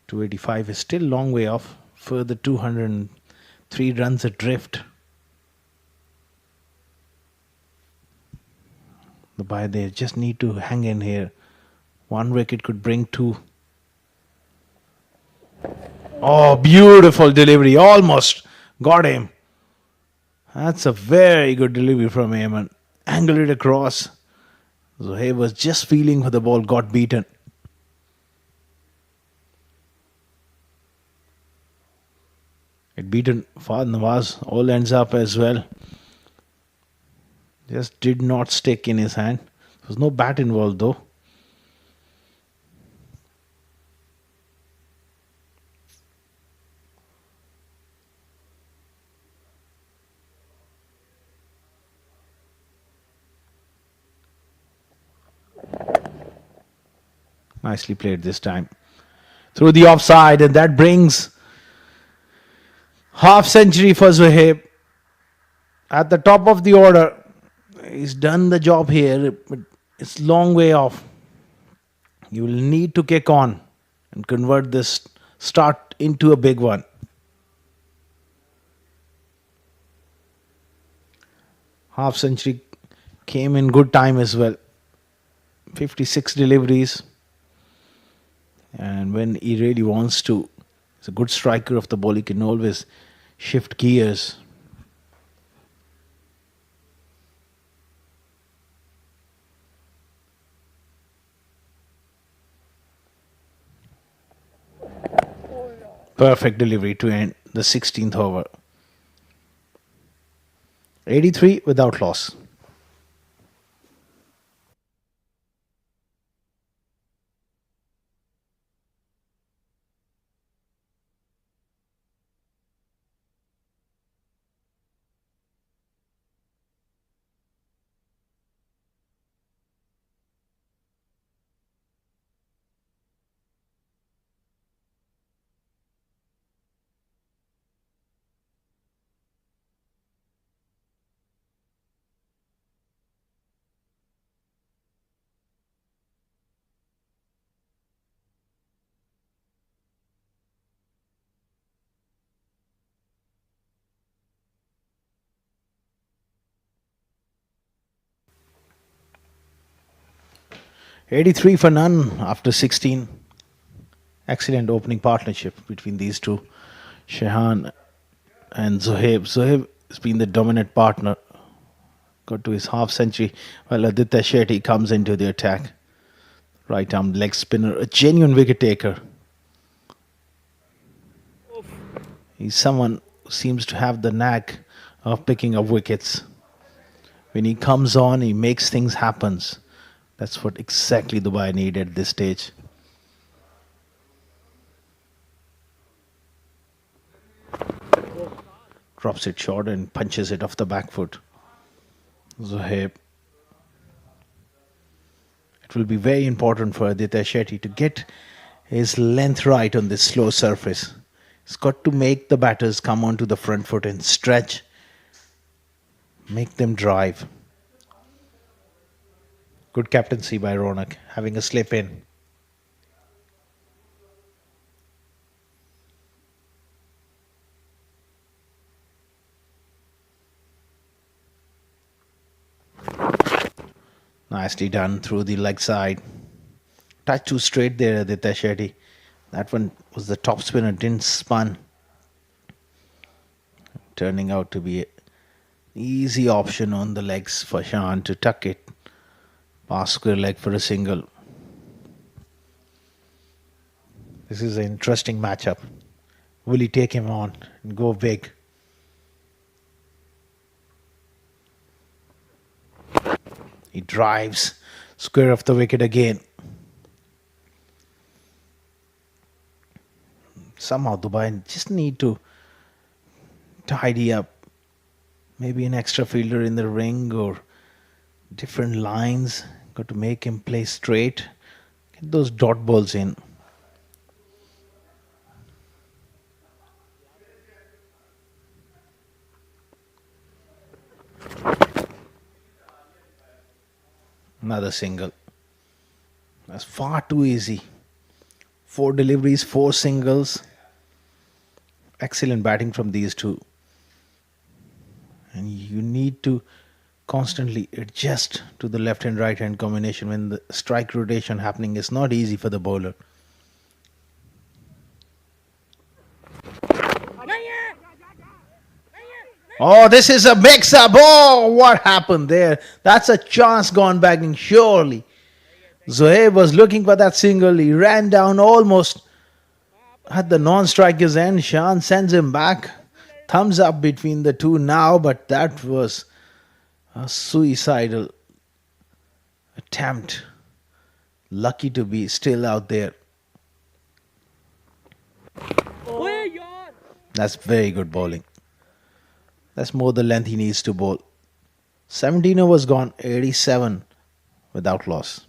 .285 is still a long way off. Further 203 runs adrift. They just need to hang in here. One wicket could bring two. Oh, beautiful delivery. Almost got him. That's a very good delivery from Eamon. Angled it across. Zohaib was just feeling for the ball, got beaten. It beaten Fahd Nawaz. All ends up as well. Just did not stick in his hand. There was no bat involved though. Nicely played this time. Through the offside, and that brings half century for Zohaib. At the top of the order. He's done the job here, but it's a long way off. You will need to kick on and convert this start into a big one. Half century came in good time as well. 56 deliveries. And when he really wants to, he's a good striker of the ball. He can always shift gears. Perfect delivery to end the 16th over. 83 without loss. .83 for none after 16. Excellent opening partnership between these two. Shehan and Zohaib. Zohaib has been the dominant partner. Got to his half century. While Aditya Shetty comes into the attack. Right arm leg spinner. A genuine wicket taker. He's someone who seems to have the knack of picking up wickets. When he comes on, he makes things happen. That's what exactly Dubai needed at this stage. Drops it short and punches it off the back foot. Zohaib. It will be very important for Aditya Shetty to get his length right on this slow surface. He's got to make the batters come onto the front foot and stretch. Make them drive. Good captaincy by Ronak, having a slip in. Nicely done through the leg side. Touch too straight there, Aditya Shetty. That one was the top spinner, didn't spun. Turning out to be an easy option on the legs for Shan to tuck it. Pass square leg for a single. This is an interesting matchup. Will he take him on and go big? He drives square of the wicket again. Somehow Dubai just need to tidy up. Maybe an extra fielder in the ring or different lines. Got to make him play straight. Get those dot balls in. Another single. That's far too easy. 4 deliveries, 4 singles. Excellent batting from these two. And you need to constantly adjust to the left and right hand combination when the strike rotation happening is not easy for the bowler. Oh, this is a mix-up. Oh, what happened there? That's a chance gone begging, surely. Zohaib was looking for that single. He ran down almost at the non-striker's end. Shan sends him back. Thumbs up between the two now, but that was a suicidal attempt. Lucky to be still out there. That's very good bowling. That's more the length he needs to bowl. 17 overs gone, 87 without loss.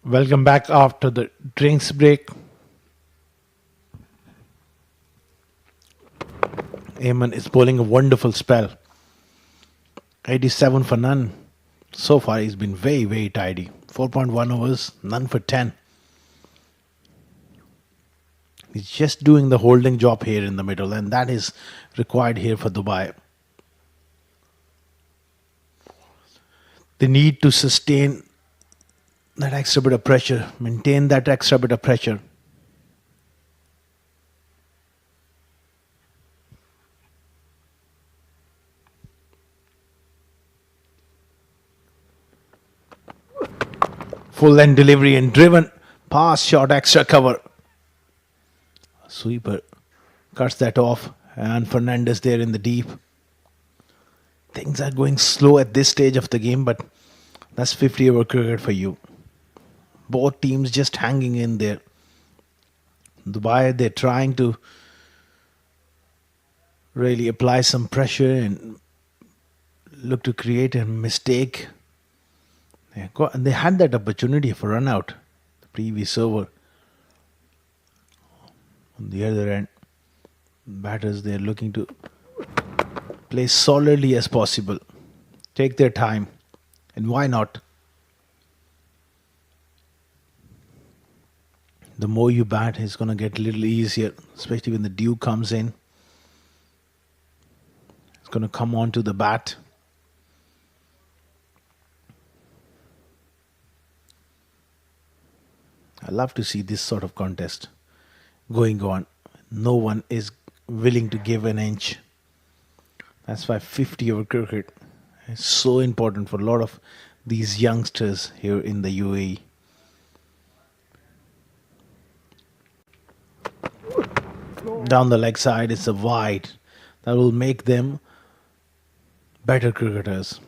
Welcome back after the drinks break. Eamon is bowling a wonderful spell. 87 for none. So far, he's been very, very tidy. 4.1 overs, none for 10. He's just doing the holding job here in the middle, and that is required here for Dubai. They need to sustain that extra bit of pressure, maintain that extra bit of pressure. Full end delivery and driven. Pass, shot, extra cover. Sweeper cuts that off, and Fernandez there in the deep. Things are going slow at this stage of the game, but that's 50 over cricket for you. Both teams just hanging in there. Dubai, they're trying to really apply some pressure and look to create a mistake. And they had that opportunity for run out the previous over. On the other end, batters, they're looking to play solidly as possible. Take their time. And why not? The more you bat, it's going to get a little easier, especially when the dew comes in. It's going to come onto the bat. I love to see this sort of contest going on. No one is willing to give an inch. That's why 50 over cricket is so important for a lot of these youngsters here in the UAE. Down the leg side, it's a wide. That will make them better cricketers.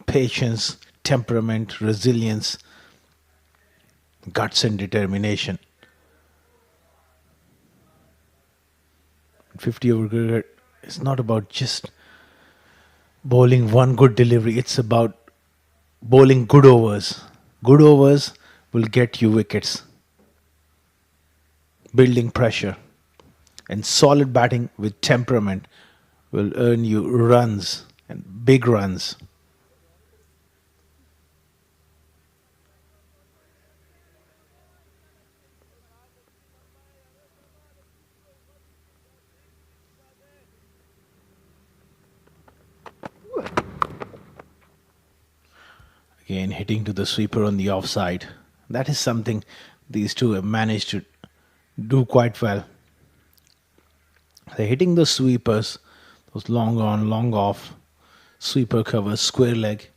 Patience, temperament, resilience, guts and determination. 50 over cricket is not about just bowling one good delivery. It's about bowling good overs. Good overs will get you wickets. Building pressure. And solid batting with temperament will earn you runs and big runs. Again, hitting to the sweeper on the offside. That is something these two have managed to do quite well. They're hitting the sweepers, those long on, long off, sweeper covers, square leg,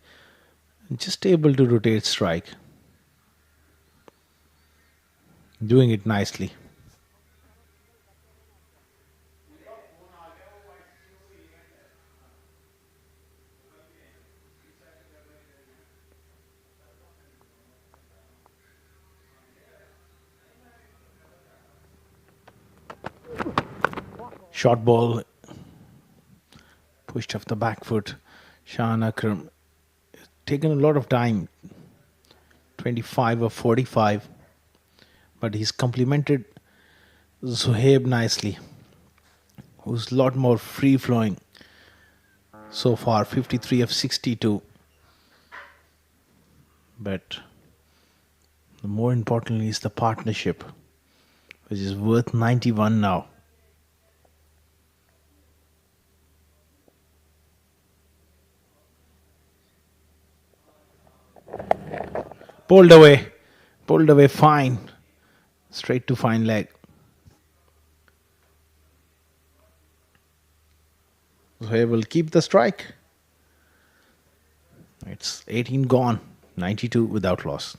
and just able to rotate strike. Doing it nicely. Short ball pushed off the back foot. Shan Akram taken a lot of time, 25 or 45, but he's complemented Zuhaib nicely, who's a lot more free flowing so far, 53 of 62. But more importantly is the partnership, which is worth 91 now. Pulled away fine, straight to fine leg. Zohair will keep the strike. It's 18 gone, 92 without loss.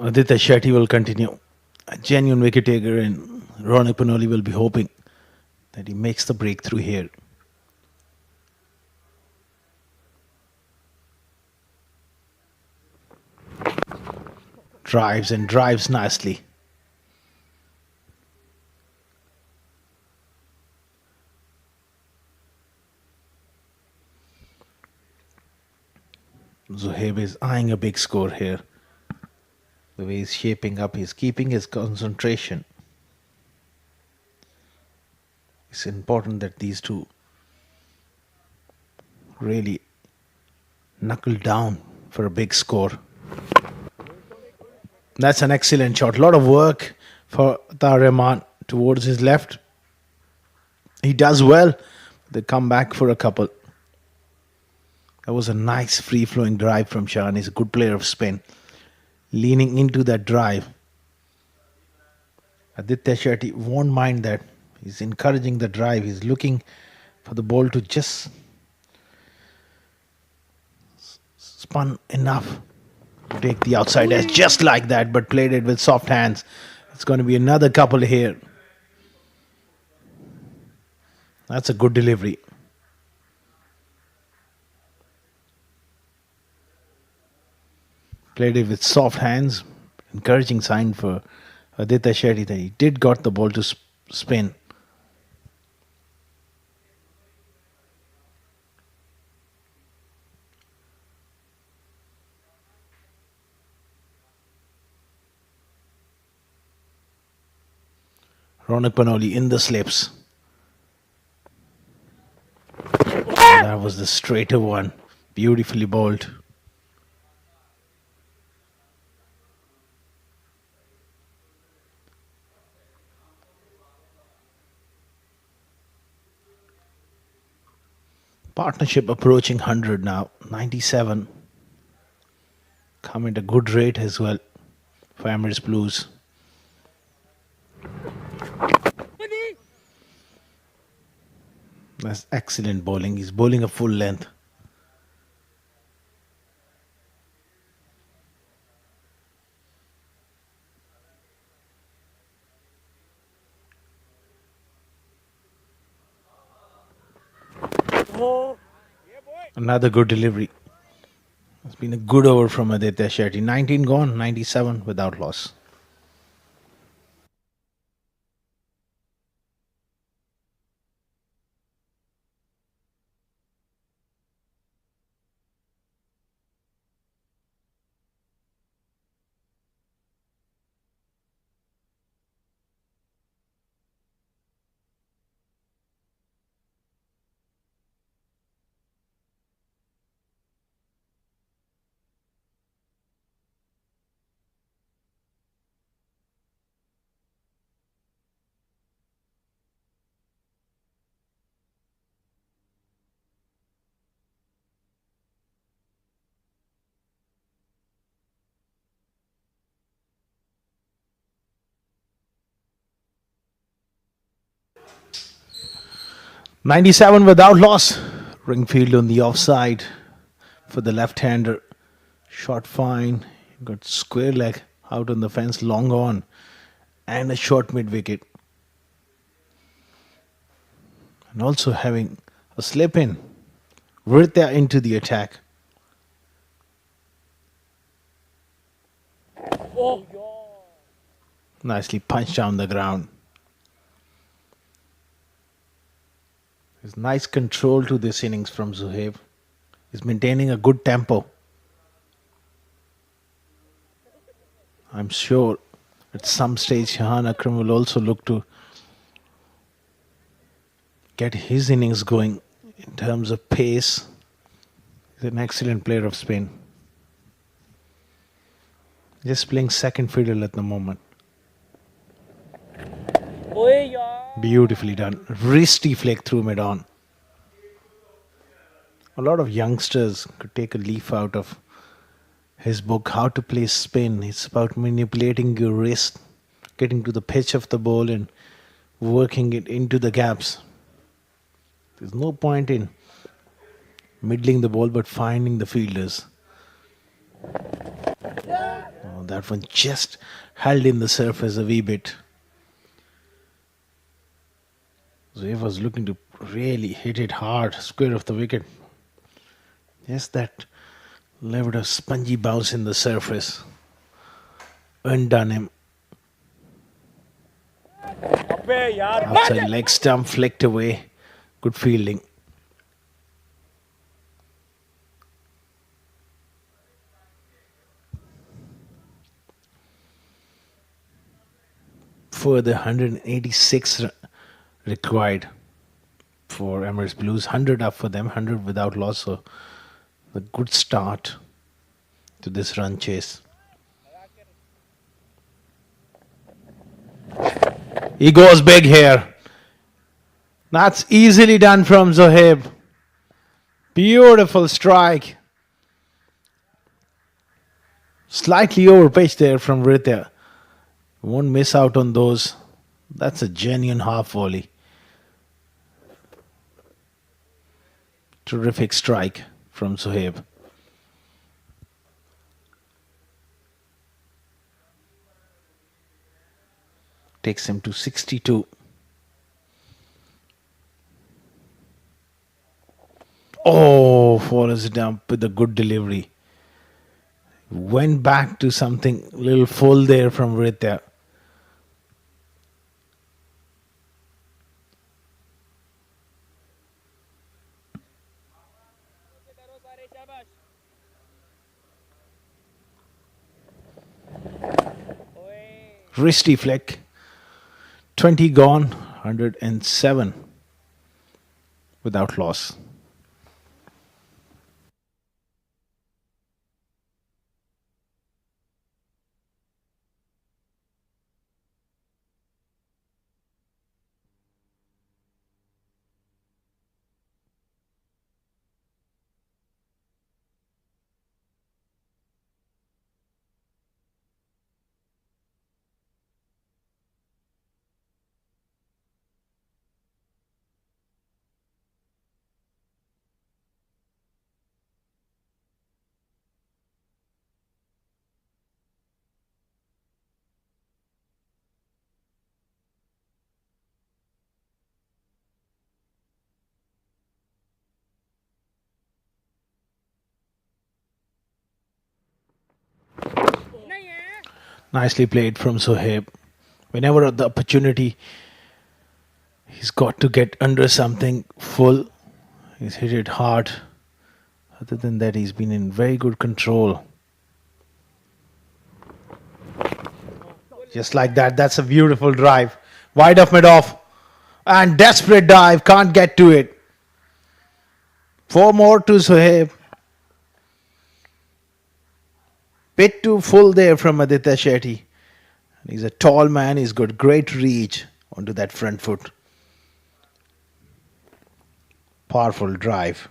Aditya Shetty will continue. A genuine wicket taker, and Ronak Panoli will be hoping that he makes the breakthrough here. Drives and drives nicely. Zohaib is eyeing a big score here. The way he's shaping up, he's keeping his concentration. It's important that these two really knuckle down for a big score. That's an excellent shot. A lot of work for Tar Rahman towards his left. He does well. They come back for a couple. That was a nice free-flowing drive from Shahan. He's a good player of spin. Leaning into that drive. Aditya Shetty won't mind that. He's encouraging the drive. He's looking for the ball to just spun enough to take the outside edge, just like that, but played it with soft hands. It's going to be another couple here. That's a good delivery. Played it with soft hands. Encouraging sign for Aditya Shetty that he did got the ball to spin. Ronak Panoli in the slips. That was the straighter one. Beautifully bowled. Partnership approaching 100 now. 97. Come at a good rate as well for Emirates Blues. That's excellent bowling. He's bowling a full length. Another good delivery. It's been a good over from Aditya Shetty. 19 gone, 97 without loss. .97 without loss. Ringfield on the offside for the left-hander. Shot fine. Got square leg out on the fence, long on. And a short mid-wicket. And also having a slip in. Vritya into the attack. Nicely punched down the ground. There's nice control to this innings from Zohaib. He's maintaining a good tempo. I'm sure at some stage Shahan Akram will also look to get his innings going in terms of pace. He's an excellent player of spin. Just playing second fiddle at the moment. Beautifully done. Wristy flick through mid-on. A lot of youngsters could take a leaf out of his book, How to Play Spin. It's about manipulating your wrist, getting to the pitch of the ball and working it into the gaps. There's no point in middling the ball but finding the fielders. Oh, that one just held in the surface a wee bit. Zohaib was looking to really hit it hard, square of the wicket. Yes, that left a spongy bounce in the surface. Undone him. Outside leg stump flicked away. Good fielding. Further 186 required for Emirates Blues. 100 up for them, 100 without loss. So a good start to this run chase. He goes big here. That's easily done from Zohaib. Beautiful strike. Slightly over pitch there from Ritya. Won't miss out on those. That's a genuine half volley. Terrific strike from Zohaib. Takes him to 62. Oh, follows it up with a good delivery. Went back to something little full there from Ritya. Wristy flick. 20 gone, 107 without loss. Nicely played from Zohaib. Whenever the opportunity, he's got to get under something full. He's hit it hard. Other than that, he's been in very good control. Just like that. That's a beautiful drive. Wide of mid-off. And desperate dive. Can't get to it. 4 more to Zohaib. Bit too full there from Aditya Shetty. He's a tall man. He's got great reach onto that front foot. Powerful drive.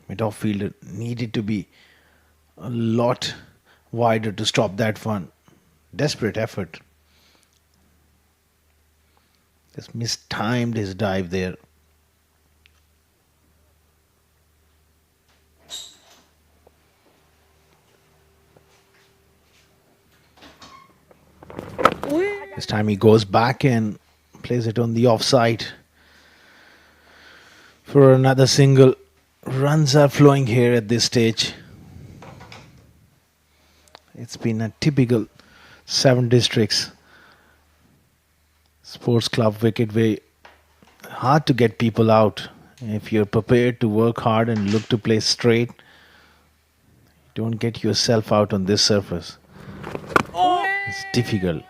Mid-off fielder needed to be a lot wider to stop that one. Desperate effort. Just mistimed his dive there. This time he goes back and plays it on the offside for another single. Runs are flowing here at this stage. It's been a typical 7 districts sports club wicket way. Hard to get people out. If you're prepared to work hard and look to play straight, don't get yourself out on this surface. It's difficult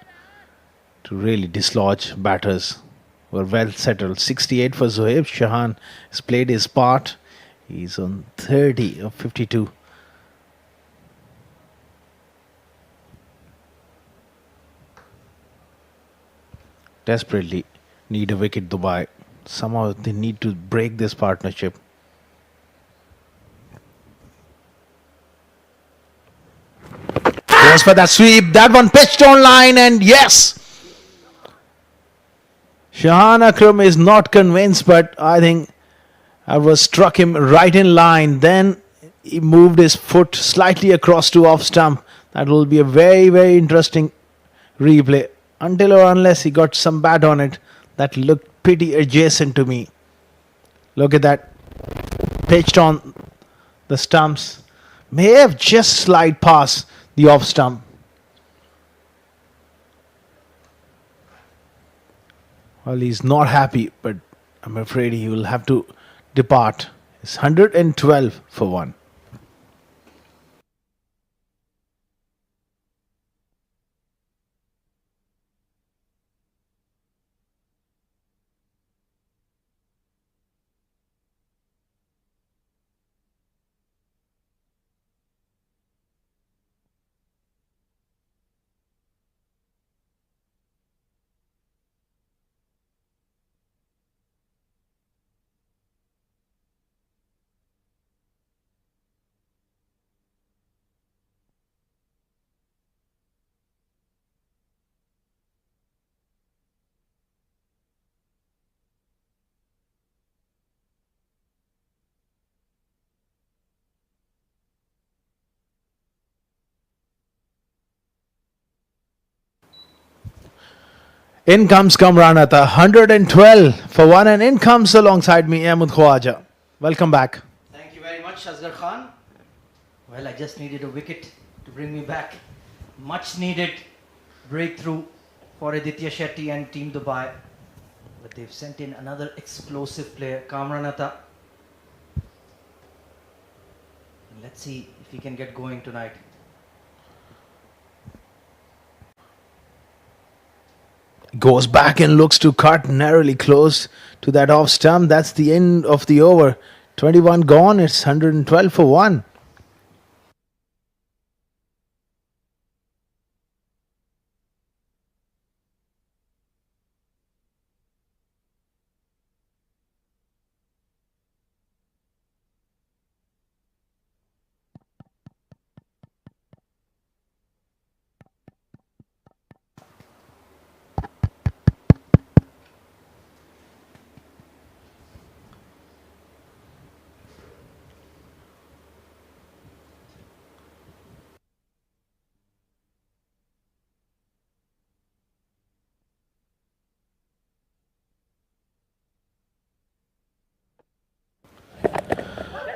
to really dislodge batters. We're well settled. 68 for Zohaib. Shahan has played his part. He's on 30 of 52. Desperately need a wicket, Dubai. Somehow they need to break this partnership. Goes for that sweep. That one pitched on line, and yes! Shahan Akram is not convinced, but I think I was struck him right in line. Then He moved his foot slightly across to off stump. That will be a very, very interesting replay. Until or unless he got some bat on it, that looked pretty adjacent to me. Look at that. Pitched on the stumps. May have just slide past the off stump. Well, he's not happy, but I'm afraid he will have to depart. It's 112 for 1. In comes Kamranata, 112 for 1, and in comes alongside me Ahmed Khwaja. Welcome back. Thank you very much, Asghar Khan. Well, I just needed a wicket to bring me back. Much needed breakthrough for Aditya Shetty and Team Dubai. But they've sent in another explosive player, Kamranata. Let's see if he can get going tonight. Goes back and looks to cut, narrowly close to that off stump. That's the end of the over. 21 gone, it's 112 for 1.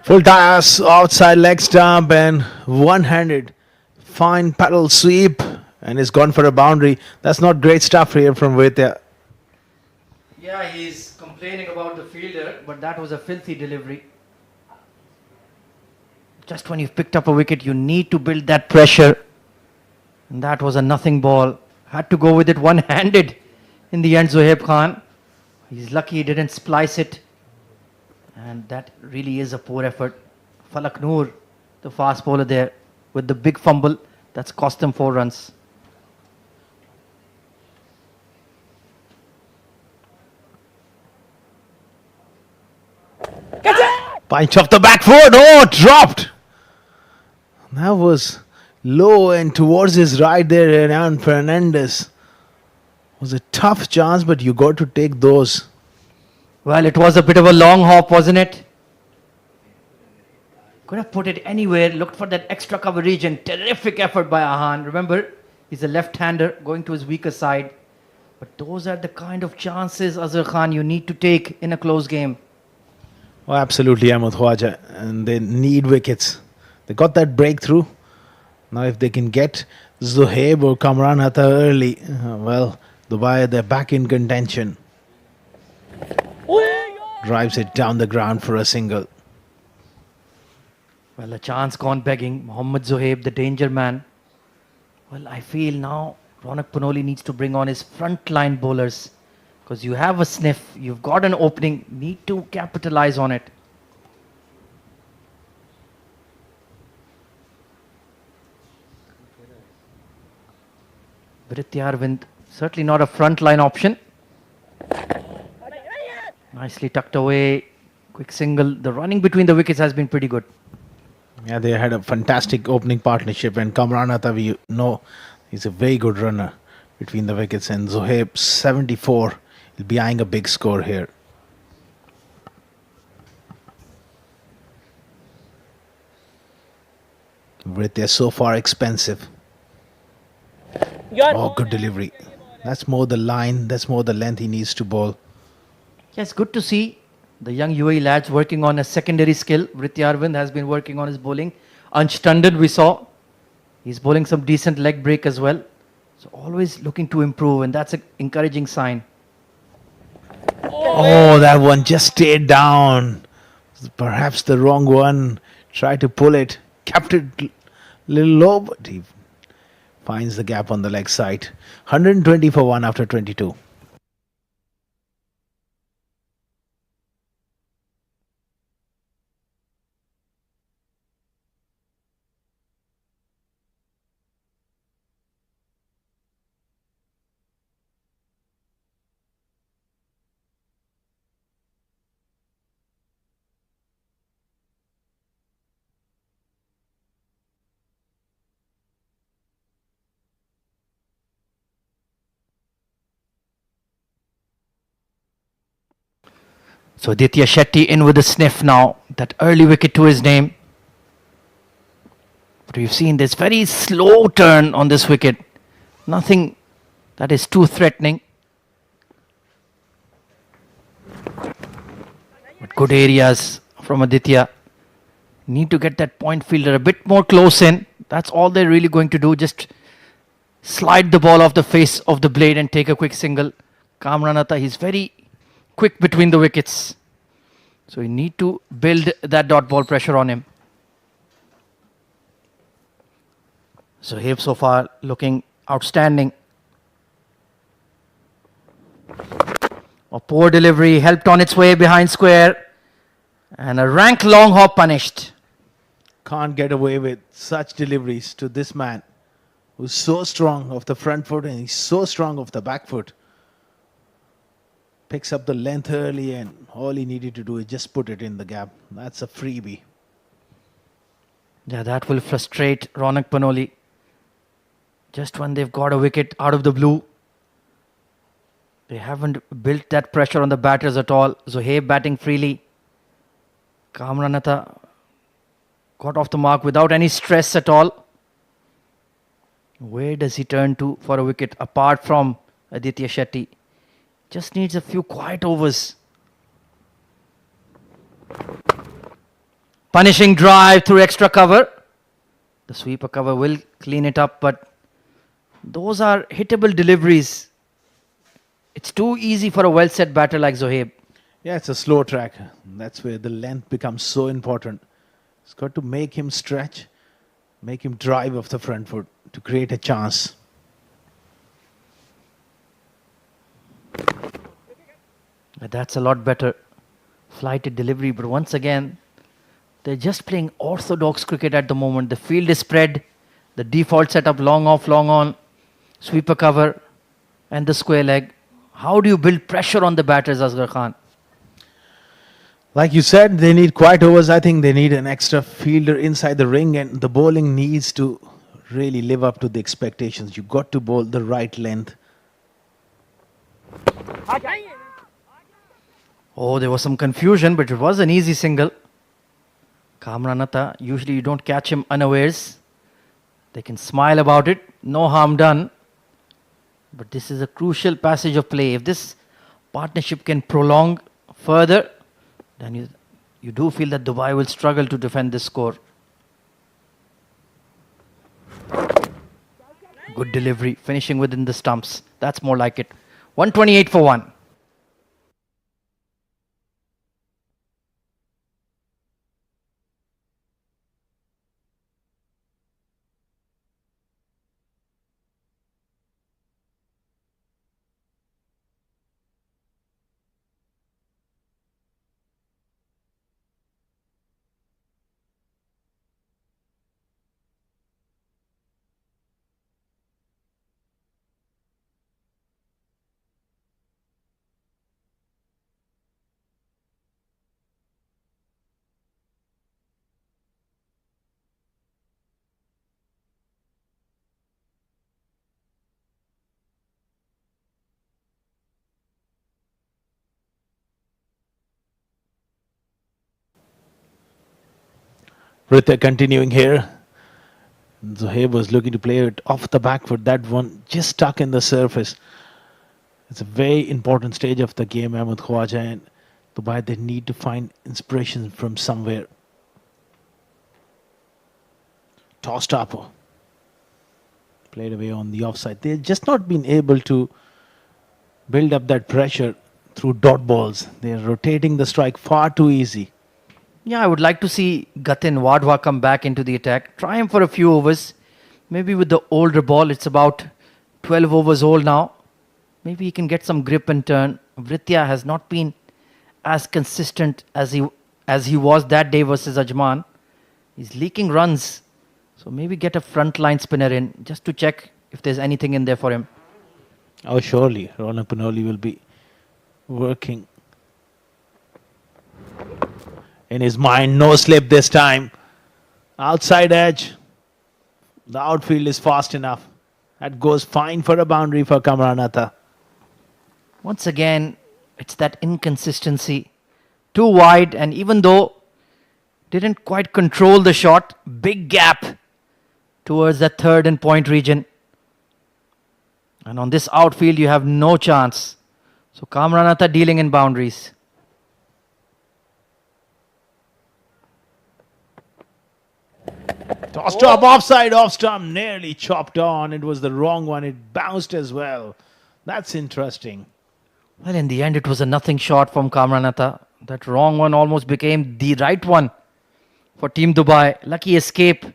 Full toss, outside leg stump and one-handed fine paddle sweep, and it's gone for a boundary. That's not great stuff here from Vaidya. Yeah, he's complaining about the fielder, but that was a filthy delivery. Just when you've picked up a wicket, you need to build that pressure. And that was a nothing ball. Had to go with it one-handed in the end, Zohaib Khan. He's lucky he didn't splice it. And that really is a poor effort. Falak Noor, the fast bowler there, with the big fumble, that's cost them 4 runs. Punch off the back foot. Oh, dropped. That was low and towards his right there, Aaron Fernandez. Was a tough chance, but you got to take those. Well, it was a bit of a long hop, wasn't it? Could have put it anywhere, looked for that extra coverage, and terrific effort by Ahan. Remember, he's a left-hander going to his weaker side. But those are the kind of chances, Azhar Khan, you need to take in a close game. Oh, absolutely, Ahmed Khwaja. And they need wickets. They got that breakthrough. Now, if they can get Zohaib or Kamranata early, well, Dubai, they're back in contention. Drives it down the ground for a single. Well, a chance gone begging. Mohammad Zohaib, the danger man. Well, I feel now Ronak Panoli needs to bring on his front-line bowlers. Because you have a sniff, you've got an opening, need to capitalize on it. Virit Arvind, certainly not a front-line option. Nicely tucked away, quick single. The running between the wickets has been pretty good. Yeah, they had a fantastic opening partnership, and Kamranata, we know, he's a very good runner between the wickets, and Zohaib 74. He'll be eyeing a big score here. They're so far expensive. Your Oh, good delivery. That's more the line, that's more the length he needs to bowl. Yes, good to see the young UAE lads working on a secondary skill. Vritti Arvind has been working on his bowling. Ansh Tandon we saw. He's bowling some decent leg break as well. So always looking to improve, and that's an encouraging sign. Oh, that one just stayed down. Perhaps the wrong one. Tried to pull it. Kept it a little low, but he finds the gap on the leg side. 120 for 1 after 22. So Aditya Shetty in with a sniff now. That early wicket to his name. But we've seen this very slow turn on this wicket. Nothing that is too threatening. But good areas from Aditya. Need to get that point fielder a bit more close in. That's all they're really going to do. Just slide the ball off the face of the blade and take a quick single. Kamranatha, he's very quick between the wickets. So you need to build that dot ball pressure on him. So Habe so far looking outstanding. A poor delivery, helped on its way behind square. And a rank long hop punished. Can't get away with such deliveries to this man who's so strong off the front foot and he's so strong off the back foot. Picks up the length early and all he needed to do is just put it in the gap. That's a freebie. Yeah, that will frustrate Ronak Panoli. Just when they've got a wicket out of the blue, they haven't built that pressure on the batters at all. Zohaib batting freely. Kamranatha got off the mark without any stress at all. Where does he turn to for a wicket apart from Aditya Shetty? Just needs a few quiet overs. Punishing drive through extra cover. The sweeper cover will clean it up, but those are hittable deliveries. It's too easy for a well-set batter like Zohaib. Yeah, it's a slow track. That's where the length becomes so important. It's got to make him stretch, make him drive off the front foot to create a chance. That's a lot better. Flighted delivery, but once again, they're just playing orthodox cricket at the moment. The field is spread. The default setup, long off, long on, sweeper cover, and the square leg. How do you build pressure on the batters, Asghar Khan? Like you said, they need quiet overs. I think they need an extra fielder inside the ring, and the bowling needs to really live up to the expectations. You've got to bowl the right length. Oh, there was some confusion, but it was an easy single. Kamranatha, usually you don't catch him unawares. They can smile about it, no harm done. But this is a crucial passage of play. If this partnership can prolong further, then you do feel that Dubai will struggle to defend this score. Good delivery, finishing within the stumps. That's more like it. 128 for 1. Rita continuing here. Zohaib was looking to play it off the back foot. That one just stuck in the surface. It's a very important stage of the game, Ahmed Khwaja, and Dubai, they need to find inspiration from somewhere. Tossed up. Played away on the offside. They've just not been able to build up that pressure through dot balls. They're rotating the strike far too easy. Yeah, I would like to see Gatin Wadhwa come back into the attack. Try him for a few overs. Maybe with the older ball, it's about 12 overs old now. Maybe he can get some grip and turn. Vritya has not been as consistent as he was that day versus Ajman. He's leaking runs. So maybe get a front line spinner in just to check if there's anything in there for him. Oh, surely. Ronak Panoli will be working. In his mind, no slip this time. Outside edge. The outfield is fast enough. That goes fine for a boundary for Kamranatha. Once again, it's that inconsistency. Too wide, and even though didn't quite control the shot, big gap towards the third and point region. And on this outfield, you have no chance. So Kamranatha dealing in boundaries. Tossed up offside, off stump, nearly chopped on. It was the wrong one. It bounced as well. That's interesting. Well, in the end, it was a nothing shot from Kamranatha. That wrong one almost became the right one for Team Dubai. Lucky escape.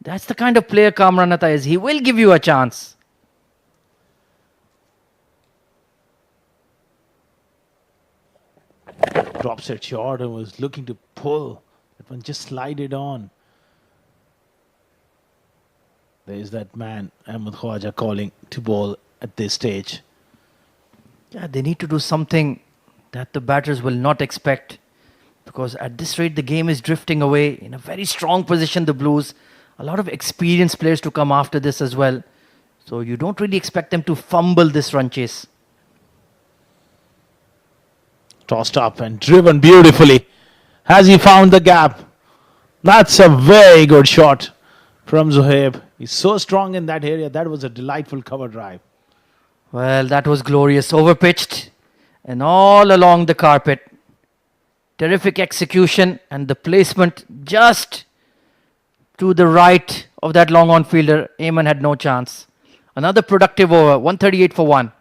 That's the kind of player Kamranatha is. He will give you a chance. Drops it short and was looking to pull. That one just slided on. There's that man, Ahmed Khwaja, calling to ball at this stage. Yeah, they need to do something that the batters will not expect. Because at this rate, the game is drifting away. In a very strong position, the Blues. A lot of experienced players to come after this as well. So you don't really expect them to fumble this run chase. Tossed up and driven beautifully. Has he found the gap? That's a very good shot from Zohaib. He's so strong in that area. That was a delightful cover drive. Well, that was glorious. Overpitched and all along the carpet. Terrific execution and the placement just to the right of that long on fielder. Ayman had no chance. Another productive over. 138 for 1.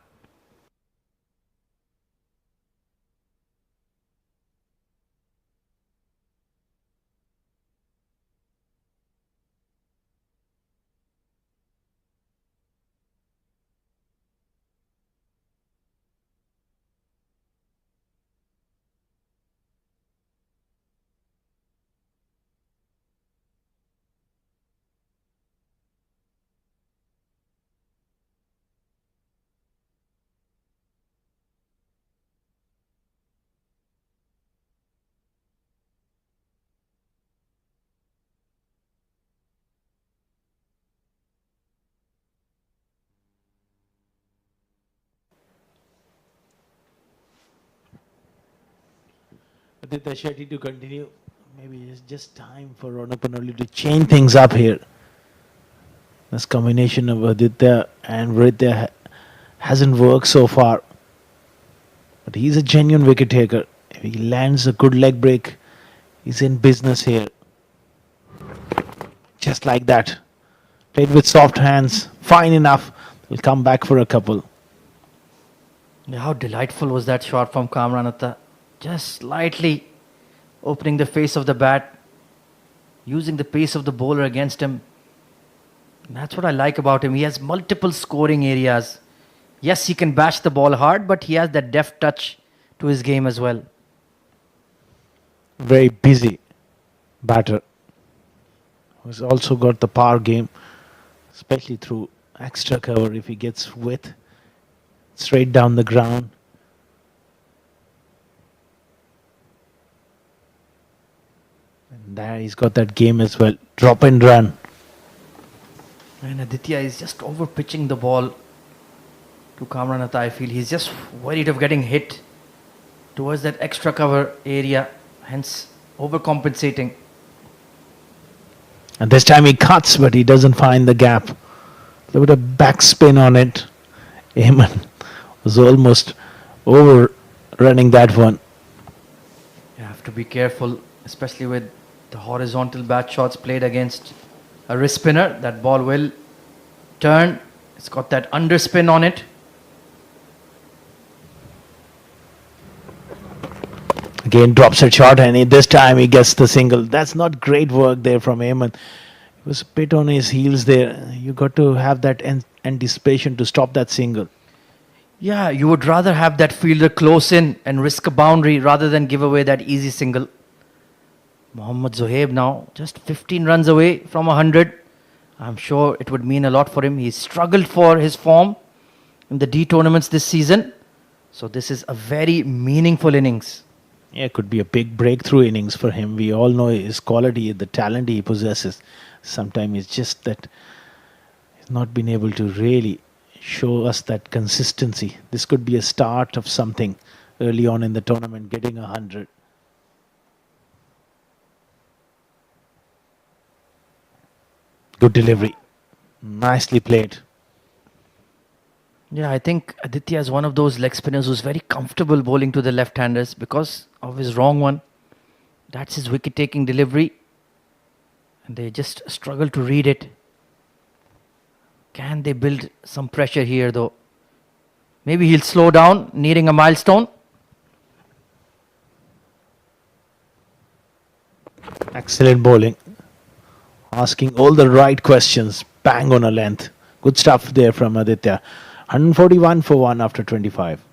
Aditya Shetty to continue. Maybe it's just time for Ronak Panoli to change things up here. This combination of Aditya and Vritya hasn't worked so far. But he's a genuine wicket taker. If he lands a good leg break, he's in business here. Just like that. Played with soft hands. Fine enough. He'll come back for a couple. Yeah, how delightful was that shot from Kamranatha. Just slightly opening the face of the bat. Using the pace of the bowler against him. And that's what I like about him. He has multiple scoring areas. Yes, he can bash the ball hard, but he has that deft touch to his game as well. Very busy batter. Who's also got the power game, especially through extra cover if he gets width straight down the ground. And there he's got that game as well. Drop and run. And Aditya is just over pitching the ball to Kamranatha. I feel he's just worried of getting hit towards that extra cover area, hence overcompensating. And this time he cuts, but he doesn't find the gap. There was a backspin on it. Eamon was almost overrunning that one. You have to be careful, especially with the horizontal bat shots played against a wrist spinner. That ball will turn. It's got that underspin on it. Again drops a shot, and this time he gets the single. That's not great work there from Eamon. He was a bit on his heels there. You got to have that anticipation to stop that single. Yeah, you would rather have that fielder close in and risk a boundary rather than give away that easy single. Mohammad Zohaib now just 15 runs away from 100. I'm sure it would mean a lot for him. He's struggled for his form in the D tournaments this season. So this is a very meaningful innings. Yeah, it could be a big breakthrough innings for him. We all know his quality, the talent he possesses. Sometimes it's just that he's not been able to really show us that consistency. This could be a start of something early on in the tournament, getting 100. Good delivery. Nicely played. Yeah, I think Aditya is one of those leg spinners who's very comfortable bowling to the left-handers because of his wrong one. That's his wicket-taking delivery. And they just struggle to read it. Can they build some pressure here though? Maybe he'll slow down, needing a milestone. Excellent bowling. Asking all the right questions. Bang on a length. Good stuff there from Aditya. 141 for 1 after 25.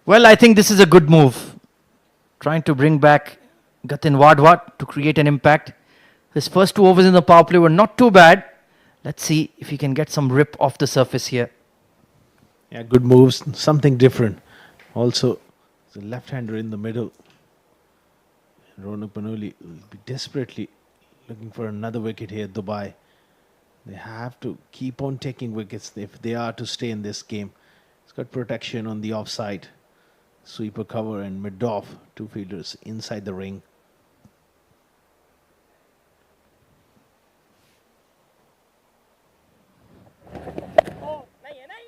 Well, I think this is a good move. Trying to bring back Gatin Wadwat to create an impact. His first 2 overs in the power play were not too bad. Let's see if he can get some rip off the surface here. Yeah, good moves. Something different. Also, the left-hander in the middle. Ronak Panoli will be desperately looking for another wicket here at Dubai. They have to keep on taking wickets if they are to stay in this game. It's got protection on the offside. Sweeper cover and mid-off. 2 fielders inside the ring.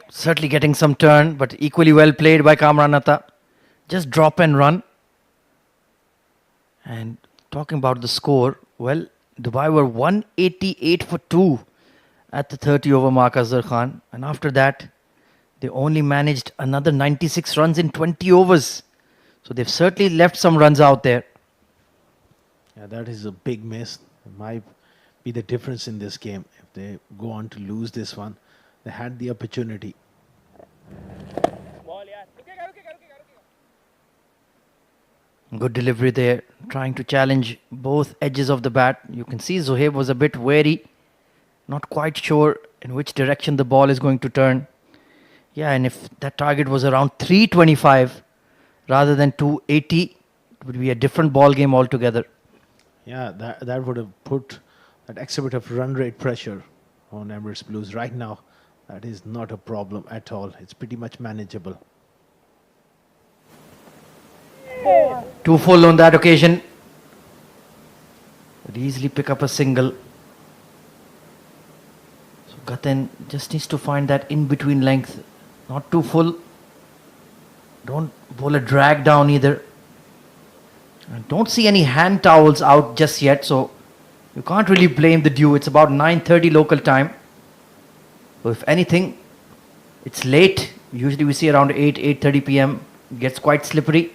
Certainly getting some turn, but equally well played by Kamran Atta. Just drop and run. And talking about the score, well, Dubai were 188 for 2 at the 30 over mark, Azhar Khan. And after that, they only managed another 96 runs in 20 overs. So they've certainly left some runs out there. Yeah, that is a big miss. It might be the difference in this game. If they go on to lose this one, they had the opportunity. Ball यार रुकेगा रुकेगा रुकेगा रुकेगा Good delivery there, trying to challenge both edges of the bat. You can see Zohaib was a bit wary, not quite sure in which direction the ball is going to turn. Yeah, and if that target was around 325 rather than 280, it would be a different ball game altogether. Yeah, that would have put that extra bit of run rate pressure on Emirates Blues. Right now, that is not a problem at all. It's pretty much manageable. 2 full on that occasion. Would easily pick up a single. So Gaten just needs to find that in-between length. Not too full. Don't bowl a drag down either. And don't see any hand towels out just yet, so you can't really blame the dew. It's about 9:30 local time. So if anything, it's late. Usually we see around 8:30 p.m. Gets quite slippery.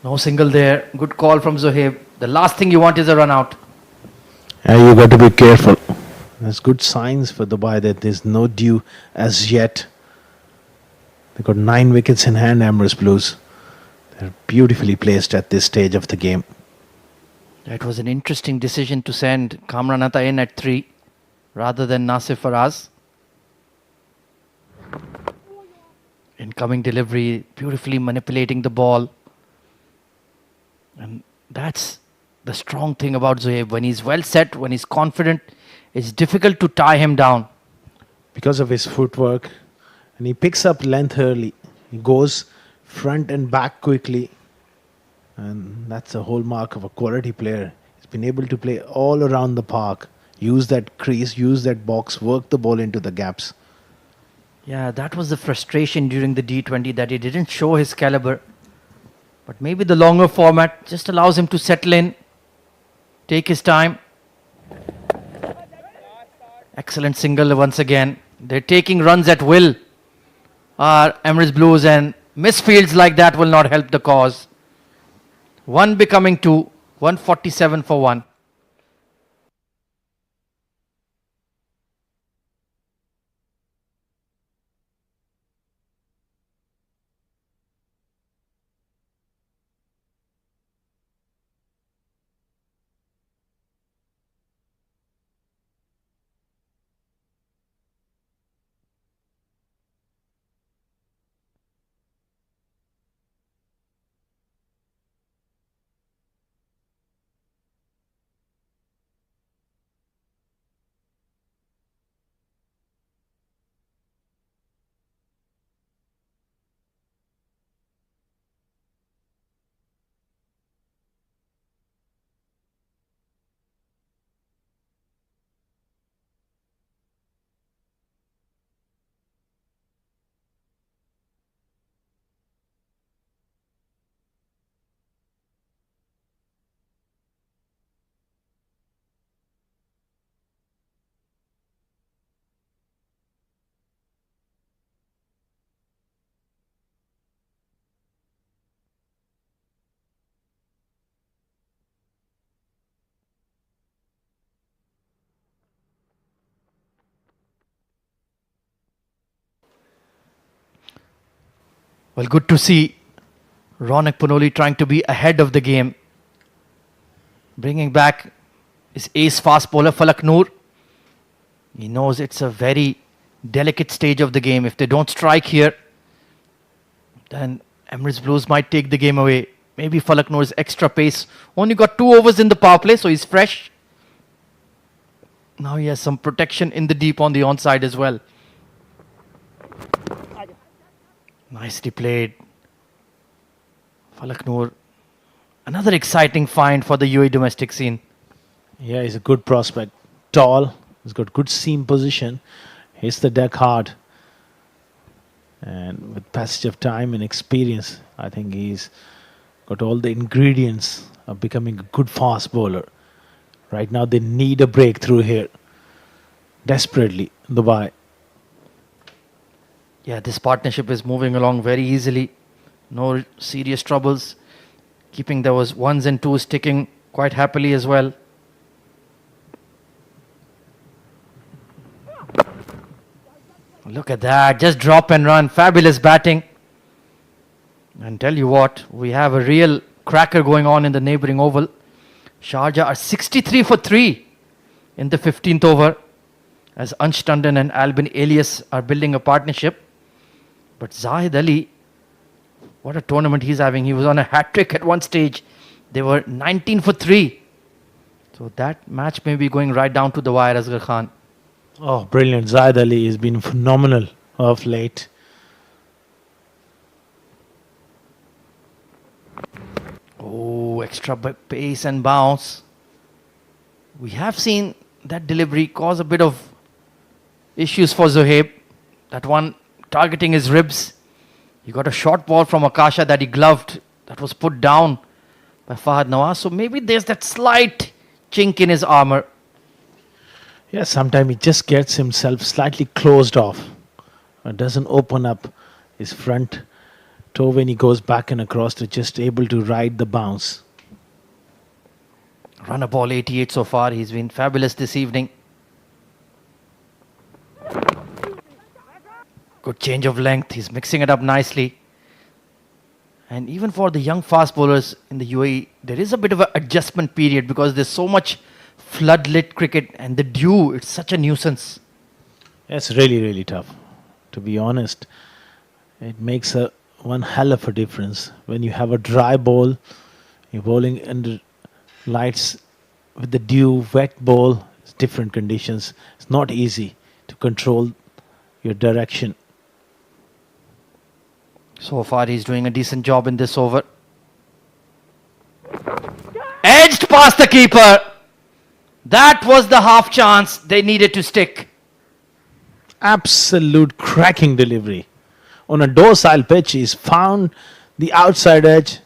No single there. Good call from Zohaib. The last thing you want is a run out. You got to be careful. There's good signs for Dubai that there's no dew as yet. They got 9 wickets in hand, Emirates Blues. They're beautifully placed at this stage of the game. It was an interesting decision to send Kamran Atta in at 3 rather than Nasif Faraz. Incoming delivery, beautifully manipulating the ball. And that's the strong thing about Zohaib. When he's well set, when he's confident, it's difficult to tie him down. Because of his footwork, and he picks up length early. He goes front and back quickly. And that's a hallmark of a quality player. He's been able to play all around the park. Use that crease, use that box, work the ball into the gaps. Yeah, that was the frustration during the D20, that he didn't show his caliber. But maybe the longer format just allows him to settle in, take his time. Excellent single once again. They're taking runs at will. Emirates Blues, and misfields like that will not help the cause. 1 becoming 2, 147 for 1. Well, good to see Ronak Punoli trying to be ahead of the game. Bringing back his ace fast bowler Falak Noor. He knows it's a very delicate stage of the game. If they don't strike here, then Emirates Blues might take the game away. Maybe Falak Noor's extra pace. Only got 2 overs in the power play, so he's fresh. Now he has some protection in the deep on the onside as well. Nicely played. Falak Noor. Another exciting find for the UAE domestic scene. Yeah, he's a good prospect. Tall. He's got good seam position. Hits the deck hard. And with passage of time and experience, I think he's got all the ingredients of becoming a good fast bowler. Right now they need a breakthrough here. Desperately, Dubai. Yeah, this partnership is moving along very easily. No serious troubles. Keeping those 1s and 2s ticking quite happily as well. Look at that. Just drop and run. Fabulous batting. And tell you what, we have a real cracker going on in the neighbouring oval. Sharjah are 63 for 3 in the 15th over, as Ansh Tandon and Albin Elias are building a partnership. But Zahid Ali, what a tournament he's having. He was on a hat-trick at one stage. They were 19 for 3. So that match may be going right down to the wire, Asghar Khan. Oh, brilliant. Zahid Ali has been phenomenal of late. Oh, extra pace and bounce. We have seen that delivery cause a bit of issues for Zohaib. That one targeting his ribs. He got a short ball from Akasha that he gloved. That was put down by Fahad Nawaz. So maybe there's that slight chink in his armor. Yeah, sometimes he just gets himself slightly closed off. Or doesn't open up his front toe when he goes back and across to just able to ride the bounce. Run a ball 88 so far. He's been fabulous this evening. Good change of length. He's mixing it up nicely. And even for the young fast bowlers in the UAE, there is a bit of an adjustment period because there's so much floodlit cricket and the dew, it's such a nuisance. It's really, really tough. To be honest, it makes one hell of a difference. When you have a dry bowl, you're bowling under lights with the dew, wet bowl, it's different conditions. It's not easy to control your direction. So far, he's doing a decent job in this over. Edged past the keeper. That was the half chance they needed to stick. Absolute cracking delivery. On a docile pitch, he's found the outside edge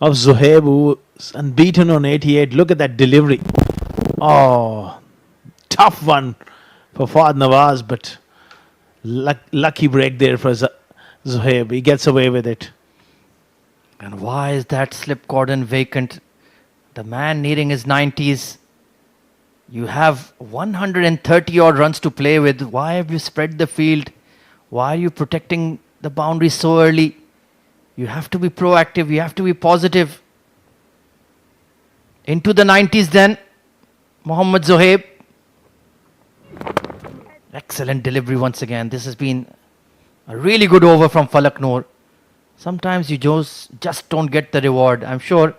of Zohaib, who's unbeaten on 88. Look at that delivery. Oh, tough one for Fahd Nawaz, but lucky break there for Zohaib. He gets away with it. And why is that slip cordon vacant? The man needing his 90s. You have 130 odd runs to play with. Why have you spread the field? Why are you protecting the boundary so early? You have to be proactive. You have to be positive. Into the 90s then. Mohammad Zohaib. Excellent delivery once again. This has been a really good over from Falak Noor. Sometimes you just don't get the reward. I'm sure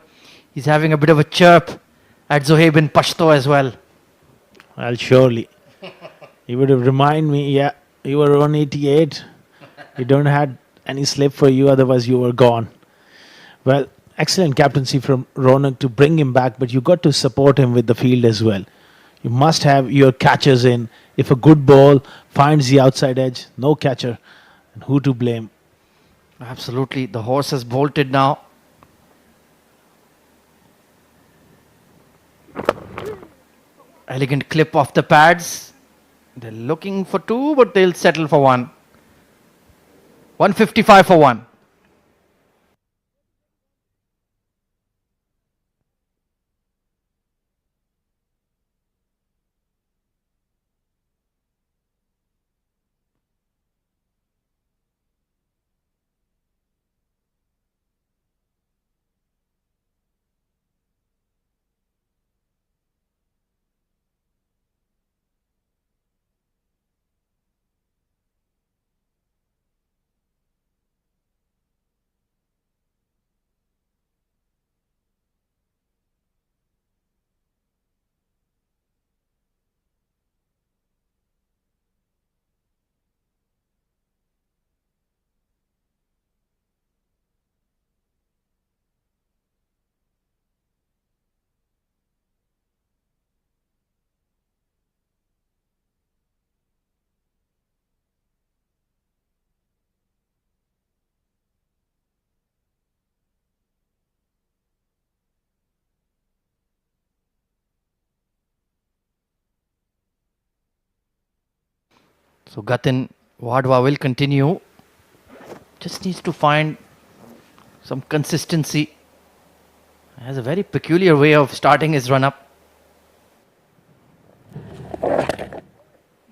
he's having a bit of a chirp at Zohaib in Pashto as well. Well, surely. He would have reminded me, yeah, you were on 88. You don't had any slip for you, otherwise you were gone. Well, excellent captaincy from Ronak to bring him back, but you got to support him with the field as well. You must have your catchers in. If a good ball finds the outside edge, no catcher. And who to blame? Absolutely. The horse has bolted now. Elegant clip off the pads. They're looking for two, but they'll settle for one. 155 for one. So Gatin Wadhwa will continue. Just needs to find some consistency. Has a very peculiar way of starting his run up.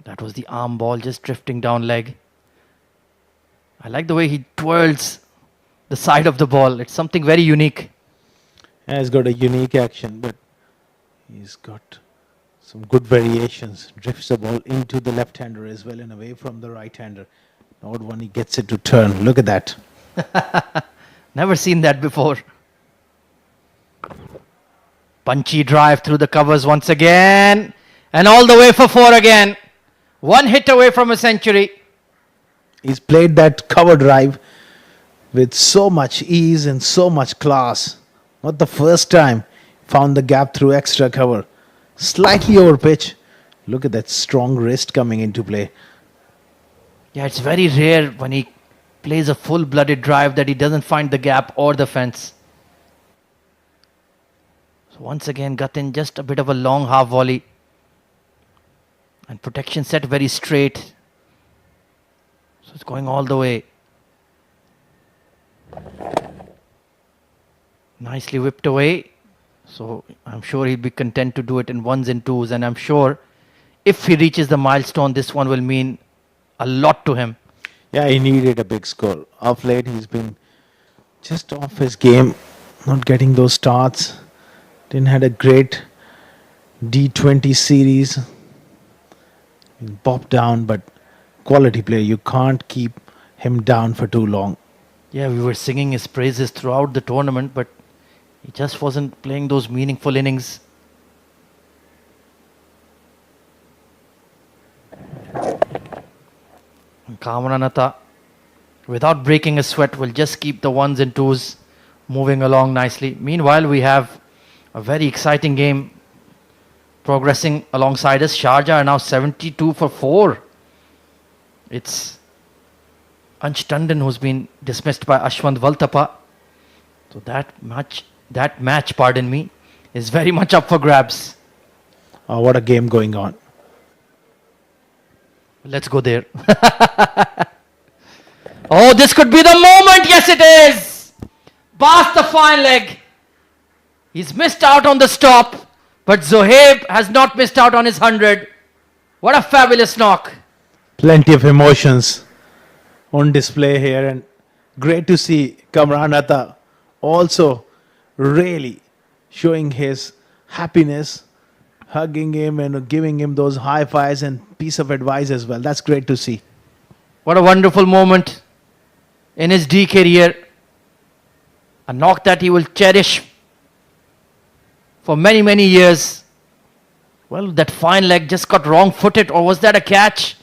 That was the arm ball just drifting down leg. I like the way he twirls the side of the ball. It's something very unique. Yeah, he's got a unique action, but he's got some good variations. Drifts the ball into the left-hander as well and away from the right-hander. Not when he gets it to turn. Look at that. Never seen that before. Punchy drive through the covers once again. And all the way for four again. One hit away from a century. He's played that cover drive with so much ease and so much class. Not the first time. Found the gap through extra cover. Slightly over pitch. Look at that strong wrist coming into play. Yeah, it's very rare when he plays a full-blooded drive that he doesn't find the gap or the fence. So once again got in just a bit of a long half volley. And protection set very straight. So it's going all the way. Nicely whipped away. So I'm sure he'll be content to do it in ones and twos. And I'm sure if he reaches the milestone, this one will mean a lot to him. Yeah, he needed a big score. Of late, he's been just off his game, not getting those starts. Didn't had a great D20 series. Bobbed down, but quality player. You can't keep him down for too long. Yeah, we were singing his praises throughout the tournament, but he just wasn't playing those meaningful innings. Kamananatha, without breaking a sweat, will just keep the ones and twos moving along nicely. Meanwhile, we have a very exciting game progressing alongside us. Sharjah are now 72 for 4. It's Ansh Tandon who's been dismissed by Ashwant Valtapa. So that match, pardon me, is very much up for grabs. What a game going on. Let's go there. Oh, this could be the moment. Yes, it is. Past the fine leg. He's missed out on the stop, but Zohaib has not missed out on his 100. What a fabulous knock. Plenty of emotions on display here, and great to see Kamranatha also really showing his happiness, hugging him and giving him those high fives and piece of advice as well. That's great to see. What a wonderful moment in his D career. A knock that he will cherish for many, many years. Well, that fine leg just got wrong-footed, or was that a catch?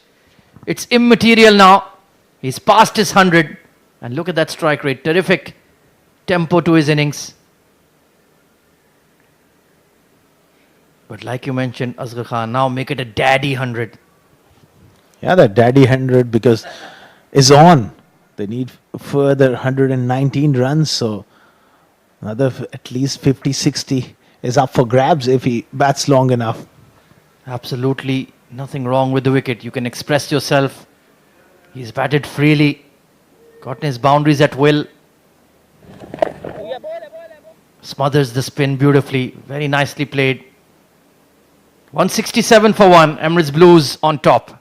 It's immaterial now. He's past his 100. And look at that strike rate. Terrific tempo to his innings. But like you mentioned, Asghar Khan, now make it a daddy 100. Yeah, that daddy 100 because is on. They need further 119 runs, so another at least 50, 60 is up for grabs if he bats long enough. Absolutely nothing wrong with the wicket. You can express yourself. He's batted freely, gotten his boundaries at will. Smothers the spin beautifully. Very nicely played. 167 for 1. Emirates Blues on top.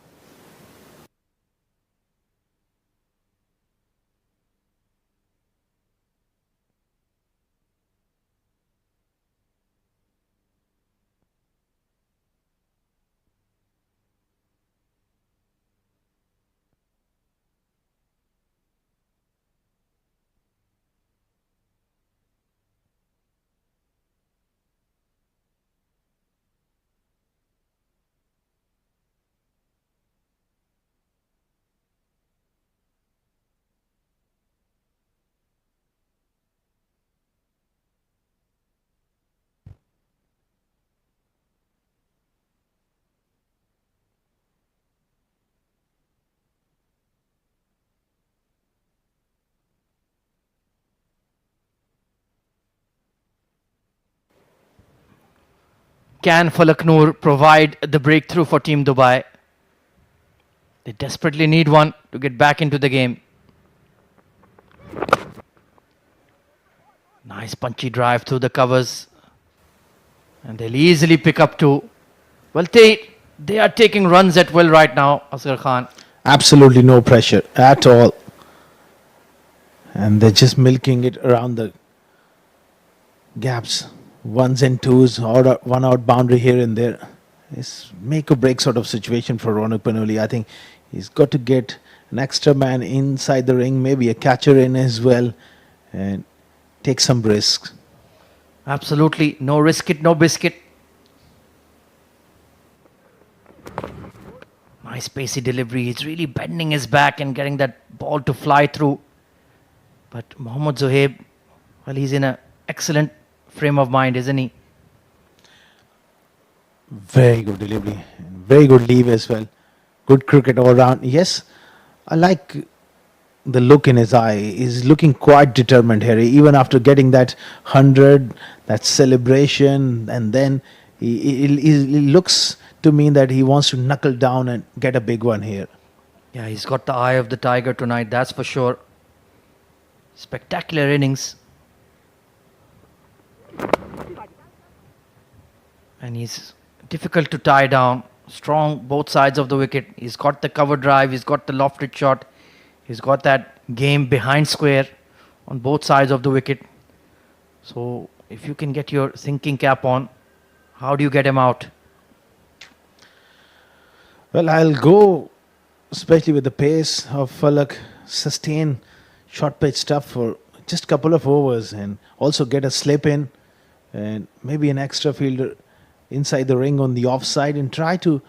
Can Falaknoor provide the breakthrough for Team Dubai? They desperately need one to get back into the game. Nice punchy drive through the covers. And they'll easily pick up two. Well, they are taking runs at will right now, Asghar Khan. Absolutely no pressure at all. And they're just milking it around the gaps. Ones and twos, one out boundary here and there. It's make or break sort of situation for Ronak Panoli. I think he's got to get an extra man inside the ring, maybe a catcher in as well, and take some risks. Absolutely. No risk it, no biscuit. Nice pacey delivery. He's really bending his back and getting that ball to fly through. But Mohammad Zohaib, well, he's in an excellent frame of mind, isn't he? Very good delivery. Very good leave as well. Good cricket all round. Yes, I like the look in his eye. He's looking quite determined here. Even after getting that 100, that celebration, and then he looks to me that he wants to knuckle down and get a big one here. Yeah, he's got the eye of the tiger tonight, that's for sure. Spectacular innings. And he's difficult to tie down. Strong both sides of the wicket. He's got the cover drive, he's got the lofted shot, he's got that game behind square on both sides of the wicket. So if you can get your thinking cap on, how do you get him out? Well, I'll go, especially with the pace of Falak, sustain short pitch stuff for just a couple of overs and also get a slip in and maybe an extra fielder inside the ring on the offside and try to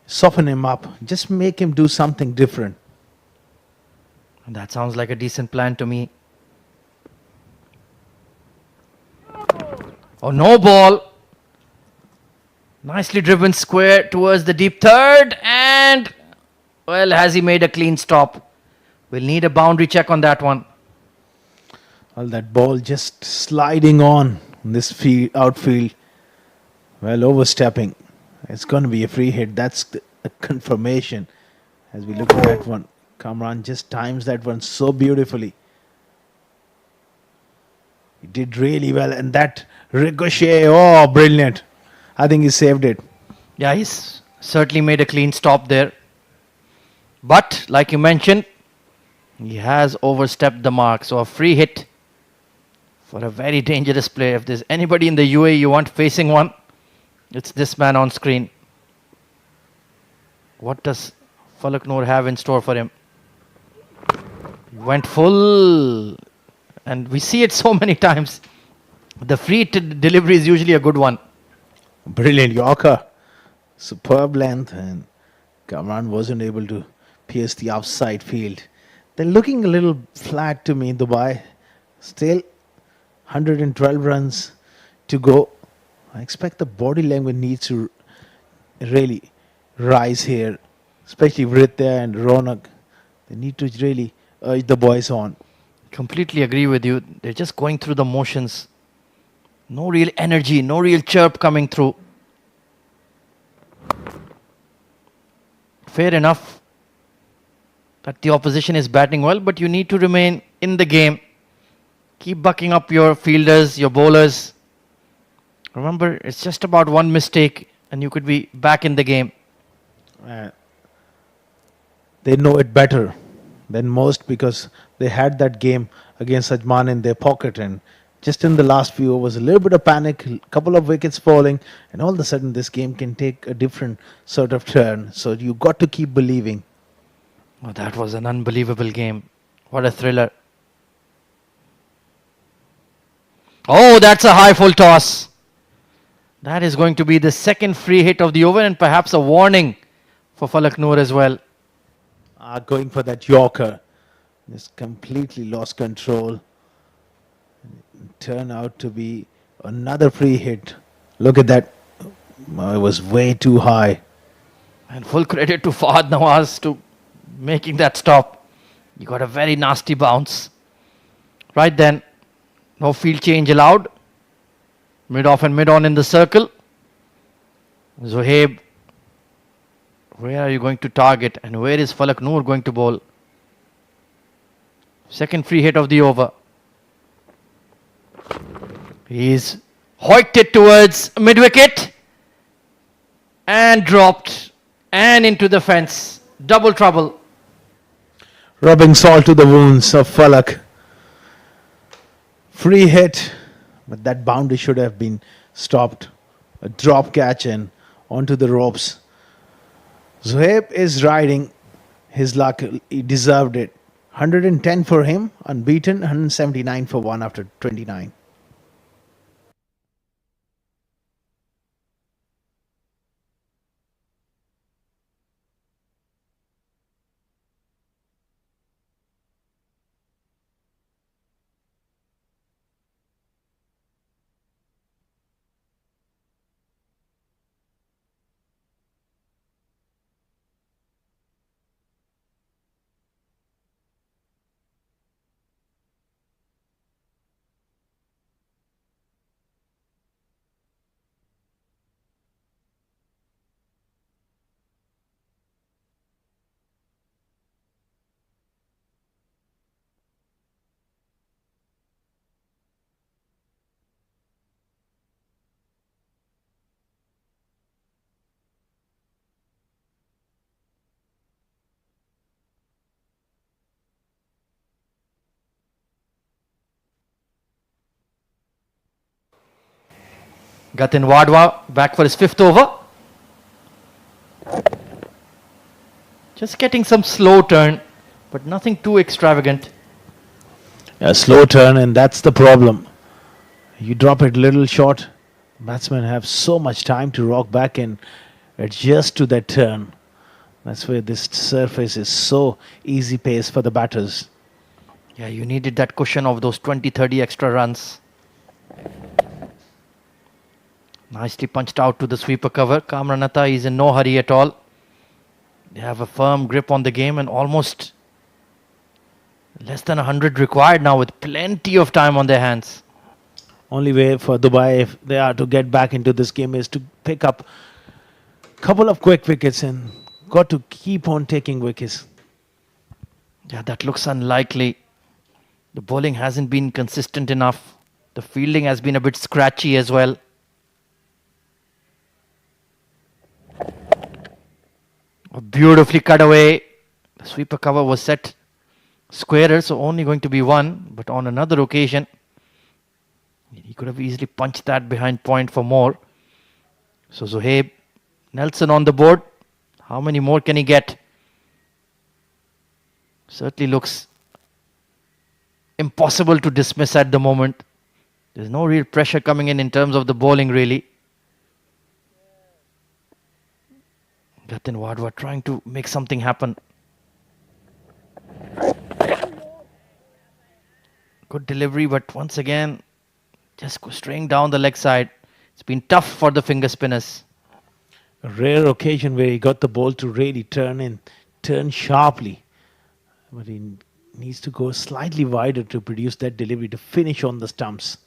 soften him up. Just make him do something different. That sounds like a decent plan to me. Oh, no ball. Nicely driven square towards the deep third, and well, has he made a clean stop? We'll need a boundary check on that one. Well, that ball just sliding on this outfield. Well, overstepping. It's going to be a free hit. That's a confirmation as we look at that one. Kamran just times that one so beautifully. He did really well, and that ricochet, oh, brilliant. I think he saved it. Yeah, he's certainly made a clean stop there. But, like you mentioned, he has overstepped the mark. So a free hit for a very dangerous player. If there's anybody in the UAE you want facing one, it's this man on screen. What does Falak Noor have in store for him? He went full, and we see it so many times. The free delivery is usually a good one. Brilliant Yorker. Superb length, and Kamran wasn't able to pierce the outside field. They're looking a little flat to me, Dubai. Still 112 runs to go. I expect the body language needs to really rise here, especially Vritya and Ronak. They need to really urge the boys on. Completely agree with you. They're just going through the motions. No real energy, no real chirp coming through. Fair enough that the opposition is batting well, but you need to remain in the game. Keep bucking up your fielders, your bowlers. Remember, it's just about one mistake and you could be back in the game. They know it better than most because they had that game against Ajman in their pocket, and just in the last few overs, a little bit of panic, a couple of wickets falling, and all of a sudden this game can take a different sort of turn. So you got to keep believing. Oh, that was an unbelievable game. What a thriller. Oh, that's a high full toss. That is going to be the second free hit of the over and perhaps a warning for Falak Noor as well. Going for that Yorker. Just completely lost control. Turn out to be another free hit. Look at that. It was way too high. And full credit to Fahad Nawaz to making that stop. You got a very nasty bounce. Right then, no field change allowed. Mid-off and mid-on in the circle. Zohaib, where are you going to target? And where is Falak Noor going to bowl? Second free hit of the over. He's hoiked it towards mid-wicket. And dropped. And into the fence. Double trouble. Rubbing salt to the wounds of Falak. Free hit. But that boundary should have been stopped. A drop catch and onto the ropes. Zohaib is riding his luck. He deserved it. 110 for him, unbeaten. 179 for one after 29. Gatin Wadwa back for his 5th over. Just getting some slow turn, but nothing too extravagant. A slow turn, and that's the problem. You drop it a little short, batsmen have so much time to rock back and adjust to that turn. That's where this surface is so easy pace for the batters. Yeah, you needed that cushion of those 20-30 extra runs. Nicely punched out to the sweeper cover. Kamranatha is in no hurry at all. They have a firm grip on the game and almost less than 100 required now with plenty of time on their hands. Only way for Dubai, if they are to get back into this game, is to pick up a couple of quick wickets and got to keep on taking wickets. Yeah, that looks unlikely. The bowling hasn't been consistent enough. The fielding has been a bit scratchy as well. Beautifully cut away. The sweeper cover was set squarer, so only going to be one. But on another occasion, he could have easily punched that behind point for more. So Zohaib Nelson on the board. How many more can he get? Certainly looks impossible to dismiss at the moment. There's no real pressure coming in terms of the bowling really. Gatin Wadwa trying to make something happen. Good delivery, but once again, just straying down the leg side. It's been tough for the finger spinners. A rare occasion where he got the ball to really turn and turn sharply. But he needs to go slightly wider to produce that delivery to finish on the stumps.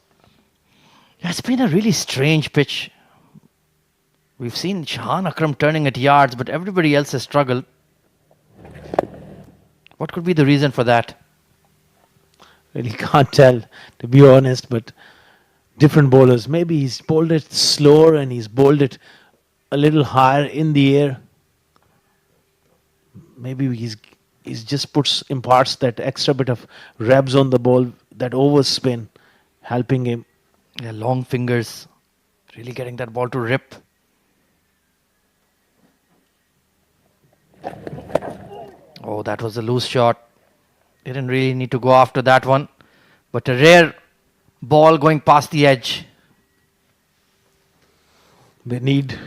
It's been a really strange pitch. We've seen Shahan Akram turning at yards, but everybody else has struggled. What could be the reason for that? Really can't tell, to be honest, but different bowlers. Maybe he's bowled it slower and he's bowled it a little higher in the air. Maybe he's just imparts that extra bit of revs on the ball, that overspin, helping him. Yeah, long fingers, really getting that ball to rip. Oh, that was a loose shot. Didn't really need to go after that one. But a rare ball going past the edge. They need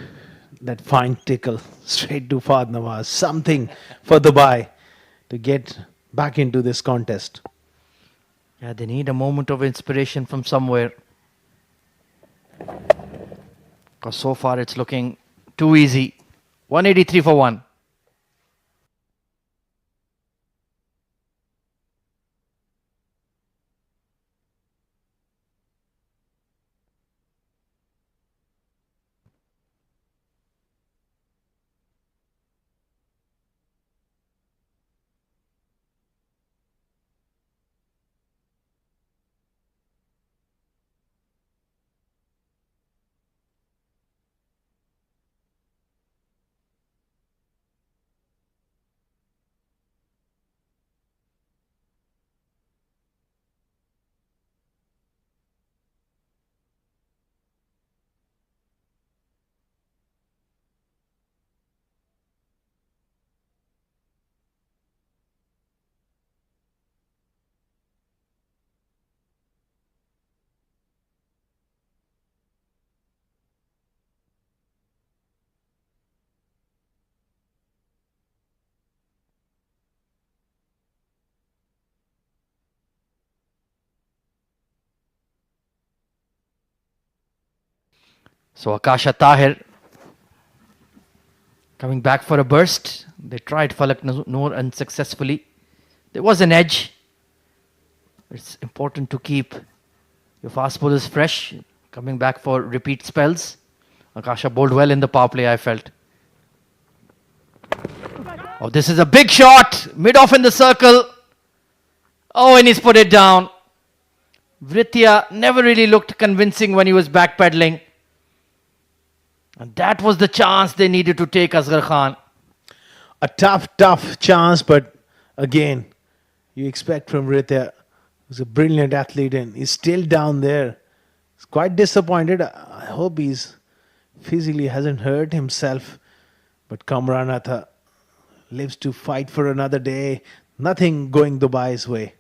that fine tickle straight to Fahd Nawaz. Something for Dubai to get back into this contest. Yeah, they need a moment of inspiration from somewhere. Because so far it's looking too easy. 183 for 1. So Akasha Tahir coming back for a burst. They tried Falak Noor unsuccessfully. There was an edge. It's important to keep your fast bowlers fresh. Coming back for repeat spells. Akasha bowled well in the power play, I felt. Oh, this is a big shot. Mid-off in the circle. Oh, and he's put it down. Vritya never really looked convincing when he was backpedaling. And that was the chance they needed to take, Asghar Khan. A tough chance, but again, you expect from Rita, who's a brilliant athlete and he's still down there. He's quite disappointed. I hope he's physically hasn't hurt himself. But Kamranatha lives to fight for another day. Nothing going Dubai's way.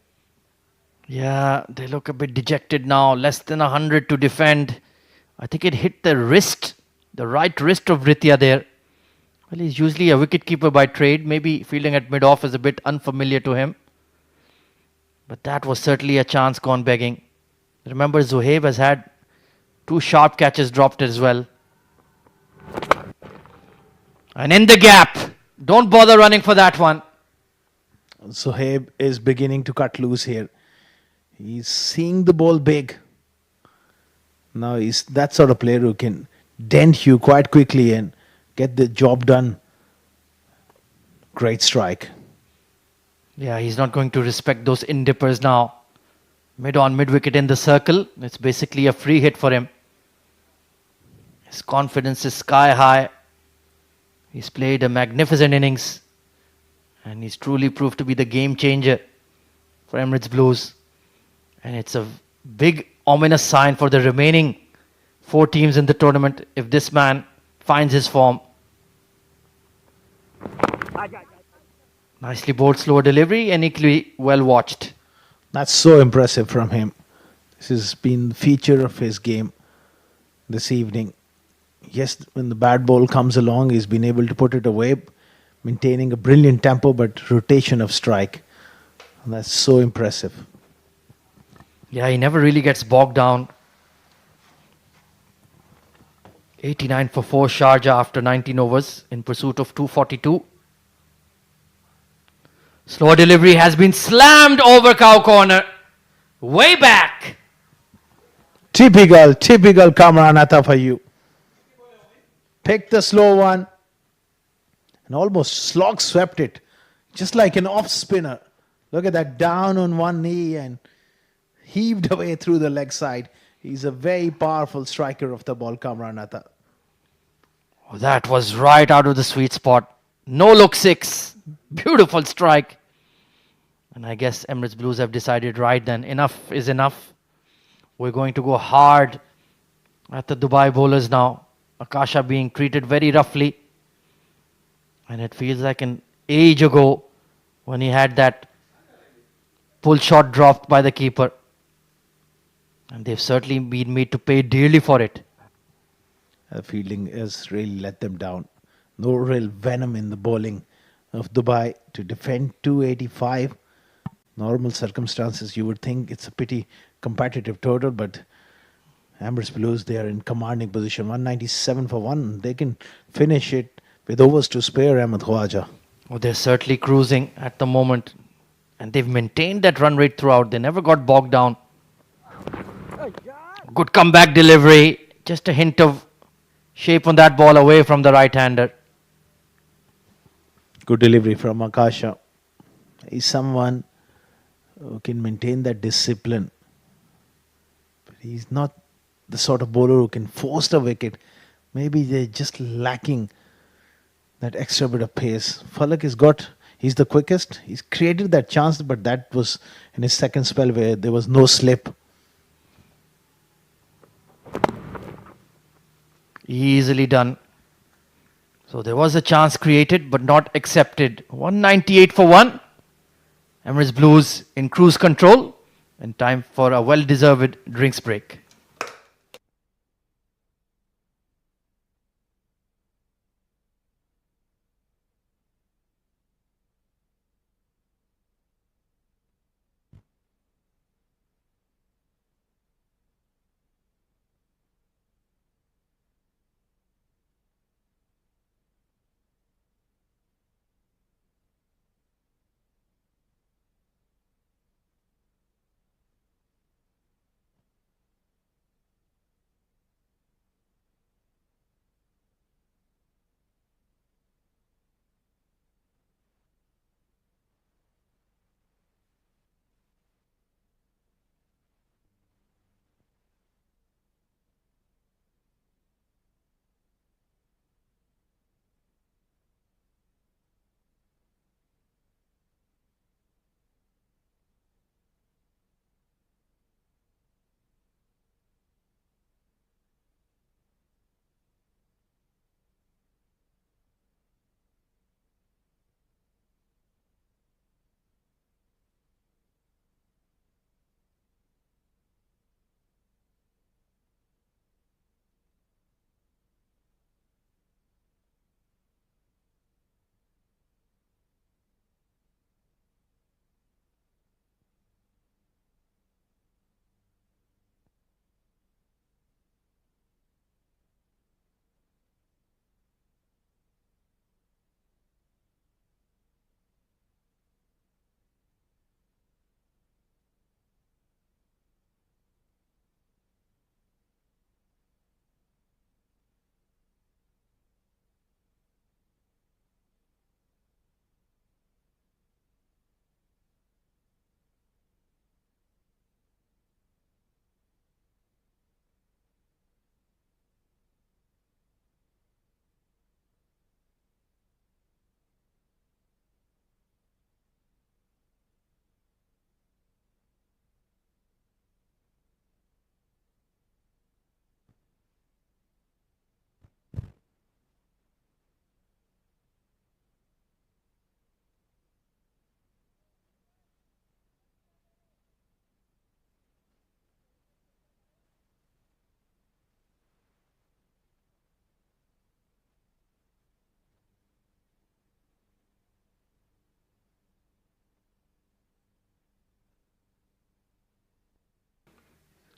Yeah, they look a bit dejected now. Less than 100 to defend. I think it hit the wrist, the right wrist of Britya there. Well, he's usually a wicketkeeper by trade. Maybe fielding at mid-off is a bit unfamiliar to him. But that was certainly a chance gone begging. Remember, Zohaib has had 2 sharp catches dropped as well. And in the gap. Don't bother running for that one. Zohaib is beginning to cut loose here. He's seeing the ball big. Now he's that sort of player who can dent you quite quickly and get the job done. Great strike. Yeah, he's not going to respect those in-dippers now. Mid-on, mid-wicket in the circle. It's basically a free hit for him. His confidence is sky high. He's played a magnificent innings. And he's truly proved to be the game changer for Emirates Blues. And it's a big ominous sign for the remaining 4 teams in the tournament if this man finds his form. Nicely bowled, slower delivery and equally well watched. That's so impressive from him. This has been the feature of his game this evening. Yes, when the bad ball comes along, he's been able to put it away, maintaining a brilliant tempo but rotation of strike. And that's so impressive. Yeah, he never really gets bogged down. 89 for 4 Sharjah after 19 overs in pursuit of 242. Slow delivery has been slammed over cow corner. Way back. Typical Kamranatha for you. Picked the slow one and almost slog swept it. Just like an off spinner. Look at that, down on one knee and heaved away through the leg side. He's a very powerful striker of the ball, Kamranatha. Oh, that was right out of the sweet spot. No look 6. Beautiful strike. And I guess Emirates Blues have decided right then, enough is enough. We're going to go hard at the Dubai bowlers now. Akasha being treated very roughly. And it feels like an age ago when he had that pull shot dropped by the keeper. And they've certainly been made to pay dearly for it. The fielding has really let them down. No real venom in the bowling of Dubai to defend 285. Normal circumstances, you would think it's a pretty competitive total, but Emirates Blues, they are in commanding position. 197 for 1. They can finish it with overs to spare, Ahmed Khwaja. Oh, they're certainly cruising at the moment. And they've maintained that run rate throughout. They never got bogged down. Good comeback delivery. Just a hint of shape on that ball away from the right-hander. Good delivery from Akasha. He's someone who can maintain that discipline. But he's not the sort of bowler who can force the wicket. Maybe they're just lacking that extra bit of pace. Falak he's the quickest. He's created that chance, but that was in his second spell where there was no slip. Easily done. So there was a chance created, but not accepted. 198 for 1. Emirates Blues in cruise control. And time for a well-deserved drinks break.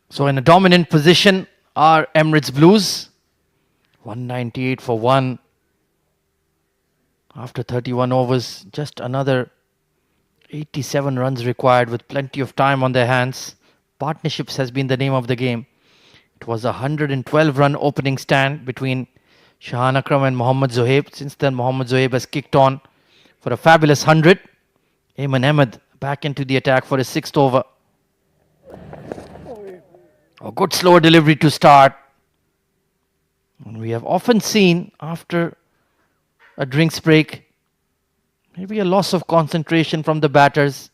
So in a dominant position are Emirates Blues. 198 for 1. After 31 overs, just another 87 runs required with plenty of time on their hands. Partnerships has been the name of the game. It was a 112 run opening stand between Shahan Akram and Mohammad Zohaib. Since then, Mohammad Zohaib has kicked on for a fabulous 100. Ayman Ahmed back into the attack for his 6th over. A good slower delivery to start. And we have often seen after a drinks break, maybe a loss of concentration from the batters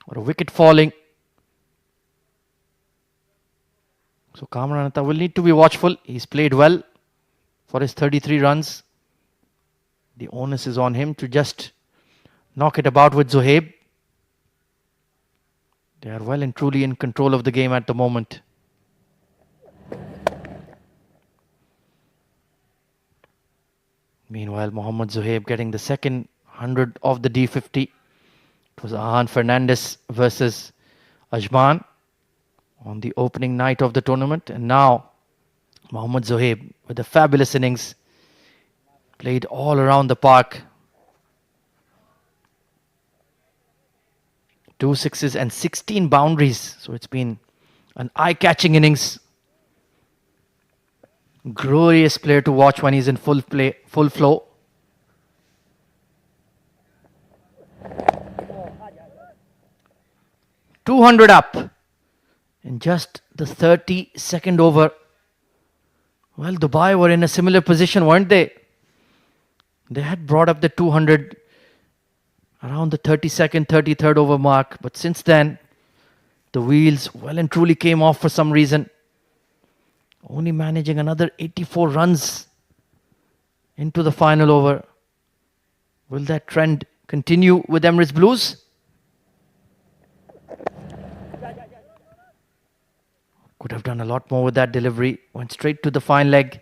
or a wicket falling. So Kamran Atta will need to be watchful. He's played well for his 33 runs. The onus is on him to just knock it about with Zohaib. They are well and truly in control of the game at the moment. Meanwhile, Mohammad Zohaib getting the second 100 of the D50. It was Ahan Fernandez versus Ajman on the opening night of the tournament. And now, Mohammad Zohaib with a fabulous innings. Played all around the park. 2 sixes and 16 boundaries. So it's been an eye-catching innings. Glorious player to watch when he's in full play, full flow. $200 up in just the 32nd over. Well, Dubai were in a similar position, weren't they? They had brought up the 200 around the 32nd, 33rd over mark. But since then, the wheels well and truly came off for some reason. Only managing another 84 runs into the final over. Will that trend continue with Emirates Blues? Could have done a lot more with that delivery. Went straight to the fine leg.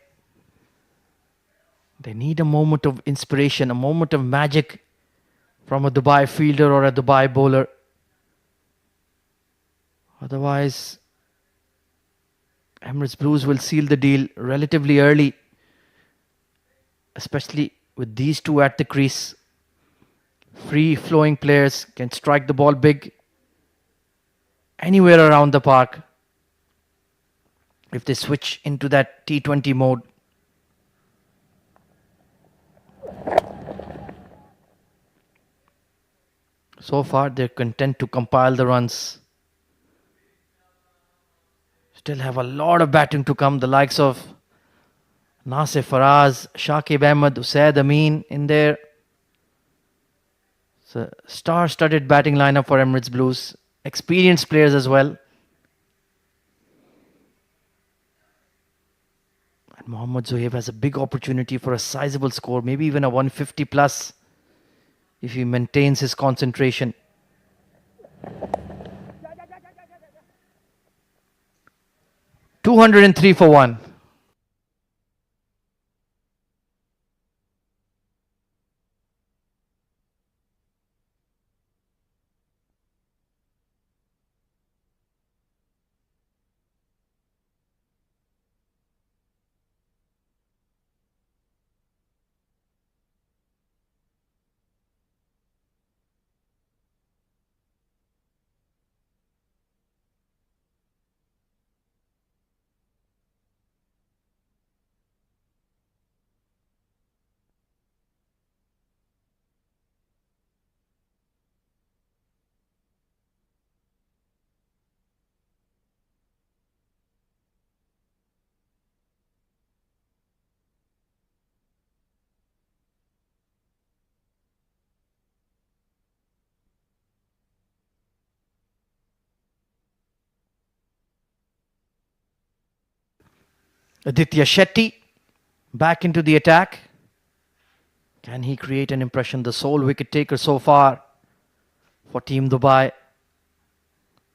They need a moment of inspiration, a moment of magic from a Dubai fielder or a Dubai bowler. Otherwise, Emirates Blues will seal the deal relatively early, especially with these two at the crease. Free-flowing players can strike the ball big anywhere around the park if they switch into that T20 mode. So far, they're content to compile the runs. Still have a lot of batting to come. The likes of Nasir Faraz, Shakib Ahmed, Usaid Amin in there. It's a star-studded batting lineup for Emirates Blues. Experienced players as well. And Mohammad Zohaib has a big opportunity for a sizable score, maybe even a 150 plus if he maintains his concentration. $203 for 1. Aditya Shetty back into the attack. Can he create an impression? The sole wicket taker so far for Team Dubai.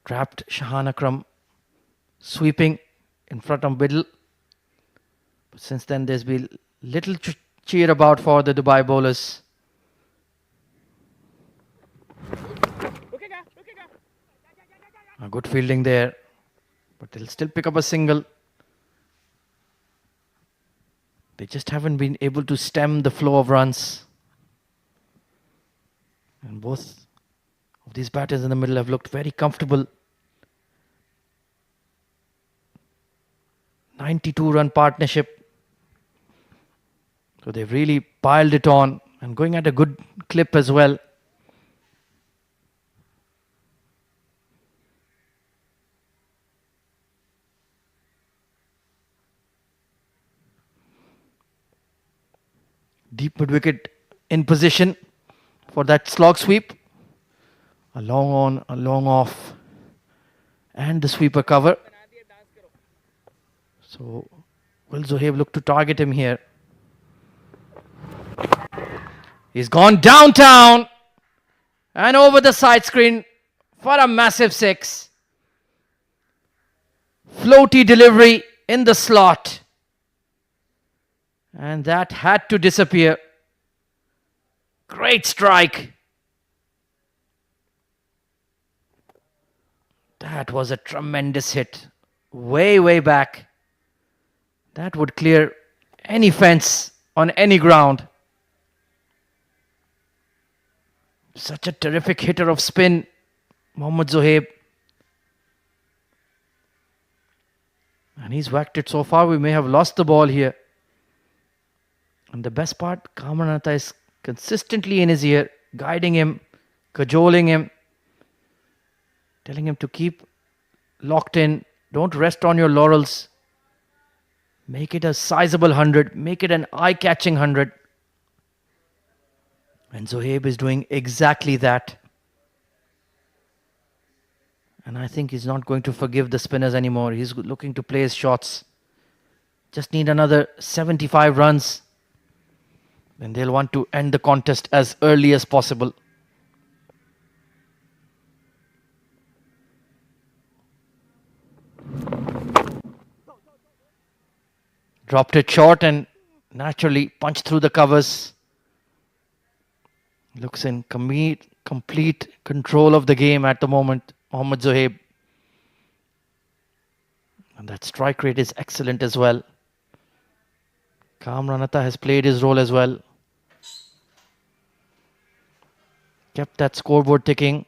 Trapped Shahan Akram sweeping in front of middle. But since then there's been little cheer about for the Dubai bowlers. A good fielding there But they'll still pick up a single. They just haven't been able to stem the flow of runs. And both of these batters in the middle have looked very comfortable. 92-run partnership. So they've really piled it on and going at a good clip as well. Deep mid-wicket in position for that slog sweep. A long on, a long off. And the sweeper cover. So will Zohaib look to target him here? He's gone downtown and over the side screen for a massive six. Floaty delivery in the slot. And that had to disappear. Great strike. That was a tremendous hit. Way, way back. That would clear any fence on any ground. Such a terrific hitter of spin, Mohammad Zohaib. And he's whacked it so far. We may have lost the ball here. And the best part, Kamran Atta is consistently in his ear, guiding him, cajoling him, telling him to keep locked in. Don't rest on your laurels. Make it a sizable 100. Make it an eye-catching 100. And Zohaib is doing exactly that. And I think he's not going to forgive the spinners anymore. He's looking to play his shots. Just need another 75 runs. Then they'll want to end the contest as early as possible. Dropped it short and naturally punched through the covers. Looks in complete control of the game at the moment, Mohammad Zohaib. And that strike rate is excellent as well. Kamran Atta has played his role as well. Kept that scoreboard ticking.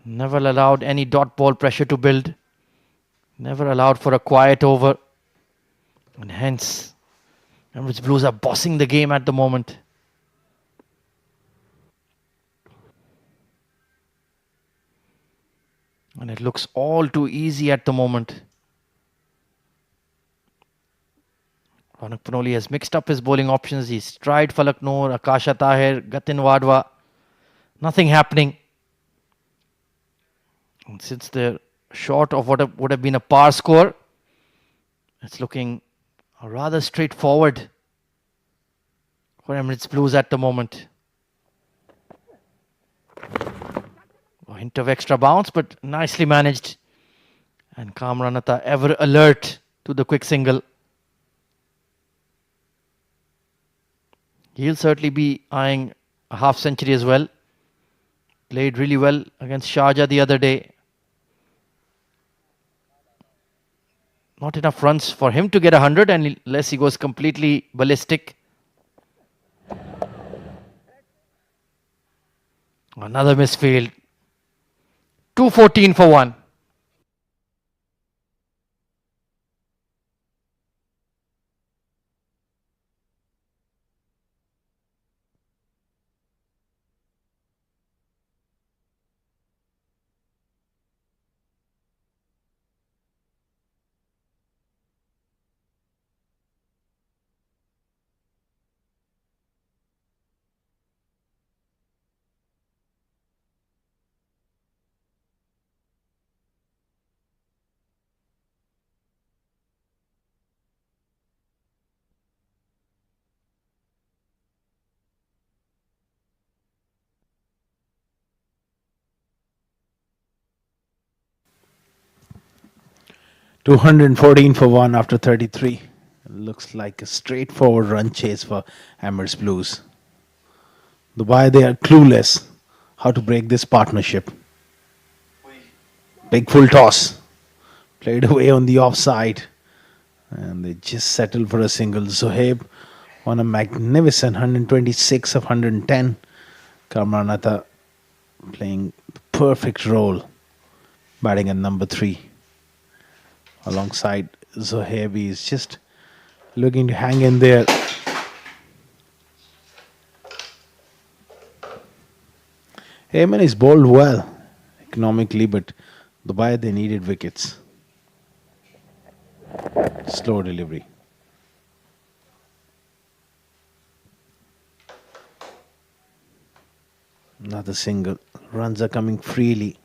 Never allowed any dot ball pressure to build. Never allowed for a quiet over. And hence, Emirates Blues are bossing the game at the moment. And it looks all too easy at the moment. Ronak Panoli has mixed up his bowling options. He's tried Falak Noor, Akasha Tahir, Gatin Wadwa. Nothing happening. And since they're short of what would have been a par score, it's looking rather straightforward for Emirates Blues at the moment. A hint of extra bounce, but nicely managed. And Kamran Atta ever alert to the quick single. He'll certainly be eyeing a half century as well. Played really well against Sharjah the other day. Not enough runs for him to get 100 unless he goes completely ballistic. Another misfield. 214 for 1. $214 for 1 after 33. Looks like a straightforward run chase for Emirates Blues. Dubai, they are clueless how to break this partnership. Big full toss. Played away on the offside. And they just settled for a single. Zohaib on a magnificent 126 of 110. Kamran Atta playing perfect role, batting at number 3. Alongside Zohaib, is just looking to hang in there. Ayman is bowled well economically, but Dubai, they needed wickets. Slow delivery. Another single. Runs are coming freely.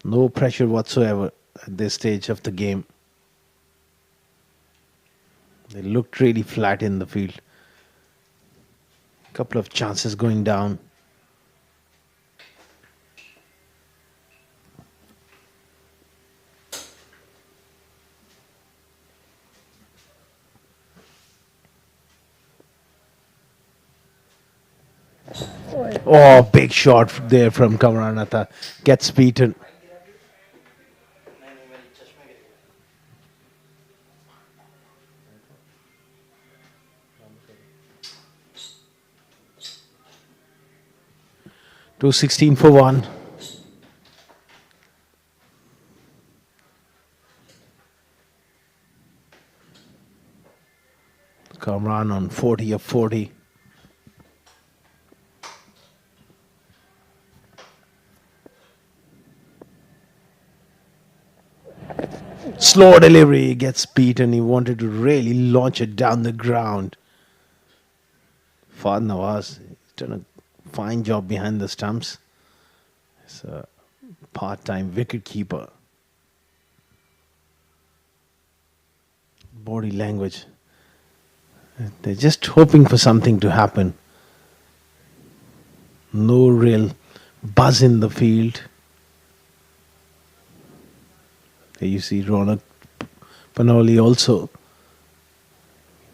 No pressure whatsoever at this stage of the game. They looked really flat in the field. Couple of chances going down. Oh, big shot there from Kamran Atta. Gets beaten. To 16 for 1. Kamran on 40 of 40. Slow delivery, gets beaten. He wanted to really launch it down the ground. Fad Nawaz, he's done a fine job behind the stumps. He's a part-time wicket keeper. Body language. They're just hoping for something to happen. No real buzz in the field. Here you see Ronak Panoli also.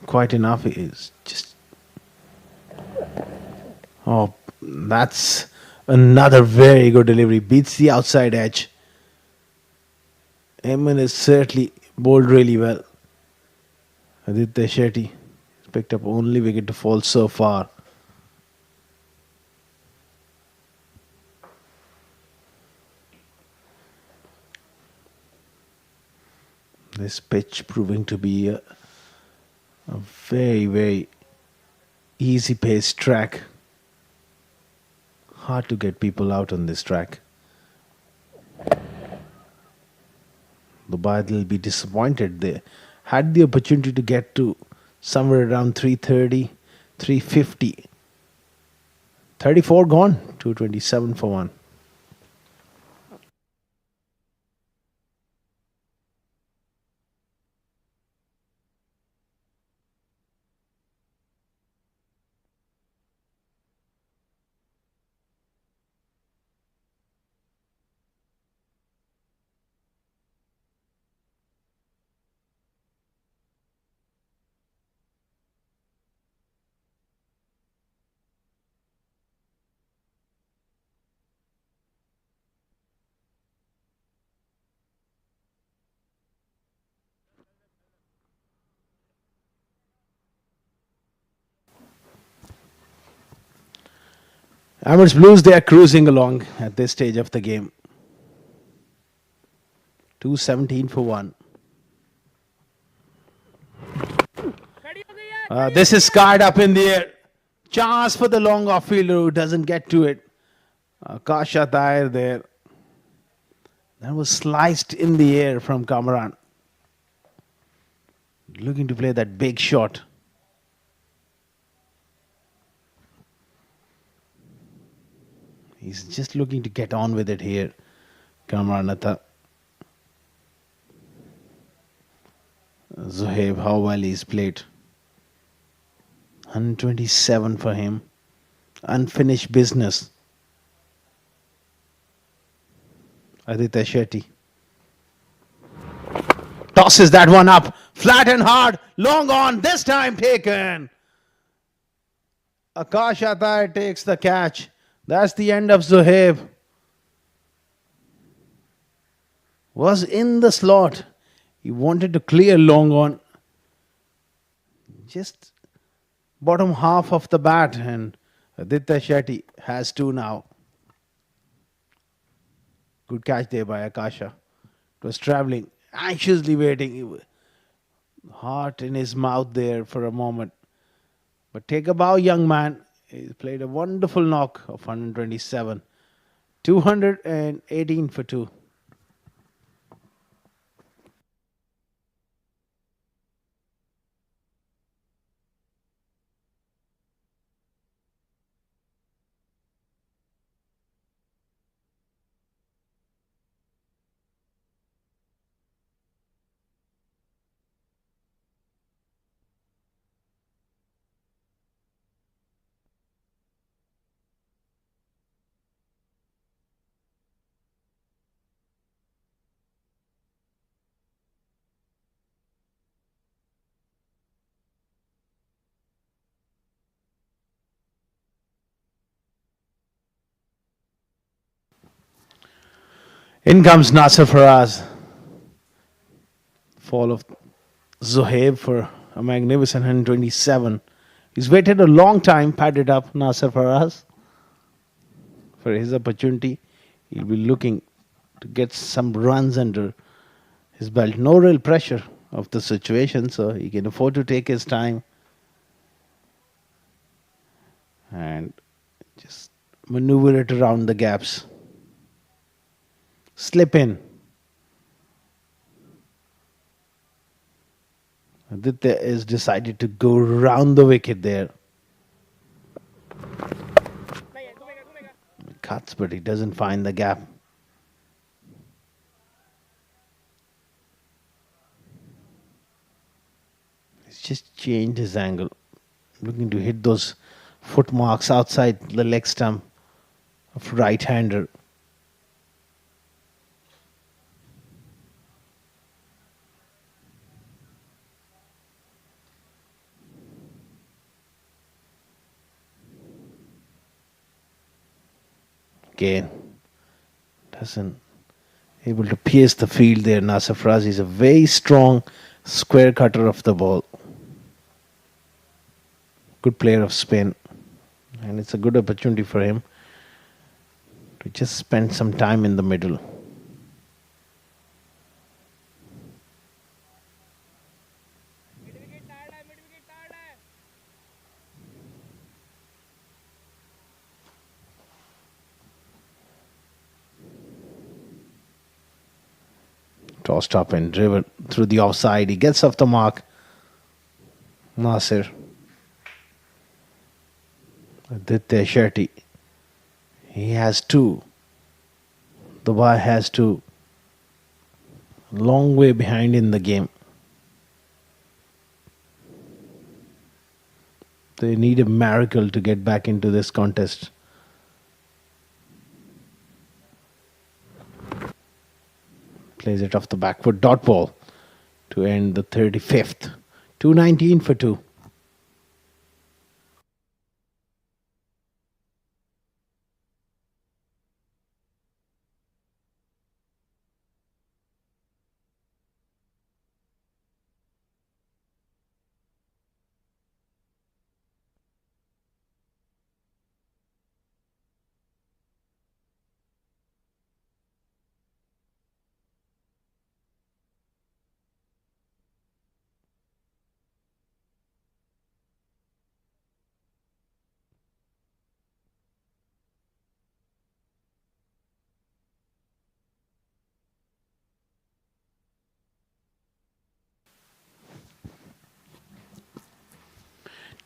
Quite enough is just. Oh, that's another very good delivery. Beats the outside edge. Eamon is certainly bowled really well. Aditya Shetty picked up only wicket to fall so far. This pitch proving to be a very, very easy paced track. Hard to get people out on this track. Dubai will be disappointed. They had the opportunity to get to somewhere around 330, 350. 34 gone, 227 for 1. Emirates Blues, they are cruising along at this stage of the game. 217 for 1. This is scarred up in the air. Chance for the long off fielder who doesn't get to it. Kasha Tair there. That was sliced in the air from Kamran. Looking to play that big shot. He's just looking to get on with it here. Kamran Atta. Zohaib, how well he's played. 127 for him. Unfinished business. Aditya Shetty. Tosses that one up. Flat and hard. Long on. This time taken. Akash Atai takes the catch. That's the end of Zohaib. was in the slot. He wanted to clear long on just bottom half of the bat, and Aditya Shetty has 2 now. Good catch there by Akasha. It was travelling, anxiously waiting, heart in his mouth there for a moment. But take a bow, young man. He played a wonderful knock of 127. 218 for 2. In comes Nasser Faraz. Fall of Zohaib for a magnificent 127. He's waited a long time, padded up Nasser Faraz for his opportunity. He'll be looking to get some runs under his belt. No real pressure of the situation, so he can afford to take his time and just maneuver it around the gaps. Slip in. Aditya is decided to go round the wicket there. Cuts, but he doesn't find the gap. He's just changed his angle, looking to hit those foot marks outside the leg stump of right-hander. Again, doesn't able to pierce the field there. Nasser Faraz is a very strong square cutter of the ball. Good player of spin, and it's a good opportunity for him to just spend some time in the middle. Tossed up and driven through the offside. He gets off the mark. Nasir. Aditya Shetty. He has 2. Dubai has 2. Long way behind in the game. They need a miracle to get back into this contest. Plays it off the back foot, dot ball to end the 35th. 219 for 2.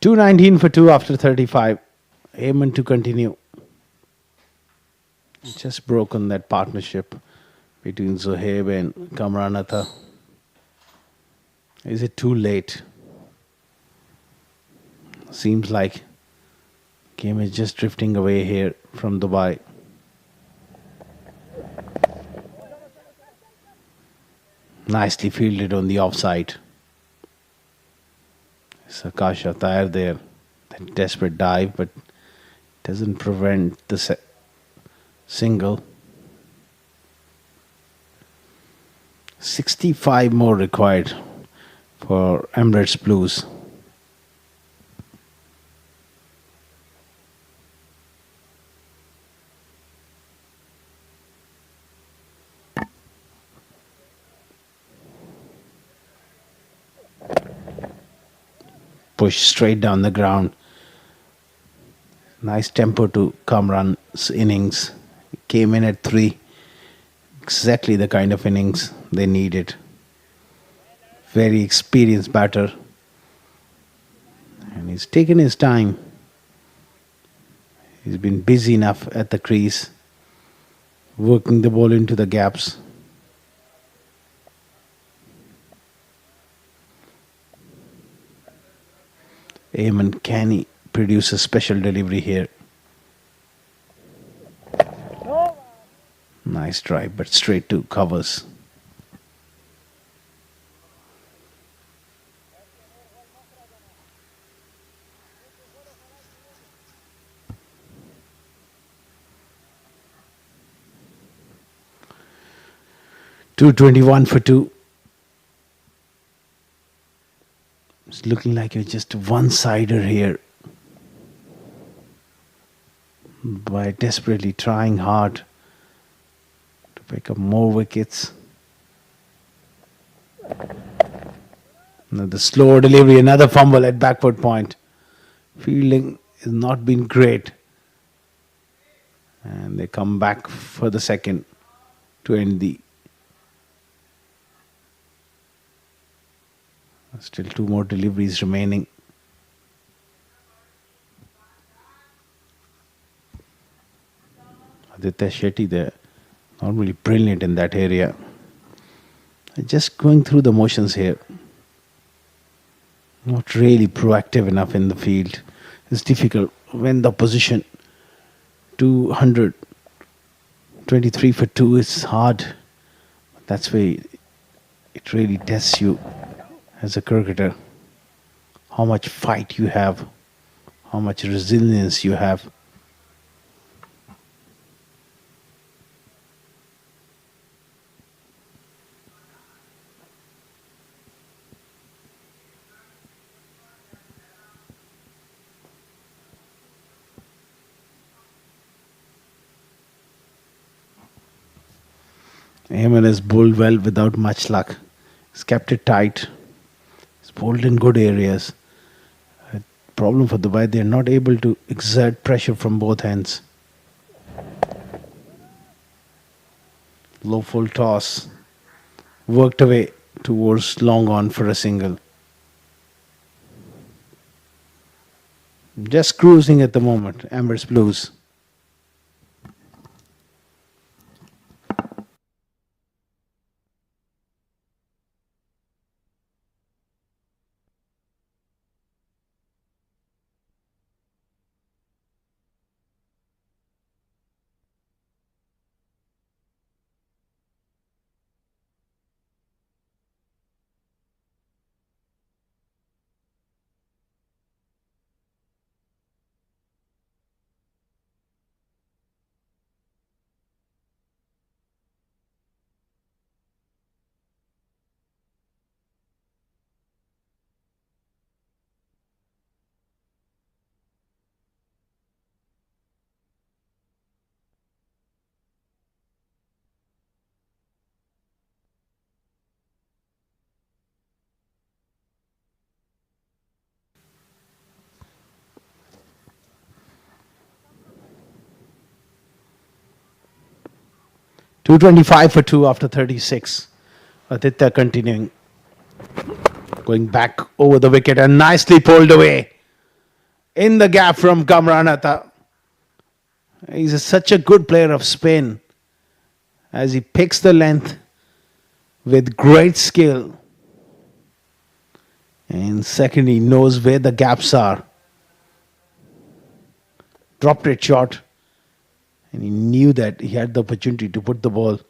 $219 for 2 after 35. Aiming to continue. Just broken that partnership between Zohaib and Kamranatha. Is it too late? Seems like game is just drifting away here from Dubai. Nicely fielded on the offside. Sakasha Tayar there. That desperate dive, but doesn't prevent the single. 65 more required for Emirates Blues. Push straight down the ground. Nice tempo to Kamran's innings. Came in at 3. Exactly the kind of innings they needed. Very experienced batter. And he's taken his time. He's been busy enough at the crease, working the ball into the gaps. Eamon, can he produce a special delivery here? Nice drive, but straight to covers. .221 for 2. It's looking like you're just one-sider here. By desperately trying hard to pick up more wickets. Another slow delivery, another fumble at backward point. Fielding has not been great. And they come back for the second to end the... Still 2 more deliveries remaining. Aditya Shetty there, normally brilliant in that area. Just going through the motions here. Not really proactive enough in the field. It's difficult when the position 223 for 2 is hard. That's where it really tests you as a cricketer. How much fight you have, how much resilience you have. Eamon has bowled well without much luck. He's kept it tight. He's bowled in good areas. A problem for Dubai, they're not able to exert pressure from both ends. Low full toss. Worked away towards long on for a single. Just cruising at the moment, Emirates Blues. .225 for 2 after 36. Aditya continuing. Going back over the wicket and nicely pulled away. In the gap from Kamran. He's such a good player of spin. As he picks the length with great skill. And second, he knows where the gaps are. Dropped it short. And he knew that he had the opportunity to put the ball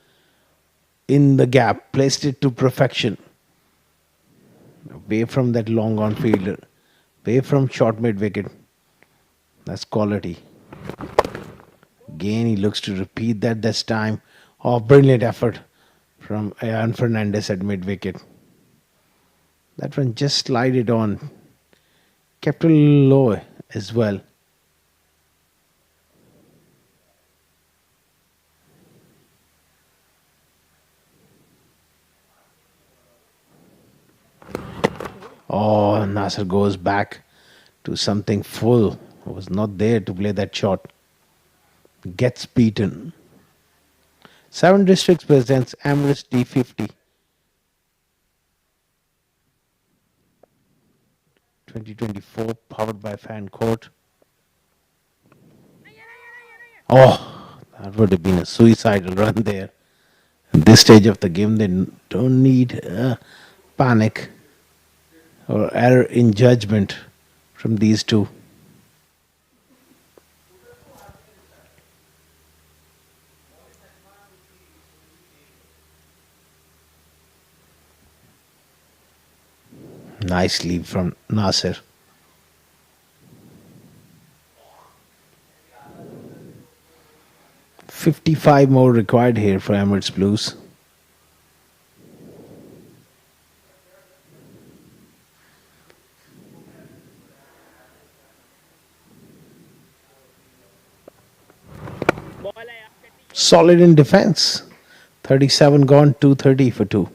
in the gap, placed it to perfection. Away from that long on fielder, away from short mid wicket. That's quality. Again, he looks to repeat that this time. Oh, brilliant effort from Ayan Fernandez at mid wicket. That one just slided on. Kept a little low as well. Oh, Nasser goes back to something full. Was not there to play that shot. Gets beaten. 7 Districts presents Emirates D50. 2024, powered by Fancode. Oh, that would have been a suicidal run there. At this stage of the game, they don't need panic or error in judgment from these two. Nice lead from Nasser. $55 more required here for Emirates Blues. Solid in defense. 37 gone, 230 for 2.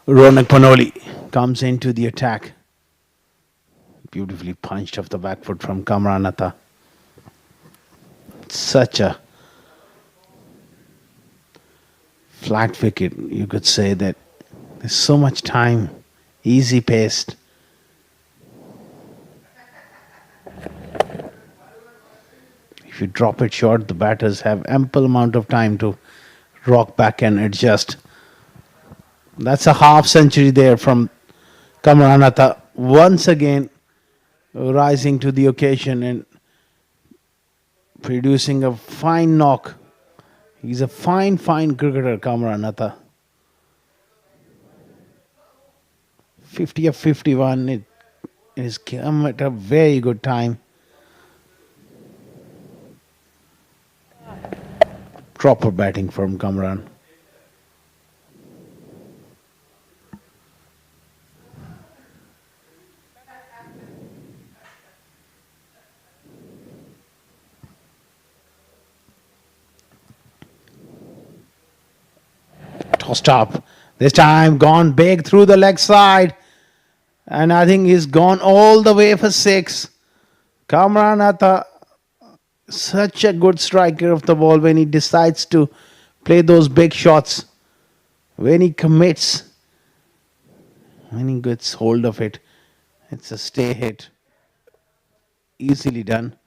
Ronak Panoli comes into the attack. Beautifully punched off the back foot from Kamranatha. Such a flat wicket, you could say that there's so much time, easy paced. If you drop it short, the batters have ample amount of time to rock back and adjust. That's a half century there from Kamranatha. Once again, rising to the occasion and producing a fine knock. He's a fine cricketer, Kamranatha. 50 of 51. It is come at a very good time. Proper batting from Kamran. Tossed up. This time gone big through the leg side. And I think he's gone all the way for 6. Kamranatha, such a good striker of the ball when he decides to play those big shots. When he commits, when he gets hold of it, it's a stay hit. Easily done.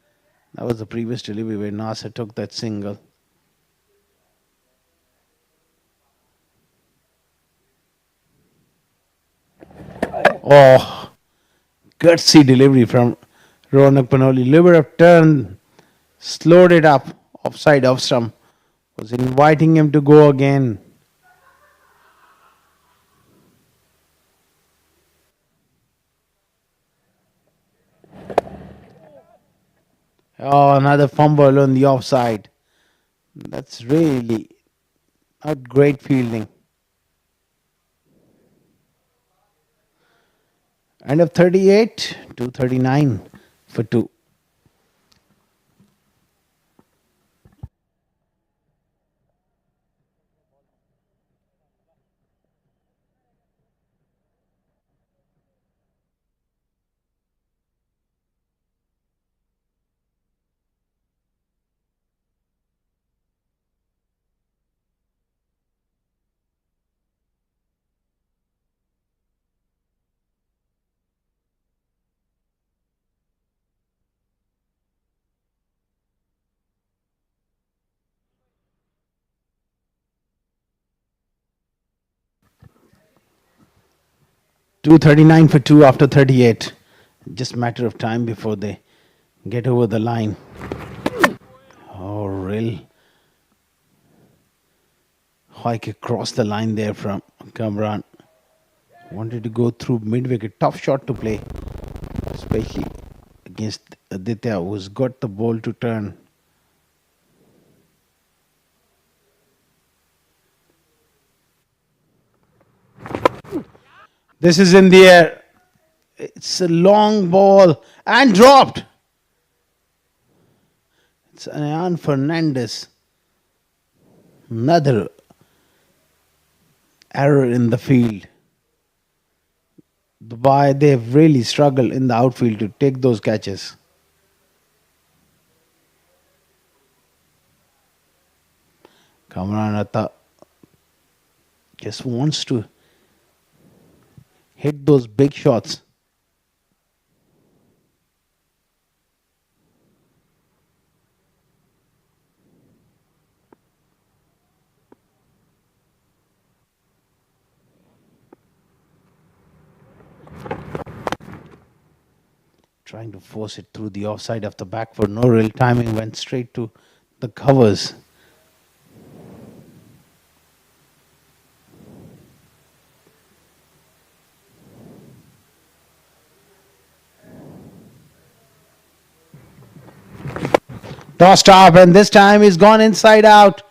That was the previous delivery where Nasser took that single. Oh, gutsy delivery from Ronak Panoli. Liver have turned, slowed it up, offside, off stump. Was inviting him to go again. Oh, another fumble on the offside. That's really not great fielding. End of 38, 239 for 2. 239 for 2 after 38. Just a matter of time before they get over the line. Oh, real high kick crossed the line there from Kamran. Wanted to go through mid-wicket. Tough shot to play, especially against Aditya, who's got the ball to turn. This is in the air. It's a long ball and dropped. It's Ayan Fernandez. Another error in the field. Dubai, they've really struggled in the outfield to take those catches. Kamran Atta just wants to hit those big shots. Trying to force it through the offside of the back foot. No real timing, went straight to the covers. Tossed up, and this time he's gone inside out.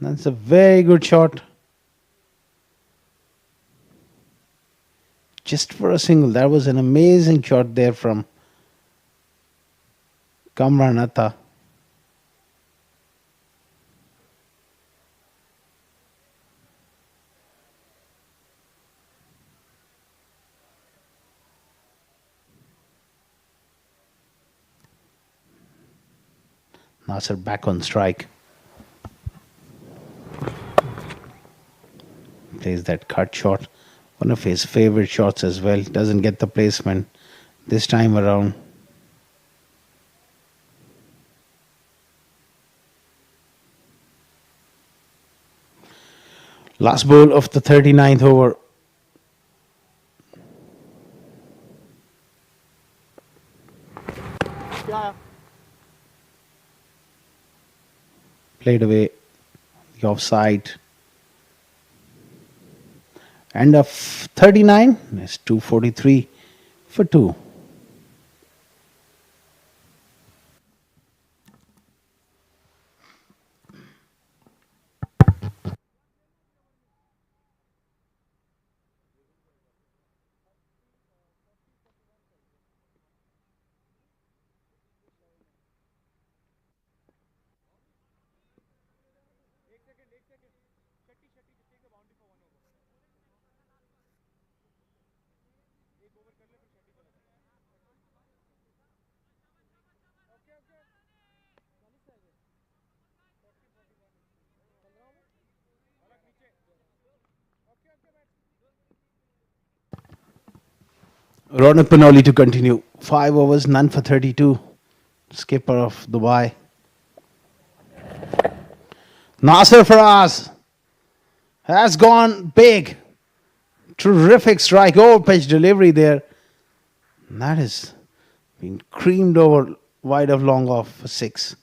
That's a very good shot. Just for a single. That was an amazing shot there from Kamran Atta. Nasser back on strike. Plays that cut shot. One of his favorite shots as well. Doesn't get the placement this time around. Last ball of the 39th over. Played away the offside. End of 39 is 243 for 2. Ronak Panoli to continue. 5 overs, none for 32. Skipper of Dubai. Nasser Faraz has gone big. Terrific strike. Over pitch delivery there. And that has been creamed over wide of long off for 6.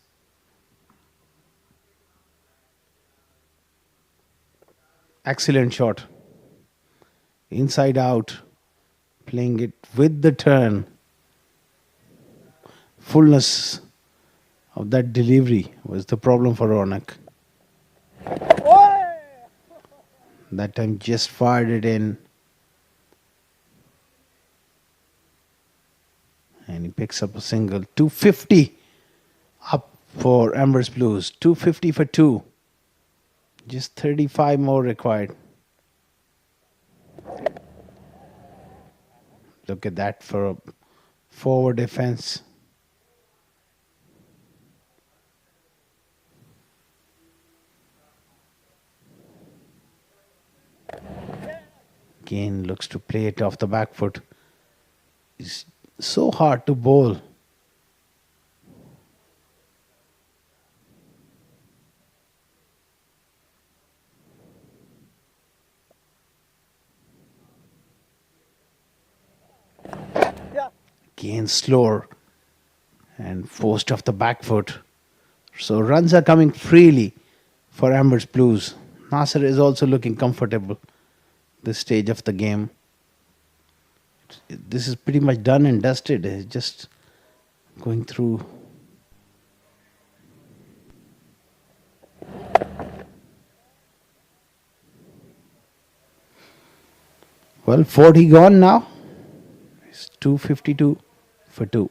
Excellent shot. Inside out. Playing it with the turn. Fullness of that delivery was the problem for Ronak. That time just fired it in. And he picks up a single. 250 up for Emirates Blues. 250 for 2. Just 35 more required. Look at that for a forward defense. Again looks to play it off the back foot. It's so hard to bowl. Again slower and forced off the back foot. So runs are coming freely for Emirates Blues. Nasser is also looking comfortable this stage of the game. This is pretty much done and dusted. It's just going through. Well, 40 gone now. It's 252 for 2.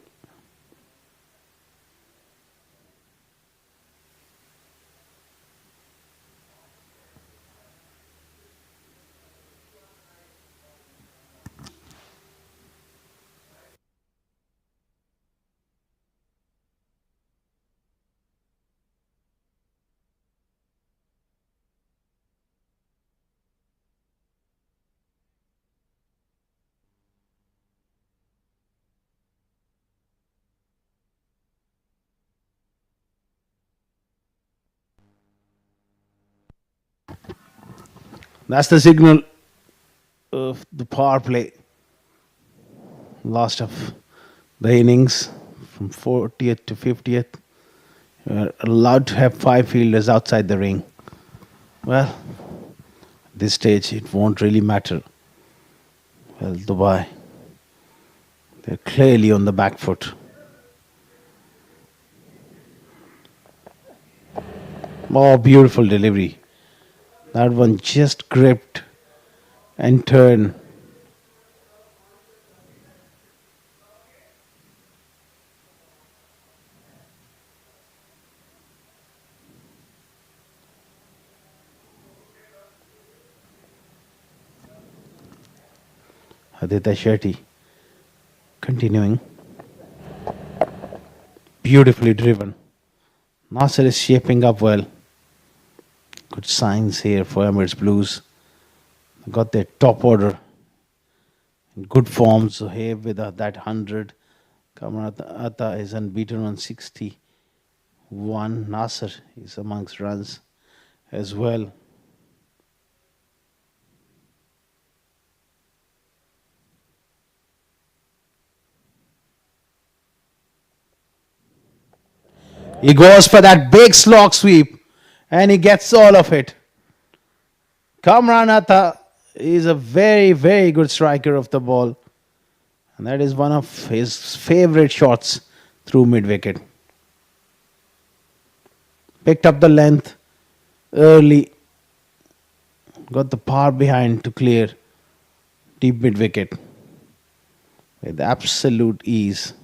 That's the signal of the power play. Last of the innings from 40th to 50th. You're allowed to have 5 fielders outside the ring. Well, at this stage it won't really matter. Well, Dubai, they're clearly on the back foot. Oh, beautiful delivery. That one just gripped and turned. Aditya Shetty continuing. Beautifully driven. Nasser is shaping up well. Good signs here for Emirates Blues. Got their top order in good form. So here with that 100, Kamran Atta is unbeaten on 61. Nasser is amongst runs as well. He goes for that big slog sweep and he gets all of it. Kamran Atta is a very, very good striker of the ball. And that is one of his favorite shots through mid-wicket. Picked up the length early. Got the power behind to clear deep mid-wicket with absolute ease.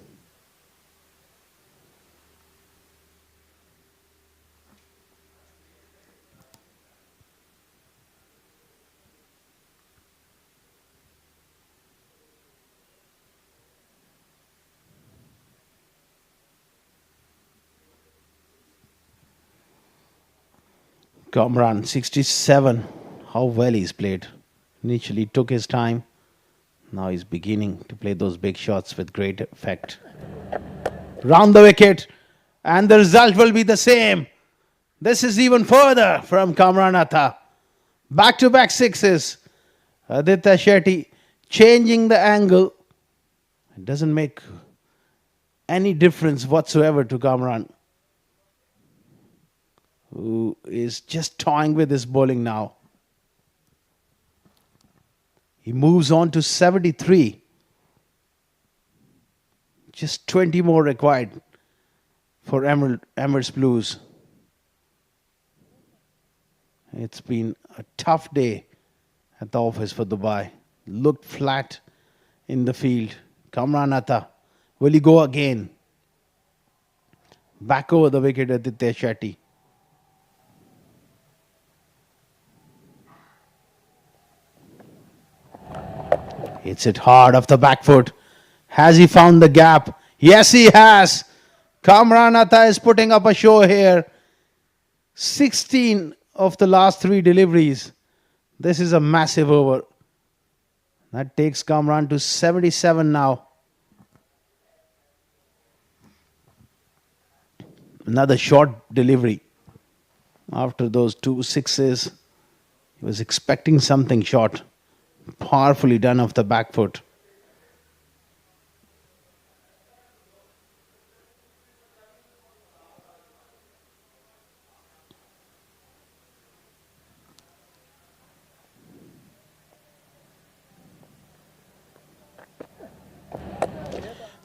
Kamran, 67. How well he's played. Initially took his time. Now he's beginning to play those big shots with great effect. Round the wicket. And the result will be the same. This is even further from Kamran Atta. Back-to-back sixes. Aditya Shetty changing the angle. It doesn't make any difference whatsoever to Kamran, who is just toying with his bowling now. He moves on to 73. Just 20 more required for Emirates Blues. It's been a tough day at the office for Dubai. Looked flat in the field. Kamran Atta, will he go again? Back over the wicket, Aditya Shetty. Hits it hard off the back foot. Has he found the gap? Yes, he has. Kamran Atta is putting up a show here. 16 of the last 3 deliveries. This is a massive over. That takes Kamran to 77 now. Another short delivery. After those 2 sixes, he was expecting something short. Powerfully done off the back foot.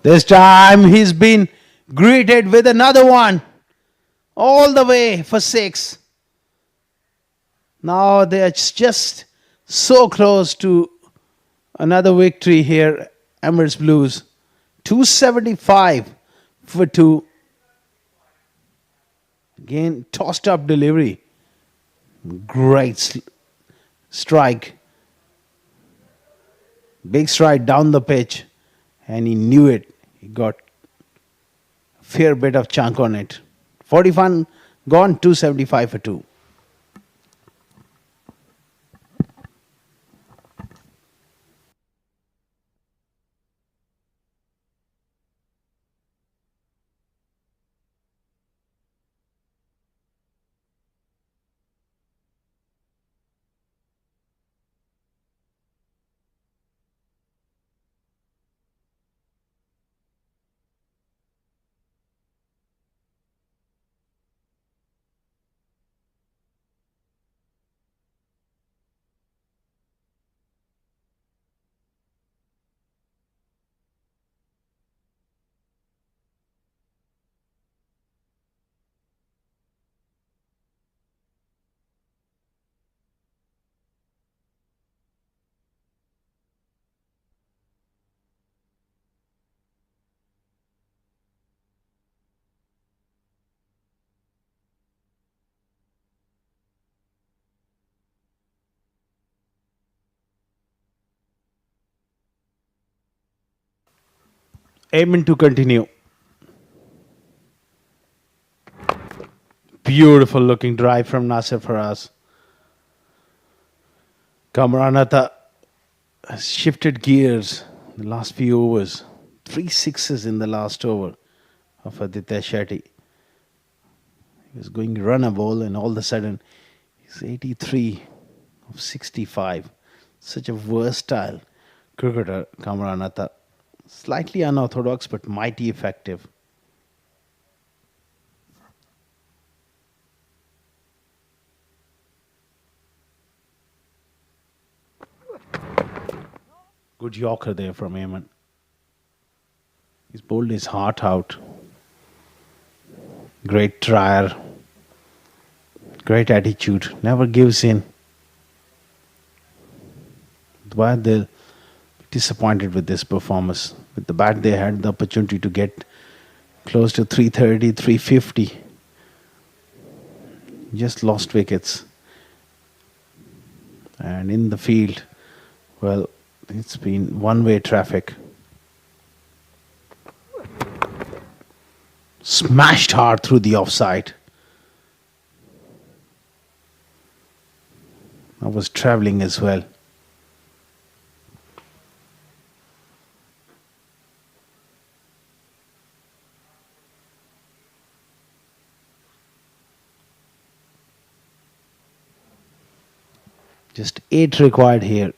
This time he's been greeted with another one. All the way for 6. Now they're just so close to another victory here. Emirates Blues. 275 for 2. Again, tossed up delivery. Great strike. Big strike down the pitch. And he knew it. He got a fair bit of chunk on it. 41 gone, 275 for 2. Aiming to continue. Beautiful looking drive from Nasir Faraz. Kamaranatha has shifted gears in the last few overs. 3 sixes in the last over of Aditya Shetty. He was going to run a ball and all of a sudden he's 83 of 65. Such a versatile cricketer, Kamaranatha. Slightly unorthodox but mighty effective. Good Yorker there from Eamon. He's bowled his heart out. Great trier. Great attitude. Never gives in. But they'll be disappointed with this performance. With the bat they had the opportunity to get close to 330, 350. Just lost wickets. And in the field, well, it's been one-way traffic. Smashed hard through the offside. I was travelling as well. Just 8 required here.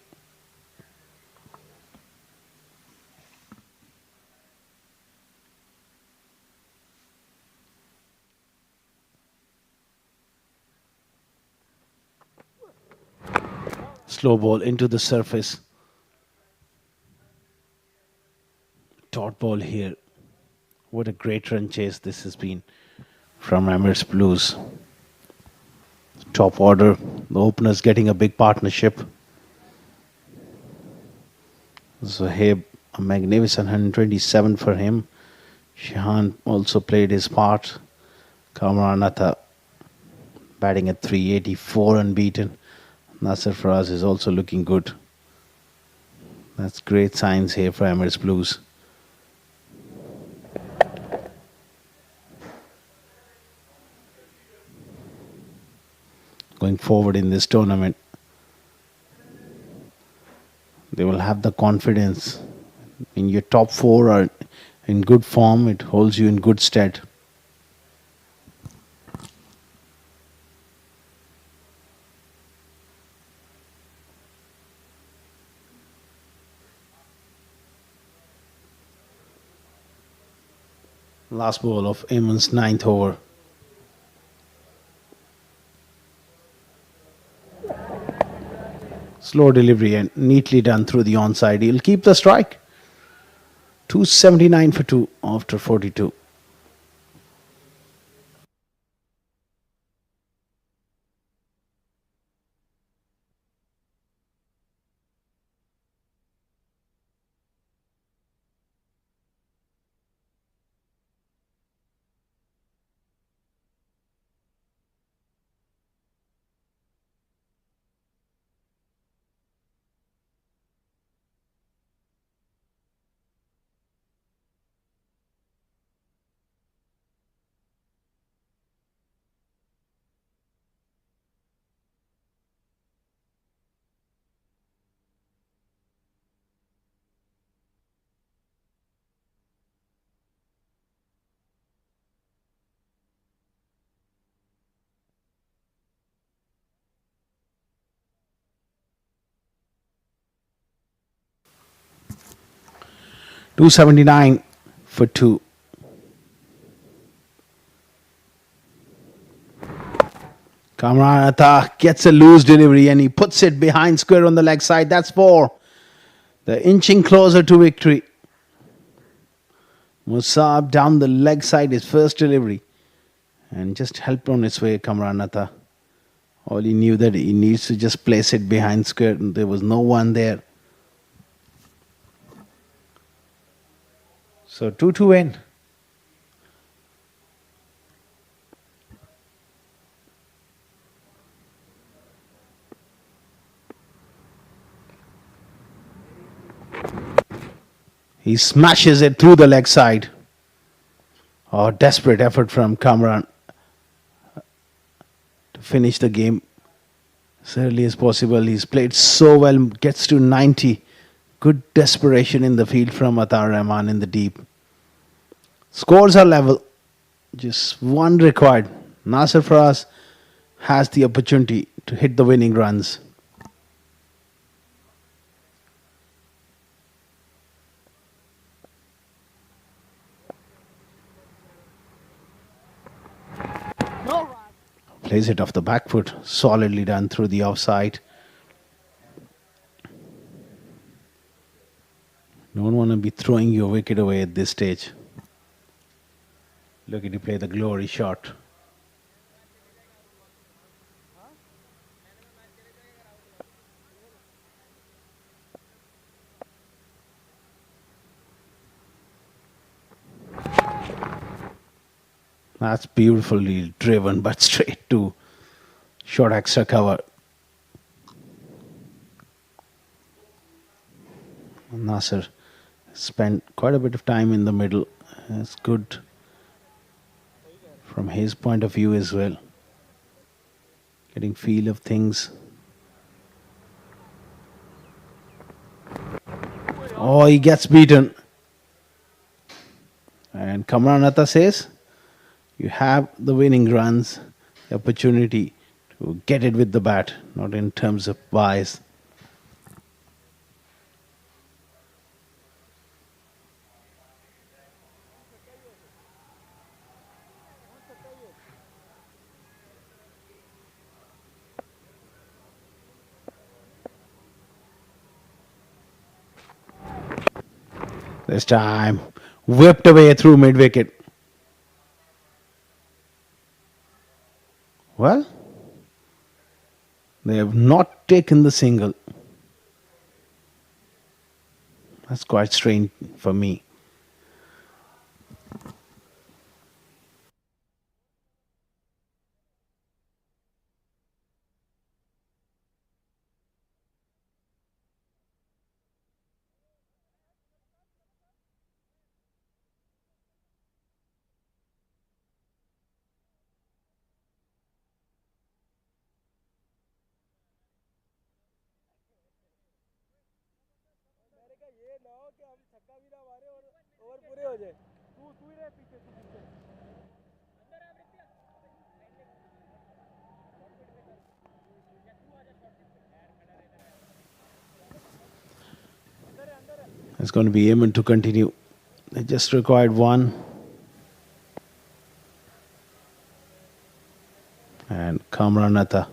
Slow ball into the surface. Dot ball here. What a great run chase this has been from Emirates Blues. Top order. The openers getting a big partnership. Zohaib, a magnificent 127 for him. Shahan also played his part. Kamaranatha batting at 384 unbeaten. Nasir Faraz is also looking good. That's great signs here for Emirates Blues. Going forward in this tournament, they will have the confidence. In your top 4 are in good form, it holds you in good stead. Last ball of Eamon's 9th over. Slow delivery and neatly done through the onside. He'll keep the strike. 279 for 2 after 42. .279 for 2. Kamran Atta gets a loose delivery and he puts it behind square on the leg side. That's 4. They're inching closer to victory. Musab down the leg side, his first delivery. And just helped on its way, Kamran Atta. All he knew that he needs to just place it behind square and there was no one there. So 2 to win. He smashes it through the leg side. Oh, desperate effort from Kamran to finish the game as early as possible. He's played so well, gets to 90. Good desperation in the field from Atar Rahman in the deep. Scores are level. Just one required. Nasser Faraz has the opportunity to hit the winning runs. Plays it off the back foot. Solidly done through the offside. Don't want to be throwing your wicket away at this stage. Looking to play the glory shot. That's beautifully driven, but straight to short extra cover. Nasser spent quite a bit of time in the middle. It's good from his point of view as well. Getting feel of things. Oh, he gets beaten. And Kamran Atta says, you have the winning runs, the opportunity to get it with the bat, not in terms of bias. This time, whipped away through mid-wicket. Well, they have not taken the single. That's quite strange for me. It's going to be Yemen to continue. They just required one. And Kamran Atta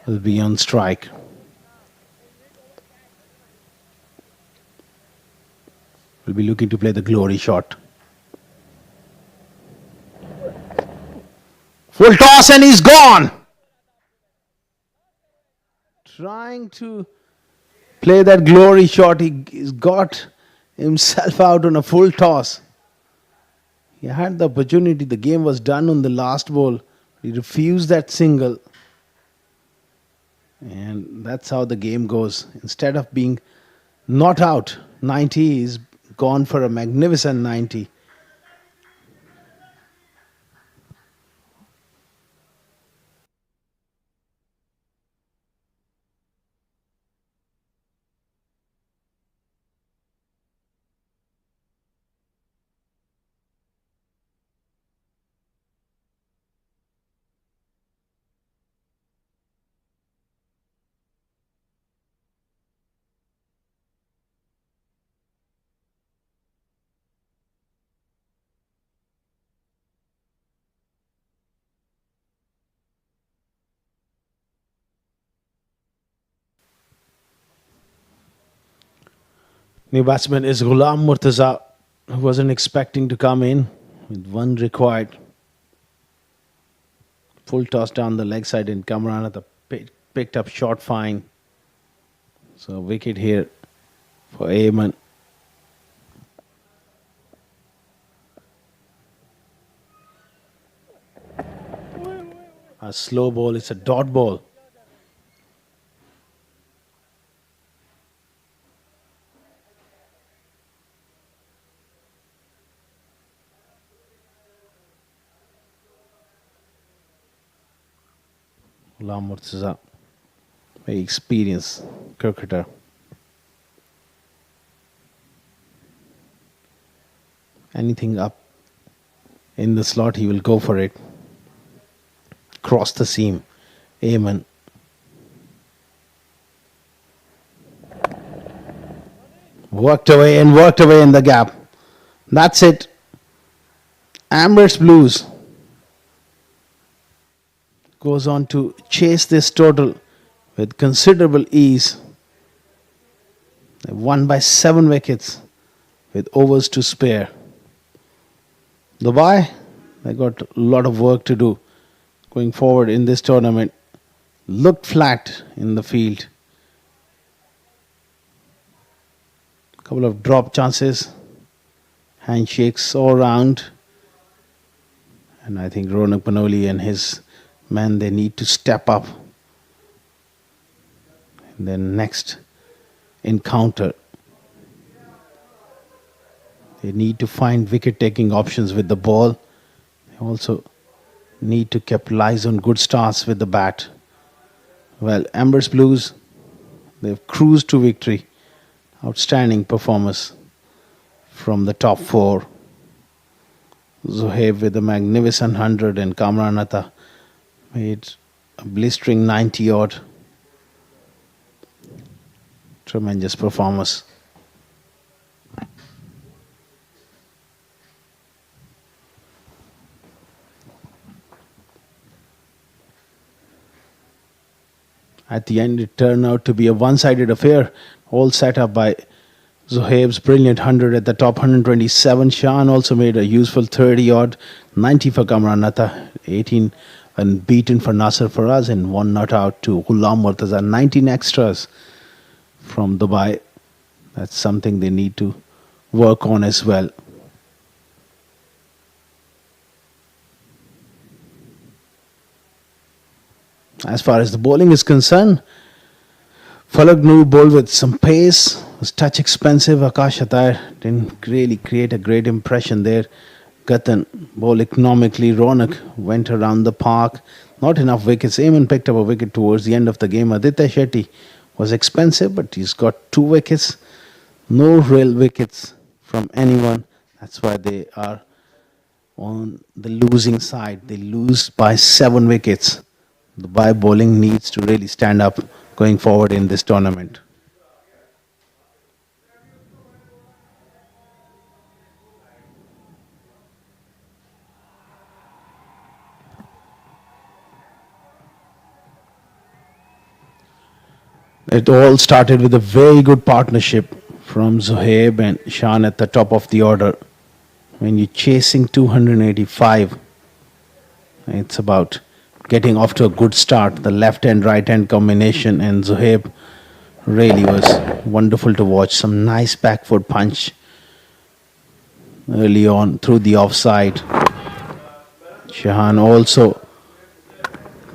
will be on strike. will be looking to play the glory shot. Full toss and he's gone. Trying to play that glory shot. He's got himself out on a full toss. He had the opportunity. The game was done on the last ball. He refused that single. And that's how the game goes. Instead of being not out 90, he's gone for a magnificent 90. New batsman is Ghulam Murtaza, who wasn't expecting to come in with one required. Full toss down the leg side and Kamranatha picked up short fine. So wicket here for Ayman. A slow ball, it's a dot ball. Ghulam Murtaza, very experienced cricketer. Anything up in the slot, he will go for it. Cross the seam. Ayman. Worked away in the gap. That's it. Emirates Blues goes on to chase this total with considerable ease. They won by 7 wickets with overs to spare. Dubai, they got a lot of work to do going forward in this tournament. Looked flat in the field. Couple of drop chances, handshakes all round. And I think Ronak Panoli and his men, they need to step up in their next encounter. They need to find wicket-taking options with the ball. They also need to capitalize on good starts with the bat. Well, Emirates Blues, they've cruised to victory. Outstanding performance from the top 4. Zohaib with a magnificent 100 and Kamranatha made a blistering 90 odd. Tremendous performance. At the end, it turned out to be a one-sided affair, all set up by Zohaib's brilliant 100 at the top, 127. Shan also made a useful 30 odd, 90 for Kamranatha, 18 unbeaten for Nasser Faraz, and 1 not out to Ghulam Murtaza. 19 extras from Dubai. That's something they need to work on as well. As far as the bowling is concerned, Falak Noor bowled with some pace, was touch expensive. Akash Attar didn't really create a great impression there. Gatan bowled economically. Ronak went around the park. Not enough wickets. Ayman picked up a wicket towards the end of the game. Aditya Shetty was expensive, but he's got 2 wickets. No real wickets from anyone. That's why they are on the losing side. They lose by 7 wickets. Dubai bowling needs to really stand up going forward in this tournament. It all started with a very good partnership from Zohaib and Shan at the top of the order. When you're chasing 285, it's about getting off to a good start. The left hand right hand combination, and Zohaib really was wonderful to watch. Some nice back foot punch early on through the offside. Shahan also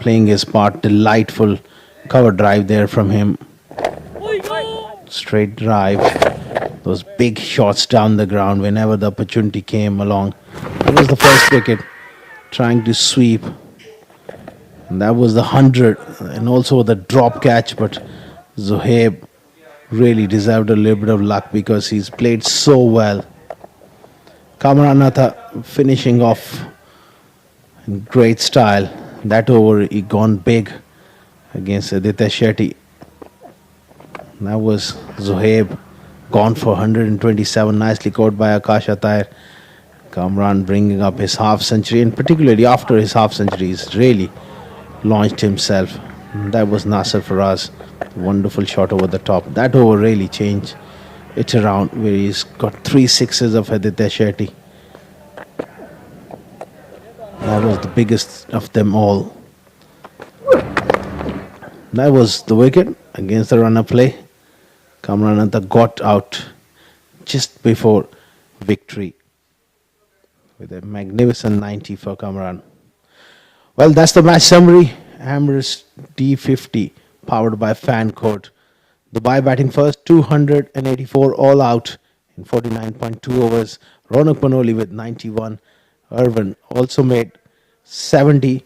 playing his part. Delightful cover drive there from him. Straight drive. Those big shots down the ground whenever the opportunity came along. That was the first wicket, trying to sweep. And that was the 100, and also the drop catch. But Zohaib really deserved a little bit of luck because he's played so well. Kamranatha finishing off in great style. That over, he gone big against Aditya Shetty. That was Zohaib gone for 127. Nicely caught by Akash Attire. Kamran bringing up his half century, and particularly after his half century, he's really launched himself. That was Nasser Faraz. Wonderful shot over the top. That over really changed it around, where he's got 3 sixes of Aditya Shetty. That was the biggest of them all. That was the wicket against the runner play. Kamranatha got out just before victory with a magnificent 90 for Kamran. Well, that's the match summary. Emirates D50 powered by Fancode. Dubai batting first, 284 all out in 49.2 overs. Ronak Panoli with 91. Irvin also made 70.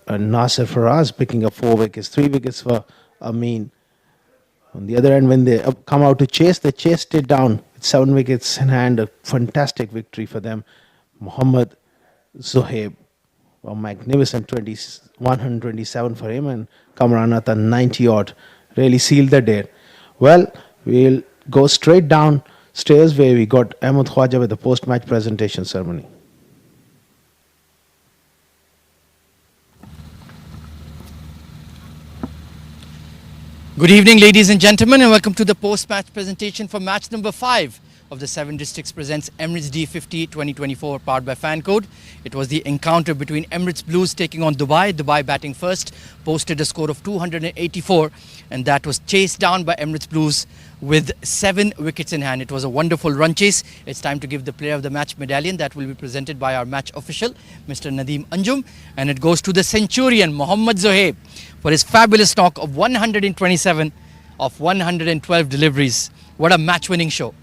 And Nasser Faraz picking up 4 wickets, 3 wickets for Amin. On the other end, when they come out to chase, they chased it down with 7 wickets in hand. A fantastic victory for them. Mohammad Zohaib, a magnificent 127 for him, and Kamranatha 90 odd. Really sealed the day. Well, we'll go straight downstairs where we got Ahmed Khwaja with the post-match presentation ceremony. Good evening, ladies and gentlemen, and welcome to the post-match presentation for match number 5 of the 7 Districts presents Emirates D50 2024 powered by Fancode. It was the encounter between Emirates Blues taking on Dubai. Dubai batting first, posted a score of 284, and that was chased down by Emirates Blues with 7 wickets in hand. It was a wonderful run chase. It's time to give the player of the match medallion that will be presented by our match official, Mr. Nadeem Anjum, and it goes to the centurion, Mohammad Zohaib, for his fabulous knock of 127 of 112 deliveries. What a match-winning show.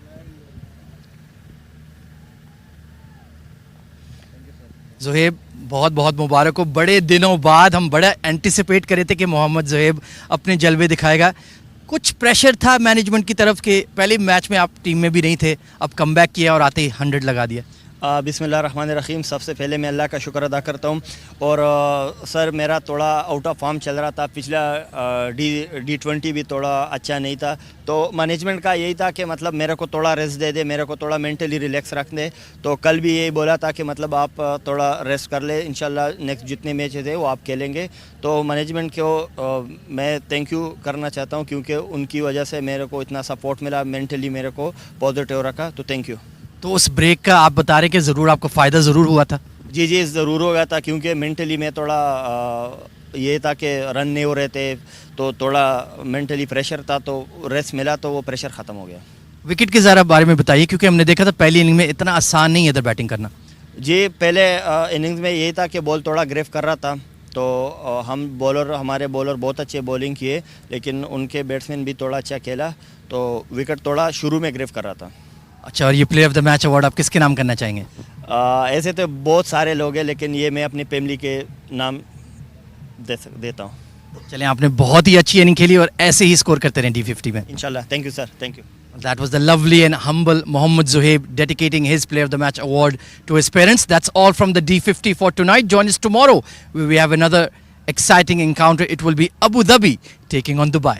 Zoheb बहुत बहुत मुबारक हो. बड़े दिनों बाद हम बड़ा anticipate करे थे कि मोहम्मद ज़ोहेब अपने जलवे दिखाएगा. कुछ प्रेशर था मैनेजमेंट की तरफ के पहले मैच में आप टीम में भी नहीं थे, अब कमबैक किया और आते ही 100 लगा दिया. बिस्मिल्लाहिर्रहमानिर्रहीम. सबसे पहले मैं अल्लाह का शुक्र अदा करता हूँ. और सर मेरा थोड़ा आउट ऑफ फॉर्म चल रहा था. पिछला D20 भी थोड़ा अच्छा नहीं था, तो मैनेजमेंट का यही था कि मतलब मेरे को थोड़ा रेस्ट दे दे, मेरे को थोड़ा मेंटली रिलैक्स रख दे. तो कल भी यही बोला था कि मतलब आप थोड़ा रेस्ट कर ले, इंशाल्लाह नेक्स्ट जितने मैचेस है वो आप खेलेंगे. तो मैनेजमेंट को मैं थैंक यू करना चाहता हूँ, क्योंकि उनकी वजह से मेरे को इतना सपोर्ट मिला, मेंटली मेरे को पॉजिटिव रखा. तो थैंक यू. तो उस ब्रेक का आप बता रहे कि ज़रूर आपको फ़ायदा ज़रूर हुआ था. जी जी ज़रूर हो गया था, क्योंकि मेंटली में थोड़ा ये था कि रन नहीं हो रहे थे, तो थोड़ा मेंटली प्रेशर था, तो रेस्ट मिला तो वो प्रेशर ख़त्म हो गया. विकेट के ज़रा बारे में बताइए, क्योंकि हमने देखा था पहली इनिंग में इतना आसान नहीं है इधर बैटिंग करना. जी पहले इनिंग्स में यही था कि बॉल थोड़ा ग्रेफ कर रहा था, तो हमारे बॉलर बहुत अच्छे बॉलिंग किए, लेकिन उनके बैट्समैन भी थोड़ा अच्छा खेला, तो विकेट थोड़ा शुरू में ग्रेफ कर रहा था. अच्छा, और ये player of the match award आप किसके नाम करना चाहेंगे? ऐसे तो बहुत सारे लोग हैं, लेकिन ये मैं अपनी फैमिली के नाम देता हूँ. चलें, आपने बहुत ही अच्छी इनिंग खेली और ऐसे ही स्कोर करते रहें D50 में इंशाल्लाह. Thank you sir, thank you. That was the lovely and humble Mohammad Zohaib dedicating his Player of the Match award to his parents. That's all from the D50 for tonight. Join us tomorrow where we have another exciting encounter. It will be Abu Dhabi taking on Dubai.